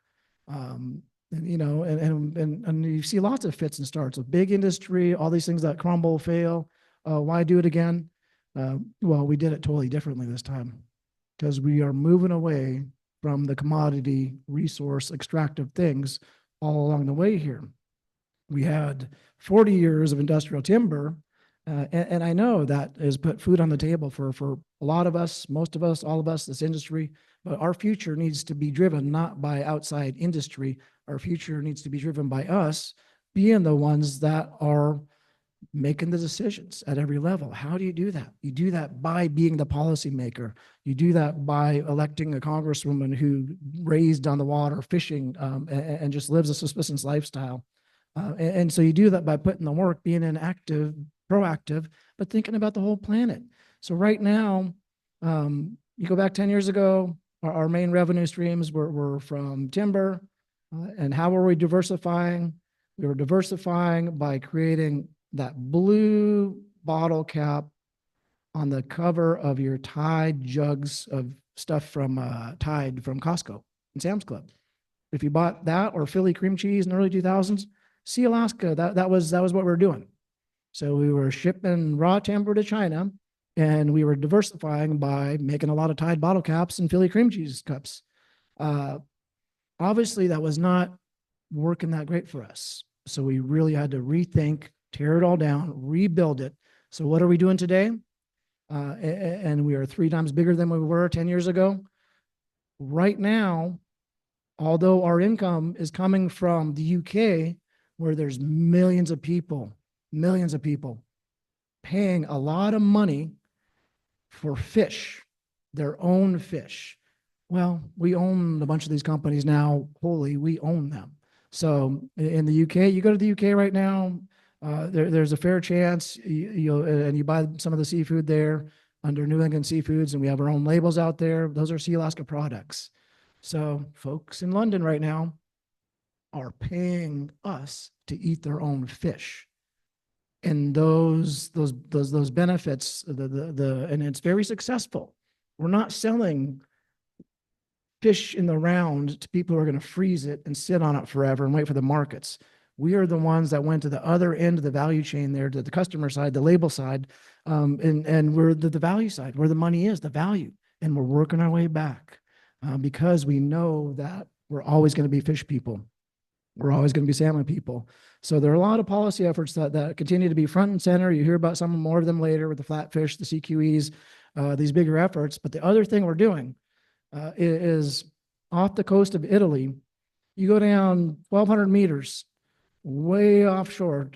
And you see lots of fits and starts of big industry, all these things that crumble, fail. Why do it again? Well, we did it totally differently this time because we are moving away from the commodity resource extractive things all along the way here. We had 40 years of industrial timber, and I know that has put food on the table for a lot of us, most of us, all of us, this industry, but our future needs to be driven not by outside industry. Our future needs to be driven by us being the ones that are making the decisions at every level. How do you do that? You do that by being the policymaker. You do that by electing a congresswoman who raised on the water fishing and just lives a subsistence lifestyle. And so you do that by putting the work, being an active, proactive, but thinking about the whole planet. So right now, you go back 10 years ago, our main revenue streams were from timber. And how were we diversifying? We were diversifying by creating that blue bottle cap on the cover of your Tide jugs of stuff from Tide from Costco and Sam's Club. If you bought that or Philly cream cheese in the early 2000s, Sealaska, that was what we were doing. So we were shipping raw timber to China, and we were diversifying by making a lot of Tide bottle caps and Philly cream cheese cups. obviously that was not working that great for us. So we really had to rethink, tear it all down, rebuild it. So what are we doing today? And we are 3 times bigger than we were 10 years ago. Right now, although our income is coming from the UK, where there's millions of people paying a lot of money for fish, their own fish. Well, we own a bunch of these companies now wholly. We own them. So in the UK, you go to the UK right now, there's a fair chance you buy some of the seafood there under New England Seafoods, and we have our own labels out there. Those are Sealaska products. So folks in London right now are paying us to eat their own fish. And those benefits, and it's very successful. We're not selling fish in the round to people who are going to freeze it and sit on it forever and wait for the markets. We are the ones that went to the other end of the value chain there, to the customer side, the label side, and we're the value side, where the money is, the value, and we're working our way back because we know that we're always going to be fish people. We're always going to be salmon people. So there are a lot of policy efforts that continue to be front and center. You hear about some more of them later with the flatfish, the CQEs, these bigger efforts. But the other thing we're doing is off the coast of Italy. You go down 1,200 meters, way offshore.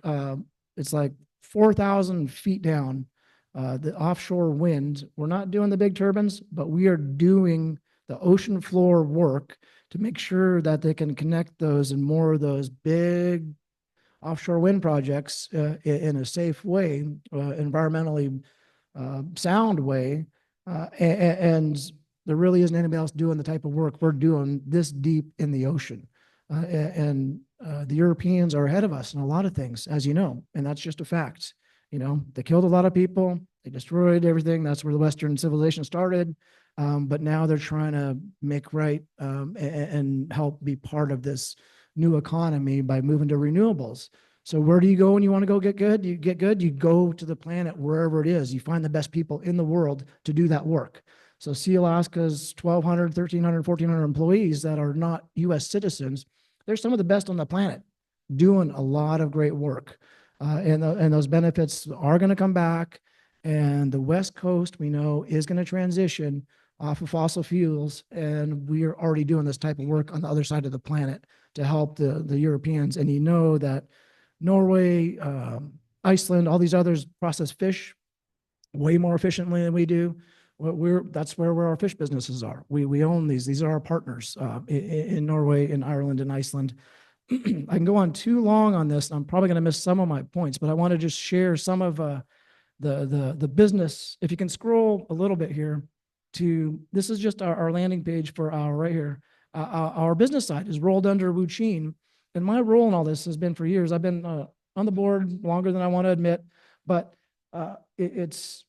It's like 4,000 feet down, the offshore wind. We're not doing the big turbines, but we are doing the ocean floor work to make sure that they can connect those and more of those big offshore wind projects in a safe way, environmentally sound way. And there really isn't anybody else doing the type of work we're doing this deep in the ocean. The Europeans are ahead of us in a lot of things, as you know, and that's just a fact. You know, they killed a lot of people. They destroyed everything. That's where the Western civilization started. But now they're trying to make right and help be part of this new economy by moving to renewables. So where do you go when you want to go get good? You get good, you go to the planet wherever it is. You find the best people in the world to do that work. So Sealaska's 1,200, 1,300, 1,400 employees that are not US citizens, they're some of the best on the planet doing a lot of great work. And those benefits are going to come back. And the West Coast, we know, is going to transition off of fossil fuels. And we are already doing this type of work on the other side of the planet to help the Europeans. And you know that Norway, Iceland, all these others process fish way more efficiently than we do. That's where our fish businesses are. We own these. These are our partners in Norway, in Ireland, and Iceland. I can go on too long on this. I'm probably going to miss some of my points, but I want to just share some of the business. If you can scroll a little bit here to, this is just our landing page for our right here. Our business side is rolled under Wuchin. And my role in all this has been for years. I've been on the board longer than I want to admit, but it's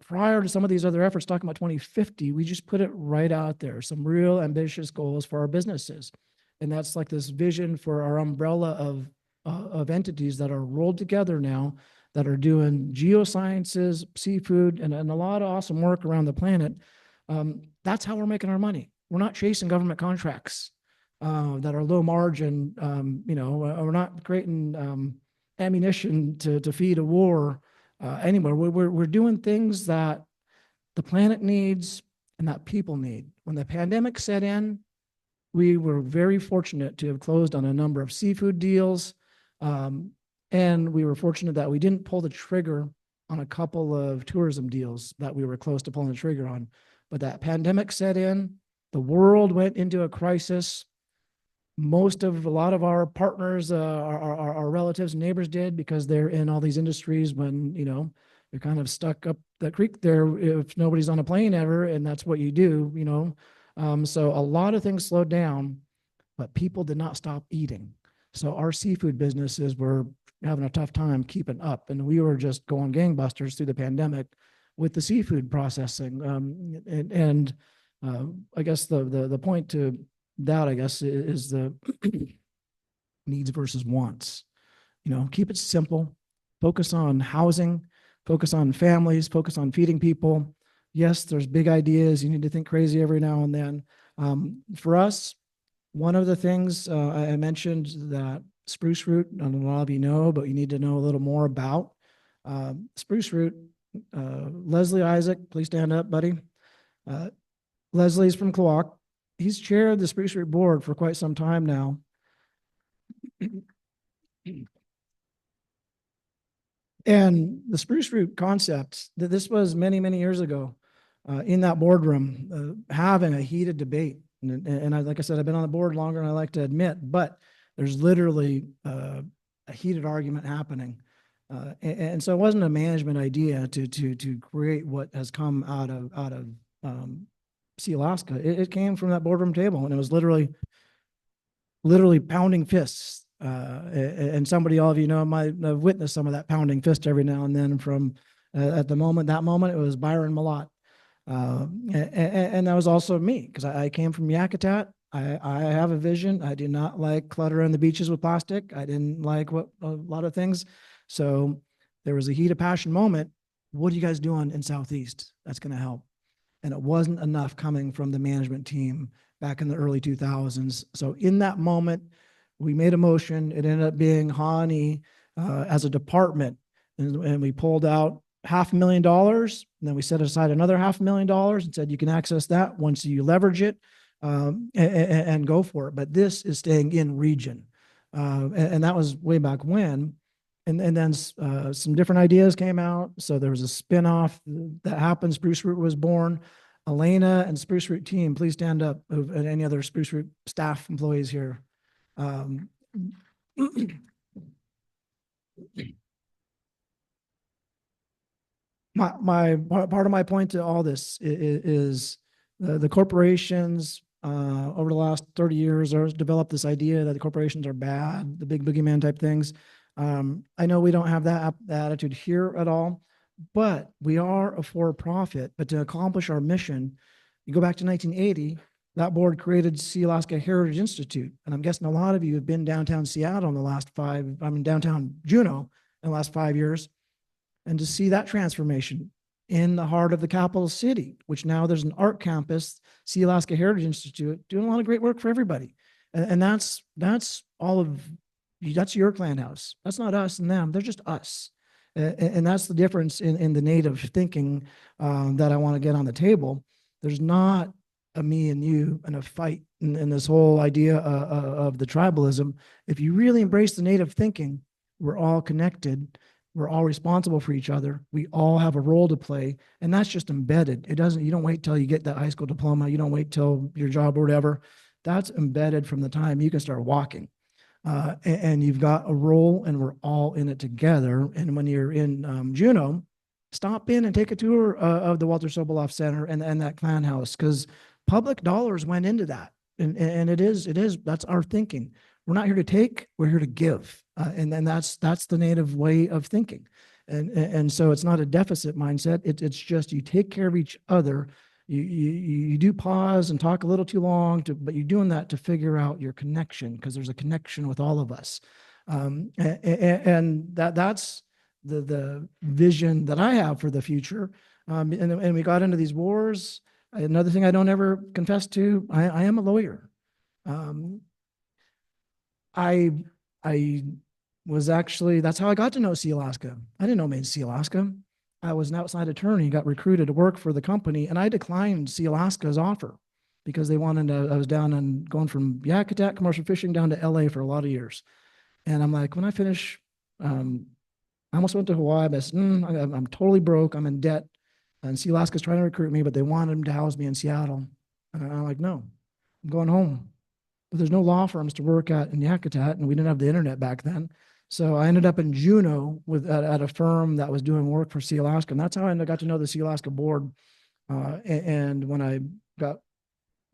prior to some of these other efforts talking about 2050, we just put it right out there, some real ambitious goals for our businesses. And that's like this vision for our umbrella of entities that are rolled together now that are doing geosciences, seafood, and a lot of awesome work around the planet. That's how we're making our money. We're not chasing government contracts that are low margin. We're not creating ammunition to feed a war anywhere. We're doing things that the planet needs and that people need. When the pandemic set in, we were very fortunate to have closed on a number of seafood deals. And we were fortunate that we didn't pull the trigger on a couple of tourism deals that we were close to pulling the trigger on. But that pandemic set in, the world went into a crisis. A lot of our partners, our relatives and neighbors did, because they're in all these industries when, you're kind of stuck up the creek there if nobody's on a plane ever, and that's what you do, So a lot of things slowed down, but people did not stop eating. So our seafood businesses were having a tough time keeping up, and we were just going gangbusters through the pandemic with the seafood processing. I guess the point to that, I guess, is the needs versus wants. Keep it simple, focus on housing, focus on families, focus on feeding people. Yes, there's big ideas. You need to think crazy every now and then. For us, One of the things I mentioned that spruce root, I don't know a lot of you know, but you need to know a little more about. Spruce root, Leslie Isaac, please stand up, buddy. Leslie's from Kovach. He's chaired the spruce root board for quite some time now. And the spruce root concept, that this was many, many years ago in that boardroom, having a heated debate. And I, like I said, I've been on the board longer than I like to admit, but there's literally a heated argument happening. And so it wasn't a management idea to create what has come out of Sealaska. It came from that boardroom table, and it was literally pounding fists. And somebody, all of you know, might have witnessed some of that pounding fist every now and then from at that moment, it was Byron Malott. And that was also me, because I came from Yakutat. I have a vision. I do not like cluttering the beaches with plastic. I didn't like a lot of things. So there was a heat of passion moment. What are you guys doing in Southeast that's going to help? And it wasn't enough coming from the management team back in the early 2000s. So in that moment, we made a motion. It ended up being Harney as a department, and we pulled out $500,000. And then we set aside another $500,000 and said, you can access that once you leverage it and go for it. But this is staying in region. And that was way back when. And then some different ideas came out. So there was a spinoff that happened. Spruce Root was born. Elena and Spruce Root team, please stand up. And any other Spruce Root staff employees here. My part of my point to all this is the corporations over the last 30 years are developed this idea that the corporations are bad, the big boogeyman type things. I know we don't have that attitude here at all, but we are a for-profit. But to accomplish our mission, you go back to 1980, that board created Sealaska Heritage Institute. And I'm guessing a lot of you have been downtown Seattle in the last downtown Juneau in the last 5 years. And to see that transformation in the heart of the capital city, which now there's an art campus, Sealaska Heritage Institute, doing a lot of great work for everybody. And that's all of, that's your clan house. That's not us and them, they're just us. And that's the difference in the native thinking that I want to get on the table. There's not a me and you and a fight in this whole idea of the tribalism. If you really embrace the native thinking, we're all connected. We're all responsible for each other. We all have a role to play, and that's just embedded. You don't wait till you get that high school diploma. You don't wait till your job or whatever. That's embedded from the time you can start walking. And you've got a role, and we're all in it together. And when you're in Juneau, stop in and take a tour of the Walter Soboleff Center and that clan house, because public dollars went into that. And it is, that's our thinking. We're not here to take, we're here to give. And then that's the native way of thinking. And so it's not a deficit mindset. It's just you take care of each other. You do pause and talk a little too long, but you're doing that to figure out your connection, because there's a connection with all of us. And that's the vision that I have for the future. And we got into these wars. Another thing I don't ever confess to, I am a lawyer. I was actually, that's how I got to know Sealaska. I didn't know Maine Sealaska. I was an outside attorney, got recruited to work for the company, and I declined Sealaska's offer because they wanted to, I was down and going from Yakutat commercial fishing down to LA for a lot of years. And I'm like, when I finish, I almost went to Hawaii, but I said, I'm totally broke, I'm in debt. And Sealaska's trying to recruit me, but they wanted him to house me in Seattle. And I'm like, no, I'm going home. But there's no law firms to work at in Yakutat, and we didn't have the internet back then. So I ended up in Juneau at a firm that was doing work for Sealaska. And that's how I got to know the Sealaska board. And when I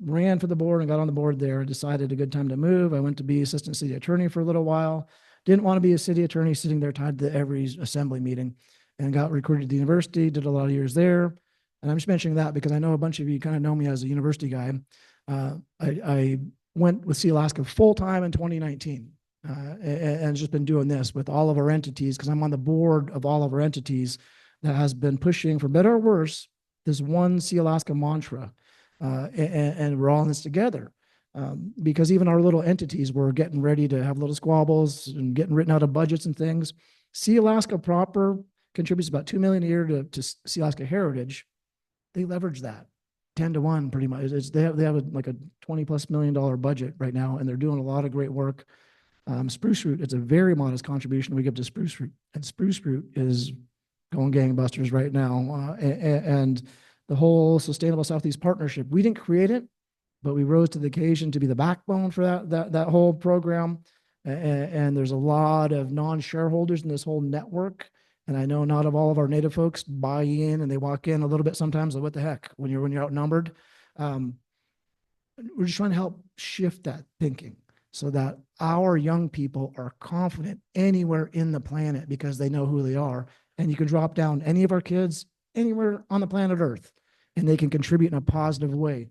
ran for the board and got on the board there, I decided a good time to move. I went to be assistant city attorney for a little while. Didn't want to be a city attorney sitting there tied to every assembly meeting, and got recruited to the university, did a lot of years there. And I'm just mentioning that because I know a bunch of you kind of know me as a university guy. I went with Sealaska full-time in 2019 and just been doing this with all of our entities, because I'm on the board of all of our entities that has been pushing, for better or worse, this one Sealaska mantra. And we're all in this together. Because even our little entities were getting ready to have little squabbles and getting written out of budgets and things. Sealaska proper contributes about 2 million a year to Sealaska Heritage. They leverage that 10-1 pretty much. They have like a $20+ million budget right now, and they're doing a lot of great work. Spruce Root, it's a very modest contribution we give to Spruce Root, and Spruce Root is going gangbusters right now. And the whole Sustainable Southeast Partnership, we didn't create it, but we rose to the occasion to be the backbone for that whole program. And there's a lot of non-shareholders in this whole network. And I know not of all of our native folks buy in, and they walk in a little bit sometimes, like, what the heck, when you're outnumbered. We're just trying to help shift that thinking so that our young people are confident anywhere in the planet because they know who they are. And you can drop down any of our kids anywhere on the planet Earth, and they can contribute in a positive way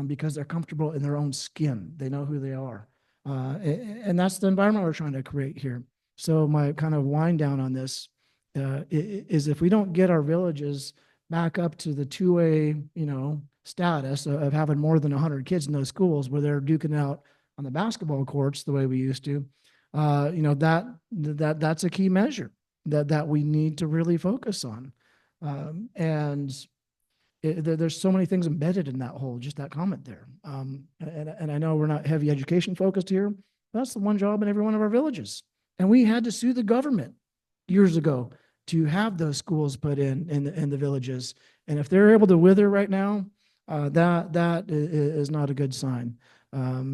because they're comfortable in their own skin. They know who they are. And that's the environment we're trying to create here. So my kind of wind down on this is if we don't get our villages back up to the 2A, status of having more than 100 kids in those schools where they're duking out on the basketball courts the way we used to, that's a key measure that we need to really focus on. There's so many things embedded in that whole, just that comment there. And I know we're not heavy education focused here. That's the one job in every one of our villages. And we had to sue the government years ago to have those schools put in the villages. And if they're able to wither right now, that is not a good sign.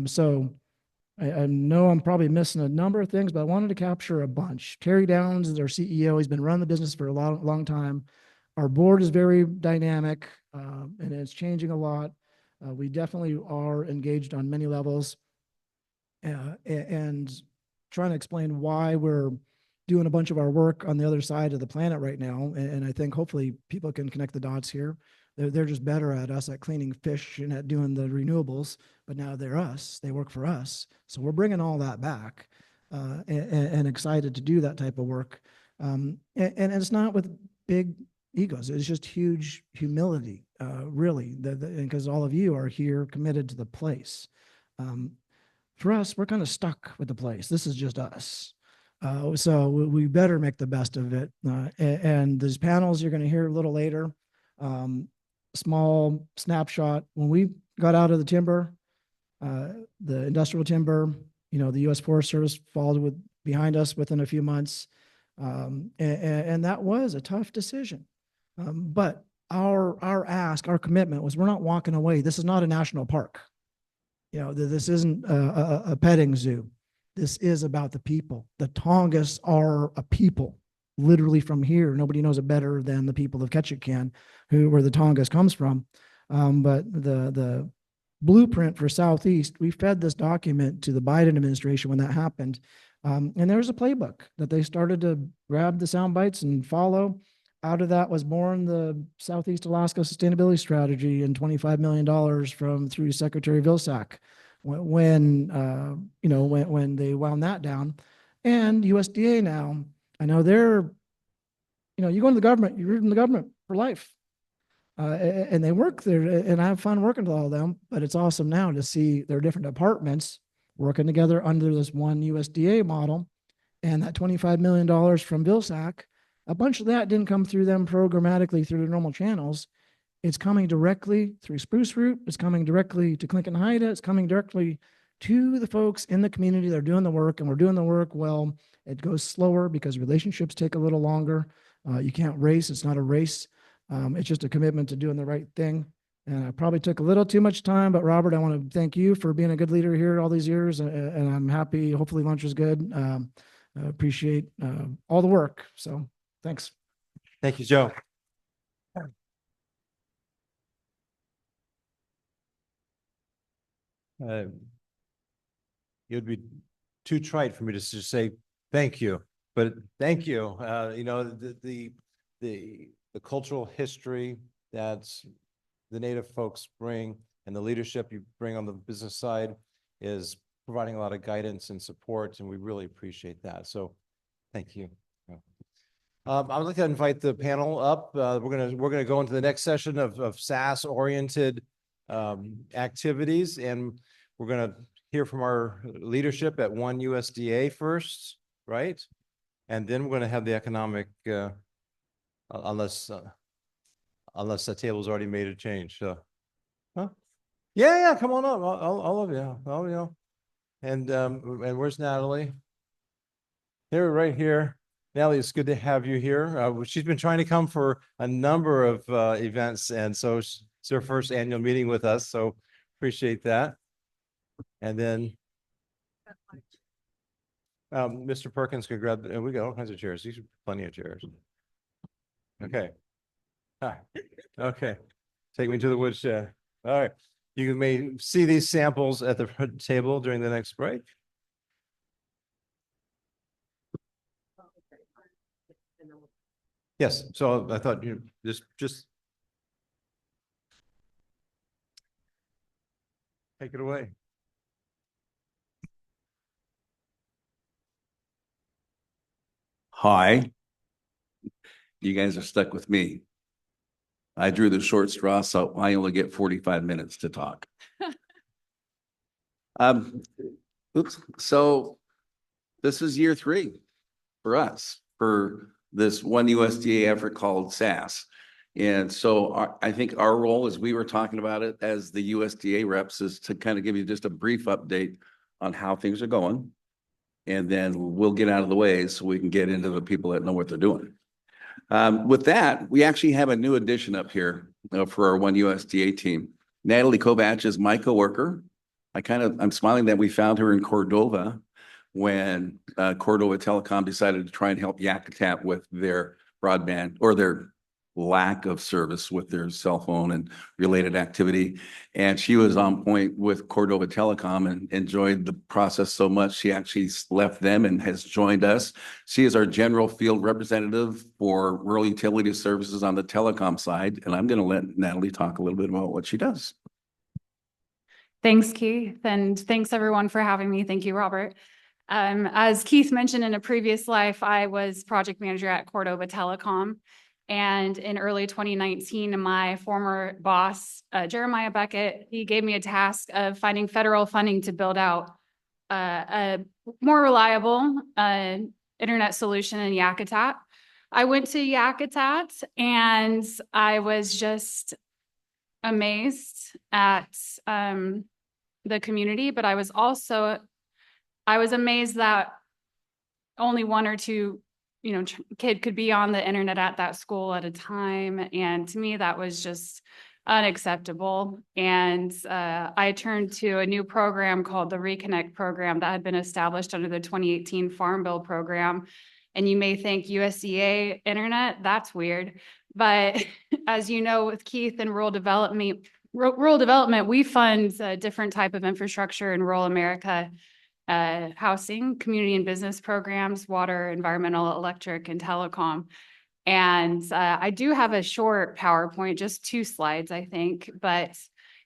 So I know I'm probably missing a number of things, but I wanted to capture a bunch. Terry Downs is our CEO. He's been running the business for a long time. Our board is very dynamic, and it's changing a lot. We definitely are engaged on many levels, and trying to explain why we're doing a bunch of our work on the other side of the planet right now. And I think hopefully people can connect the dots here. They're just better at us at cleaning fish and at doing the renewables, but now they're us. They work for us. So we're bringing all that back, and excited to do that type of work. And it's not with big egos. It's just huge humility, really, because all of you are here committed to the place. For us, we're kind of stuck with the place. This is just us. So we better make the best of it. And these panels you're going to hear a little later, small snapshot. When we got out of the timber, the industrial timber, the U.S. Forest Service followed behind us within a few months. And that was a tough decision. But our ask, our commitment was, we're not walking away. This is not a national park. This isn't a petting zoo. This is about the people. The Tongass are a people, literally from here. Nobody knows it better than the people of Ketchikan, where the Tongass comes from. But the blueprint for Southeast, we fed this document to the Biden administration when that happened. And there's a playbook that they started to grab the sound bites and follow. Out of that was born the Southeast Alaska Sustainability Strategy and $25 million through Secretary Vilsack when they wound that down. And USDA now, I know they're, you go into the government, you're in the government for life. And they work there, and I have fun working with all of them, but it's awesome now to see their different departments working together under this one USDA model. And that $25 million from Vilsack, a bunch of that didn't come through them programmatically through the normal channels. It's coming directly through Spruce Root. It's coming directly to Clinton Haida. It's coming directly to the folks in the community that are doing the work, and we're doing the work well. It goes slower because relationships take a little longer. You can't race. It's not a race. It's just a commitment to doing the right thing. And I probably took a little too much time, but Robert, I want to thank you for being a good leader here all these years. And I'm happy. Hopefully lunch was good. I appreciate all the work. So thanks. Thank you, Joe. It would be too trite for me to just say thank you, but thank you. The cultural history that the Native folks bring and the leadership you bring on the business side is providing a lot of guidance and support, and we really appreciate that. So thank you. I would like to invite the panel up. We're gonna go into the next session of SaaS oriented activities, and we're gonna hear from our leadership at One USDA first, right? And then we're gonna have the economic, unless the table's already made a change, huh? Yeah, come on up, all of you, all you know. And where's Natalie? Here, right here. Natalie, it's good to have you here. She's been trying to come for a number of events, and so it's her first annual meeting with us, so appreciate that. And then Mr. Perkins could grab, and we got all kinds of chairs. These are plenty of chairs. Okay. Hi. Okay. Take me to the woodshed. All right. You may see these samples at the table during the next break. Yes, so I thought you just take it away. Hi. You guys are stuck with me. I drew the short straw, so I only get 45 minutes to talk. Oops. So this is year 3 for us for this One USDA effort called SAS. And so I think our role, as we were talking about it as the USDA reps, is to kind of give you just a brief update on how things are going. And then we'll get out of the way so we can get into the people that know what they're doing. With that, we actually have a new addition up here for our One USDA team. Natalie Kovach is my coworker. I'm smiling that we found her in Cordova when Cordova Telecom decided to try and help Yakutat with their broadband or their lack of service with their cell phone and related activity. And she was on point with Cordova Telecom and enjoyed the process so much, she actually left them and has joined us. She is our general field representative for rural utility services on the telecom side. And I'm going to let Natalie talk a little bit about what she does. Thanks, Keith, and thanks everyone for having me. Thank you, Robert. As Keith mentioned, in a previous life, I was project manager at Cordova Telecom. And in early 2019, my former boss, Jeremiah Beckett, he gave me a task of finding federal funding to build out a more reliable internet solution in Yakutat. I went to Yakutat and I was just amazed at the community, but I was amazed that only 1 or 2 kid could be on the internet at that school at a time. And to me, that was just unacceptable. And I turned to a new program called the Reconnect program that had been established under the 2018 Farm Bill program. And you may think USDA internet, that's weird. But as you know, with Keith and rural development, we fund a different type of infrastructure in rural America. Housing, community and business programs, water, environmental, electric, and telecom. And I do have a short PowerPoint, just 2 slides, I think. But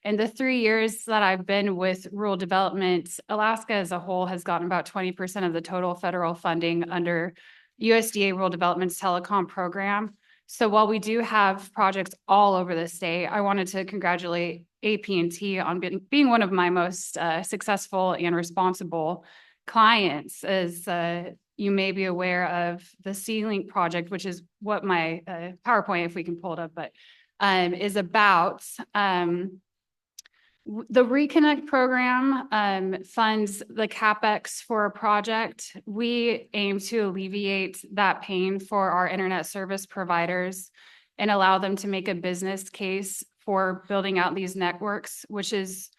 in the 3 years that I've been with rural development, Alaska as a whole has gotten about 20% of the total federal funding under USDA Rural Development's telecom program. So while we do have projects all over the state, I wanted to congratulate AT&T on being one of my most successful and responsible clients. As you may be aware of the SeaLink project, which is what my PowerPoint, if we can pull it up, but is about. The Reconnect program funds the CapEx for a project. We aim to alleviate that pain for our internet service providers and allow them to make a business case for building out these networks, which is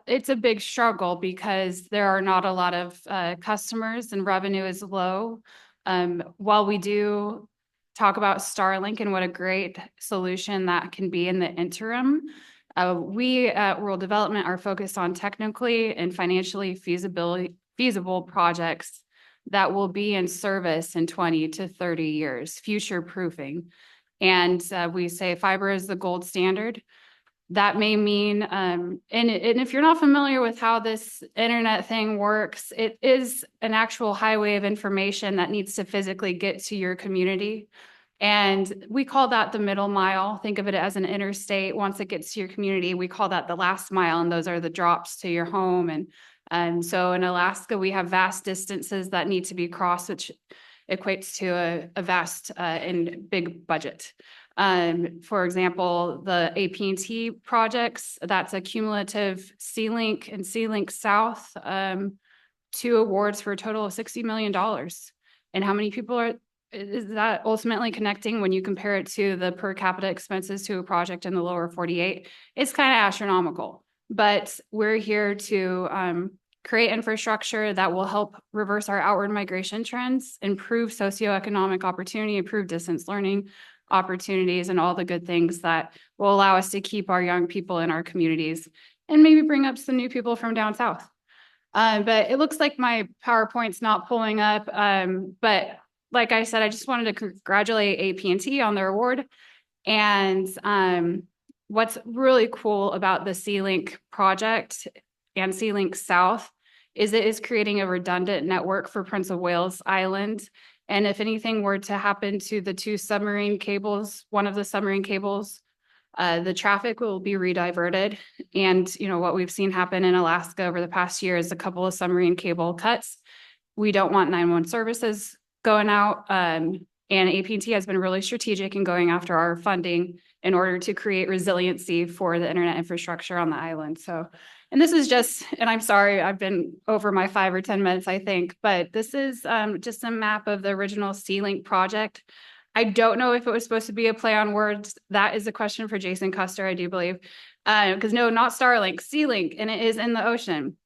it's a big struggle because there are not a lot of customers and revenue is low. While we do talk about Starlink and what a great solution that can be in the interim, we at Rural Development are focused on technically and financially feasible projects that will be in service in 20 to 30 years, future proofing. And we say fiber is the gold standard. That may mean, and if you're not familiar with how this internet thing works, it is an actual highway of information that needs to physically get to your community. And we call that the middle mile. Think of it as an interstate. Once it gets to your community, we call that the last mile, and those are the drops to your home. And so in Alaska, we have vast distances that need to be crossed, which equates to a vast and big budget. For example, the AP&T projects, that's a cumulative Sea-Link and Sea-Link South, 2 awards for a total of $60 million. And how many people is that ultimately connecting when you compare it to the per capita expenses to a project in the lower 48? It's kind of astronomical, but we're here to create infrastructure that will help reverse our outward migration trends, improve socioeconomic opportunity, improve distance learning opportunities, and all the good things that will allow us to keep our young people in our communities and maybe bring up some new people from down south. But it looks like my PowerPoint's not pulling up. But like I said, I just wanted to congratulate AP&T on their award. And what's really cool about the Sea-Link project and Sea-Link South is it is creating a redundant network for Prince of Wales Island. And if anything were to happen to the 2 submarine cables, one of the submarine cables, the traffic will be rediverted. And, you know, what we've seen happen in Alaska over the past year is a couple of submarine cable cuts. We don't want 911 services going out. And AP&T has been really strategic in going after our funding in order to create resiliency for the internet infrastructure on the island. So, and this is just, and I'm sorry, I've been over my 5 or 10 minutes, I think, but this is just a map of the original Sea-Link project. I don't know if it was supposed to be a play on words. That is a question for Jason Custer, I do believe. Because no, not Starlink, Sea-Link, and it is in the ocean.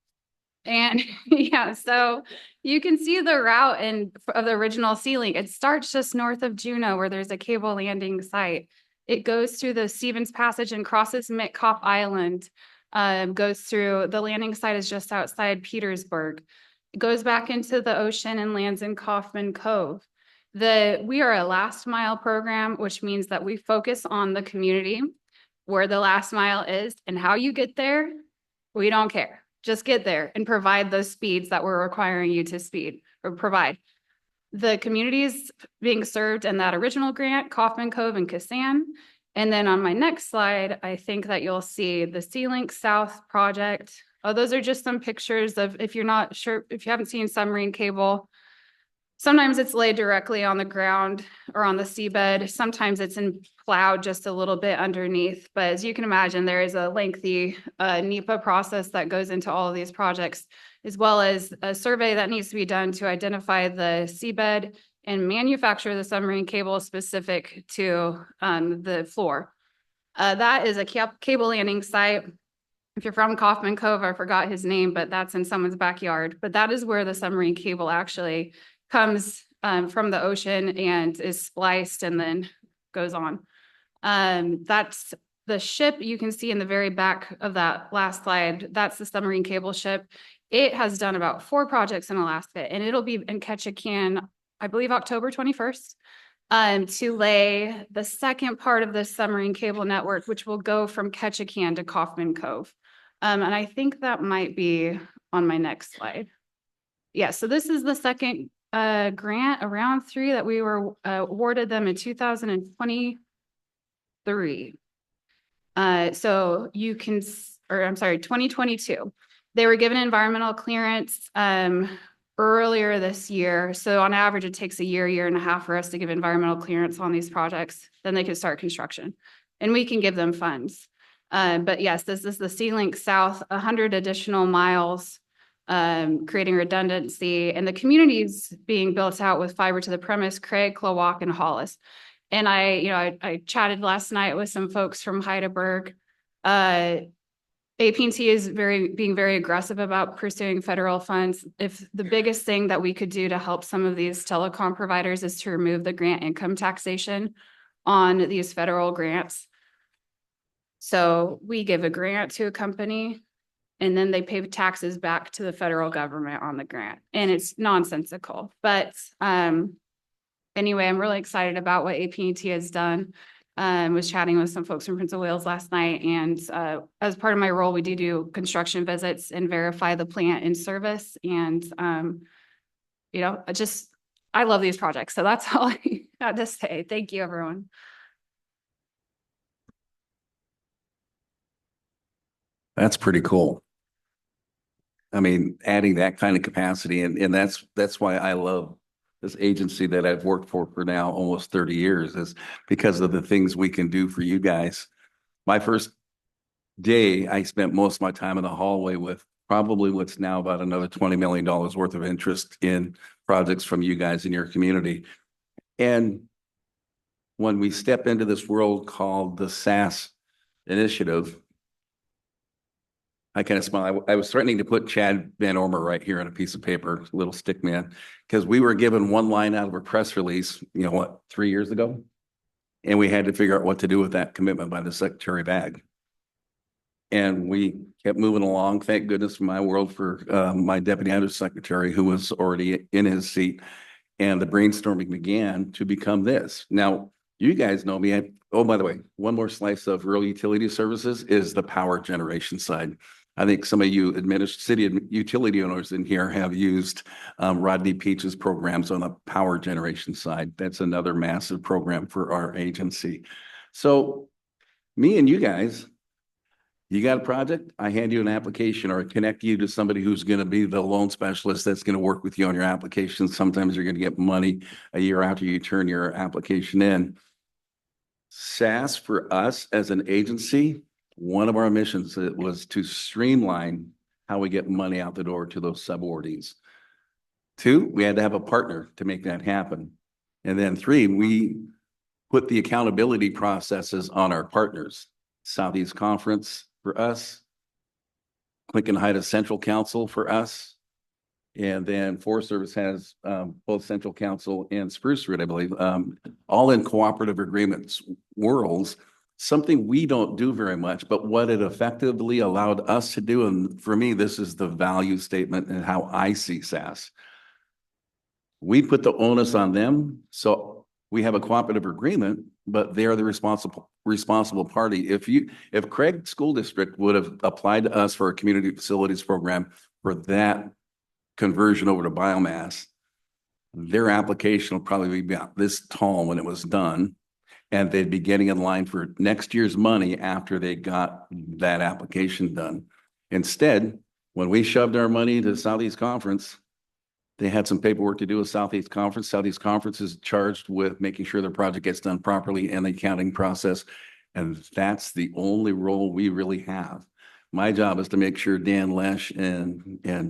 And yeah, so you can see the route of the original Sea-Link. It starts just north of Juneau, where there's a cable landing site. It goes through the Stevens Passage and crosses Mitkopp Island, goes through, the landing site is just outside Petersburg. It goes back into the ocean and lands in Kaufman Cove. We are a last mile program, which means that we focus on the community where the last mile is, and how you get there, we don't care. Just get there and provide those speeds that we're requiring you to speed or provide. The communities being served in that original grant, Kaufman Cove and Kisan. And then on my next slide, I think that you'll see the Sea-Link South project. Oh, those are just some pictures of, if you're not sure, if you haven't seen submarine cable, sometimes it's laid directly on the ground or on the seabed. Sometimes it's plowed just a little bit underneath. But as you can imagine, there is a lengthy NEPA process that goes into all of these projects, as well as a survey that needs to be done to identify the seabed and manufacture the submarine cable specific to the floor. That is a cable landing site. If you're from Kaufman Cove, I forgot his name, but that's in someone's backyard. But that is where the submarine cable actually comes from the ocean and is spliced and then goes on. That's the ship you can see in the very back of that last slide. That's the submarine cable ship. It has done about 4 projects in Alaska, and it'll be in Ketchikan, I believe, October 21st, to lay the second part of the submarine cable network, which will go from Ketchikan to Kaufman Cove. And I think that might be on my next slide. Yeah, so this is the second grant, a round 3 that we were awarded them in 2023. So you can, or I'm sorry, 2022. They were given environmental clearance earlier this year. So on average, it takes a year and a half for us to give environmental clearance on these projects. Then they can start construction, and we can give them funds. But yes, this is the Sea-Link South, 100 additional miles, creating redundancy, and the communities being built out with fiber to the premise, Craig, Kovach, and Holst. And I chatted last night with some folks from Heidelberg. AP&T is being very aggressive about pursuing federal funds. If the biggest thing that we could do to help some of these telecom providers is to remove the grant income taxation on these federal grants. So we give a grant to a company, and then they pay taxes back to the federal government on the grant. And it's nonsensical. But anyway, I'm really excited about what AP&T has done. Was chatting with some folks from Prince of Wales last night. And as part of my role, we do construction visits and verify the plant in service. And, I love these projects. So that's all I had to say. Thank you, everyone. That's pretty cool. I mean, adding that kind of capacity, and that's why I love this agency that I've worked for now almost 30 years, is because of the things we can do for you guys. My first day, I spent most of my time in the hallway with probably what's now about another $20 million worth of interest in projects from you guys in your community. And when we step into this world called the SEA initiative, I kind of smile. I was threatening to put Chad Van Ormer right here on a piece of paper, little stick man, because we were given one line out of a press release, 3 years ago? And we had to figure out what to do with that commitment by the Secretary of Ag. And we kept moving along. Thank goodness for my world for my deputy undersecretary, who was already in his seat. And the brainstorming began to become this. Now, you guys know me. Oh, by the way, one more slice of rural utility services is the power generation side. I think some of you city utility owners in here have used Rodney Peach's programs on the power generation side. That's another massive program for our agency. So me and you guys, you got a project, I hand you an application or connect you to somebody who's going to be the loan specialist that's going to work with you on your application. Sometimes you're going to get money a year after you turn your application in. SAS for us as an agency, one of our missions was to streamline how we get money out the door to those subawardees. 2, we had to have a partner to make that happen. And then 3, we put the accountability processes on our partners. Southeast Conference for us, Clinton Heights Central Council for us, and then Forest Service has both Central Council and Spruce Root, I believe, all in cooperative agreements worlds. Something we don't do very much, but what it effectively allowed us to do, and for me, this is the value statement and how I see SAS. We put the onus on them, so we have a cooperative agreement, but they are the responsible party. If Craig School District would have applied to us for a community facilities program for that conversion over to biomass, their application will probably be about this tall when it was done. And they'd be getting in line for next year's money after they got that application done. Instead, when we shoved our money to Southeast Conference, they had some paperwork to do with Southeast Conference. Southeast Conference is charged with making sure the project gets done properly and the accounting process. And that's the only role we really have. My job is to make sure Dan Lesh there's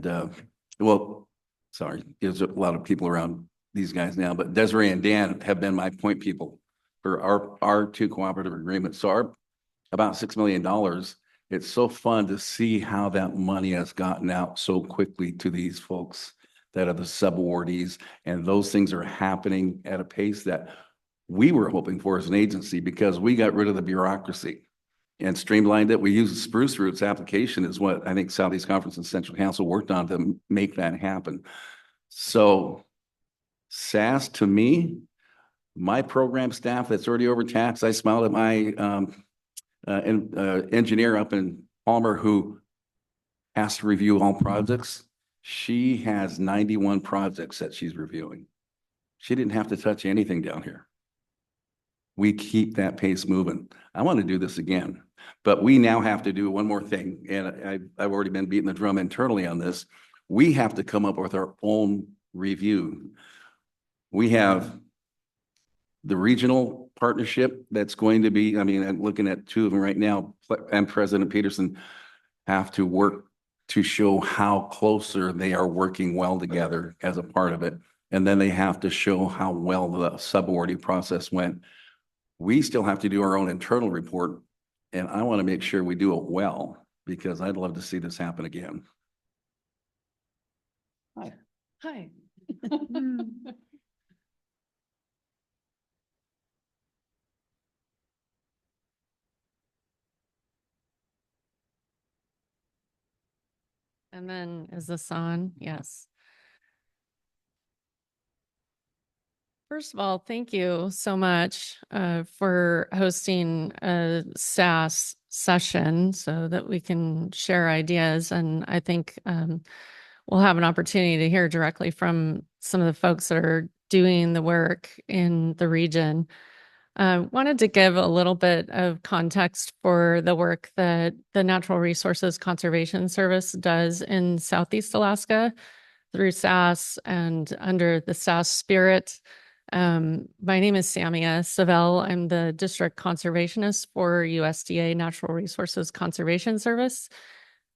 a lot of people around these guys now, but Desiree and Dan have been my point people for our 2 cooperative agreements. So about $6 million, it's so fun to see how that money has gotten out so quickly to these folks that are the subawardees. And those things are happening at a pace that we were hoping for as an agency, because we got rid of the bureaucracy and streamlined it. We used Spruce Root's application is what I think Southeast Conference and Central Council worked on to make that happen. So SAS, to me, my program staff that's already overtaxed, I smiled at my engineer up in Palmer who has to review all projects. She has 91 projects that she's reviewing. She didn't have to touch anything down here. We keep that pace moving. I want to do this again, but we now have to do one more thing. And I've already been beating the drum internally on this. We have to come up with our own review. We have the regional partnership that's going to be, I'm looking at 2 of them right now, and President Peterson have to work to show how closer they are working well together as a part of it. And then they have to show how well the subawarding process went. We still have to do our own internal report, and I want to make sure we do it well, because I'd love to see this happen again. Hi. Hi. And then is this on? Yes. First of all, thank you so much for hosting a SAS session so that we can share ideas. And I think we'll have an opportunity to hear directly from some of the folks that are doing the work in the region. Wanted to give a little bit of context for the work that the Natural Resources Conservation Service does in Southeast Alaska through SAS and under the SAS spirit. My name is Samia Savell. I'm the district conservationist for USDA Natural Resources Conservation Service.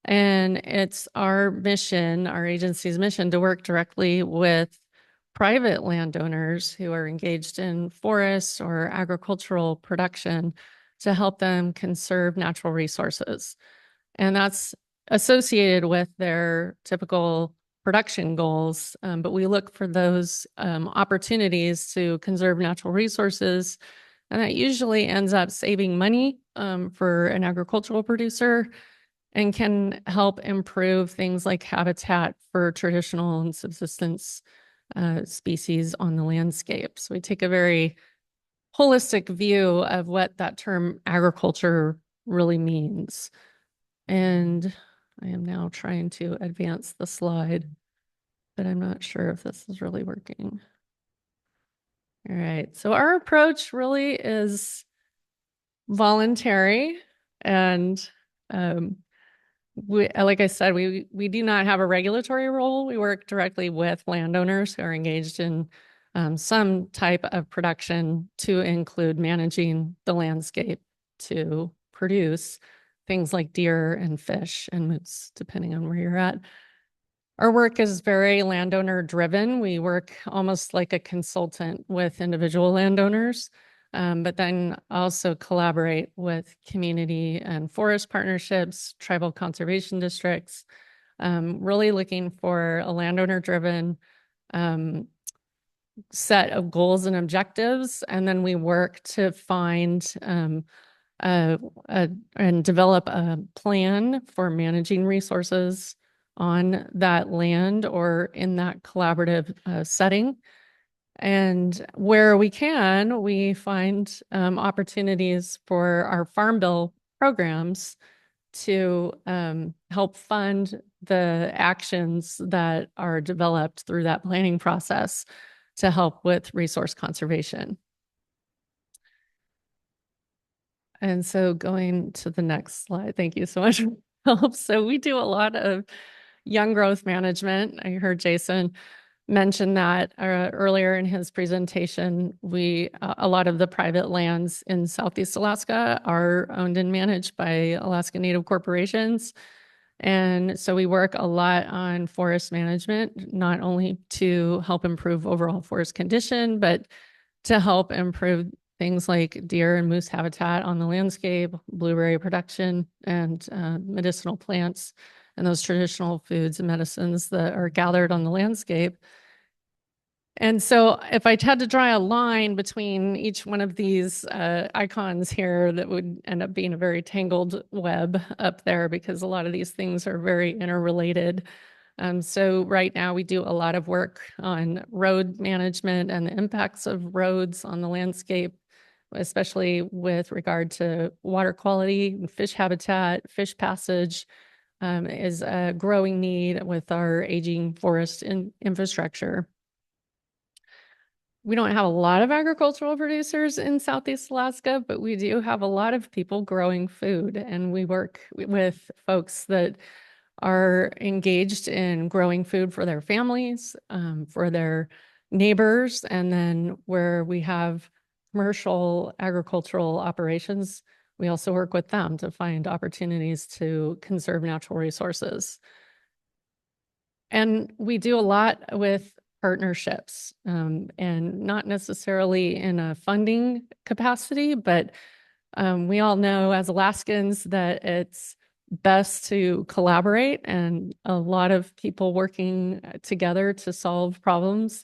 And it's our mission, our agency's mission, to work directly with private landowners who are engaged in forests or agricultural production to help them conserve natural resources. And that's associated with their typical production goals, but we look for those opportunities to conserve natural resources, and that usually ends up saving money for an agricultural producer and can help improve things like habitat for traditional and subsistence species on the landscape. So we take a very holistic view of what that term agriculture really means. And I am now trying to advance the slide, but I'm not sure if this is really working. All right, so our approach really is voluntary, and like I said, we do not have a regulatory role. We work directly with landowners who are engaged in some type of production, to include managing the landscape to produce things like deer and fish and moose, depending on where you're at. Our work is very landowner driven. We work almost like a consultant with individual landowners, but then also collaborate with community and forest partnerships, tribal conservation districts, really looking for a landowner driven set of goals and objectives. And then we work to find and develop a plan for managing resources on that land or in that collaborative setting. And where we can, we find opportunities for our Farm Bill programs to help fund the actions that are developed through that planning process to help with resource conservation. And so going to the next slide, thank you so much for help. So we do a lot of young growth management. I heard Jason mention that earlier in his presentation. A lot of the private lands in Southeast Alaska are owned and managed by Alaska Native corporations. And so we work a lot on forest management, not only to help improve overall forest condition, but to help improve things like deer and moose habitat on the landscape, blueberry production, and medicinal plants, and those traditional foods and medicines that are gathered on the landscape. And so if I had to draw a line between each one of these icons here, that would end up being a very tangled web up there, because a lot of these things are very interrelated. So right now we do a lot of work on road management and the impacts of roads on the landscape, especially with regard to water quality, fish habitat, fish passage is a growing need with our aging forest infrastructure. We don't have a lot of agricultural producers in Southeast Alaska, but we do have a lot of people growing food, and we work with folks that are engaged in growing food for their families, for their neighbors, and then where we have commercial agricultural operations, we also work with them to find opportunities to conserve natural resources. And we do a lot with partnerships, and not necessarily in a funding capacity, but we all know as Alaskans that it's best to collaborate, and a lot of people working together to solve problems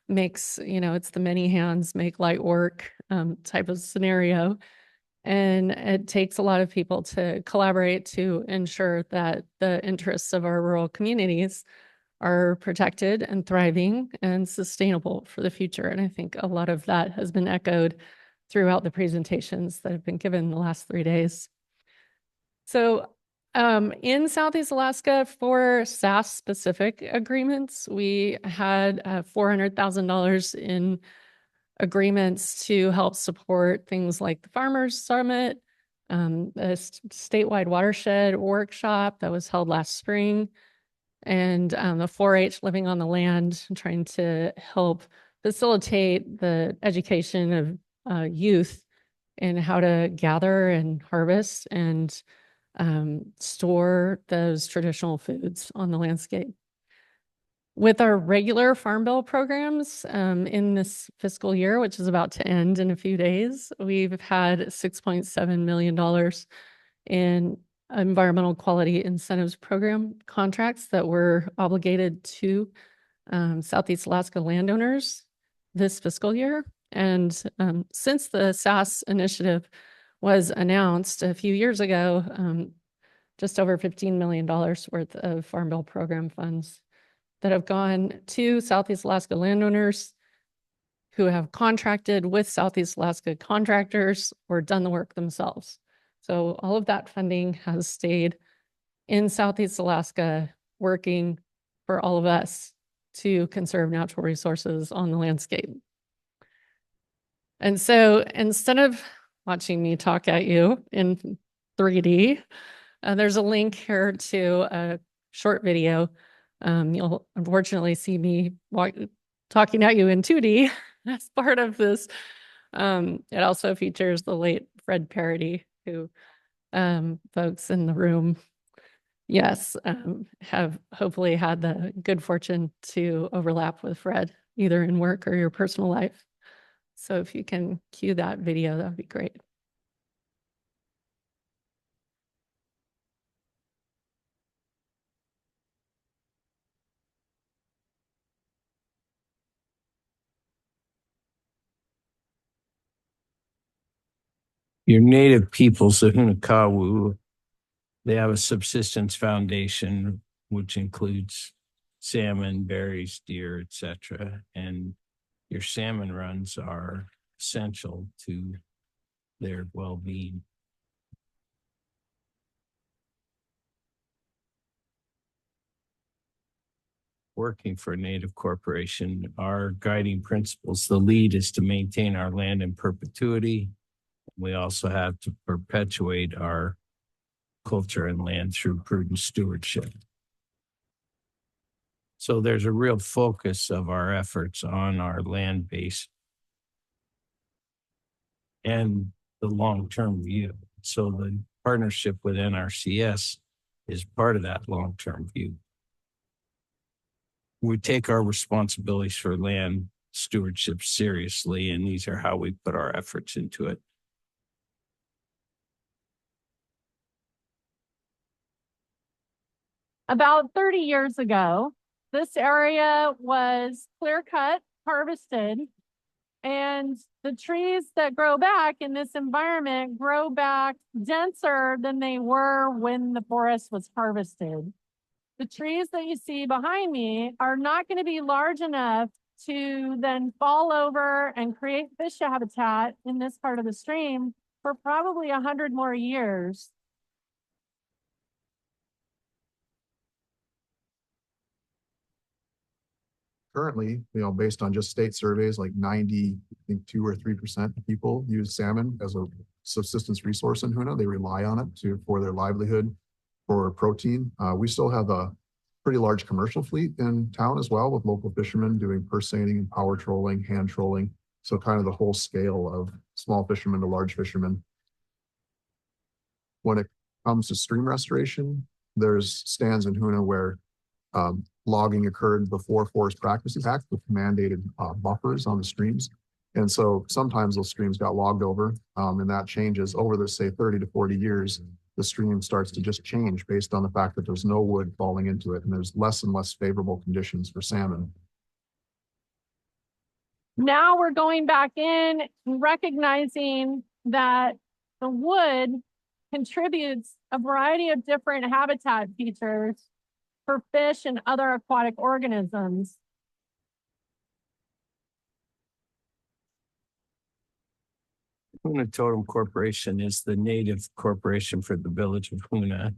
makes, it's the many hands make light work type of scenario. And it takes a lot of people to collaborate to ensure that the interests of our rural communities are protected and thriving and sustainable for the future. And I think a lot of that has been echoed throughout the presentations that have been given the last 3 days. So In Southeast Alaska for SAS specific agreements, we had $400,000 in agreements to help support things like the Farmers Summit, a statewide watershed workshop that was held last spring, and the 4-H Living on the Land, trying to help facilitate the education of youth in how to gather and harvest and store those traditional foods on the landscape. With our regular Farm Bill programs in this fiscal year, which is about to end in a few days, we've had $6.7 million in environmental quality incentives program contracts that were obligated to Southeast Alaska landowners this fiscal year. And since the SAS initiative was announced a few years ago, just over $15 million worth of Farm Bill program funds that have gone to Southeast Alaska landowners who have contracted with Southeast Alaska contractors or done the work themselves. So all of that funding has stayed in Southeast Alaska, working for all of us to conserve natural resources on the landscape. And so instead of watching me talk at you in 3D, there's a link here to a short video. You'll unfortunately see me talking at you in 2D as part of this. It also features the late Fred Parody, who folks in the room, yes, have hopefully had the good fortune to overlap with Fred, either in work or your personal life. So if you can cue that video, that would be great. Your native peoples, the Hunakawu, they have a subsistence foundation, which includes salmon, berries, deer, etc. And your salmon runs are essential to their well-being. Working for a native corporation, our guiding principles, the lead is to maintain our land in perpetuity. We also have to perpetuate our culture and land through prudent stewardship. So there's a real focus of our efforts on our land base and the long-term view. So the partnership with NRCS is part of that long-term view. We take our responsibilities for land stewardship seriously, and these are how we put our efforts into it. About 30 years ago, this area was clear-cut, harvested, and the trees that grow back in this environment grow back denser than they were when the forest was harvested. The trees that you see behind me are not going to be large enough to then fall over and create fish habitat in this part of the stream for probably 100 more years. Currently, based on just state surveys, like 90, I think 2 or 3% of people use salmon as a subsistence resource in Juneau. They rely on it for their livelihood, for protein. We still have a pretty large commercial fleet in town as well, with local fishermen doing purse seining and power trolling, hand trolling. So kind of the whole scale of small fishermen to large fishermen. When it comes to stream restoration, there's stands in Juneau where logging occurred before Forest Practices Act with mandated buffers on the streams. And so sometimes those streams got logged over, and that changes over the, say, 30 to 40 years. The stream starts to just change based on the fact that there's no wood falling into it, and there's less and less favorable conditions for salmon. Now we're going back in and recognizing that the wood contributes a variety of different habitat features for fish and other aquatic organisms. Huna Totem Corporation is the native corporation for the village of Huna.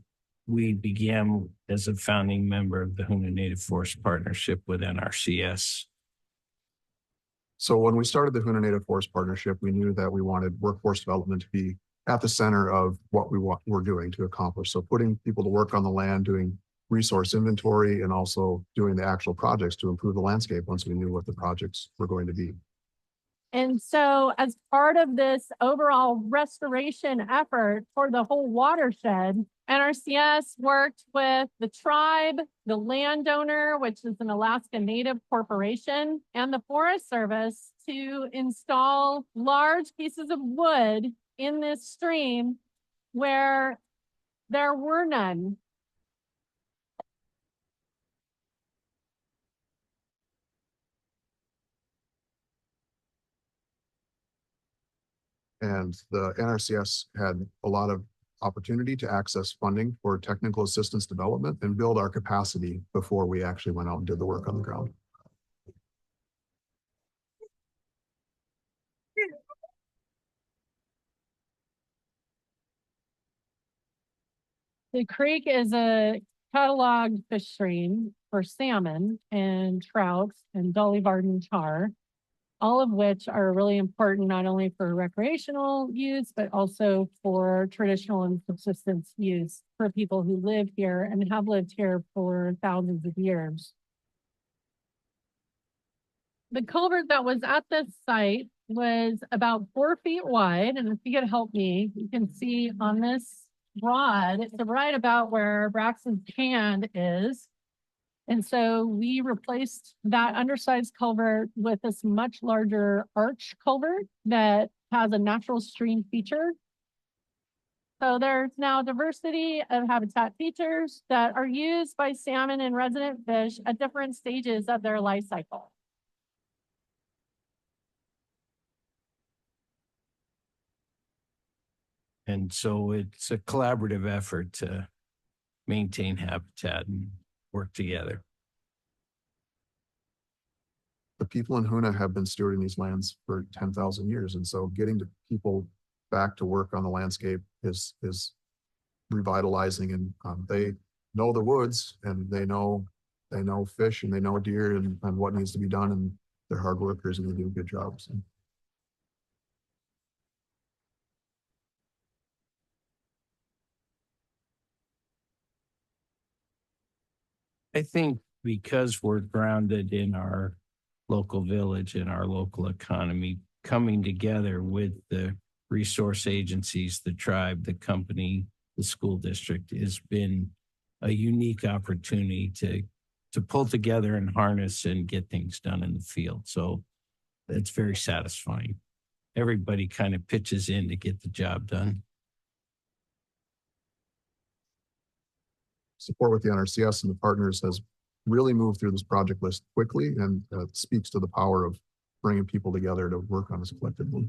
we began as a founding member of the Hoonah Native Forest Partnership with NRCS. So when we started the Hoonah Native Forest Partnership, we knew that we wanted workforce development to be at the center of what we're doing to accomplish. So putting people to work on the land, doing resource inventory, and also doing the actual projects to improve the landscape once we knew what the projects were going to be. And so as part of this overall restoration effort for the whole watershed, NRCS worked with the tribe, the landowner, which is an Alaska Native corporation, and the Forest Service to install large pieces of wood in this stream where there were none. And the NRCS had a lot of opportunity to access funding for technical assistance development and build our capacity before we actually went out and did the work on the ground. The creek is a cataloged fish stream for salmon and trout and Dolly Varden char, all of which are really important not only for recreational use, but also for traditional and subsistence use for people who live here and have lived here for thousands of years. The culvert that was at this site was about 4 feet wide. And if you could help me, you can see on this rod, it's right about where Braxton's hand is. And so we replaced that undersized culvert with this much larger arch culvert that has a natural stream feature. So there's now diversity of habitat features that are used by salmon and resident fish at different stages of their life cycle. And so it's a collaborative effort to maintain habitat and work together. The people in Hoonah have been stewarding these lands for 10,000 years. And so getting the people back to work on the landscape is revitalizing, and they know the woods, and they know fish, and they know deer, and what needs to be done, and they're hard workers and they do good jobs. I think because we're grounded in our local village and our local economy, coming together with the resource agencies, the tribe, the company, the school district has been a unique opportunity to pull together and harness and get things done in the field. So it's very satisfying. Everybody kind of pitches in to get the job done. Support with the NRCS and the partners has really moved through this project list quickly, and speaks to the power of bringing people together to work on this collectively.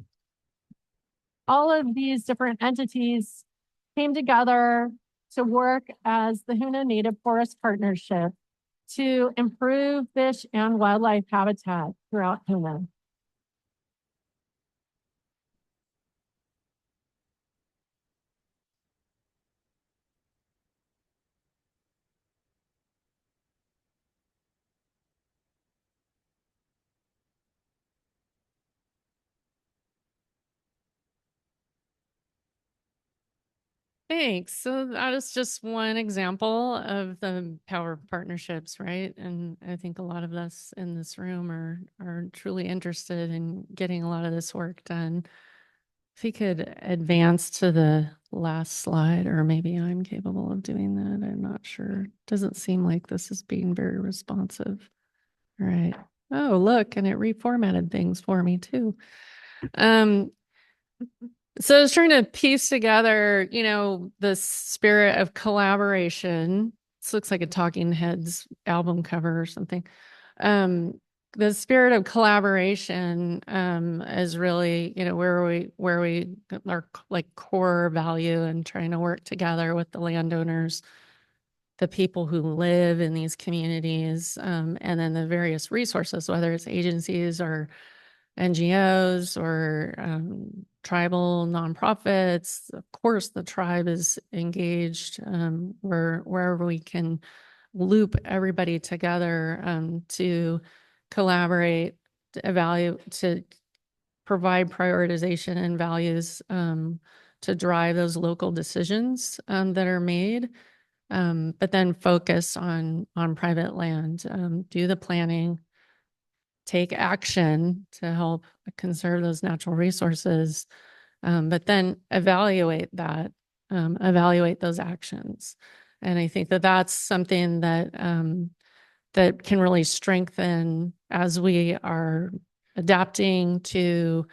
All of these different entities came together to work as the Hoonah Native Forest Partnership to improve fish and wildlife habitat throughout Hoonah. Thanks. So that is just one example of the power of partnerships, right? And I think a lot of us in this room are truly interested in getting a lot of this work done. If you could advance to the last slide, or maybe I'm capable of doing that. I'm not sure. Doesn't seem like this is being very responsive. All right. Oh, look, and it reformatted things for me too. So I was trying to piece together, the spirit of collaboration. This looks like a Talking Heads album cover or something. The spirit of collaboration is really, where we are like core value and trying to work together with the landowners, the people who live in these communities, and then the various resources, whether it's agencies or NGOs or tribal nonprofits. Of course, the tribe is engaged, wherever we can loop everybody together, to collaborate, to evaluate, to provide prioritization and values, to drive those local decisions, that are made. But then focus on private land, do the planning, take action to help conserve those natural resources, but then evaluate that, evaluate those actions. And I think that that's something that that can really strengthen as we are adapting to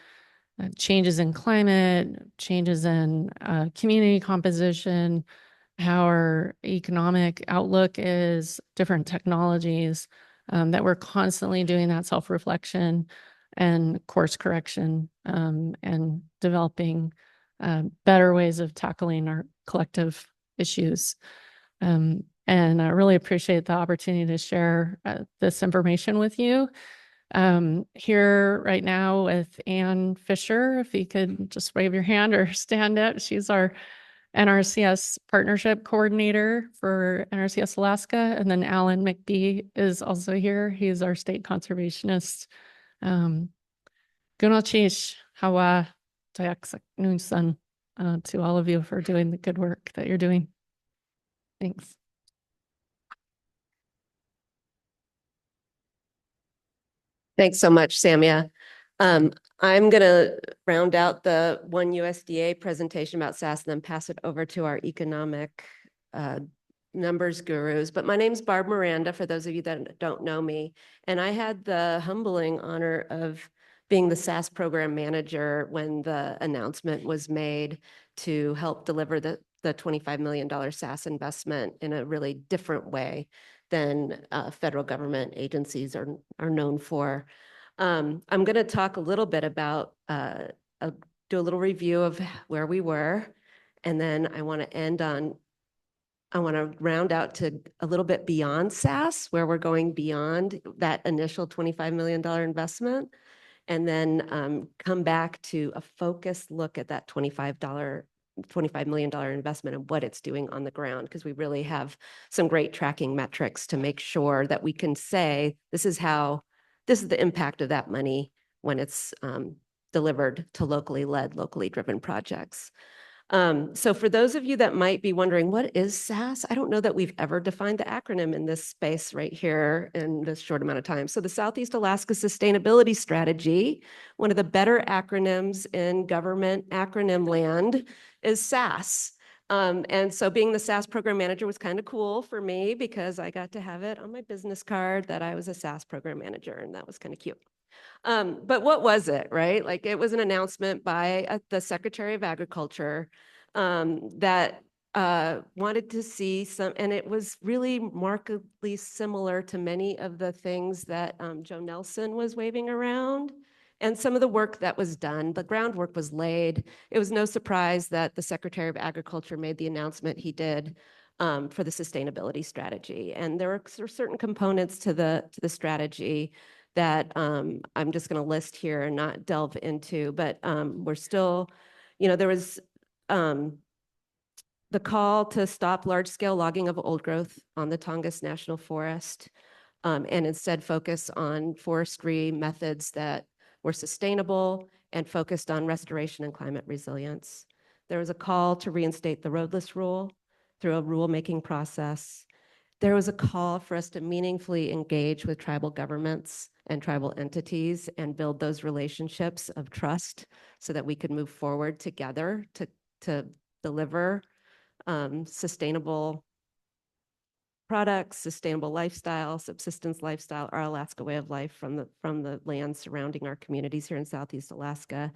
changes in climate, changes in community composition, how our economic outlook is, different technologies, that we're constantly doing that self-reflection and course correction, and developing better ways of tackling our collective issues. And I really appreciate the opportunity to share this information with you. Here right now with Ann Fisher, if you could just wave your hand or stand up. She's our NRCS Partnership Coordinator for NRCS Alaska. And then Alan McBee is also here. He's our state conservationist. Gunochish, Hawa, Tayaksak Nunsan, to all of you for doing the good work that you're doing. Thanks. Thanks so much, Samia. I'm going to round out the one USDA presentation about SAS and then pass it over to our economic numbers gurus. But my name's Barb Miranda, for those of you that don't know me. And I had the humbling honor of being the SAS program manager when the announcement was made to help deliver the $25 million SAS investment in a really different way than federal government agencies are known for. I'm going to talk a little bit about, do a little review of where we were, and then I want to round out to a little bit beyond SAS, where we're going beyond that initial $25 million investment, and then come back to a focused look at that $25 million investment and what it's doing on the ground, because we really have some great tracking metrics to make sure that we can say this is the impact of that money when it's delivered to locally led, locally driven projects. So for those of you that might be wondering, what is SAS? I don't know that we've ever defined the acronym in this space right here in this short amount of time. So the Southeast Alaska Sustainability Strategy, one of the better acronyms in government acronym land, is SAS. And so being the SAS program manager was kind of cool for me because I got to have it on my business card that I was a SAS program manager, and that was kind of cute. But what was it, right? Like, it was an announcement by the Secretary of Agriculture that wanted to see some, and it was really markedly similar to many of the things that Joe Nelson was waving around. And some of the work that was done, the groundwork was laid. It was no surprise that the Secretary of Agriculture made the announcement he did for the sustainability strategy. And there were certain components to the strategy that I'm just going to list here and not delve into, but we're still, there was the call to stop large-scale logging of old growth on the Tongass National Forest, and instead focus on forestry methods that were sustainable and focused on restoration and climate resilience. There was a call to reinstate the roadless rule through a rulemaking process. There was a call for us to meaningfully engage with tribal governments and tribal entities and build those relationships of trust so that we could move forward together to deliver sustainable products, sustainable lifestyle, subsistence lifestyle, our Alaska way of life from the land surrounding our communities here in Southeast Alaska.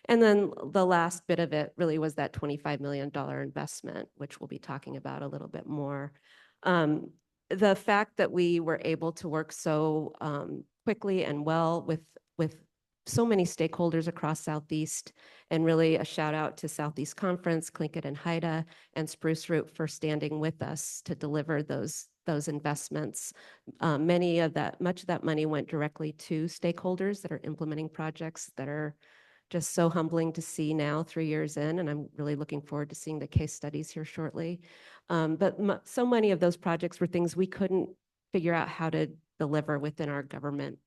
And then the last bit of it really was that $25 million investment, which we'll be talking about a little bit more. The fact that we were able to work so quickly and well with so many stakeholders across Southeast, and really a shout out to Southeast Conference, Tlingit and Haida, and Spruce Root for standing with us to deliver those investments. Much of that money went directly to stakeholders that are implementing projects that are just so humbling to see now 3 years in, and I'm really looking forward to seeing the case studies here shortly. But so many of those projects were things we couldn't figure out how to deliver within our government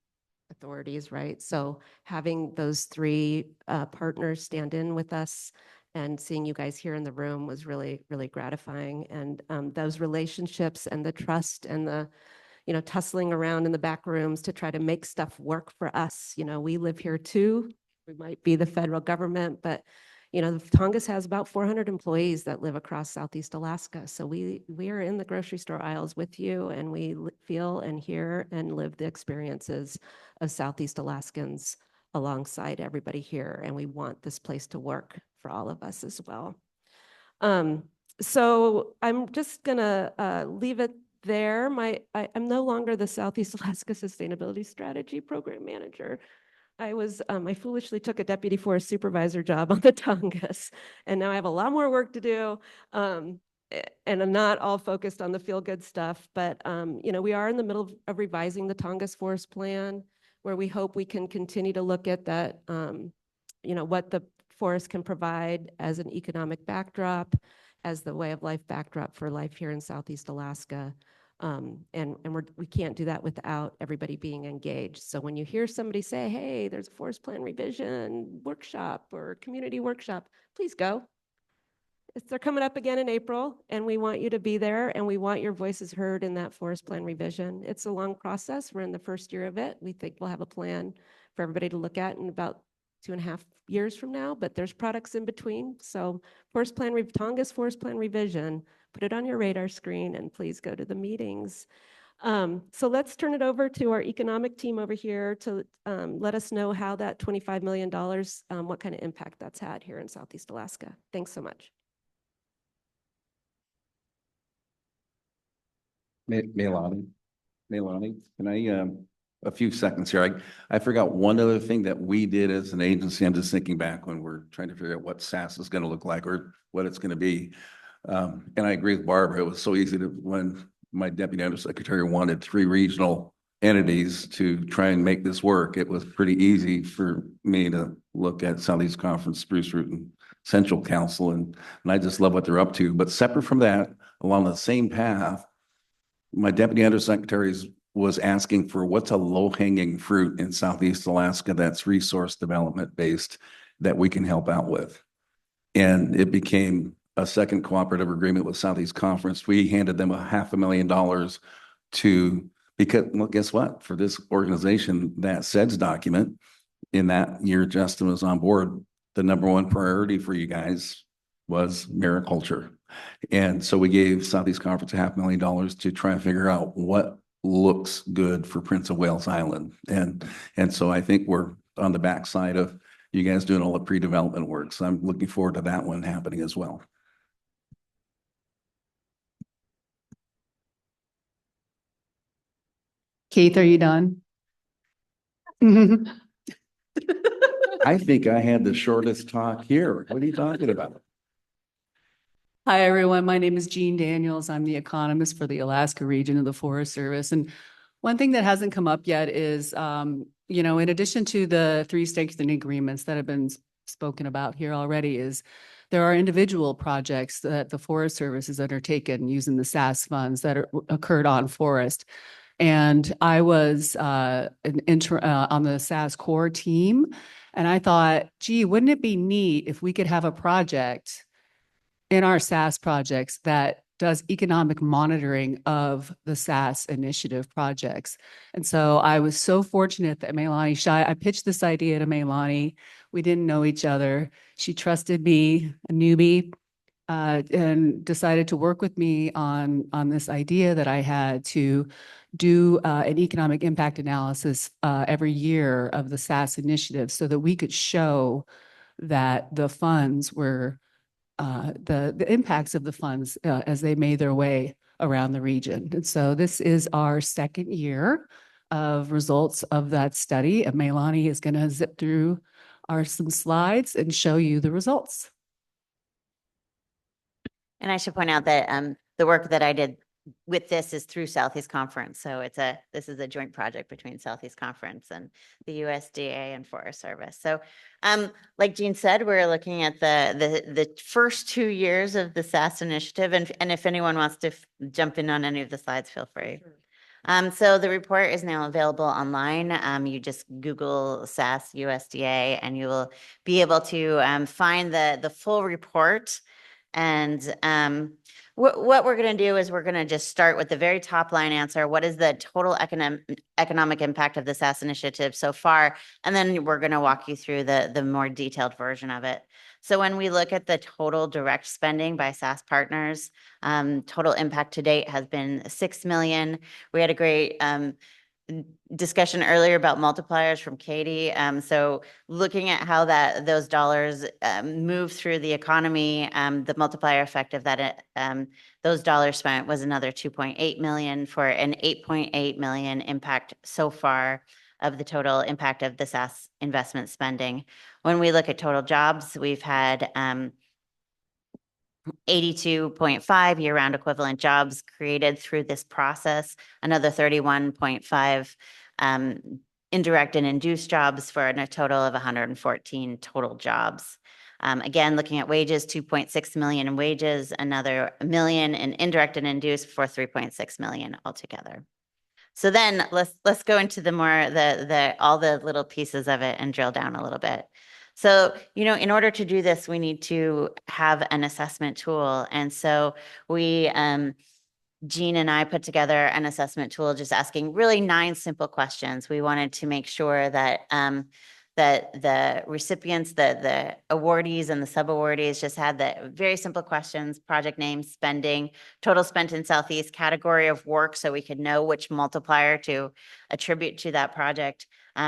authorities, right? So having those three partners stand in with us and seeing you guys here in the room was really, really gratifying. And those relationships and the trust and the, tussling around in the back rooms to try to make stuff work for us. We live here too. We might be the federal government, but Tongass has about 400 employees that live across Southeast Alaska. So we are in the grocery store aisles with you, and we feel and hear and live the experiences of Southeast Alaskans alongside everybody here. And we want this place to work for all of us as well. So I'm just gonna leave it there. I'm no longer the Southeast Alaska Sustainability Strategy Program Manager. I foolishly took a deputy forest supervisor job on the Tongass, and now I have a lot more work to do. And I'm not all focused on the feel-good stuff, but we are in the middle of revising the Tongass Forest Plan, where we hope we can continue to look at that, what the forest can provide as an economic backdrop, as the way of life backdrop for life here in Southeast Alaska. And we can't do that without everybody being engaged. So when you hear somebody say, hey, there's a forest plan revision workshop or community workshop, please go. They're coming up again in April, and we want you to be there, and we want your voices heard in that forest plan revision. It's a long process. We're in the first year of it. We think we'll have a plan for everybody to look at in about 2.5 years from now, but there's products in between. So Tongass Forest Plan revision, put it on your radar screen, and please go to the meetings. So let's turn it over to our economic team over here to let us know how that $25 million, what kind of impact that's had here in Southeast Alaska. Thanks so much. Melanie, can I, a few seconds here. I forgot one other thing that we did as an agency. I'm just thinking back when we're trying to figure out what SAS is going to look like or what it's going to be. And I agree with Barb. It was so easy when my deputy undersecretary wanted 3 regional entities to try and make this work. It was pretty easy for me to look at Southeast Conference, Spruce Root, and Central Council, and I just love what they're up to. But separate from that, along the same path, my deputy undersecretaries was asking for what's a low-hanging fruit in Southeast Alaska that's resource development based that we can help out with. And it became a second cooperative agreement with Southeast Conference. We handed them $500,000 because, well, guess what? For this organization, that SEDS document in that year Justin was on board, the #1 priority for you guys was mariculture. And so we gave Southeast Conference $500,000 to try and figure out what looks good for Prince of Wales Island. And so I think we're on the backside of you guys doing all the pre-development work. So I'm looking forward to that one happening as well. Keith, are you done? I think I had the shortest talk here. What are you talking about? Hi, everyone. My name is Jean Daniels. I'm the economist for the Alaska region of the Forest Service. And one thing that hasn't come up yet is, in addition to the 3 strengthening agreements that have been spoken about here already, is there are individual projects that the Forest Service has undertaken using the SAS funds that occurred on forest. And I was on the SAS core team, and I thought, gee, wouldn't it be neat if we could have a project in our SAS projects that does economic monitoring of the SAS initiative projects. And so I was so fortunate that I pitched this idea to Maylani. We didn't know each other. She trusted me, a newbie, and decided to work with me on this idea that I had to do an economic impact analysis every year of the SAS initiative so that we could show that the funds were the impacts of the funds as they made their way around the region. And so this is our 2nd year of results of that study. And Maylani is going to zip through some slides and show you the results. And I should point out that the work that I did with this is through Southeast Conference. So this is a joint project between Southeast Conference and the USDA and Forest Service. So like Jean said, we're looking at the first 2 years of the SAS initiative. And if anyone wants to jump in on any of the slides, feel free. Sure. So the report is now available online. You just Google SAS USDA and you will be able to find the full report. And what we're going to do is we're going to just start with the very top line answer. What is the total economic impact of the SAS initiative so far? And then we're going to walk you through the more detailed version of it. So when we look at the total direct spending by SAS partners, total impact to date has been $6 million. We had a great discussion earlier about multipliers from Katie. So looking at how those dollars move through the economy, the multiplier effect of that, those dollars spent was another 2.8 million for an 8.8 million impact so far of the total impact of the SAS investment spending. When we look at total jobs, we've had 82.5 year-round equivalent jobs created through this process, another 31.5 indirect and induced jobs for a total of 114 total jobs. Again, looking at wages, 2.6 million in wages, another million in indirect and induced for 3.6 million altogether. So then let's go into the more all the little pieces of it and drill down a little bit. So, in order to do this, we need to have an assessment tool. And so we, Jean and I put together an assessment tool, just asking really 9 simple questions. We wanted to make sure that that the recipients, the awardees and the sub-awardees just had the very simple questions: project name, spending, total spent in Southeast, category of work, so we could know which multiplier to attribute to that project,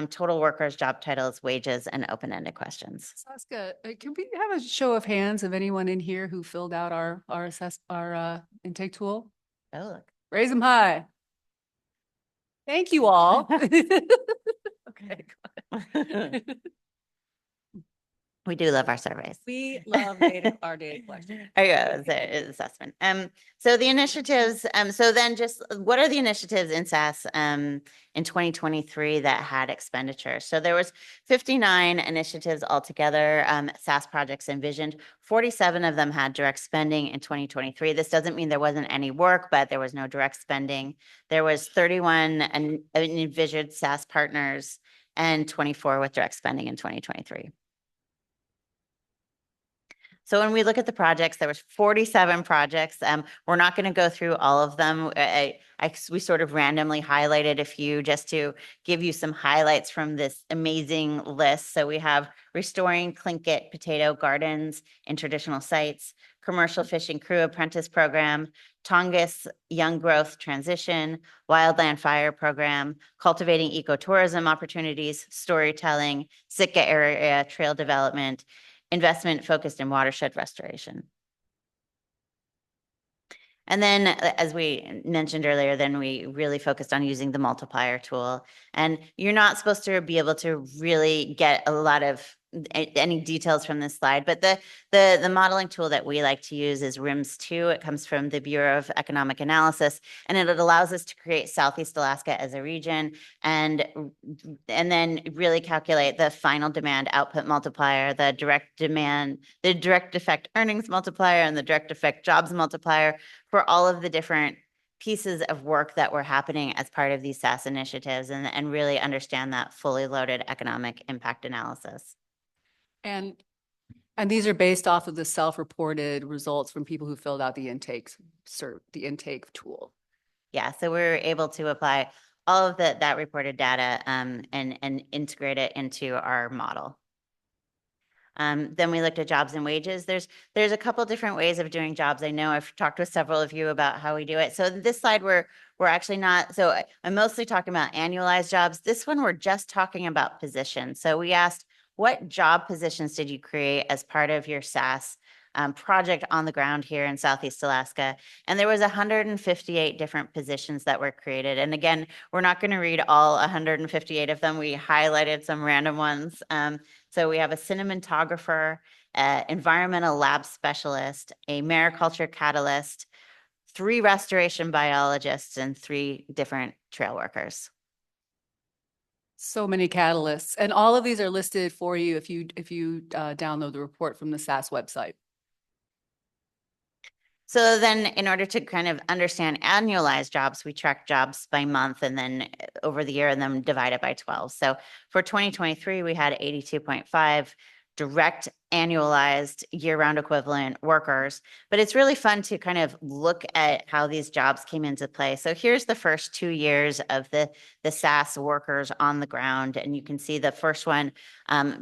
total workers, job titles, wages, and open-ended questions. Sealaska, can we have a show of hands of anyone in here who filled out our intake tool? Oh, look. Raise them high. Thank you all. Okay. We do love our surveys. We love our data collection. Oh yeah, it's an assessment. So the initiatives, so then just what are the initiatives in SAS in 2023 that had expenditures? So there was 59 initiatives altogether, SAS projects envisioned. 47 of them had direct spending in 2023. This doesn't mean there wasn't any work, but there was no direct spending. There was 31 envisioned SAS partners and 24 with direct spending in 2023. So when we look at the projects, there was 47 projects. We're not going to go through all of them. We sort of randomly highlighted a few just to give you some highlights from this amazing list. So we have restoring Tlingit potato gardens in traditional sites, commercial fishing crew apprentice program, Tongass young growth transition, wildland fire program, cultivating ecotourism opportunities, storytelling, Sitka area trail development, investment focused in watershed restoration. And then, as we mentioned earlier, then we really focused on using the multiplier tool. And you're not supposed to be able to really get a lot of any details from this slide, but the modeling tool that we like to use is RIMS2. It comes from the Bureau of Economic Analysis, and it allows us to create Southeast Alaska as a region and then really calculate the final demand output multiplier, the direct effect earnings multiplier, and the direct effect jobs multiplier for all of the different pieces of work that were happening as part of these SAS initiatives, and really understand that fully loaded economic impact analysis. And these are based off of the self-reported results from people who filled out the intake tool. Yeah, so we were able to apply all of that reported data and integrate it into our model. Then we looked at jobs and wages. There's a couple different ways of doing jobs. I know I've talked with several of you about how we do it. So this slide we're actually not, so I'm mostly talking about annualized jobs. This one we're just talking about positions. So we asked, what job positions did you create as part of your SAS project on the ground here in Southeast Alaska? And there was 158 different positions that were created. And again, we're not going to read all 158 of them. We highlighted some random ones. So we have a cinematographer, environmental lab specialist, a mariculture catalyst, 3 restoration biologists, and 3 different trail workers. So many catalysts, and all of these are listed for you if you download the report from the SAS website. So then in order to kind of understand annualized jobs, we track jobs by month and then over the year and then divide it by 12. So for 2023, we had 82.5 direct annualized year-round equivalent workers, but it's really fun to kind of look at how these jobs came into play. So here's the first 2 years of the SAS workers on the ground. And you can see the first one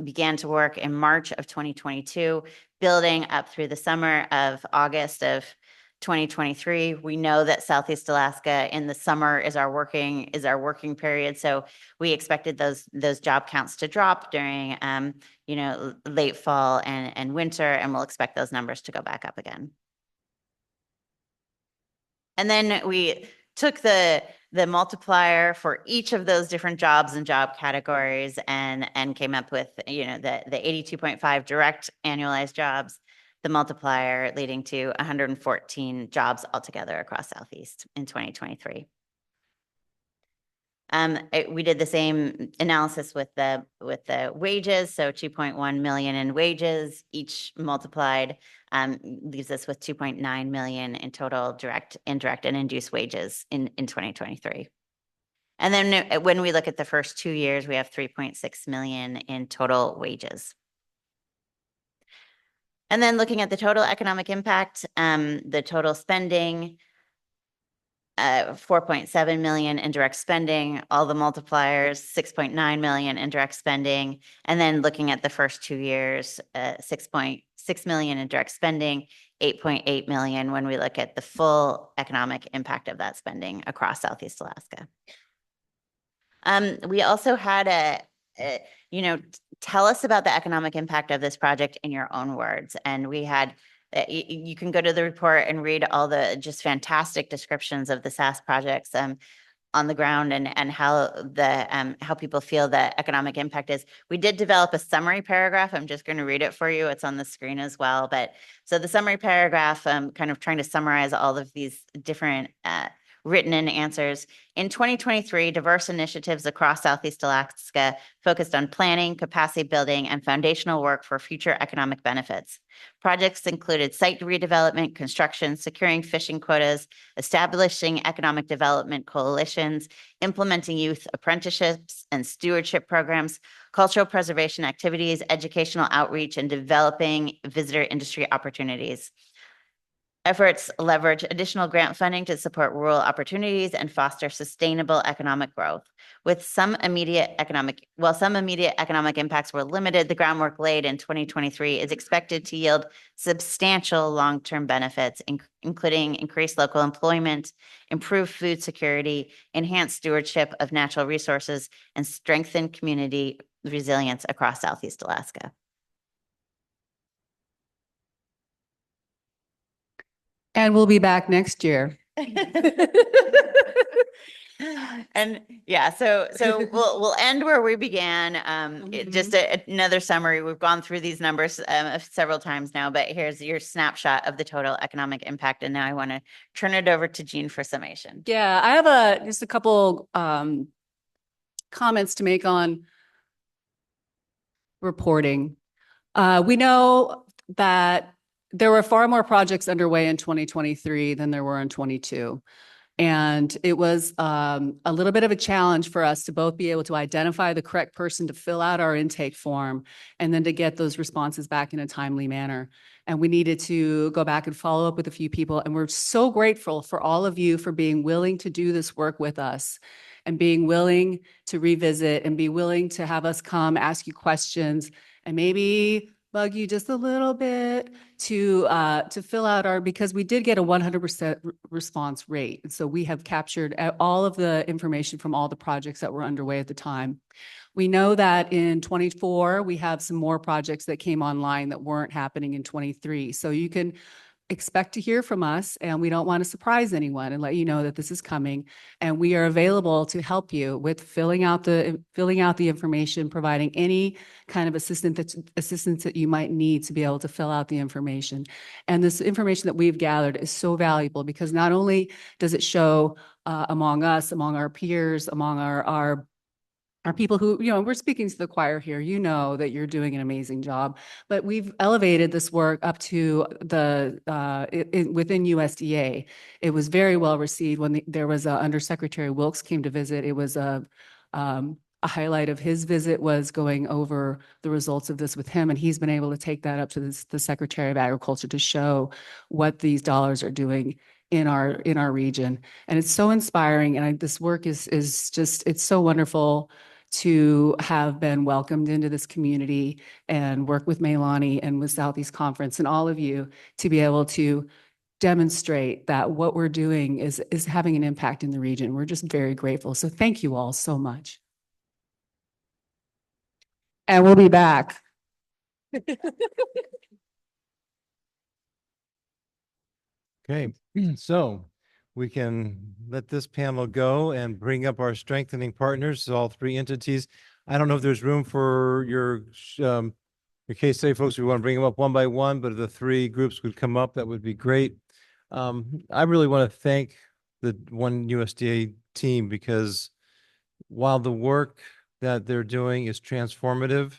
began to work in March of 2022, building up through the summer of August of 2023. We know that Southeast Alaska in the summer is our working period. So we expected those job counts to drop during late fall and winter, and we'll expect those numbers to go back up again. And then we took the multiplier for each of those different jobs and job categories and came up with, the 82.5 direct annualized jobs, the multiplier leading to 114 jobs altogether across Southeast in 2023. We did the same analysis with the wages, so 2.1 million in wages, each multiplied leaves us with 2.9 million in total direct, indirect, and induced wages in 2023. And then when we look at the first 2 years, we have 3.6 million in total wages. And then looking at the total economic impact, the total spending, 4.7 million in direct spending, all the multipliers, 6.9 million in direct spending. And then looking at the first 2 years, 6.6 million in direct spending, 8.8 million when we look at the full economic impact of that spending across Southeast Alaska. We also had tell us about the economic impact of this project in your own words. And we had, you can go to the report and read all the just fantastic descriptions of the SAS projects on the ground and how how people feel the economic impact is. We did develop a summary paragraph. I'm just going to read it for you. It's on the screen as well. But so the summary paragraph, kind of trying to summarize all of these different written in answers. In 2023, diverse initiatives across Southeast Alaska focused on planning, capacity building, and foundational work for future economic benefits. Projects included site redevelopment, construction, securing fishing quotas, establishing economic development coalitions, implementing youth apprenticeships and stewardship programs, cultural preservation activities, educational outreach, and developing visitor industry opportunities. Efforts leverage additional grant funding to support rural opportunities and foster sustainable economic growth. While some immediate economic impacts were limited, the groundwork laid in 2023 is expected to yield substantial long-term benefits, including increased local employment, improved food security, enhanced stewardship of natural resources, and strengthened community resilience across Southeast Alaska. And we'll be back next year. And yeah, so we'll end where we began. Just another summary. We've gone through these numbers several times now, but here's your snapshot of the total economic impact. And now I want to turn it over to Jean for summation. Yeah, I have just a couple comments to make on reporting. We know that there were far more projects underway in 2023 than there were in 22. And it was a little bit of a challenge for us to both be able to identify the correct person to fill out our intake form and then to get those responses back in a timely manner. And we needed to go back and follow up with a few people. And we're so grateful for all of you for being willing to do this work with us and being willing to revisit and be willing to have us come ask you questions and maybe bug you just a little bit to fill out because we did get a 100% response rate. And so we have captured all of the information from all the projects that were underway at the time. We know that in 24, we have some more projects that came online that weren't happening in 23. So you can expect to hear from us, and we don't want to surprise anyone and let you know that this is coming. And we are available to help you with filling out the information, providing any kind of assistance that you might need to be able to fill out the information. And this information that we've gathered is so valuable because not only does it show among us, among our peers, among our people who, we're speaking to the choir here, that you're doing an amazing job, but we've elevated this work up to the, within USDA. It was very well received when there was Undersecretary Wilkes came to visit. It was a highlight of his visit was going over the results of this with him. And he's been able to take that up to the Secretary of Agriculture to show what these dollars are doing in our region. And it's so inspiring. And this work is just, it's so wonderful to have been welcomed into this community and work with Maylani and with Southeast Conference and all of you to be able to demonstrate that what we're doing is having an impact in the region. We're just very grateful. So thank you all so much. And we'll be back. Okay, so we can let this panel go and bring up our strengthening partners, all three entities. I don't know if there's room for your case study folks. We want to bring them up one by one, but if the three groups would come up, that would be great. I really want to thank the One USDA team because while the work that they're doing is transformative,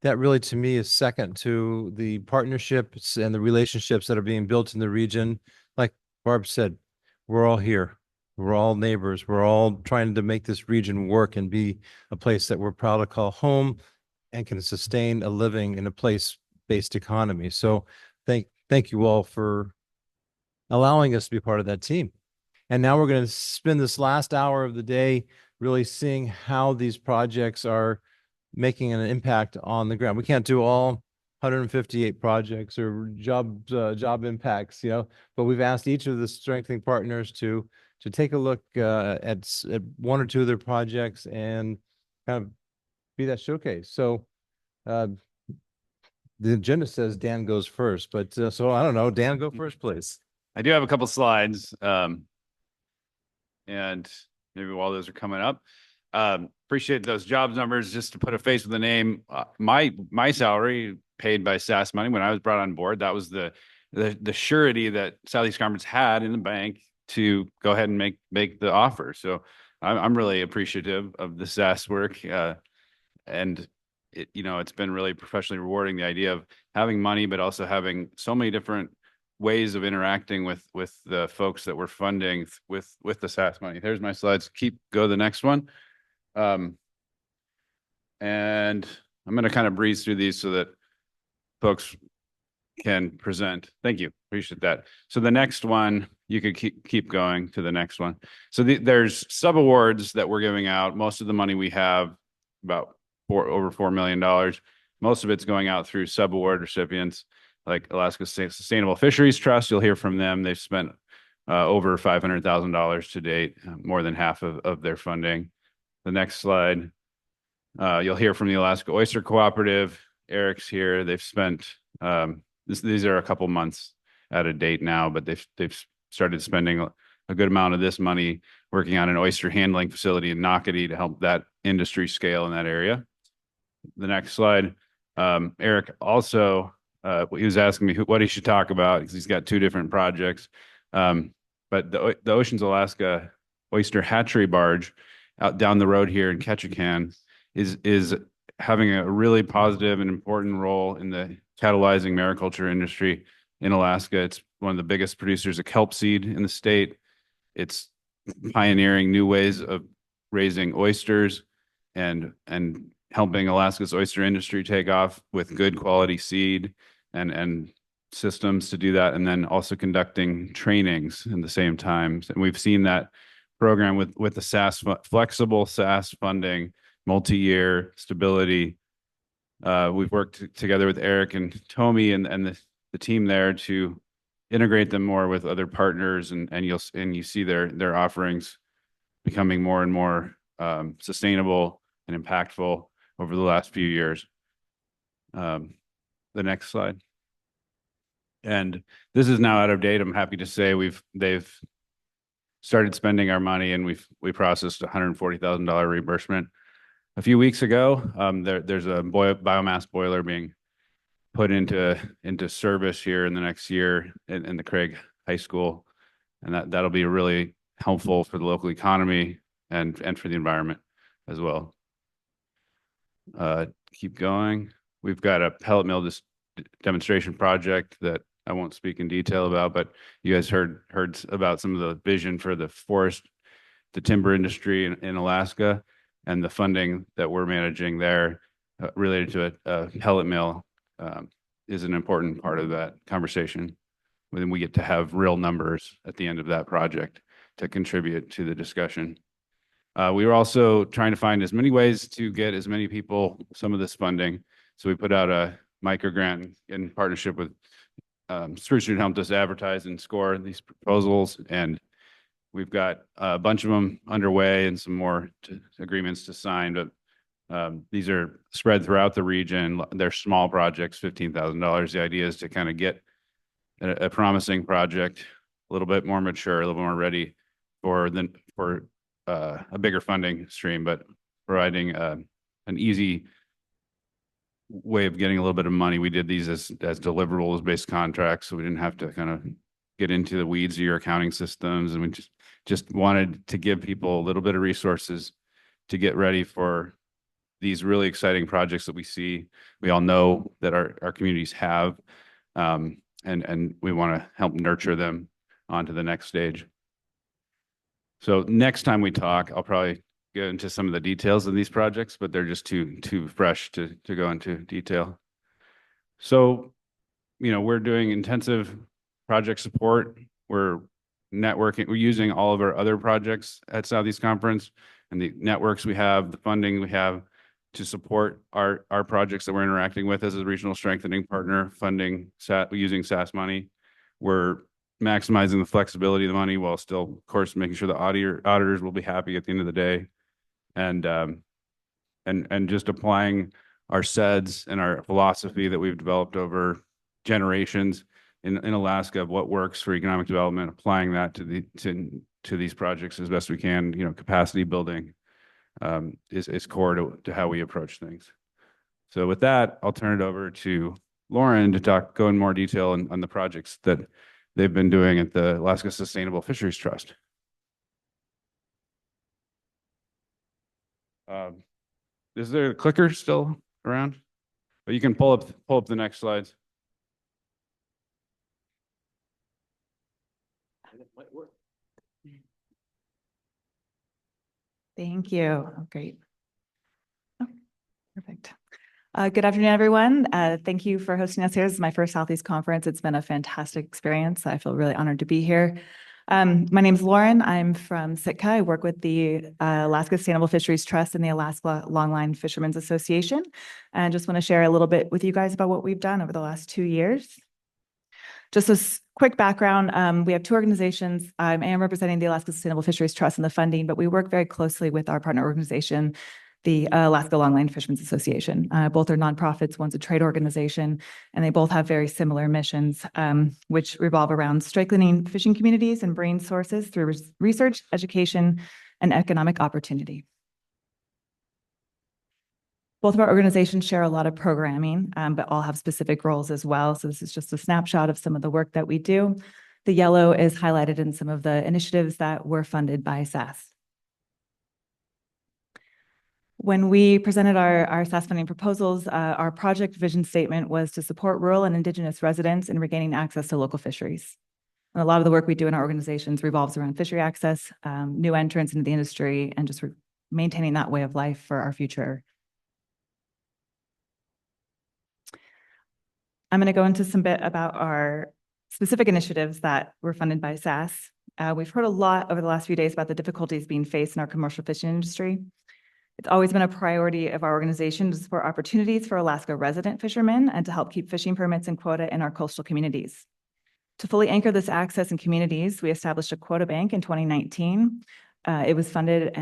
that really to me is second to the partnerships and the relationships that are being built in the region. Like Barb said, we're all here. We're all neighbors. We're all trying to make this region work and be a place that we're proud to call home and can sustain a living in a place-based economy. So thank you all for allowing us to be part of that team. And now we're going to spend this last hour of the day really seeing how these projects are making an impact on the ground. We can't do all 158 projects or job impacts, but we've asked each of the strengthening partners to take a look at one or two of their projects and kind of be that showcase. So the agenda says Dan goes first, but so I don't know, Dan, go first, please. I do have a couple slides, and maybe while those are coming up, appreciate those jobs numbers. Just to put a face with a name, my salary paid by SAS money when I was brought on board, that was the surety that Southeast Conference had in the bank to go ahead and make the offer. So I'm really appreciative of the SAS work, and it's been really professionally rewarding, the idea of having money, but also having so many different ways of interacting with the folks that we're funding with the SAS money. There's my slides. Go to the next one. And I'm going to kind of breeze through these so that folks can present. Thank you. Appreciate that. So the next one, you could keep going to the next one. So there's sub-awards that we're giving out. Most of the money we have, about over $4 million. Most of it's going out through sub-award recipients like Alaska Sustainable Fisheries Trust. You'll hear from them. They've spent over $500,000 to date, more than half of their funding. The next slide, you'll hear from the Alaska Oyster Cooperative. Eric's here. They've spent, these are a couple months out of date now, but they've started spending a good amount of this money working on an oyster handling facility in Nocatee to help that industry scale in that area. The next slide, Eric also, he was asking me what he should talk about because he's got two different projects. But the Oceans Alaska Oyster Hatchery Barge out down the road here in Ketchikan is having a really positive and important role in the catalyzing mariculture industry in Alaska. It's one of the biggest producers of kelp seed in the state. It's pioneering new ways of raising oysters and helping Alaska's oyster industry take off with good quality seed and systems to do that, and then also conducting trainings in the same time. And we've seen that program with the SAS, flexible SAS funding, multi-year stability. We've worked together with Eric and Tommy and the team there to integrate them more with other partners, and you see their offerings becoming more and more sustainable and impactful over the last few years. The next slide. And this is now out of date. I'm happy to say they've started spending our money, and we processed $140,000 reimbursement a few weeks ago. There's a biomass boiler being put into service here in the next year in the Craig High School, and that'll be really helpful for the local economy and for the environment as well. Keep going. We've got a pellet mill demonstration project that I won't speak in detail about, but you guys heard about some of the vision for the timber industry in Alaska, and the funding that we're managing there related to a pellet mill is an important part of that conversation. When we get to have real numbers at the end of that project to contribute to the discussion. We were also trying to find as many ways to get as many people some of this funding. So we put out a micro grant in partnership with Supervisor helped us advertise and score these proposals, and we've got a bunch of them underway and some more agreements to sign. But these are spread throughout the region. They're small projects, $15,000. The idea is to kind of get a promising project, a little bit more mature, a little more ready for a bigger funding stream, but providing an easy way of getting a little bit of money. We did these as deliverables based contracts, so we didn't have to kind of get into the weeds of your accounting systems, and we just wanted to give people a little bit of resources to get ready for these really exciting projects that we see. We all know that our communities have, and we want to help nurture them onto the next stage. So next time we talk, I'll probably get into some of the details of these projects, but they're just too fresh to go into detail. So, we're doing intensive project support. We're networking. We're using all of our other projects at Southeast Conference and the networks we have, the funding we have to support our projects that we're interacting with as a regional strengthening partner, funding using SAS money. We're maximizing the flexibility of the money while still, of course, making sure the auditors will be happy at the end of the day. And just applying our SEDS and our philosophy that we've developed over generations in Alaska of what works for economic development, applying that to these projects as best we can. Capacity building is core to how we approach things. So with that, I'll turn it over to Lauren to go in more detail on the projects that they've been doing at the Alaska Sustainable Fisheries Trust. Is there a clicker still around? But you can pull up the next slides. Thank you. Oh, great. Oh, perfect. Good afternoon, everyone. Thank you for hosting us here. This is my first Southeast conference. It's been a fantastic experience. I feel really honored to be here. My name is Lauren. I'm from Sitka. I work with the Alaska Sustainable Fisheries Trust and the Alaska Longline Fishermen's Association. And I just want to share a little bit with you guys about what we've done over the last 2 years. Just a quick background, we have two organizations. I am representing the Alaska Sustainable Fisheries Trust and the funding, but we work very closely with our partner organization, the Alaska Longline Fishermen's Association. Both are nonprofits, one's a trade organization, and they both have very similar missions, which revolve around strengthening fishing communities and marine sources through research, education, and economic opportunity. Both of our organizations share a lot of programming, but all have specific roles as well. So this is just a snapshot of some of the work that we do. The yellow is highlighted in some of the initiatives that were funded by SAS. When we presented our SAS funding proposals, our project vision statement was to support rural and Indigenous residents in regaining access to local fisheries. And a lot of the work we do in our organizations revolves around fishery access, new entrants into the industry, and just maintaining that way of life for our future. I'm going to go into some bit about our specific initiatives that were funded by SAS. We've heard a lot over the last few days about the difficulties being faced in our commercial fishing industry. It's always been a priority of our organization to support opportunities for Alaska resident fishermen and to help keep fishing permits and quota in our coastal communities. To fully anchor this access in communities, we established a quota bank in 2019. It was funded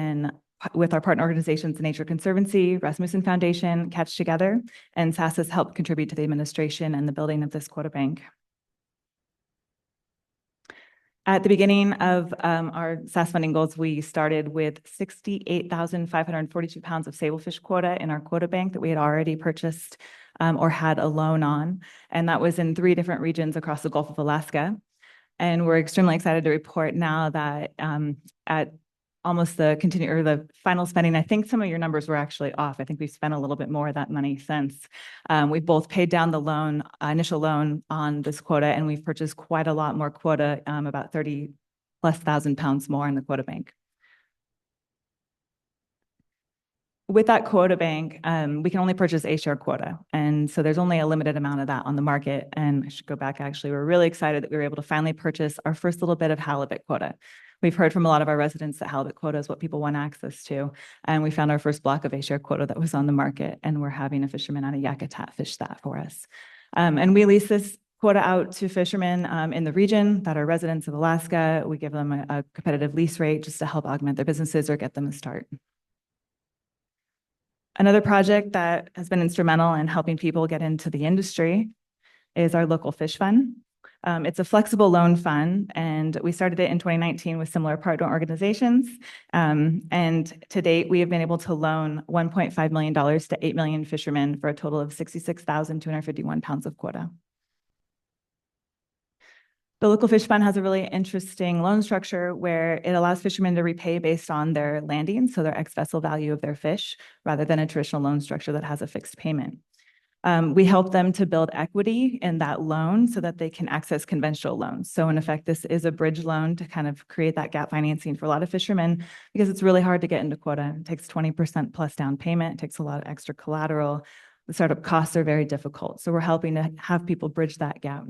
with our partner organizations, the Nature Conservancy, Rasmussen Foundation, Catch Together, and SAS has helped contribute to the administration and the building of this quota bank. At the beginning of our SAS funding goals, we started with 68,542 pounds of sablefish quota in our quota bank that we had already purchased or had a loan on. And that was in 3 different regions across the Gulf of Alaska. And we're extremely excited to report now that at almost the final spending, I think some of your numbers were actually off. I think we've spent a little bit more of that money since. We've both paid down the loan, initial loan on this quota, and we've purchased quite a lot more quota, about 30,000+ pounds more in the quota bank. With that quota bank, we can only purchase A-share quota. And so there's only a limited amount of that on the market. And I should go back, actually, we're really excited that we were able to finally purchase our first little bit of halibut quota. We've heard from a lot of our residents that halibut quota is what people want access to. And we found our first block of A-share quota that was on the market. And we're having a fisherman out of Yakutat fish that for us. And we lease this quota out to fishermen in the region that are residents of Alaska. We give them a competitive lease rate just to help augment their businesses or get them a start. Another project that has been instrumental in helping people get into the industry is our local fish fund. It's a flexible loan fund, and we started it in 2019 with similar partner organizations. And to date, we have been able to loan $1.5 million to 8 million fishermen for a total of 66,251 pounds of quota. The local fish fund has a really interesting loan structure where it allows fishermen to repay based on their landing, so their ex-vessel value of their fish, rather than a traditional loan structure that has a fixed payment. We help them to build equity in that loan so that they can access conventional loans. So in effect, this is a bridge loan to kind of create that gap financing for a lot of fishermen because it's really hard to get into quota. It takes 20% plus down payment. It takes a lot of extra collateral. The startup costs are very difficult. So we're helping to have people bridge that gap.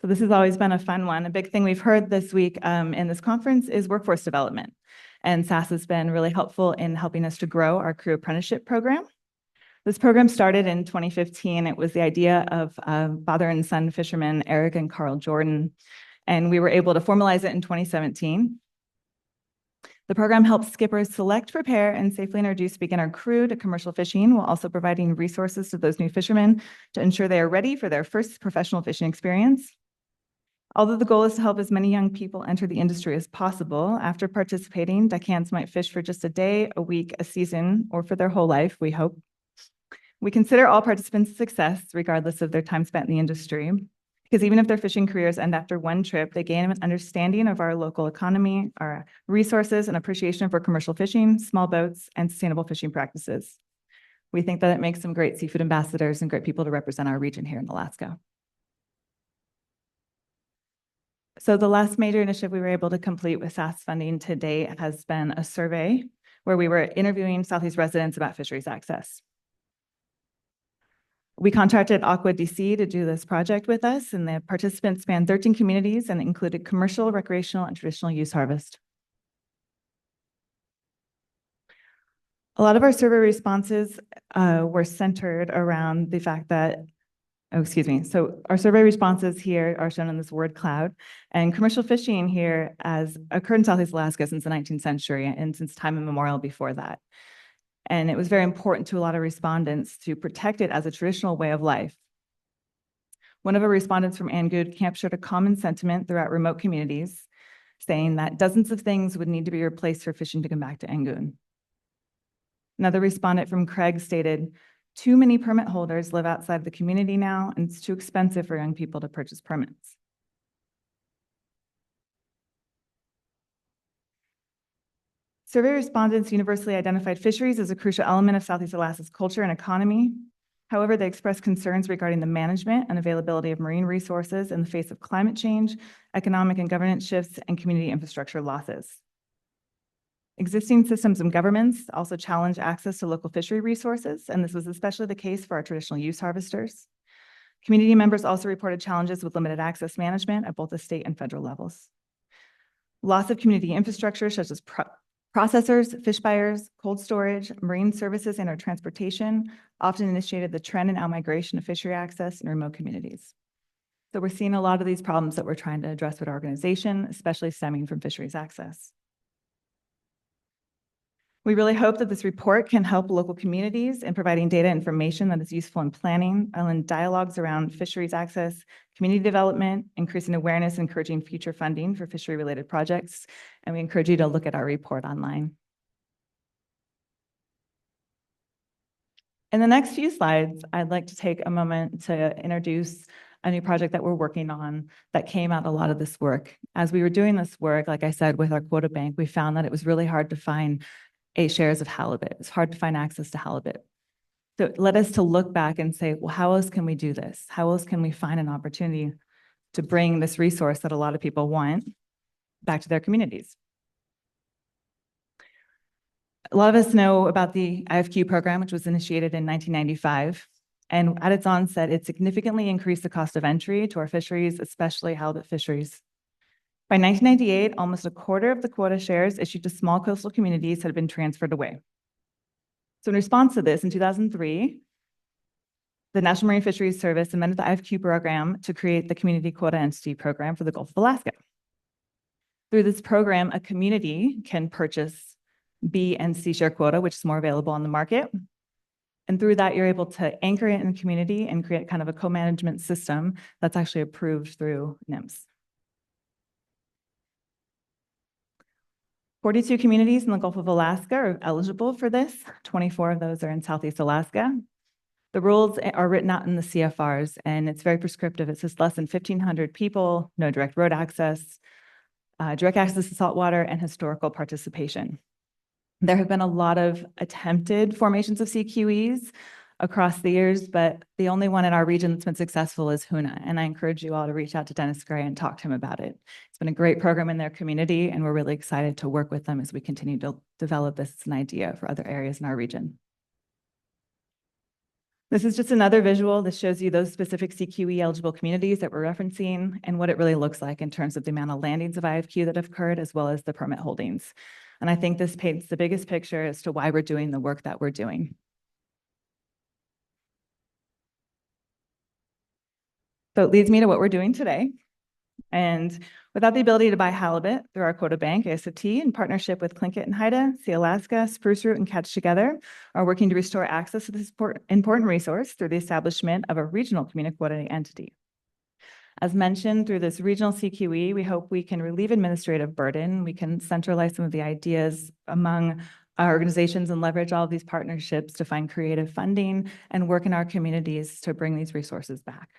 So this has always been a fun one. A big thing we've heard this week in this conference is workforce development. And SAS has been really helpful in helping us to grow our crew apprenticeship program. This program started in 2015. It was the idea of father and son fishermen, Eric and Carl Jordan, and we were able to formalize it in 2017. The program helps skippers select, prepare, and safely introduce beginner crew to commercial fishing while also providing resources to those new fishermen to ensure they are ready for their first professional fishing experience. Although the goal is to help as many young people enter the industry as possible, after participating, deckhands might fish for just a day, a week, a season, or for their whole life, we hope. We consider all participants a success, regardless of their time spent in the industry, because even if their fishing careers end after one trip, they gain an understanding of our local economy, our resources, and appreciation for commercial fishing, small boats, and sustainable fishing practices. We think that it makes them great seafood ambassadors and great people to represent our region here in Alaska. So the last major initiative we were able to complete with SAS funding to date has been a survey where we were interviewing Southeast residents about fisheries access. We contracted Aqua DC to do this project with us, and the participants spanned 13 communities and included commercial, recreational, and traditional use harvest. A lot of our survey responses were centered around the fact that So our survey responses here are shown in this word cloud, and commercial fishing here has occurred in Southeast Alaska since the 19th century and since time immemorial before that. And it was very important to a lot of respondents to protect it as a traditional way of life. One of our respondents from Angood captured a common sentiment throughout remote communities, saying that dozens of things would need to be replaced for fishing to come back to Angoon. Another respondent from Craig stated, "Too many permit holders live outside of the community now, and it's too expensive for young people to purchase permits." Survey respondents universally identified fisheries as a crucial element of Southeast Alaska's culture and economy. However, they expressed concerns regarding the management and availability of marine resources in the face of climate change, economic and governance shifts, and community infrastructure losses. Existing systems and governments also challenge access to local fishery resources, and this was especially the case for our traditional use harvesters. Community members also reported challenges with limited access management at both the state and federal levels. Loss of community infrastructure such as processors, fish buyers, cold storage, marine services, and our transportation often initiated the trend in outmigration of fishery access in remote communities. So we're seeing a lot of these problems that we're trying to address with our organization, especially stemming from fisheries access. We really hope that this report can help local communities in providing data information that is useful in planning and in dialogues around fisheries access, community development, increasing awareness, encouraging future funding for fishery-related projects. And we encourage you to look at our report online. In the next few slides, I'd like to take a moment to introduce a new project that we're working on that came out of a lot of this work. As we were doing this work, like I said, with our quota bank, we found that it was really hard to find 8 shares of halibut. It's hard to find access to halibut. So it led us to look back and say, well, how else can we do this? How else can we find an opportunity to bring this resource that a lot of people want back to their communities? A lot of us know about the IFQ program, which was initiated in 1995. And at its onset, it significantly increased the cost of entry to our fisheries, especially halibut fisheries. By 1998, almost a quarter of the quota shares issued to small coastal communities had been transferred away. So in response to this, in 2003, the National Marine Fisheries Service amended the IFQ program to create the Community Quota Entity Program for the Gulf of Alaska. Through this program, a community can purchase B and C share quota, which is more available on the market. And through that, you're able to anchor it in the community and create kind of a co-management system that's actually approved through NIMS. 42 communities in the Gulf of Alaska are eligible for this. 24 of those are in Southeast Alaska. The rules are written out in the CFRs, and it's very prescriptive. It says less than 1,500 people, no direct road access, direct access to saltwater, and historical participation. There have been a lot of attempted formations of CQEs across the years, but the only one in our region that's been successful is Juneau. And I encourage you all to reach out to Dennis Gray and talk to him about it. It's been a great program in their community, and we're really excited to work with them as we continue to develop this as an idea for other areas in our region. This is just another visual. This shows you those specific CQE eligible communities that we're referencing and what it really looks like in terms of the amount of landings of IFQ that have occurred, as well as the permit holdings. And I think this paints the biggest picture as to why we're doing the work that we're doing. So it leads me to what we're doing today. And without the ability to buy halibut through our quota bank, ASFT, in partnership with Tlingit and Haida, Sealaska, Spruce Root, and Catch Together, are working to restore access to this important resource through the establishment of a regional community quota entity. As mentioned, through this regional CQE, we hope we can relieve administrative burden. We can centralize some of the ideas among our organizations and leverage all of these partnerships to find creative funding and work in our communities to bring these resources back.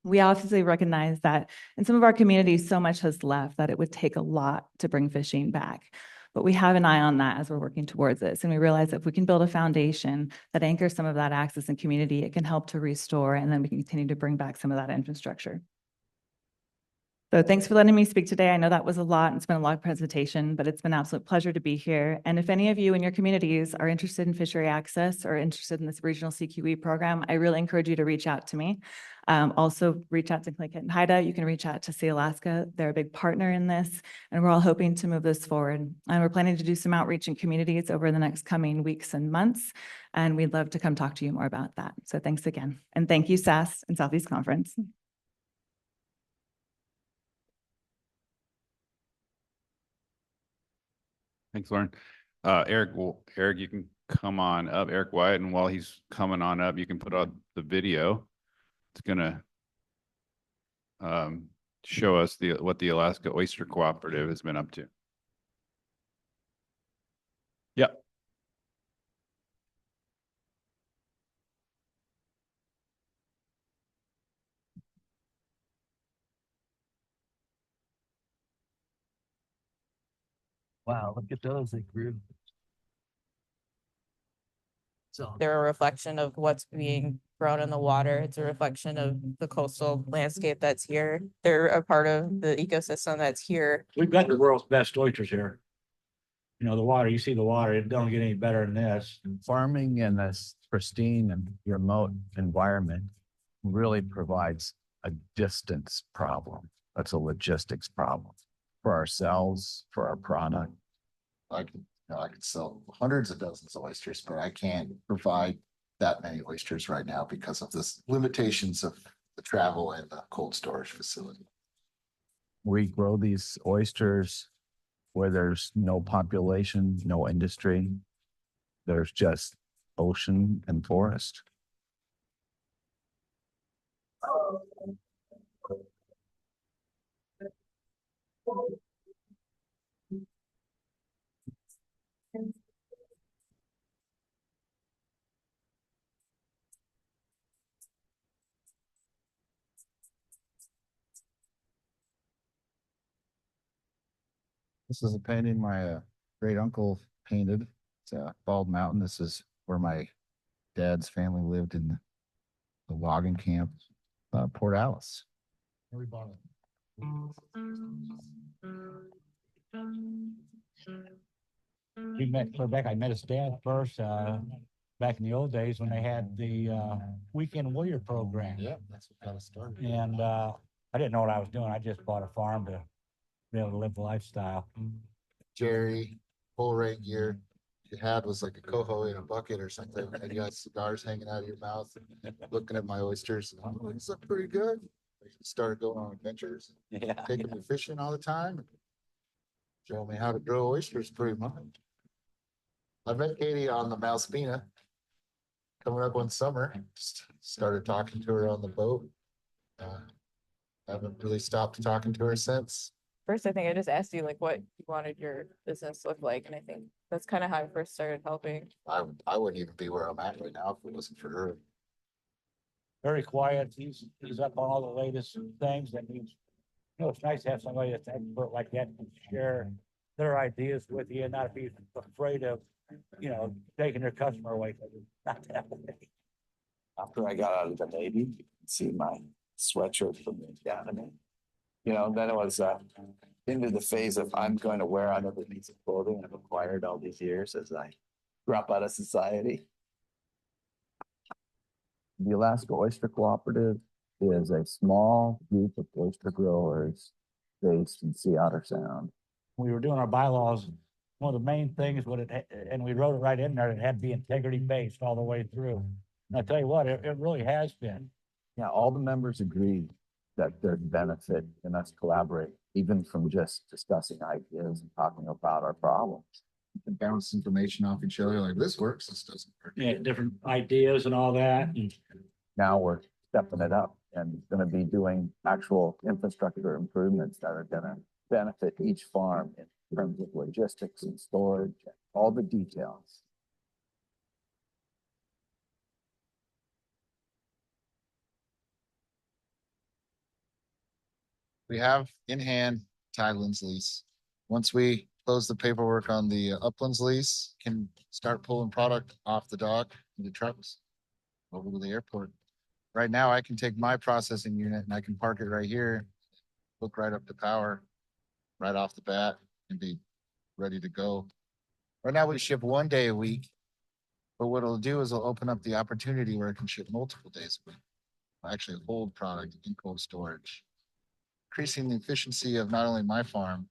We obviously recognize that in some of our communities, so much has left that it would take a lot to bring fishing back. But we have an eye on that as we're working towards this. And we realize that if we can build a foundation that anchors some of that access and community, it can help to restore, and then we can continue to bring back some of that infrastructure. So thanks for letting me speak today. I know that was a lot, and it's been a long presentation, but it's been an absolute pleasure to be here. And if any of you in your communities are interested in fishery access or interested in this regional CQE program, I really encourage you to reach out to me. Also reach out to Tlingit and Haida. You can reach out to Sealaska. They're a big partner in this, and we're all hoping to move this forward. And we're planning to do some outreach in communities over the next coming weeks and months, and we'd love to come talk to you more about that. So thanks again. And thank you, SAS and Southeast Conference. Thanks, Lauren. Eric, you can come on up, Eric White, and while he's coming on up, you can put on the video. It's gonna show us what the Alaska Oyster Cooperative has been up to. Yep. Wow, look at those, they grew. They're a reflection of what's being grown in the water. It's a reflection of the coastal landscape that's here. They're a part of the ecosystem that's here. We've got the world's best oysters here. You know, the water, you see the water, it don't get any better than this. Farming in this pristine and remote environment really provides a distance problem. That's a logistics problem for ourselves, for our product. I could sell hundreds of dozens of oysters, but I can't provide that many oysters right now because of the limitations of the travel and the cold storage facility. We grow these oysters where there's no population, no industry. There's just ocean and forest. This is a painting my great uncle painted. It's a Bald Mountain. This is where my dad's family lived in the logging camp, Port Alice. We bought it. We met Quebec. I met his dad first, back in the old days when they had the weekend warrior program. Yeah, that's what got us started. And I didn't know what I was doing. I just bought a farm to be able to live the lifestyle. Jerry, full rain gear. You had was like a coho in a bucket or something, and you got cigars hanging out of your mouth, looking at my oysters. Oh, these look pretty good. I started going on adventures, taking me fishing all the time, showing me how to grow oysters pretty much. I met Katie on the Malspina coming up one summer. Just started talking to her on the boat. Haven't really stopped talking to her since. First, I think I just asked you like what you wanted your business to look like, and I think that's kind of how I first started helping. I wouldn't even be where I'm at right now if it wasn't for her. Very quiet. He's up on all the latest things, and it's nice to have somebody that's an expert like that to share their ideas with you and not be afraid of, taking their customer away from you. Not that way. After I got out of the Navy, you can see my sweatshirt from the academy. Then it was into the phase of I'm going to wear another piece of clothing I've acquired all these years as I drop out of society. The Alaska Oyster Cooperative is a small group of oyster growers based in Sea Otter Sound. We were doing our bylaws. One of the main things, and we wrote it right in there, it had to be integrity based all the way through. And I tell you what, it really has been. Yeah, all the members agreed that there's benefit in us collaborating, even from just discussing ideas and talking about our problems. You can bounce information off each other like this works, this doesn't work. Yeah, different ideas and all that. Now we're stepping it up and going to be doing actual infrastructure improvements that are going to benefit each farm in terms of logistics and storage, and all the details. We have in hand Tidelands lease. Once we close the paperwork on the Uplands lease, can start pulling product off the dock into trucks over to the airport. Right now, I can take my processing unit and I can park it right here, hook right up to power, right off the bat, and be ready to go. Right now, we ship 1 day a week, but what it'll do is it'll open up the opportunity where it can ship multiple days a week. I'll actually hold product in cold storage, increasing the efficiency of not only my farm,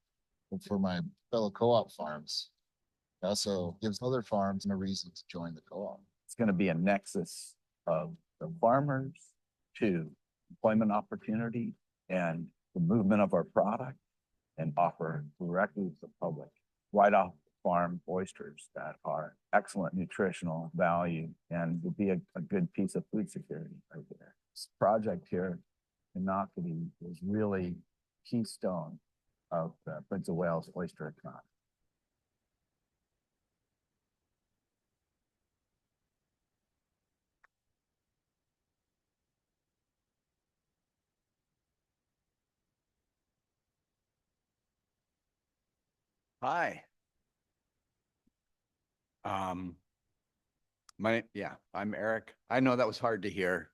but for my fellow co-op farms. It also gives other farms a reason to join the co-op. It's going to be a nexus of the farmers to employment opportunity and the movement of our product, and offer directly to the public right off the farm oysters that are excellent nutritional value and will be a good piece of food security right there. This project here in Natalie is really keystone of the Prince of Wales oyster economy. Hi. I'm Eric. I know that was hard to hear.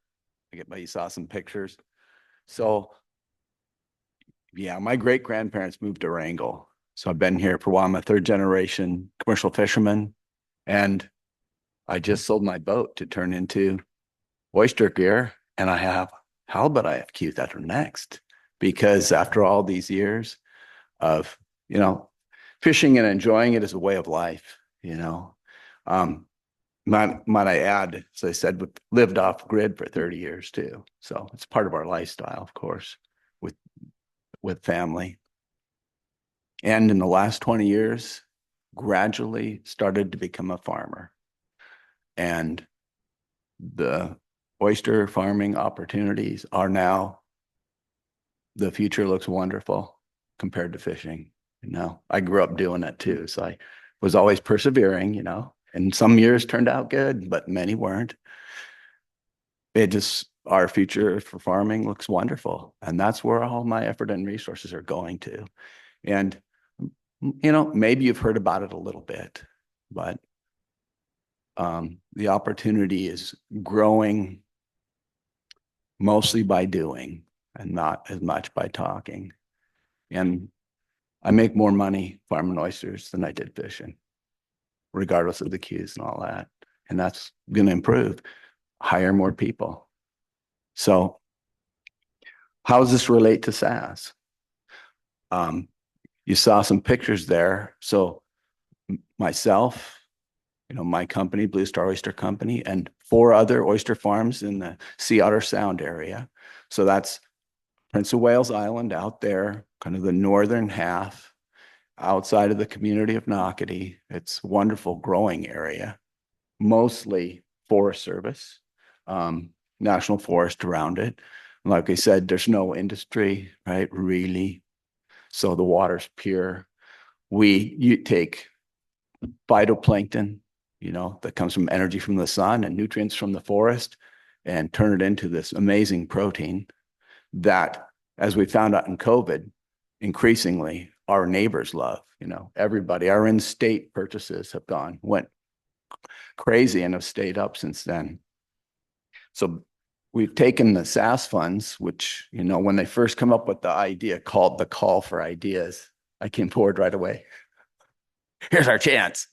But you saw some pictures. So yeah, my great grandparents moved to Wrangell. So I've been here for a while. I'm a third generation commercial fisherman. And I just sold my boat to turn into oyster gear. And I have halibut IFQ that are next. Because after all these years of, fishing and enjoying it as a way of life, Might I add, as I said, we've lived off grid for 30 years too. So it's part of our lifestyle, of course, with family. And in the last 20 years, gradually started to become a farmer. And the oyster farming opportunities are now, the future looks wonderful compared to fishing. You know, I grew up doing it too. So I was always persevering, you know, and some years turned out good, but many weren't. It just, our future for farming looks wonderful. And that's where all my effort and resources are going to. And, you know, maybe you've heard about it a little bit, but the opportunity is growing mostly by doing and not as much by talking. And I make more money farming oysters than I did fishing, regardless of the queues and all that. And that's going to improve, hire more people. So how does this relate to SAS? You saw some pictures there. So myself, you know, my company, Blue Star Oyster Company, and 4 other oyster farms in the Sea Otter Sound area. So that's Prince of Wales Island out there, kind of the northern half, outside of the community of Nocatee. It's a wonderful growing area, mostly Forest Service, National Forest around it. Like I said, there's no industry, right, really. So the water's pure. You take phytoplankton, you know, that comes from energy from the sun and nutrients from the forest, and turn it into this amazing protein that, as we found out in COVID, increasingly our neighbors love. You know, everybody, our in-state purchases went crazy and have stayed up since then. So we've taken the SAS funds, which, you know, when they first come up with the idea called the call for ideas, I came forward right away. Here's our chance.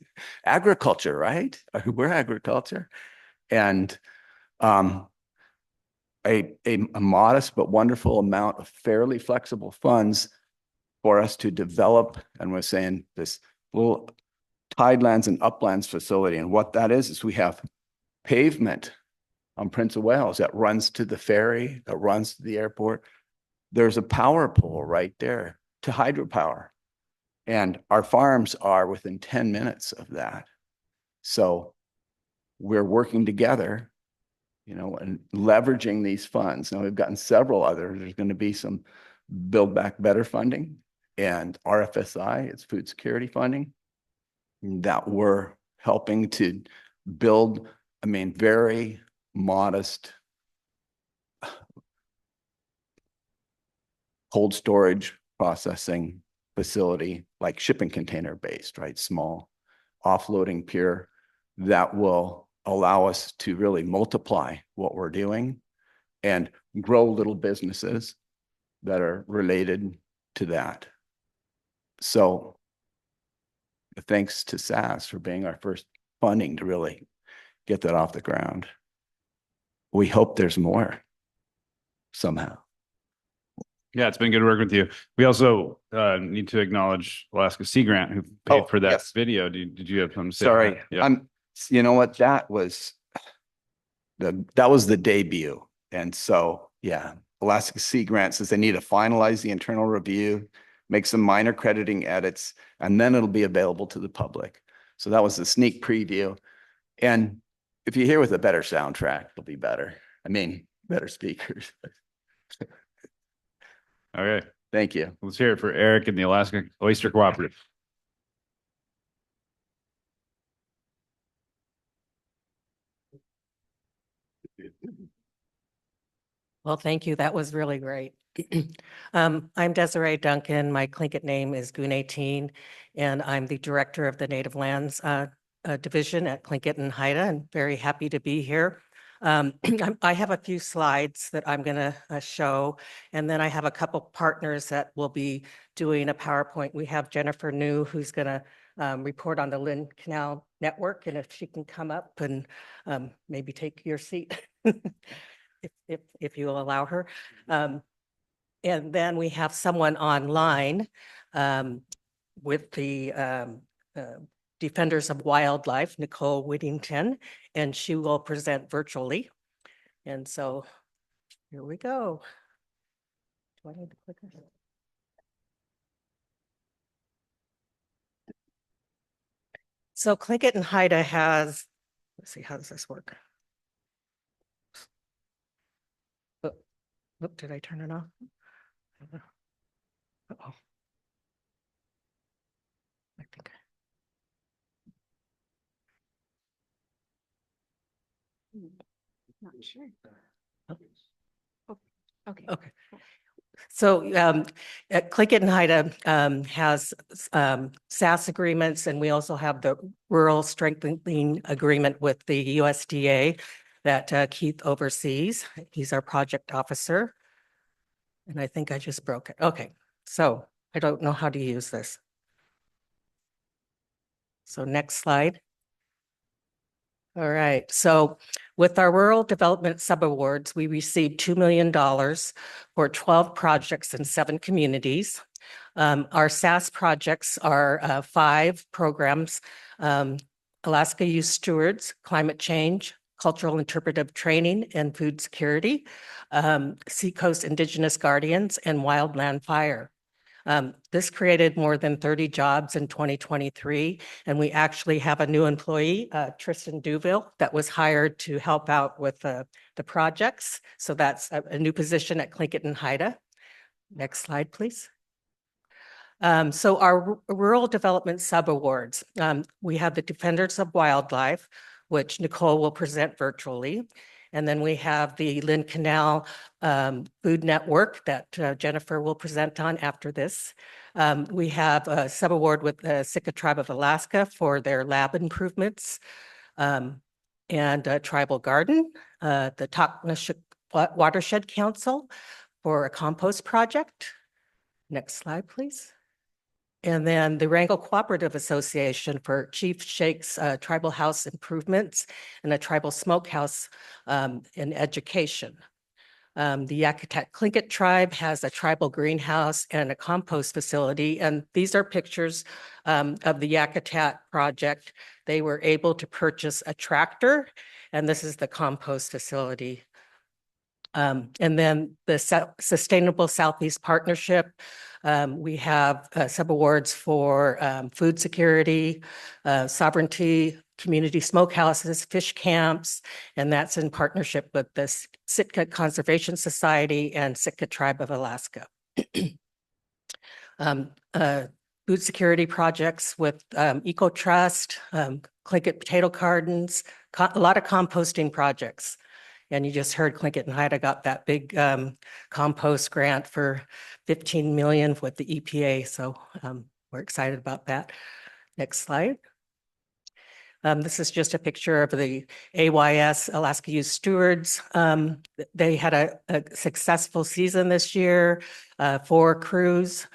Agriculture, right? We're agriculture. And a modest but wonderful amount of fairly flexible funds for us to develop, and we're saying this little tidelands and uplands facility. And what that is we have pavement on Prince of Wales that runs to the ferry, that runs to the airport. There's a power pole right there to hydropower. And our farms are within 10 minutes of that. So we're working together, you know, and leveraging these funds. Now we've gotten several others. There's going to be some Build Back Better funding and RFSI, it's food security funding, that we're helping to build, I mean, very modest cold storage processing facility, like shipping container based, right? Small, offloading pure, that will allow us to really multiply what we're doing and grow little businesses that are related to that. So thanks to SAS for being our first funding to really get that off the ground. We hope there's more somehow. Yeah, it's been good working with you. We also need to acknowledge Alaska Sea Grant, who paid for that video. Did you have something to say? Sorry, Yeah. You know what? That was the debut. And so, yeah, Alaska Sea Grant says they need to finalize the internal review, make some minor crediting edits, and then it'll be available to the public. So that was the sneak preview. And if you hear with a better soundtrack, it'll be better. I mean, better speakers. Okay. Thank you. Let's hear it for Eric and the Alaska Oyster Cooperative. Well, thank you. That was really great. I'm Desiree Duncan. My Tlingit name is Gubatayao, and I'm the director of the Native Lands Division at Tlingit and Haida, and very happy to be here. I have a few slides that I'm going to show, and then I have a couple partners that will be doing a PowerPoint. We have Jennifer New, who's going to report on the Lynn Canal Network, and if she can come up and maybe take your seat, if you will allow her. And then we have someone online with the Defenders of Wildlife, Nicole Whittington, and she will present virtually. And so here we go. Do I need to click on it? So Tlingit and Haida has, let's see, how does this work? Oh, did I turn it off? Uh-oh. I think. Not sure. Okay. Okay. So Tlingit and Haida has SAS agreements, and we also have the Rural Strengthening Agreement with the USDA that Keith oversees. He's our project officer. And I think I just broke it. Okay, so I don't know how to use this. So next slide. All right, so with our rural development subawards, we received $2 million for 12 projects in 7 communities. Our SAS projects are 5 programs: Alaska Youth Stewards, Climate Change, Cultural Interpretive Training and Food Security, Seacoast Indigenous Guardians, and Wildland Fire. This created more than 30 jobs in 2023, and we actually have a new employee, Tristan Duville, that was hired to help out with the projects. So that's a new position at Tlingit and Haida. Next slide, please. So our rural development subawards, we have the Defenders of Wildlife, which Nicole will present virtually. And then we have the Lynn Canal Food Network that Jennifer will present on after this. We have a subaward with the Sitka Tribe of Alaska for their lab improvements, and Tribal Garden, the Kampnich Watershed Council for a compost project. Next slide, please. And then the Wrangell Cooperative Association for Chief Shake's tribal house improvements and a tribal smokehouse in education. The Yakutat Tlingit tribe has a tribal greenhouse and a compost facility. And these are pictures of the Yakutat project. They were able to purchase a tractor, and this is the compost facility. And then the Sustainable Southeast Partnership, we have subawards for food security, sovereignty, community smokehouses, fish camps, and that's in partnership with the Sitka Conservation Society and Sitka Tribe of Alaska. Food security projects with Eco Trust, Tlingit potato gardens, a lot of composting projects. And you just heard Tlingit and Haida got that big compost grant for $15 million with the EPA. So we're excited about that. Next slide. This is just a picture of the AYS, Alaska Youth Stewards. They had a successful season this year, 4 crews,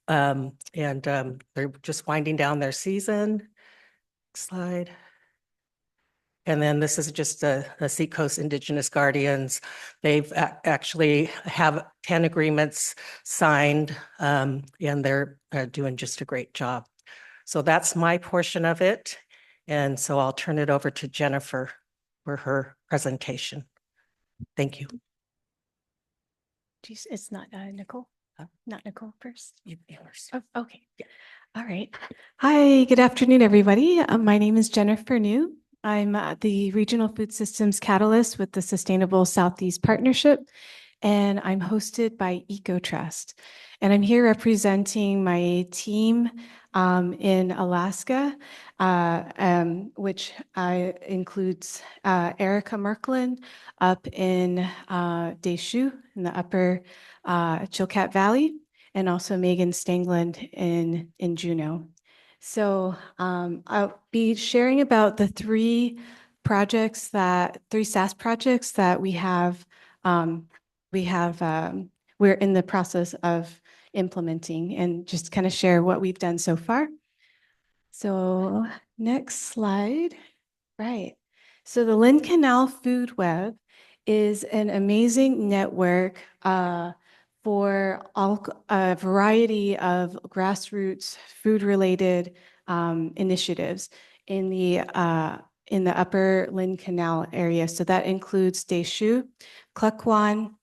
and they're just winding down their season. Next slide. And then this is just the Seacoast Indigenous Guardians. They've actually have 10 agreements signed, and they're doing just a great job. So that's my portion of it. And so I'll turn it over to Jennifer for her presentation. Thank you. It's not Nicole? Not Nicole first? You first. Oh, okay. Yeah. All right. Hi, good afternoon, everybody. My name is Jennifer New. I'm the Regional Food Systems Catalyst with the Sustainable Southeast Partnership, and I'm hosted by EcoTrust. And I'm here representing my team in Alaska, which includes Erica Merklin up in Deschutes in the upper Chilkat Valley, and also Megan Stangland in Juneau. So I'll be sharing about the 3 SAS projects that we're in the process of implementing, and just kind of share what we've done so far. So next slide. Right. So the Lynn Canal Food Web is an amazing network for a variety of grassroots food-related initiatives in the upper Lynn Canal area. So that includes Deschutes, Klukwan,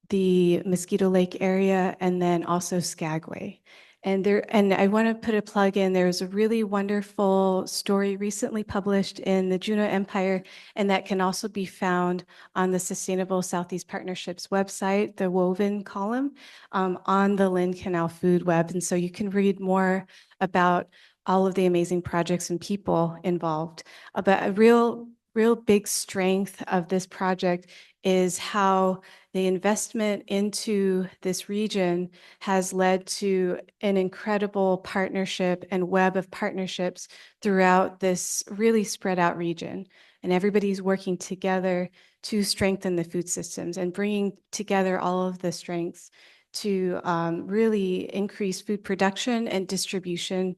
the Mosquito Lake area, and then also Skagway. And I want to put a plug in. There's a really wonderful story recently published in the Juneau Empire, and that can also be found on the Sustainable Southeast Partnerships website, the Woven column, on the Lynn Canal Food Web. And so you can read more about all of the amazing projects and people involved. But a real big strength of this project is how the investment into this region has led to an incredible partnership and web of partnerships throughout this really spread out region. And everybody's working together to strengthen the food systems and bringing together all of the strengths to really increase food production and distribution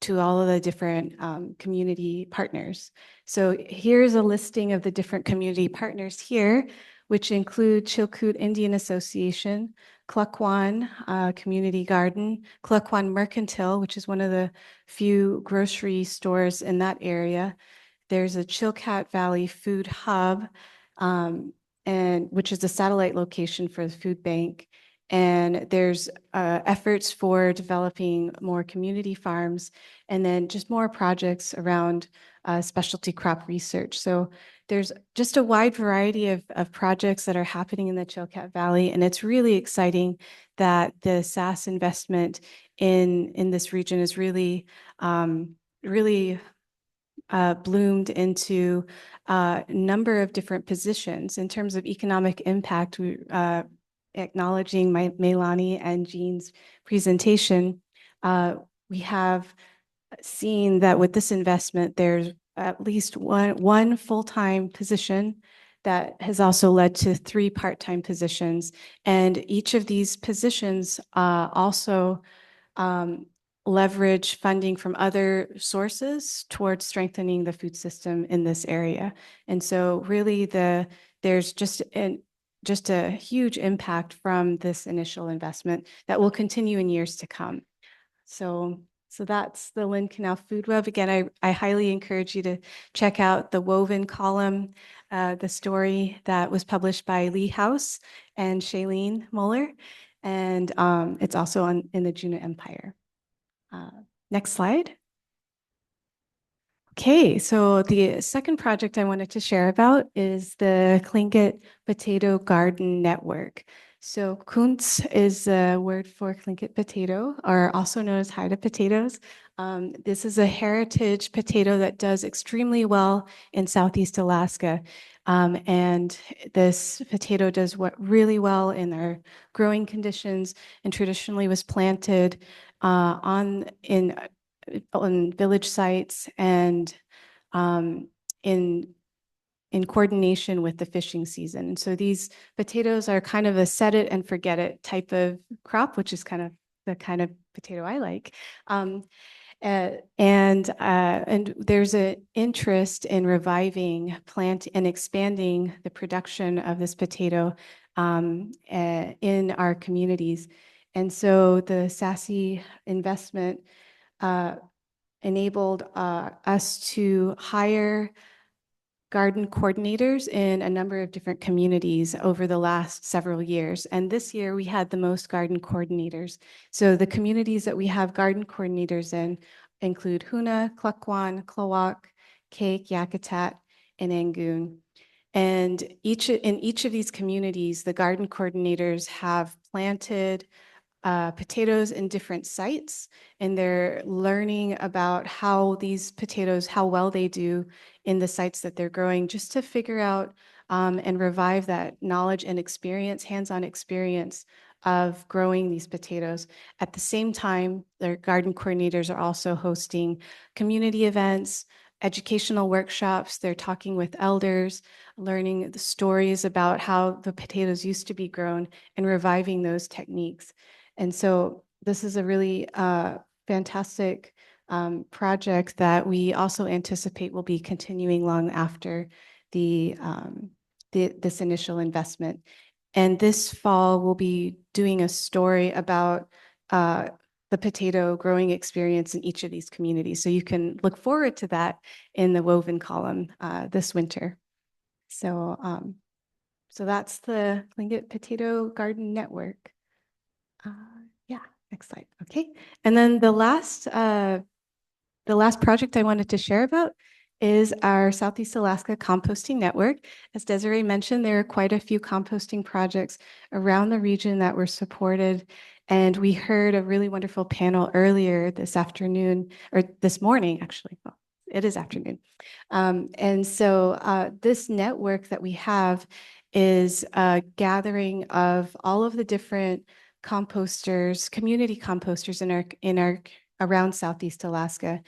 to all of the different community partners. So here's a listing of the different community partners here, which include Chilkoot Indian Association, Klukwan Community Garden, Klukwan Mercantile, which is one of the few grocery stores in that area. There's a Chilkat Valley Food Hub, and which is a satellite location for the food bank. And there's efforts for developing more community farms, and then just more projects around specialty crop research. So there's just a wide variety of projects that are happening in the Chilkat Valley, and it's really exciting that the SAS investment in this region is really bloomed into a number of different positions in terms of economic impact. Acknowledging Melanie and Jean's presentation, we have seen that with this investment, there's at least one full-time position that has also led to 3 part-time positions. And each of these positions also leverage funding from other sources towards strengthening the food system in this area. And so really there's just a huge impact from this initial investment that will continue in years to come. So that's the Lynn Canal Food Web. Again, I highly encourage you to check out the Woven column, the story that was published by Lee House and Shailene Muller, and it's also in the Juneau Empire. Next slide. Okay, so the second project I wanted to share about is the Tlingit Potato Garden Network. So Kuntz is a word for Tlingit potato, or also known as Haida potatoes. This is a heritage potato that does extremely well in Southeast Alaska. And this potato does really well in their growing conditions, and traditionally was planted on village sites and in coordination with the fishing season. And so these potatoes are kind of a set it and forget it type of crop, which is kind of the kind of potato I like. And there's an interest in reviving plant and expanding the production of this potato in our communities. And so the SASE investment enabled us to hire garden coordinators in a number of different communities over the last several years. And this year we had the most garden coordinators. So the communities that we have garden coordinators in include Huna, Klukwan, Kovach, Cake, Yakutat, and Angoon. And in each of these communities, the garden coordinators have planted potatoes in different sites, and they're learning about how these potatoes, how well they do in the sites that they're growing, just to figure out and revive that knowledge and experience, hands-on experience of growing these potatoes. At the same time, their garden coordinators are also hosting community events, educational workshops. They're talking with elders, learning the stories about how the potatoes used to be grown and reviving those techniques. And so this is a really fantastic project that we also anticipate will be continuing long after this initial investment. And this fall, we'll be doing a story about the potato growing experience in each of these communities. So you can look forward to that in the Woven column this winter. So that's the Tlingit Potato Garden Network. Yeah, next slide. Okay. And then the last project I wanted to share about is our Southeast Alaska Composting Network. As Desiree mentioned, there are quite a few composting projects around the region that were supported. And we heard a really wonderful panel earlier this afternoon, or this morning, actually. Well, it is afternoon. And so this network that we have is a gathering of all of the different composters, community composters in our around Southeast Alaska.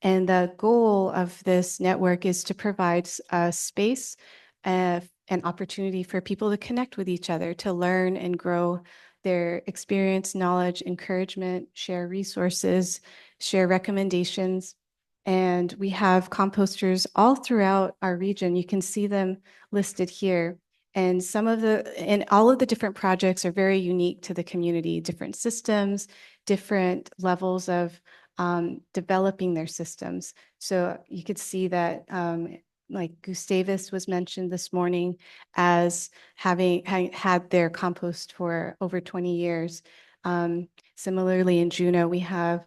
And the goal of this network is to provide a space, an opportunity for people to connect with each other, to learn and grow their experience, knowledge, encouragement, share resources, share recommendations. And we have composters all throughout our region. You can see them listed here. And all of the different projects are very unique to the community, different systems, different levels of developing their systems. So you could see that like Gustavus was mentioned this morning as having had their compost for over 20 years. Similarly, in Juneau, we have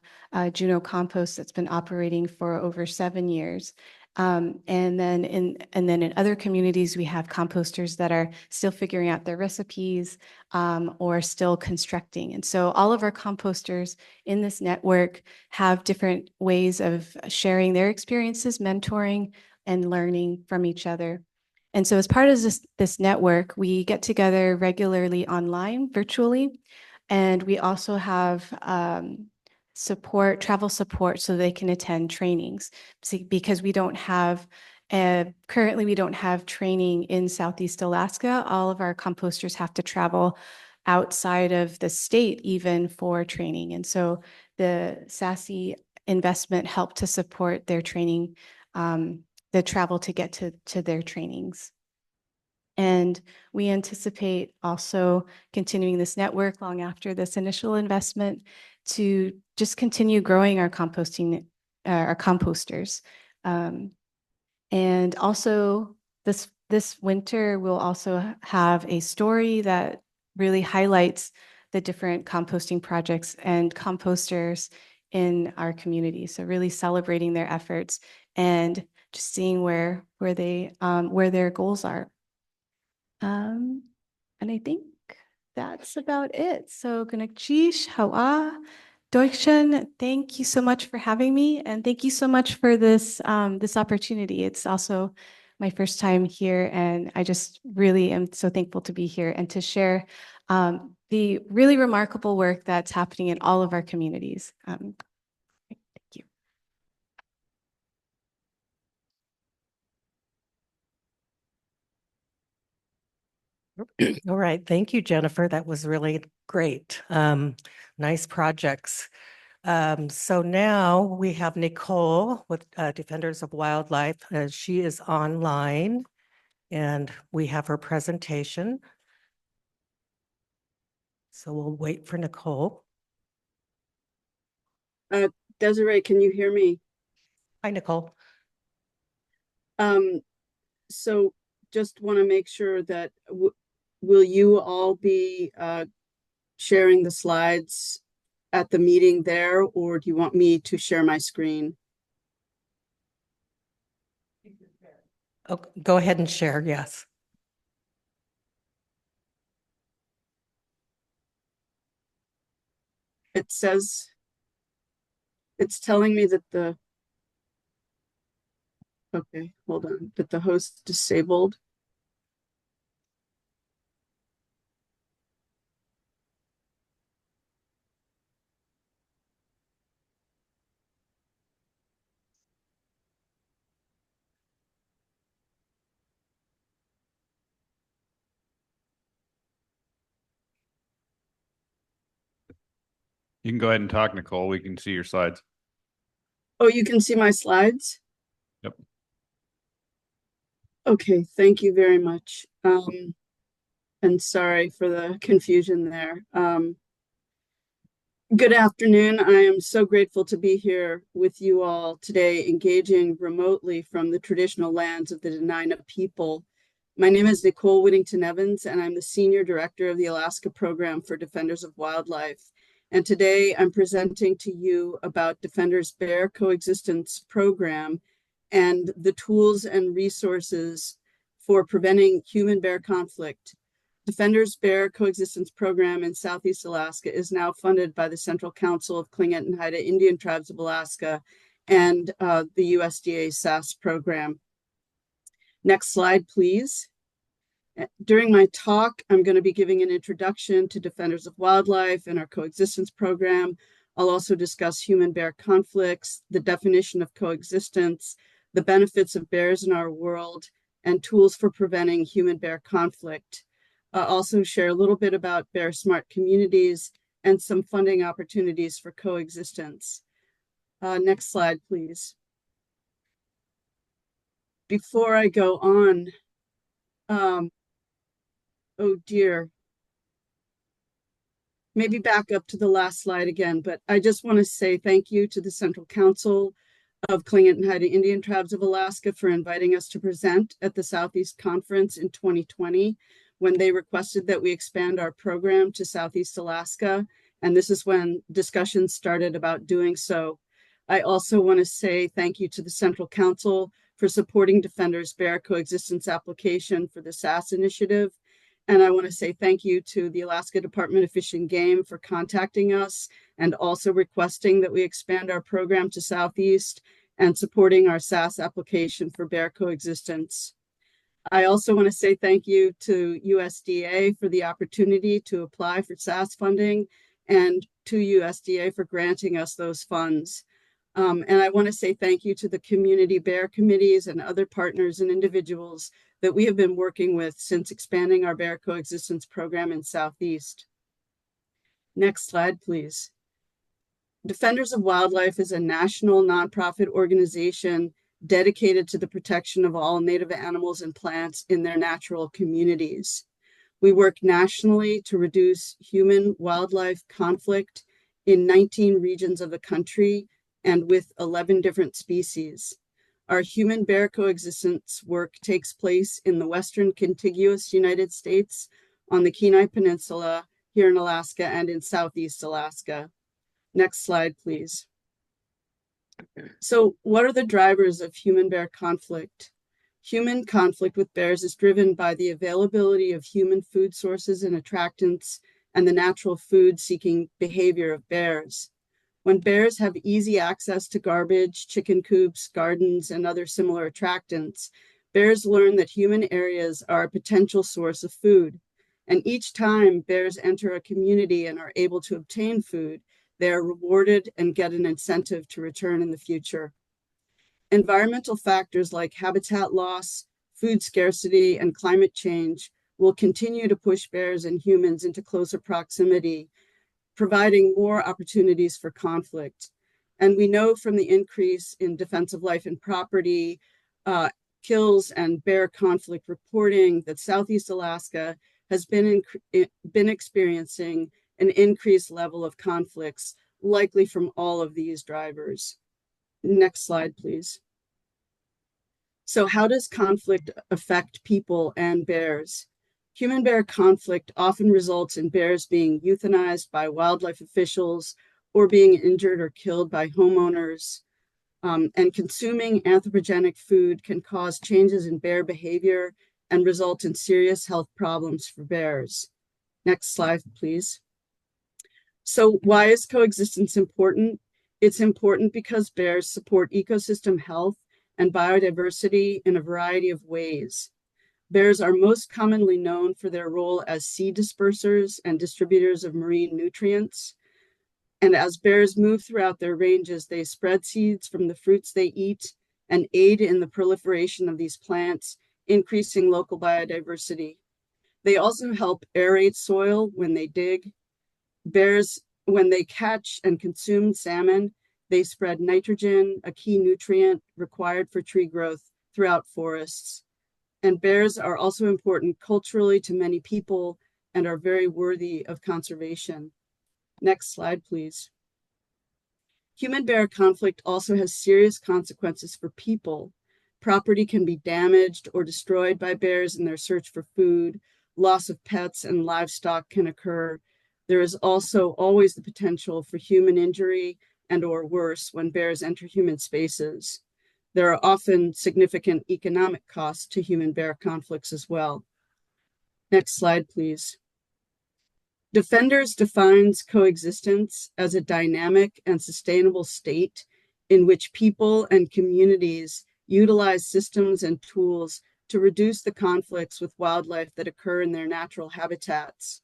Juneau Compost that's been operating for over 7 years. And then in other communities, we have composters that are still figuring out their recipes or still constructing. And so all of our composters in this network have different ways of sharing their experiences, mentoring, and learning from each other. And so as part of this network, we get together regularly online, virtually, and we also have travel support so they can attend trainings. Because we don't have, currently we don't have training in Southeast Alaska. All of our composters have to travel outside of the state even for training. And so the SEA investment helped to support their training, the travel to get to their trainings. And we anticipate also continuing this network long after this initial investment to just continue growing our composters. And also this winter, we'll also have a story that really highlights the different composting projects and composters in our community. So really celebrating their efforts and just seeing where their goals are. And I think that's about it. So Gunakjish, Hawa, Deutschen, thank you so much for having me. And thank you so much for this opportunity. It's also my first time here, and I just really am so thankful to be here and to share the really remarkable work that's happening in all of our communities. Thank you. All right. Thank you, Jennifer. That was really great. Nice projects. So now we have Nicole with Defenders of Wildlife. She is online and we have her presentation. So we'll wait for Nicole. Desiree, can you hear me? Hi, Nicole. So just want to make sure that will you all be sharing the slides at the meeting there, or do you want me to share my screen? Oh, go ahead and share, yes. It says, it's telling me that okay, hold on, that the host disabled. You can go ahead and talk, Nicole. We can see your slides. Oh, you can see my slides? Yep. Okay, thank you very much. And sorry for the confusion there. Good afternoon. I am so grateful to be here with you all today, engaging remotely from the traditional lands of the Dianna people My name is Nicole Whittington Evans, and I'm the Senior Director of the Alaska Program for Defenders of Wildlife. And today I'm presenting to you about Defenders Bear Coexistence Program and the tools and resources for preventing human-bear conflict. Defenders Bear Coexistence Program in Southeast Alaska is now funded by the Central Council of Tlingit and Haida Indian Tribes of Alaska and the USDA SAS program. Next slide, please. During my talk, I'm going to be giving an introduction to Defenders of Wildlife and our coexistence program. I'll also discuss human-bear conflicts, the definition of coexistence, the benefits of bears in our world, and tools for preventing human-bear conflict. I'll also share a little bit about bear smart communities and some funding opportunities for coexistence. Next slide, please. Before I go on, oh dear. Maybe back up to the last slide again, but I just want to say thank you to the Central Council of Tlingit and Haida Indian Tribes of Alaska for inviting us to present at the Southeast Conference in 2020 when they requested that we expand our program to Southeast Alaska. And this is when discussions started about doing so. I also want to say thank you to the Central Council for supporting Defenders Bear Coexistence application for the SAS initiative. And I want to say thank you to the Alaska Department of Fish and Game for contacting us and also requesting that we expand our program to Southeast and supporting our SAS application for bear coexistence. I also want to say thank you to USDA for the opportunity to apply for SAS funding and to USDA for granting us those funds. And I want to say thank you to the community bear committees and other partners and individuals that we have been working with since expanding our bear coexistence program in Southeast. Next slide, please. Defenders of Wildlife is a national nonprofit organization dedicated to the protection of all native animals and plants in their natural communities. We work nationally to reduce human-wildlife conflict in 19 regions of the country and with 11 different species. Our human-bear coexistence work takes place in the western contiguous United States, on the Kenai Peninsula, here in Alaska, and in Southeast Alaska. Next slide, please. So what are the drivers of human-bear conflict? Human conflict with bears is driven by the availability of human food sources and attractants and the natural food-seeking behavior of bears. When bears have easy access to garbage, chicken coops, gardens, and other similar attractants, bears learn that human areas are a potential source of food. And each time bears enter a community and are able to obtain food, they are rewarded and get an incentive to return in the future. Environmental factors like habitat loss, food scarcity, and climate change will continue to push bears and humans into closer proximity, providing more opportunities for conflict. And we know from the increase in defense of life and property, kills and bear conflict reporting that Southeast Alaska has been experiencing an increased level of conflicts, likely from all of these drivers. Next slide, please. So how does conflict affect people and bears? Human-bear conflict often results in bears being euthanized by wildlife officials or being injured or killed by homeowners. And consuming anthropogenic food can cause changes in bear behavior and result in serious health problems for bears. Next slide, please. So why is coexistence important? It's important because bears support ecosystem health and biodiversity in a variety of ways. Bears are most commonly known for their role as seed dispersers and distributors of marine nutrients. And as bears move throughout their ranges, they spread seeds from the fruits they eat and aid in the proliferation of these plants, increasing local biodiversity. They also help aerate soil when they dig. Bears, when they catch and consume salmon, they spread nitrogen, a key nutrient required for tree growth throughout forests. And bears are also important culturally to many people and are very worthy of conservation. Next slide, please. Human-bear conflict also has serious consequences for people. property can be damaged or destroyed by bears in their search for food. Loss of pets and livestock can occur. There is also always the potential for human injury and or worse when bears enter human spaces. There are often significant economic costs to human-bear conflicts as well. Next slide, please. Defenders defines coexistence as a dynamic and sustainable state in which people and communities utilize systems and tools to reduce the conflicts with wildlife that occur in their natural habitats.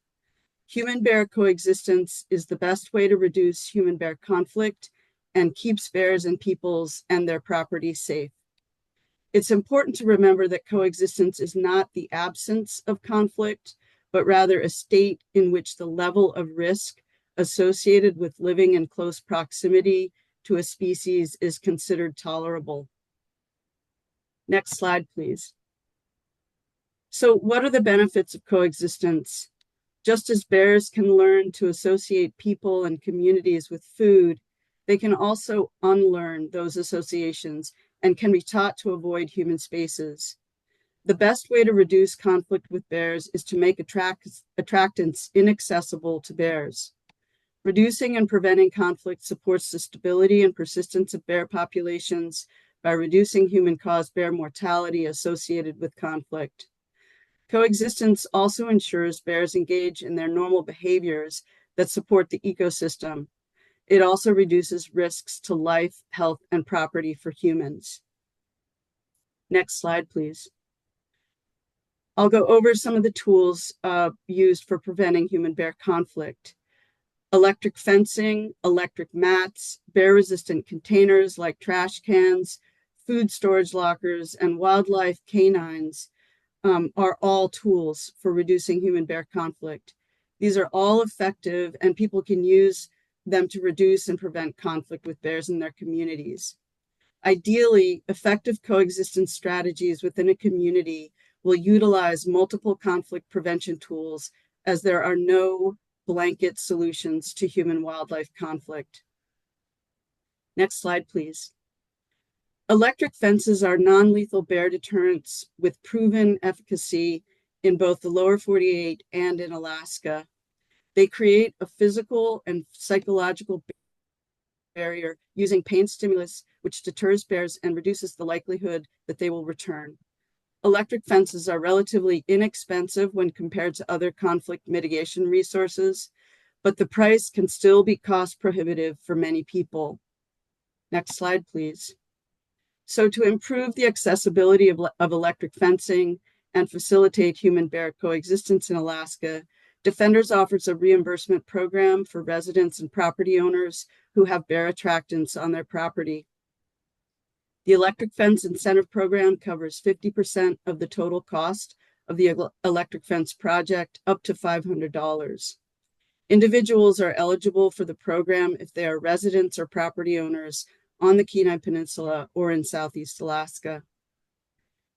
Human-bear coexistence is the best way to reduce human-bear conflict and keeps bears and peoples and their property safe. It's important to remember that coexistence is not the absence of conflict, but rather a state in which the level of risk associated with living in close proximity to a species is considered tolerable. Next slide, please. So what are the benefits of coexistence? Just as bears can learn to associate people and communities with food, they can also unlearn those associations and can be taught to avoid human spaces. The best way to reduce conflict with bears is to make attractants inaccessible to bears. Reducing and preventing conflict supports the stability and persistence of bear populations by reducing human-caused bear mortality associated with conflict. Coexistence also ensures bears engage in their normal behaviors that support the ecosystem. It also reduces risks to life, health, and property for humans. Next slide, please. I'll go over some of the tools used for preventing human-bear conflict. Electric fencing, electric mats, bear-resistant containers like trash cans, food storage lockers, and wildlife canines are all tools for reducing human-bear conflict. These are all effective, and people can use them to reduce and prevent conflict with bears in their communities. Ideally, effective coexistence strategies within a community will utilize multiple conflict prevention tools, as there are no blanket solutions to human-wildlife conflict. Next slide, please. Electric fences are non-lethal bear deterrents with proven efficacy in both the lower 48 and in Alaska. They create a physical and psychological barrier using pain stimulus, which deters bears and reduces the likelihood that they will return. Electric fences are relatively inexpensive when compared to other conflict mitigation resources, but the price can still be cost prohibitive for many people. Next slide, please. So to improve the accessibility of electric fencing and facilitate human-bear coexistence in Alaska, Defenders offers a reimbursement program for residents and property owners who have bear attractants on their property. The electric fence incentive program covers 50% of the total cost of the electric fence project, up to $500. Individuals are eligible for the program if they are residents or property owners on the Kenai Peninsula or in Southeast Alaska.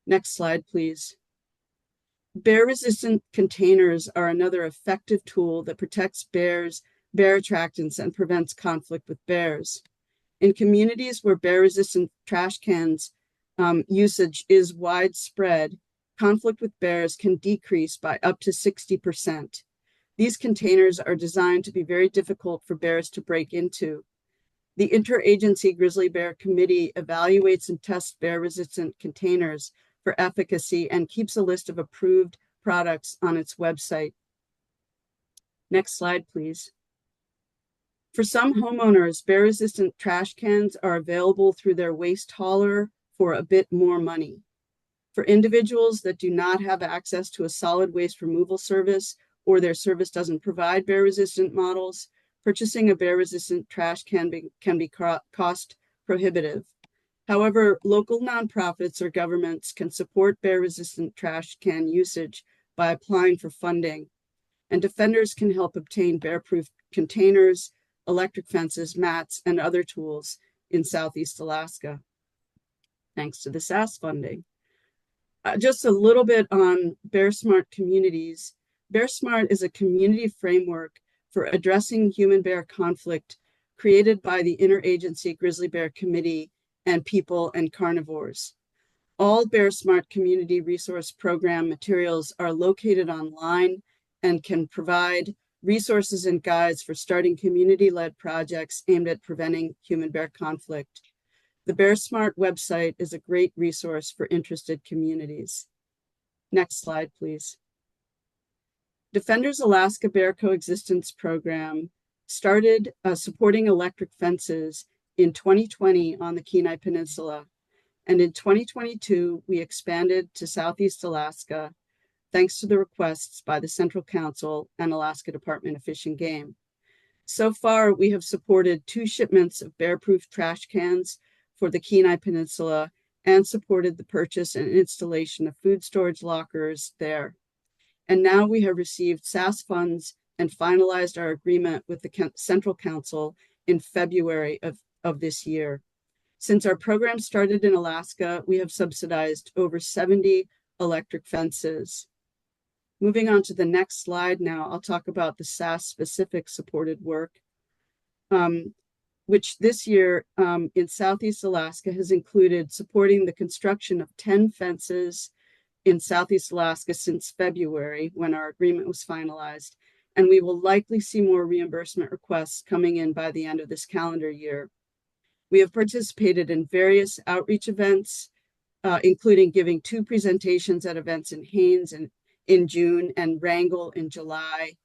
Next slide, please. Bear-resistant containers are another effective tool that protects bear attractants and prevents conflict with bears. In communities where bear-resistant trash cans usage is widespread, conflict with bears can decrease by up to 60%. These containers are designed to be very difficult for bears to break into. The Interagency Grizzly Bear Committee evaluates and tests bear-resistant containers for efficacy and keeps a list of approved products on its website. Next slide, please. For some homeowners, bear-resistant trash cans are available through their waste hauler for a bit more money. For individuals that do not have access to a solid waste removal service or their service doesn't provide bear-resistant models, purchasing a bear-resistant trash can be cost prohibitive. However, local nonprofits or governments can support bear-resistant trash can usage by applying for funding, and Defenders can help obtain bear-proof containers, electric fences, mats, and other tools in Southeast Alaska, thanks to the SAS funding. Just a little bit on Bear Smart communities. Bear Smart is a community framework for addressing human-bear conflict created by the Interagency Grizzly Bear Committee and people and carnivores. All Bear Smart Community Resource Program materials are located online and can provide resources and guides for starting community-led projects aimed at preventing human-bear conflict. The Bear Smart website is a great resource for interested communities. Next slide, please. Defenders Alaska Bear Coexistence Program started supporting electric fences in 2020 on the Kenai Peninsula. And in 2022, we expanded to Southeast Alaska, thanks to the requests by the Central Council and Alaska Department of Fish and Game. So far, we have supported 2 shipments of bear-proof trash cans for the Kenai Peninsula and supported the purchase and installation of food storage lockers there. And now we have received SAS funds and finalized our agreement with the Central Council in February of this year. Since our program started in Alaska, we have subsidized over 70 electric fences. Moving on to the next slide now, I'll talk about the SAS-specific supported work, which this year in Southeast Alaska has included supporting the construction of 10 fences in Southeast Alaska since February, when our agreement was finalized. And we will likely see more reimbursement requests coming in by the end of this calendar year. We have participated in various outreach events, including giving 2 presentations at events in Haines in June and Wrangell in July.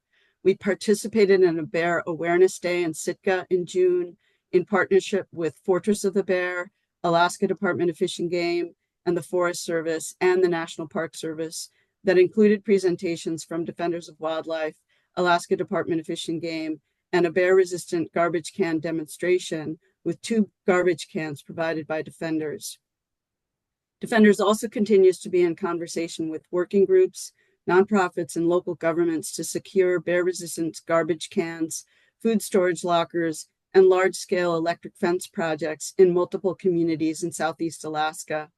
We participated in a Bear Awareness Day in Sitka in June in partnership with Fortress of the Bear, Alaska Department of Fish and Game, and the Forest Service and the National Park Service that included presentations from Defenders of Wildlife, Alaska Department of Fish and Game, and a bear-resistant garbage can demonstration with 2 garbage cans provided by Defenders. Defenders also continues to be in conversation with working groups, nonprofits, and local governments to secure bear-resistant garbage cans, food storage lockers, and large-scale electric fence projects in multiple communities in Southeast Alaska.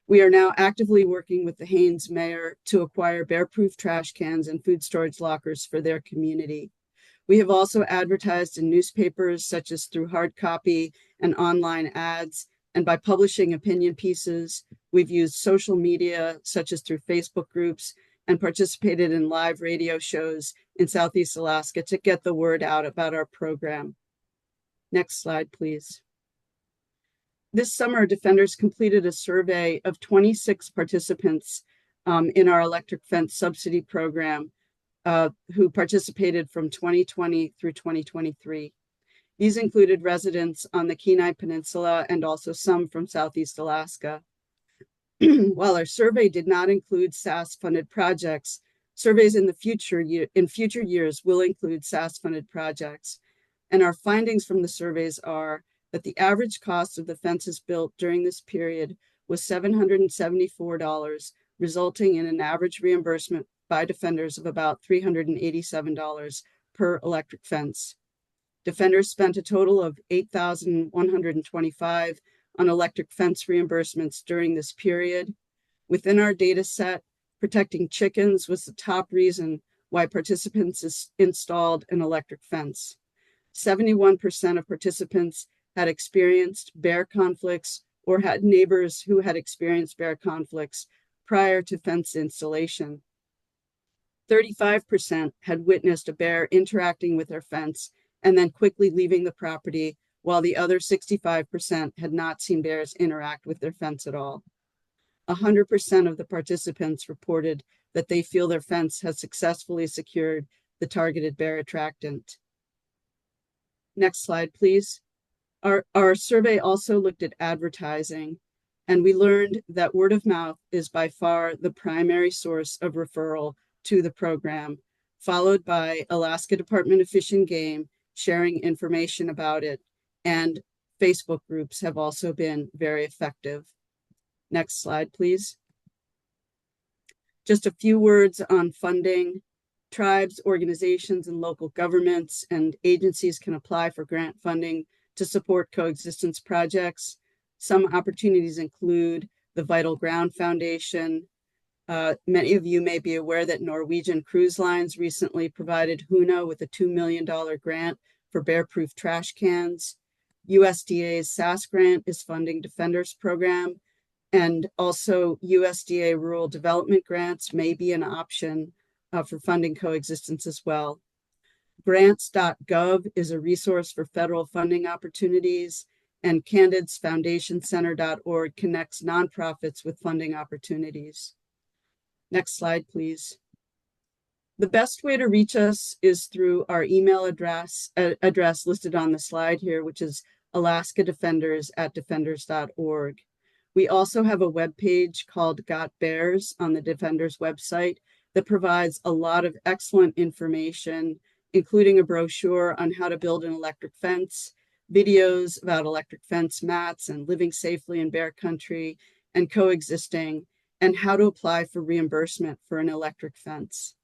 We are now actively working with the Haines mayor to acquire bear-proof trash cans and food storage lockers for their community. We have also advertised in newspapers, such as through hard copy and online ads, and by publishing opinion pieces. We've used social media, such as through Facebook groups, and participated in live radio shows in Southeast Alaska to get the word out about our program. Next slide, please. This summer, Defenders completed a survey of 26 participants in our electric fence subsidy program who participated from 2020 through 2023. These included residents on the Kenai Peninsula and also some from Southeast Alaska. While our survey did not include SAS-funded projects, surveys in future years will include SAS-funded projects. And our findings from the surveys are that the average cost of the fences built during this period was $774, resulting in an average reimbursement by Defenders of about $387 per electric fence. Defenders spent a total of $8,125 on electric fence reimbursements during this period. Within our data set, protecting chickens was the top reason why participants installed an electric fence. 71% of participants had experienced bear conflicts or had neighbors who had experienced bear conflicts prior to fence installation. 35% had witnessed a bear interacting with their fence and then quickly leaving the property, while the other 65% had not seen bears interact with their fence at all. 100% of the participants reported that they feel their fence has successfully secured the targeted bear attractant. Next slide, please. Our survey also looked at advertising, and we learned that word of mouth is by far the primary source of referral to the program, followed by Alaska Department of Fish and Game sharing information about it, and Facebook groups have also been very effective. Next slide, please. Just a few words on funding. Tribes, organizations, and local governments and agencies can apply for grant funding to support coexistence projects. Some opportunities include the Vital Ground Foundation. Many of you may be aware that Norwegian Cruise Lines recently provided Juneau with a $2 million grant for bear-proof trash cans. USDA's SAS grant is funding Defenders program. And also USDA rural development grants may be an option for funding coexistence as well. Grants.gov is a resource for federal funding opportunities, and candidsfoundationcenter.org connects nonprofits with funding opportunities. Next slide, please. The best way to reach us is through our email address listed on the slide here, which is alaskadefenders@defenders.org. We also have a webpage called Got Bears on the Defenders website that provides a lot of excellent information, including a brochure on how to build an electric fence, videos about electric fence mats and living safely in bear country and coexisting, and how to apply for reimbursement for an electric fence.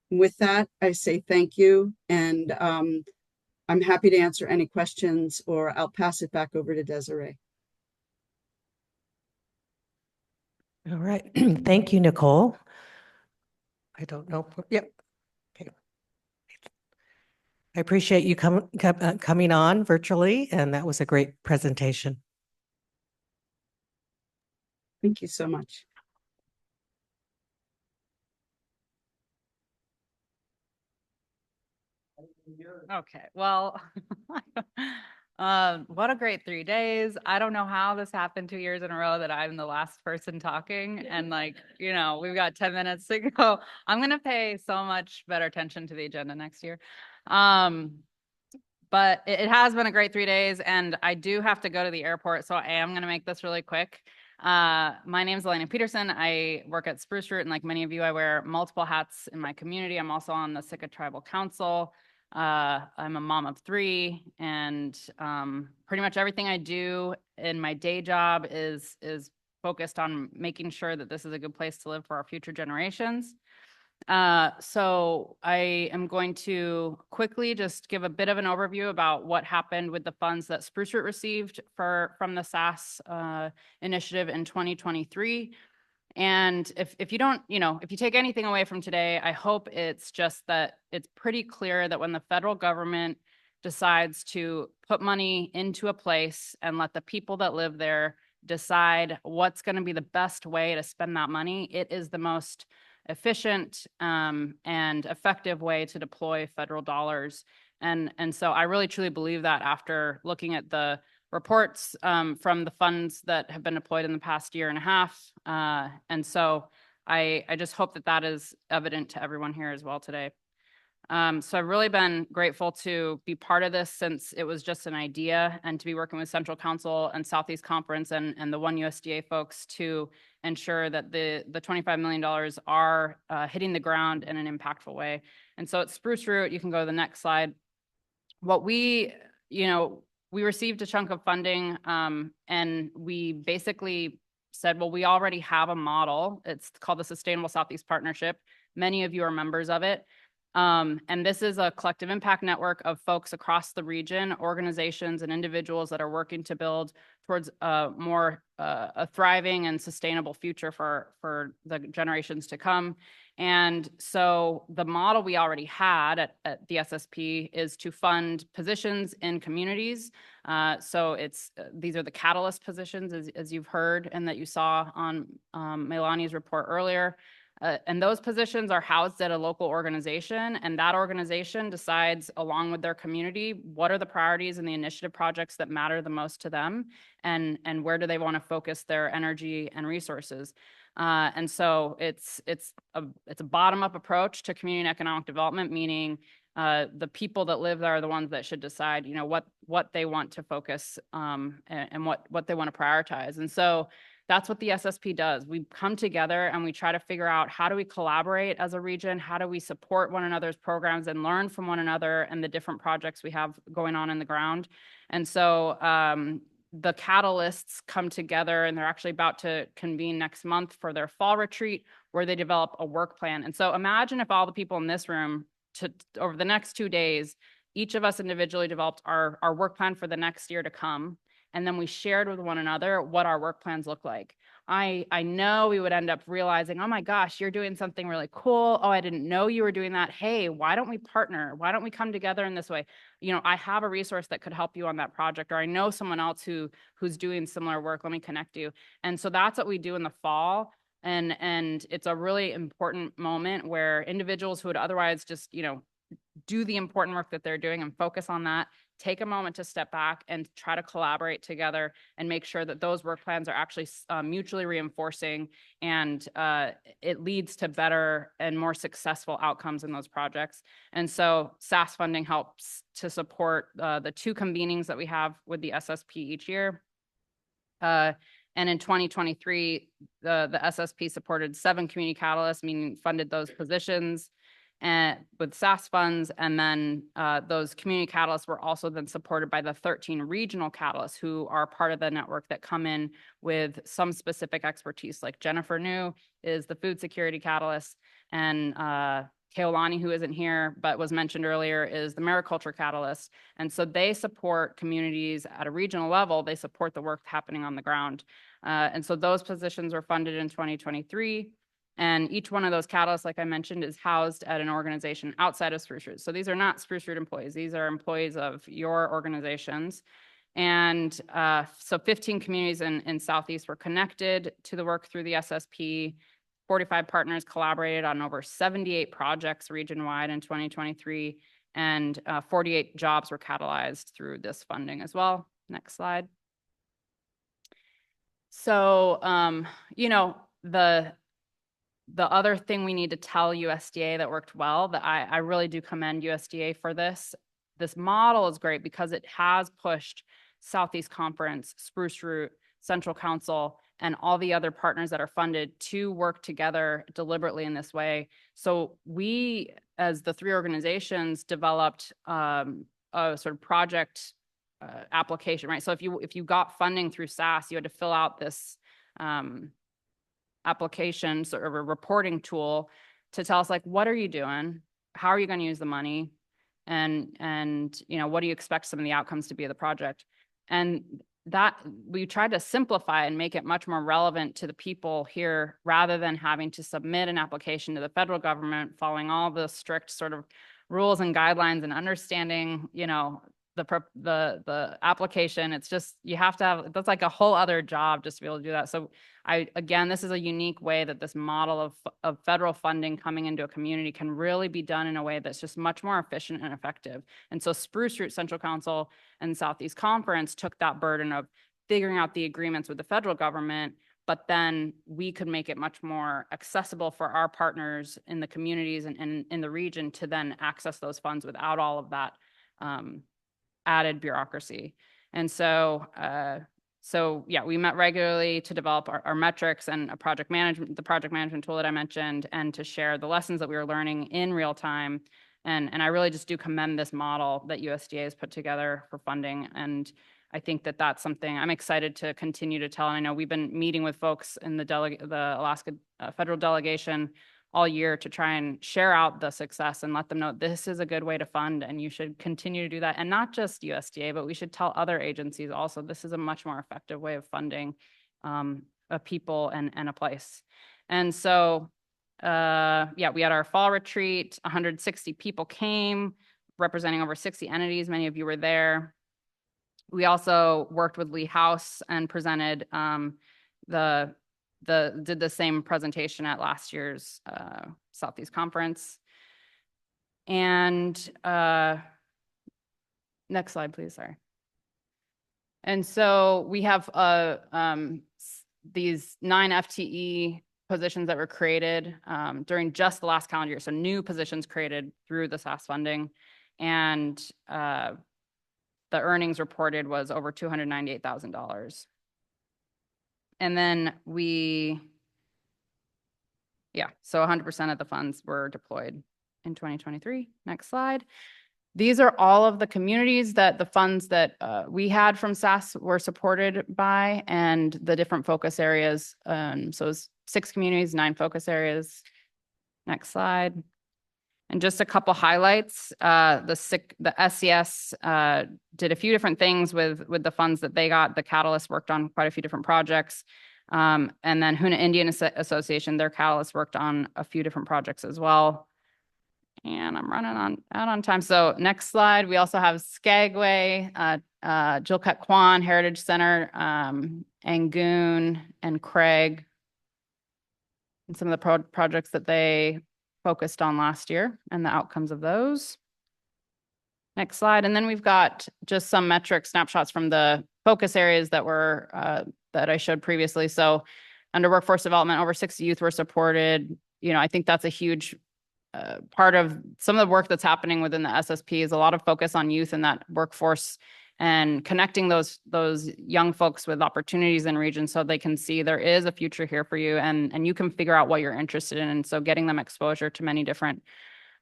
With that, I say thank you, and I'm happy to answer any questions, or I'll pass it back over to Desiree. All right. Thank you, Nicole. I don't know. Yep. Okay. I appreciate you coming on virtually, and that was a great presentation. Thank you so much. Okay, well, what a great 3 days. I don't know how this happened 2 years in a row that I'm the last person talking, and like, you know, we've got 10 minutes to go. I'm going to pay so much better attention to the agenda next year. But it has been a great 3 days, and I do have to go to the airport, so I am going to make this really quick. My name is Elena Peterson. I work at Spruce Root, and like many of you, I wear multiple hats in my community. I'm also on the Sitka Tribal Council. I'm a mom of 3, and pretty much everything I do in my day job is focused on making sure that this is a good place to live for our future generations. So I am going to quickly just give a bit of an overview about what happened with the funds that Spruce Root received from the SAS initiative in 2023. And if you don't, you know, if you take anything away from today, I hope it's just that it's pretty clear that when the federal government decides to put money into a place and let the people that live there decide what's going to be the best way to spend that money, it is the most efficient and effective way to deploy federal dollars. And so I really truly believe that after looking at the reports from the funds that have been deployed in the past year and a half. And so I just hope that that is evident to everyone here as well today. So I've really been grateful to be part of this since it was just an idea, and to be working with Central Council and Southeast Conference and the One USDA folks to ensure that the $25 million are hitting the ground in an impactful way. And so at Spruce Root, you can go to the next slide. What we received a chunk of funding, and we basically said, well, we already have a model. It's called the Sustainable Southeast Partnership. Many of you are members of it. And this is a collective impact network of folks across the region, organizations and individuals that are working to build towards a thriving and sustainable future for the generations to come. And so the model we already had at the SSP is to fund positions in communities. So these are the catalyst positions, as you've heard and that you saw on Melani's report earlier. And those positions are housed at a local organization, and that organization decides, along with their community, what are the priorities and the initiative projects that matter the most to them, and where do they want to focus their energy and resources. And so it's a bottom-up approach to community and economic development, meaning the people that live there are the ones that should decide, what they want to focus and what they want to prioritize. And so that's what the SSP does. We come together and we try to figure out, how do we collaborate as a region? How do we support one another's programs and learn from one another and the different projects we have going on in the ground? And so the catalysts come together, and they're actually about to convene next month for their fall retreat, where they develop a work plan. And so imagine if all the people in this room over the next 2 days, each of us individually developed our work plan for the next year to come. And then we shared with one another what our work plans look like. I know we would end up realizing, oh my gosh, you're doing something really cool. Oh, I didn't know you were doing that. Hey, why don't we partner? Why don't we come together in this way? You know, I have a resource that could help you on that project, or I know someone else who's doing similar work. Let me connect you. And so that's what we do in the fall. And it's a really important moment where individuals who would otherwise just, you know, do the important work that they're doing and focus on that, take a moment to step back and try to collaborate together and make sure that those work plans are actually mutually reinforcing, and it leads to better and more successful outcomes in those projects. And so SAS funding helps to support the 2 convenings that we have with the SSP each year. And in 2023, the SSP supported 7 community catalysts, meaning funded those positions and with SAS funds. And then those community catalysts were also then supported by the 13 regional catalysts who are part of the network that come in with some specific expertise. Like Jennifer New is the food security catalyst, and Keolani, who isn't here but was mentioned earlier, is the mariculture catalyst. And so they support communities at a regional level. They support the work happening on the ground. And so those positions were funded in 2023. And each one of those catalysts, like I mentioned, is housed at an organization outside of Spruce Root. So these are not Spruce Root employees. These are employees of your organizations. And so 15 communities in Southeast were connected to the work through the SSP. 45 partners collaborated on over 78 projects region-wide in 2023, and 48 jobs were catalyzed through this funding as well. Next slide. So, you know, the other thing we need to tell USDA that worked well, that I really do commend USDA for this. This model is great because it has pushed Southeast Conference, Spruce Root, Central Council, and all the other partners that are funded to work together deliberately in this way. So we, as the 3 organizations, developed a sort of project application, right? So if you got funding through SAS, you had to fill out this application, sort of a reporting tool to tell us, like, what are you doing? How are you going to use the money? And you know, what do you expect some of the outcomes to be of the project? And that we tried to simplify and make it much more relevant to the people here, rather than having to submit an application to the federal government, following all the strict sort of rules and guidelines and understanding, you know, the application. It's just, you have to have, that's like a whole other job just to be able to do that. So again, this is a unique way that this model of federal funding coming into a community can really be done in a way that's just much more efficient and effective. And so Spruce Root, Central Council, and Southeast Conference took that burden of figuring out the agreements with the federal government, but then we could make it much more accessible for our partners in the communities and in the region to then access those funds without all of that added bureaucracy. And so, yeah, we met regularly to develop our metrics and the project management tool that I mentioned, and to share the lessons that we were learning in real time. And I really just do commend this model that USDA has put together for funding. And I think that that's something I'm excited to continue to tell. And I know we've been meeting with folks in the Alaska federal delegation all year to try and share out the success and let them know this is a good way to fund, and you should continue to do that. And not just USDA, but we should tell other agencies also, this is a much more effective way of funding a people and a place. And so, yeah, we had our fall retreat, 160 people came, representing over 60 entities. Many of you were there. We also worked with Lee House and presented did the same presentation at last year's Southeast Conference. And next slide, please, sorry. And so we have these 9 FTE positions that were created during just the last calendar year. So new positions created through the SAS funding. And the earnings reported was over $298,000. And then so 100% of the funds were deployed in 2023. Next slide. These are all of the communities that the funds that we had from SAS were supported by, and the different focus areas. So it's 6 communities, 9 focus areas. Next slide. And just a couple highlights. The SES did a few different things with the funds that they got. The Catalyst worked on quite a few different projects. And then Hoonah Indian Association, their catalyst worked on a few different projects as well. And I'm running out on time. So next slide, we also have Skagway, Jilkat Kwan Heritage Center, Angoon and Craig, and some of the projects that they focused on last year and the outcomes of those. Next slide. And then we've got just some metric snapshots from the focus areas that were that I showed previously. So under workforce development, over 60 youth were supported. You know, I think that's a huge part of some of the work that's happening within the SSP is a lot of focus on youth and that workforce and connecting those young folks with opportunities in regions so they can see there is a future here for you and you can figure out what you're interested in. And so getting them exposure to many different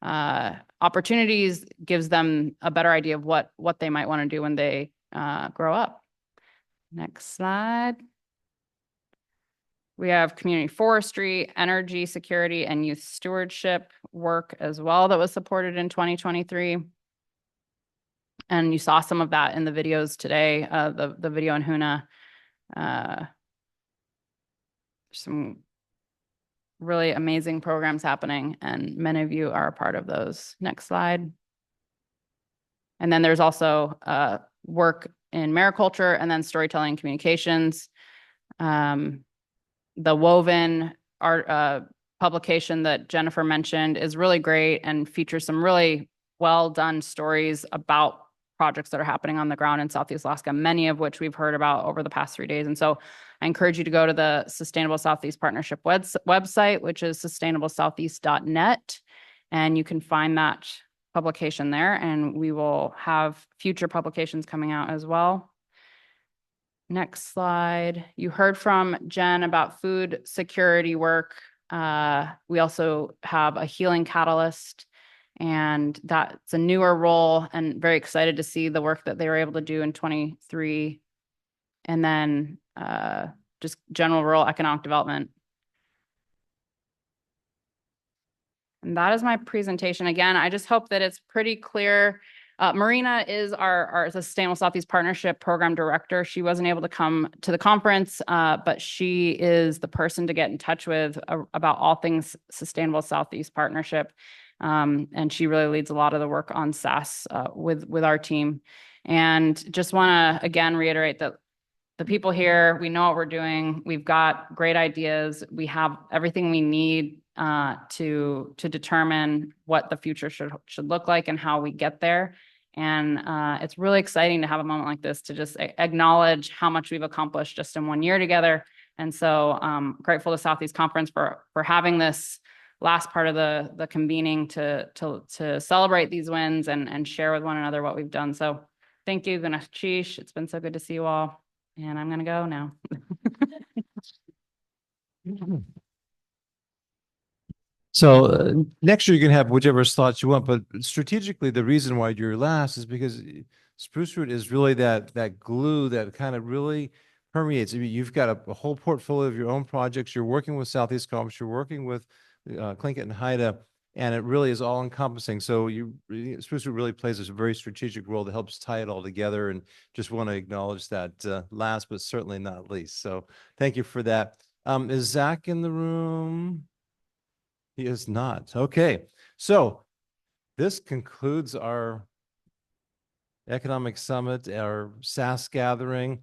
opportunities gives them a better idea of what they might want to do when they grow up. Next slide. We have community forestry, energy security, and youth stewardship work as well that was supported in 2023. And you saw some of that in the videos today, the video in Hoonah. Some really amazing programs happening, and many of you are a part of those. Next slide. And then there's also work in mariculture and then storytelling communications. The Woven art publication that Jennifer mentioned is really great and features some really well done stories about projects that are happening on the ground in Southeast Alaska, many of which we've heard about over the past 3 days. And so I encourage you to go to the Sustainable Southeast Partnership website, which is sustainablesoutheast.net, and you can find that publication there, and we will have future publications coming out as well. Next slide. You heard from Jen about food security work. We also have a healing catalyst, and that's a newer role, and very excited to see the work that they were able to do in 23. And then just general rural economic development. And that is my presentation. Again, I just hope that it's pretty clear. Marina is our Sustainable Southeast Partnership Program Director. She wasn't able to come to the conference, but she is the person to get in touch with about all things Sustainable Southeast Partnership. And she really leads a lot of the work on SAS with our team. And just want to, again, reiterate that the people here, we know what we're doing. We've got great ideas. We have everything we need to determine what the future should look like and how we get there. And it's really exciting to have a moment like this to just acknowledge how much we've accomplished just in 1 year together. And so grateful to Southeast Conference for having this last part of the convening to celebrate these wins and share with one another what we've done. So thank you, Ganesh. It's been so good to see you all. And I'm going to go now. So next year you can have whichever slots you want, but strategically the reason why you're last is because spruce root is really that glue that kind of really permeates. I mean, you've got a whole portfolio of your own projects. You're working with Southeast Conference. You're working with Tlingit and Haida, and it really is all encompassing. So spruce root really plays a very strategic role that helps tie it all together. And just want to acknowledge that last but certainly not least. So thank you for that. Is Zach in the room? He is not. Okay. So this concludes our economic summit, our SAS gathering.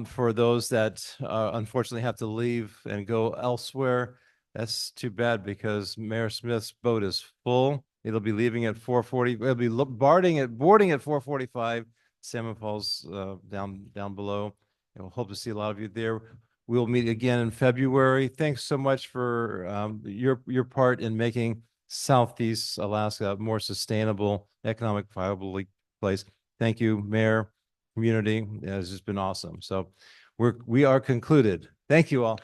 For those that unfortunately have to leave and go elsewhere, that's too bad because Mayor Smith's boat is full. It'll be leaving at 4:40. It'll be boarding at 4:45. Salmon Falls down below. And we'll hope to see a lot of you there. We'll meet again in February. Thanks so much for your part in making Southeast Alaska a more sustainable, economic viable place. Thank you, Mayor, community. It's just been awesome. So we are concluded. Thank you all.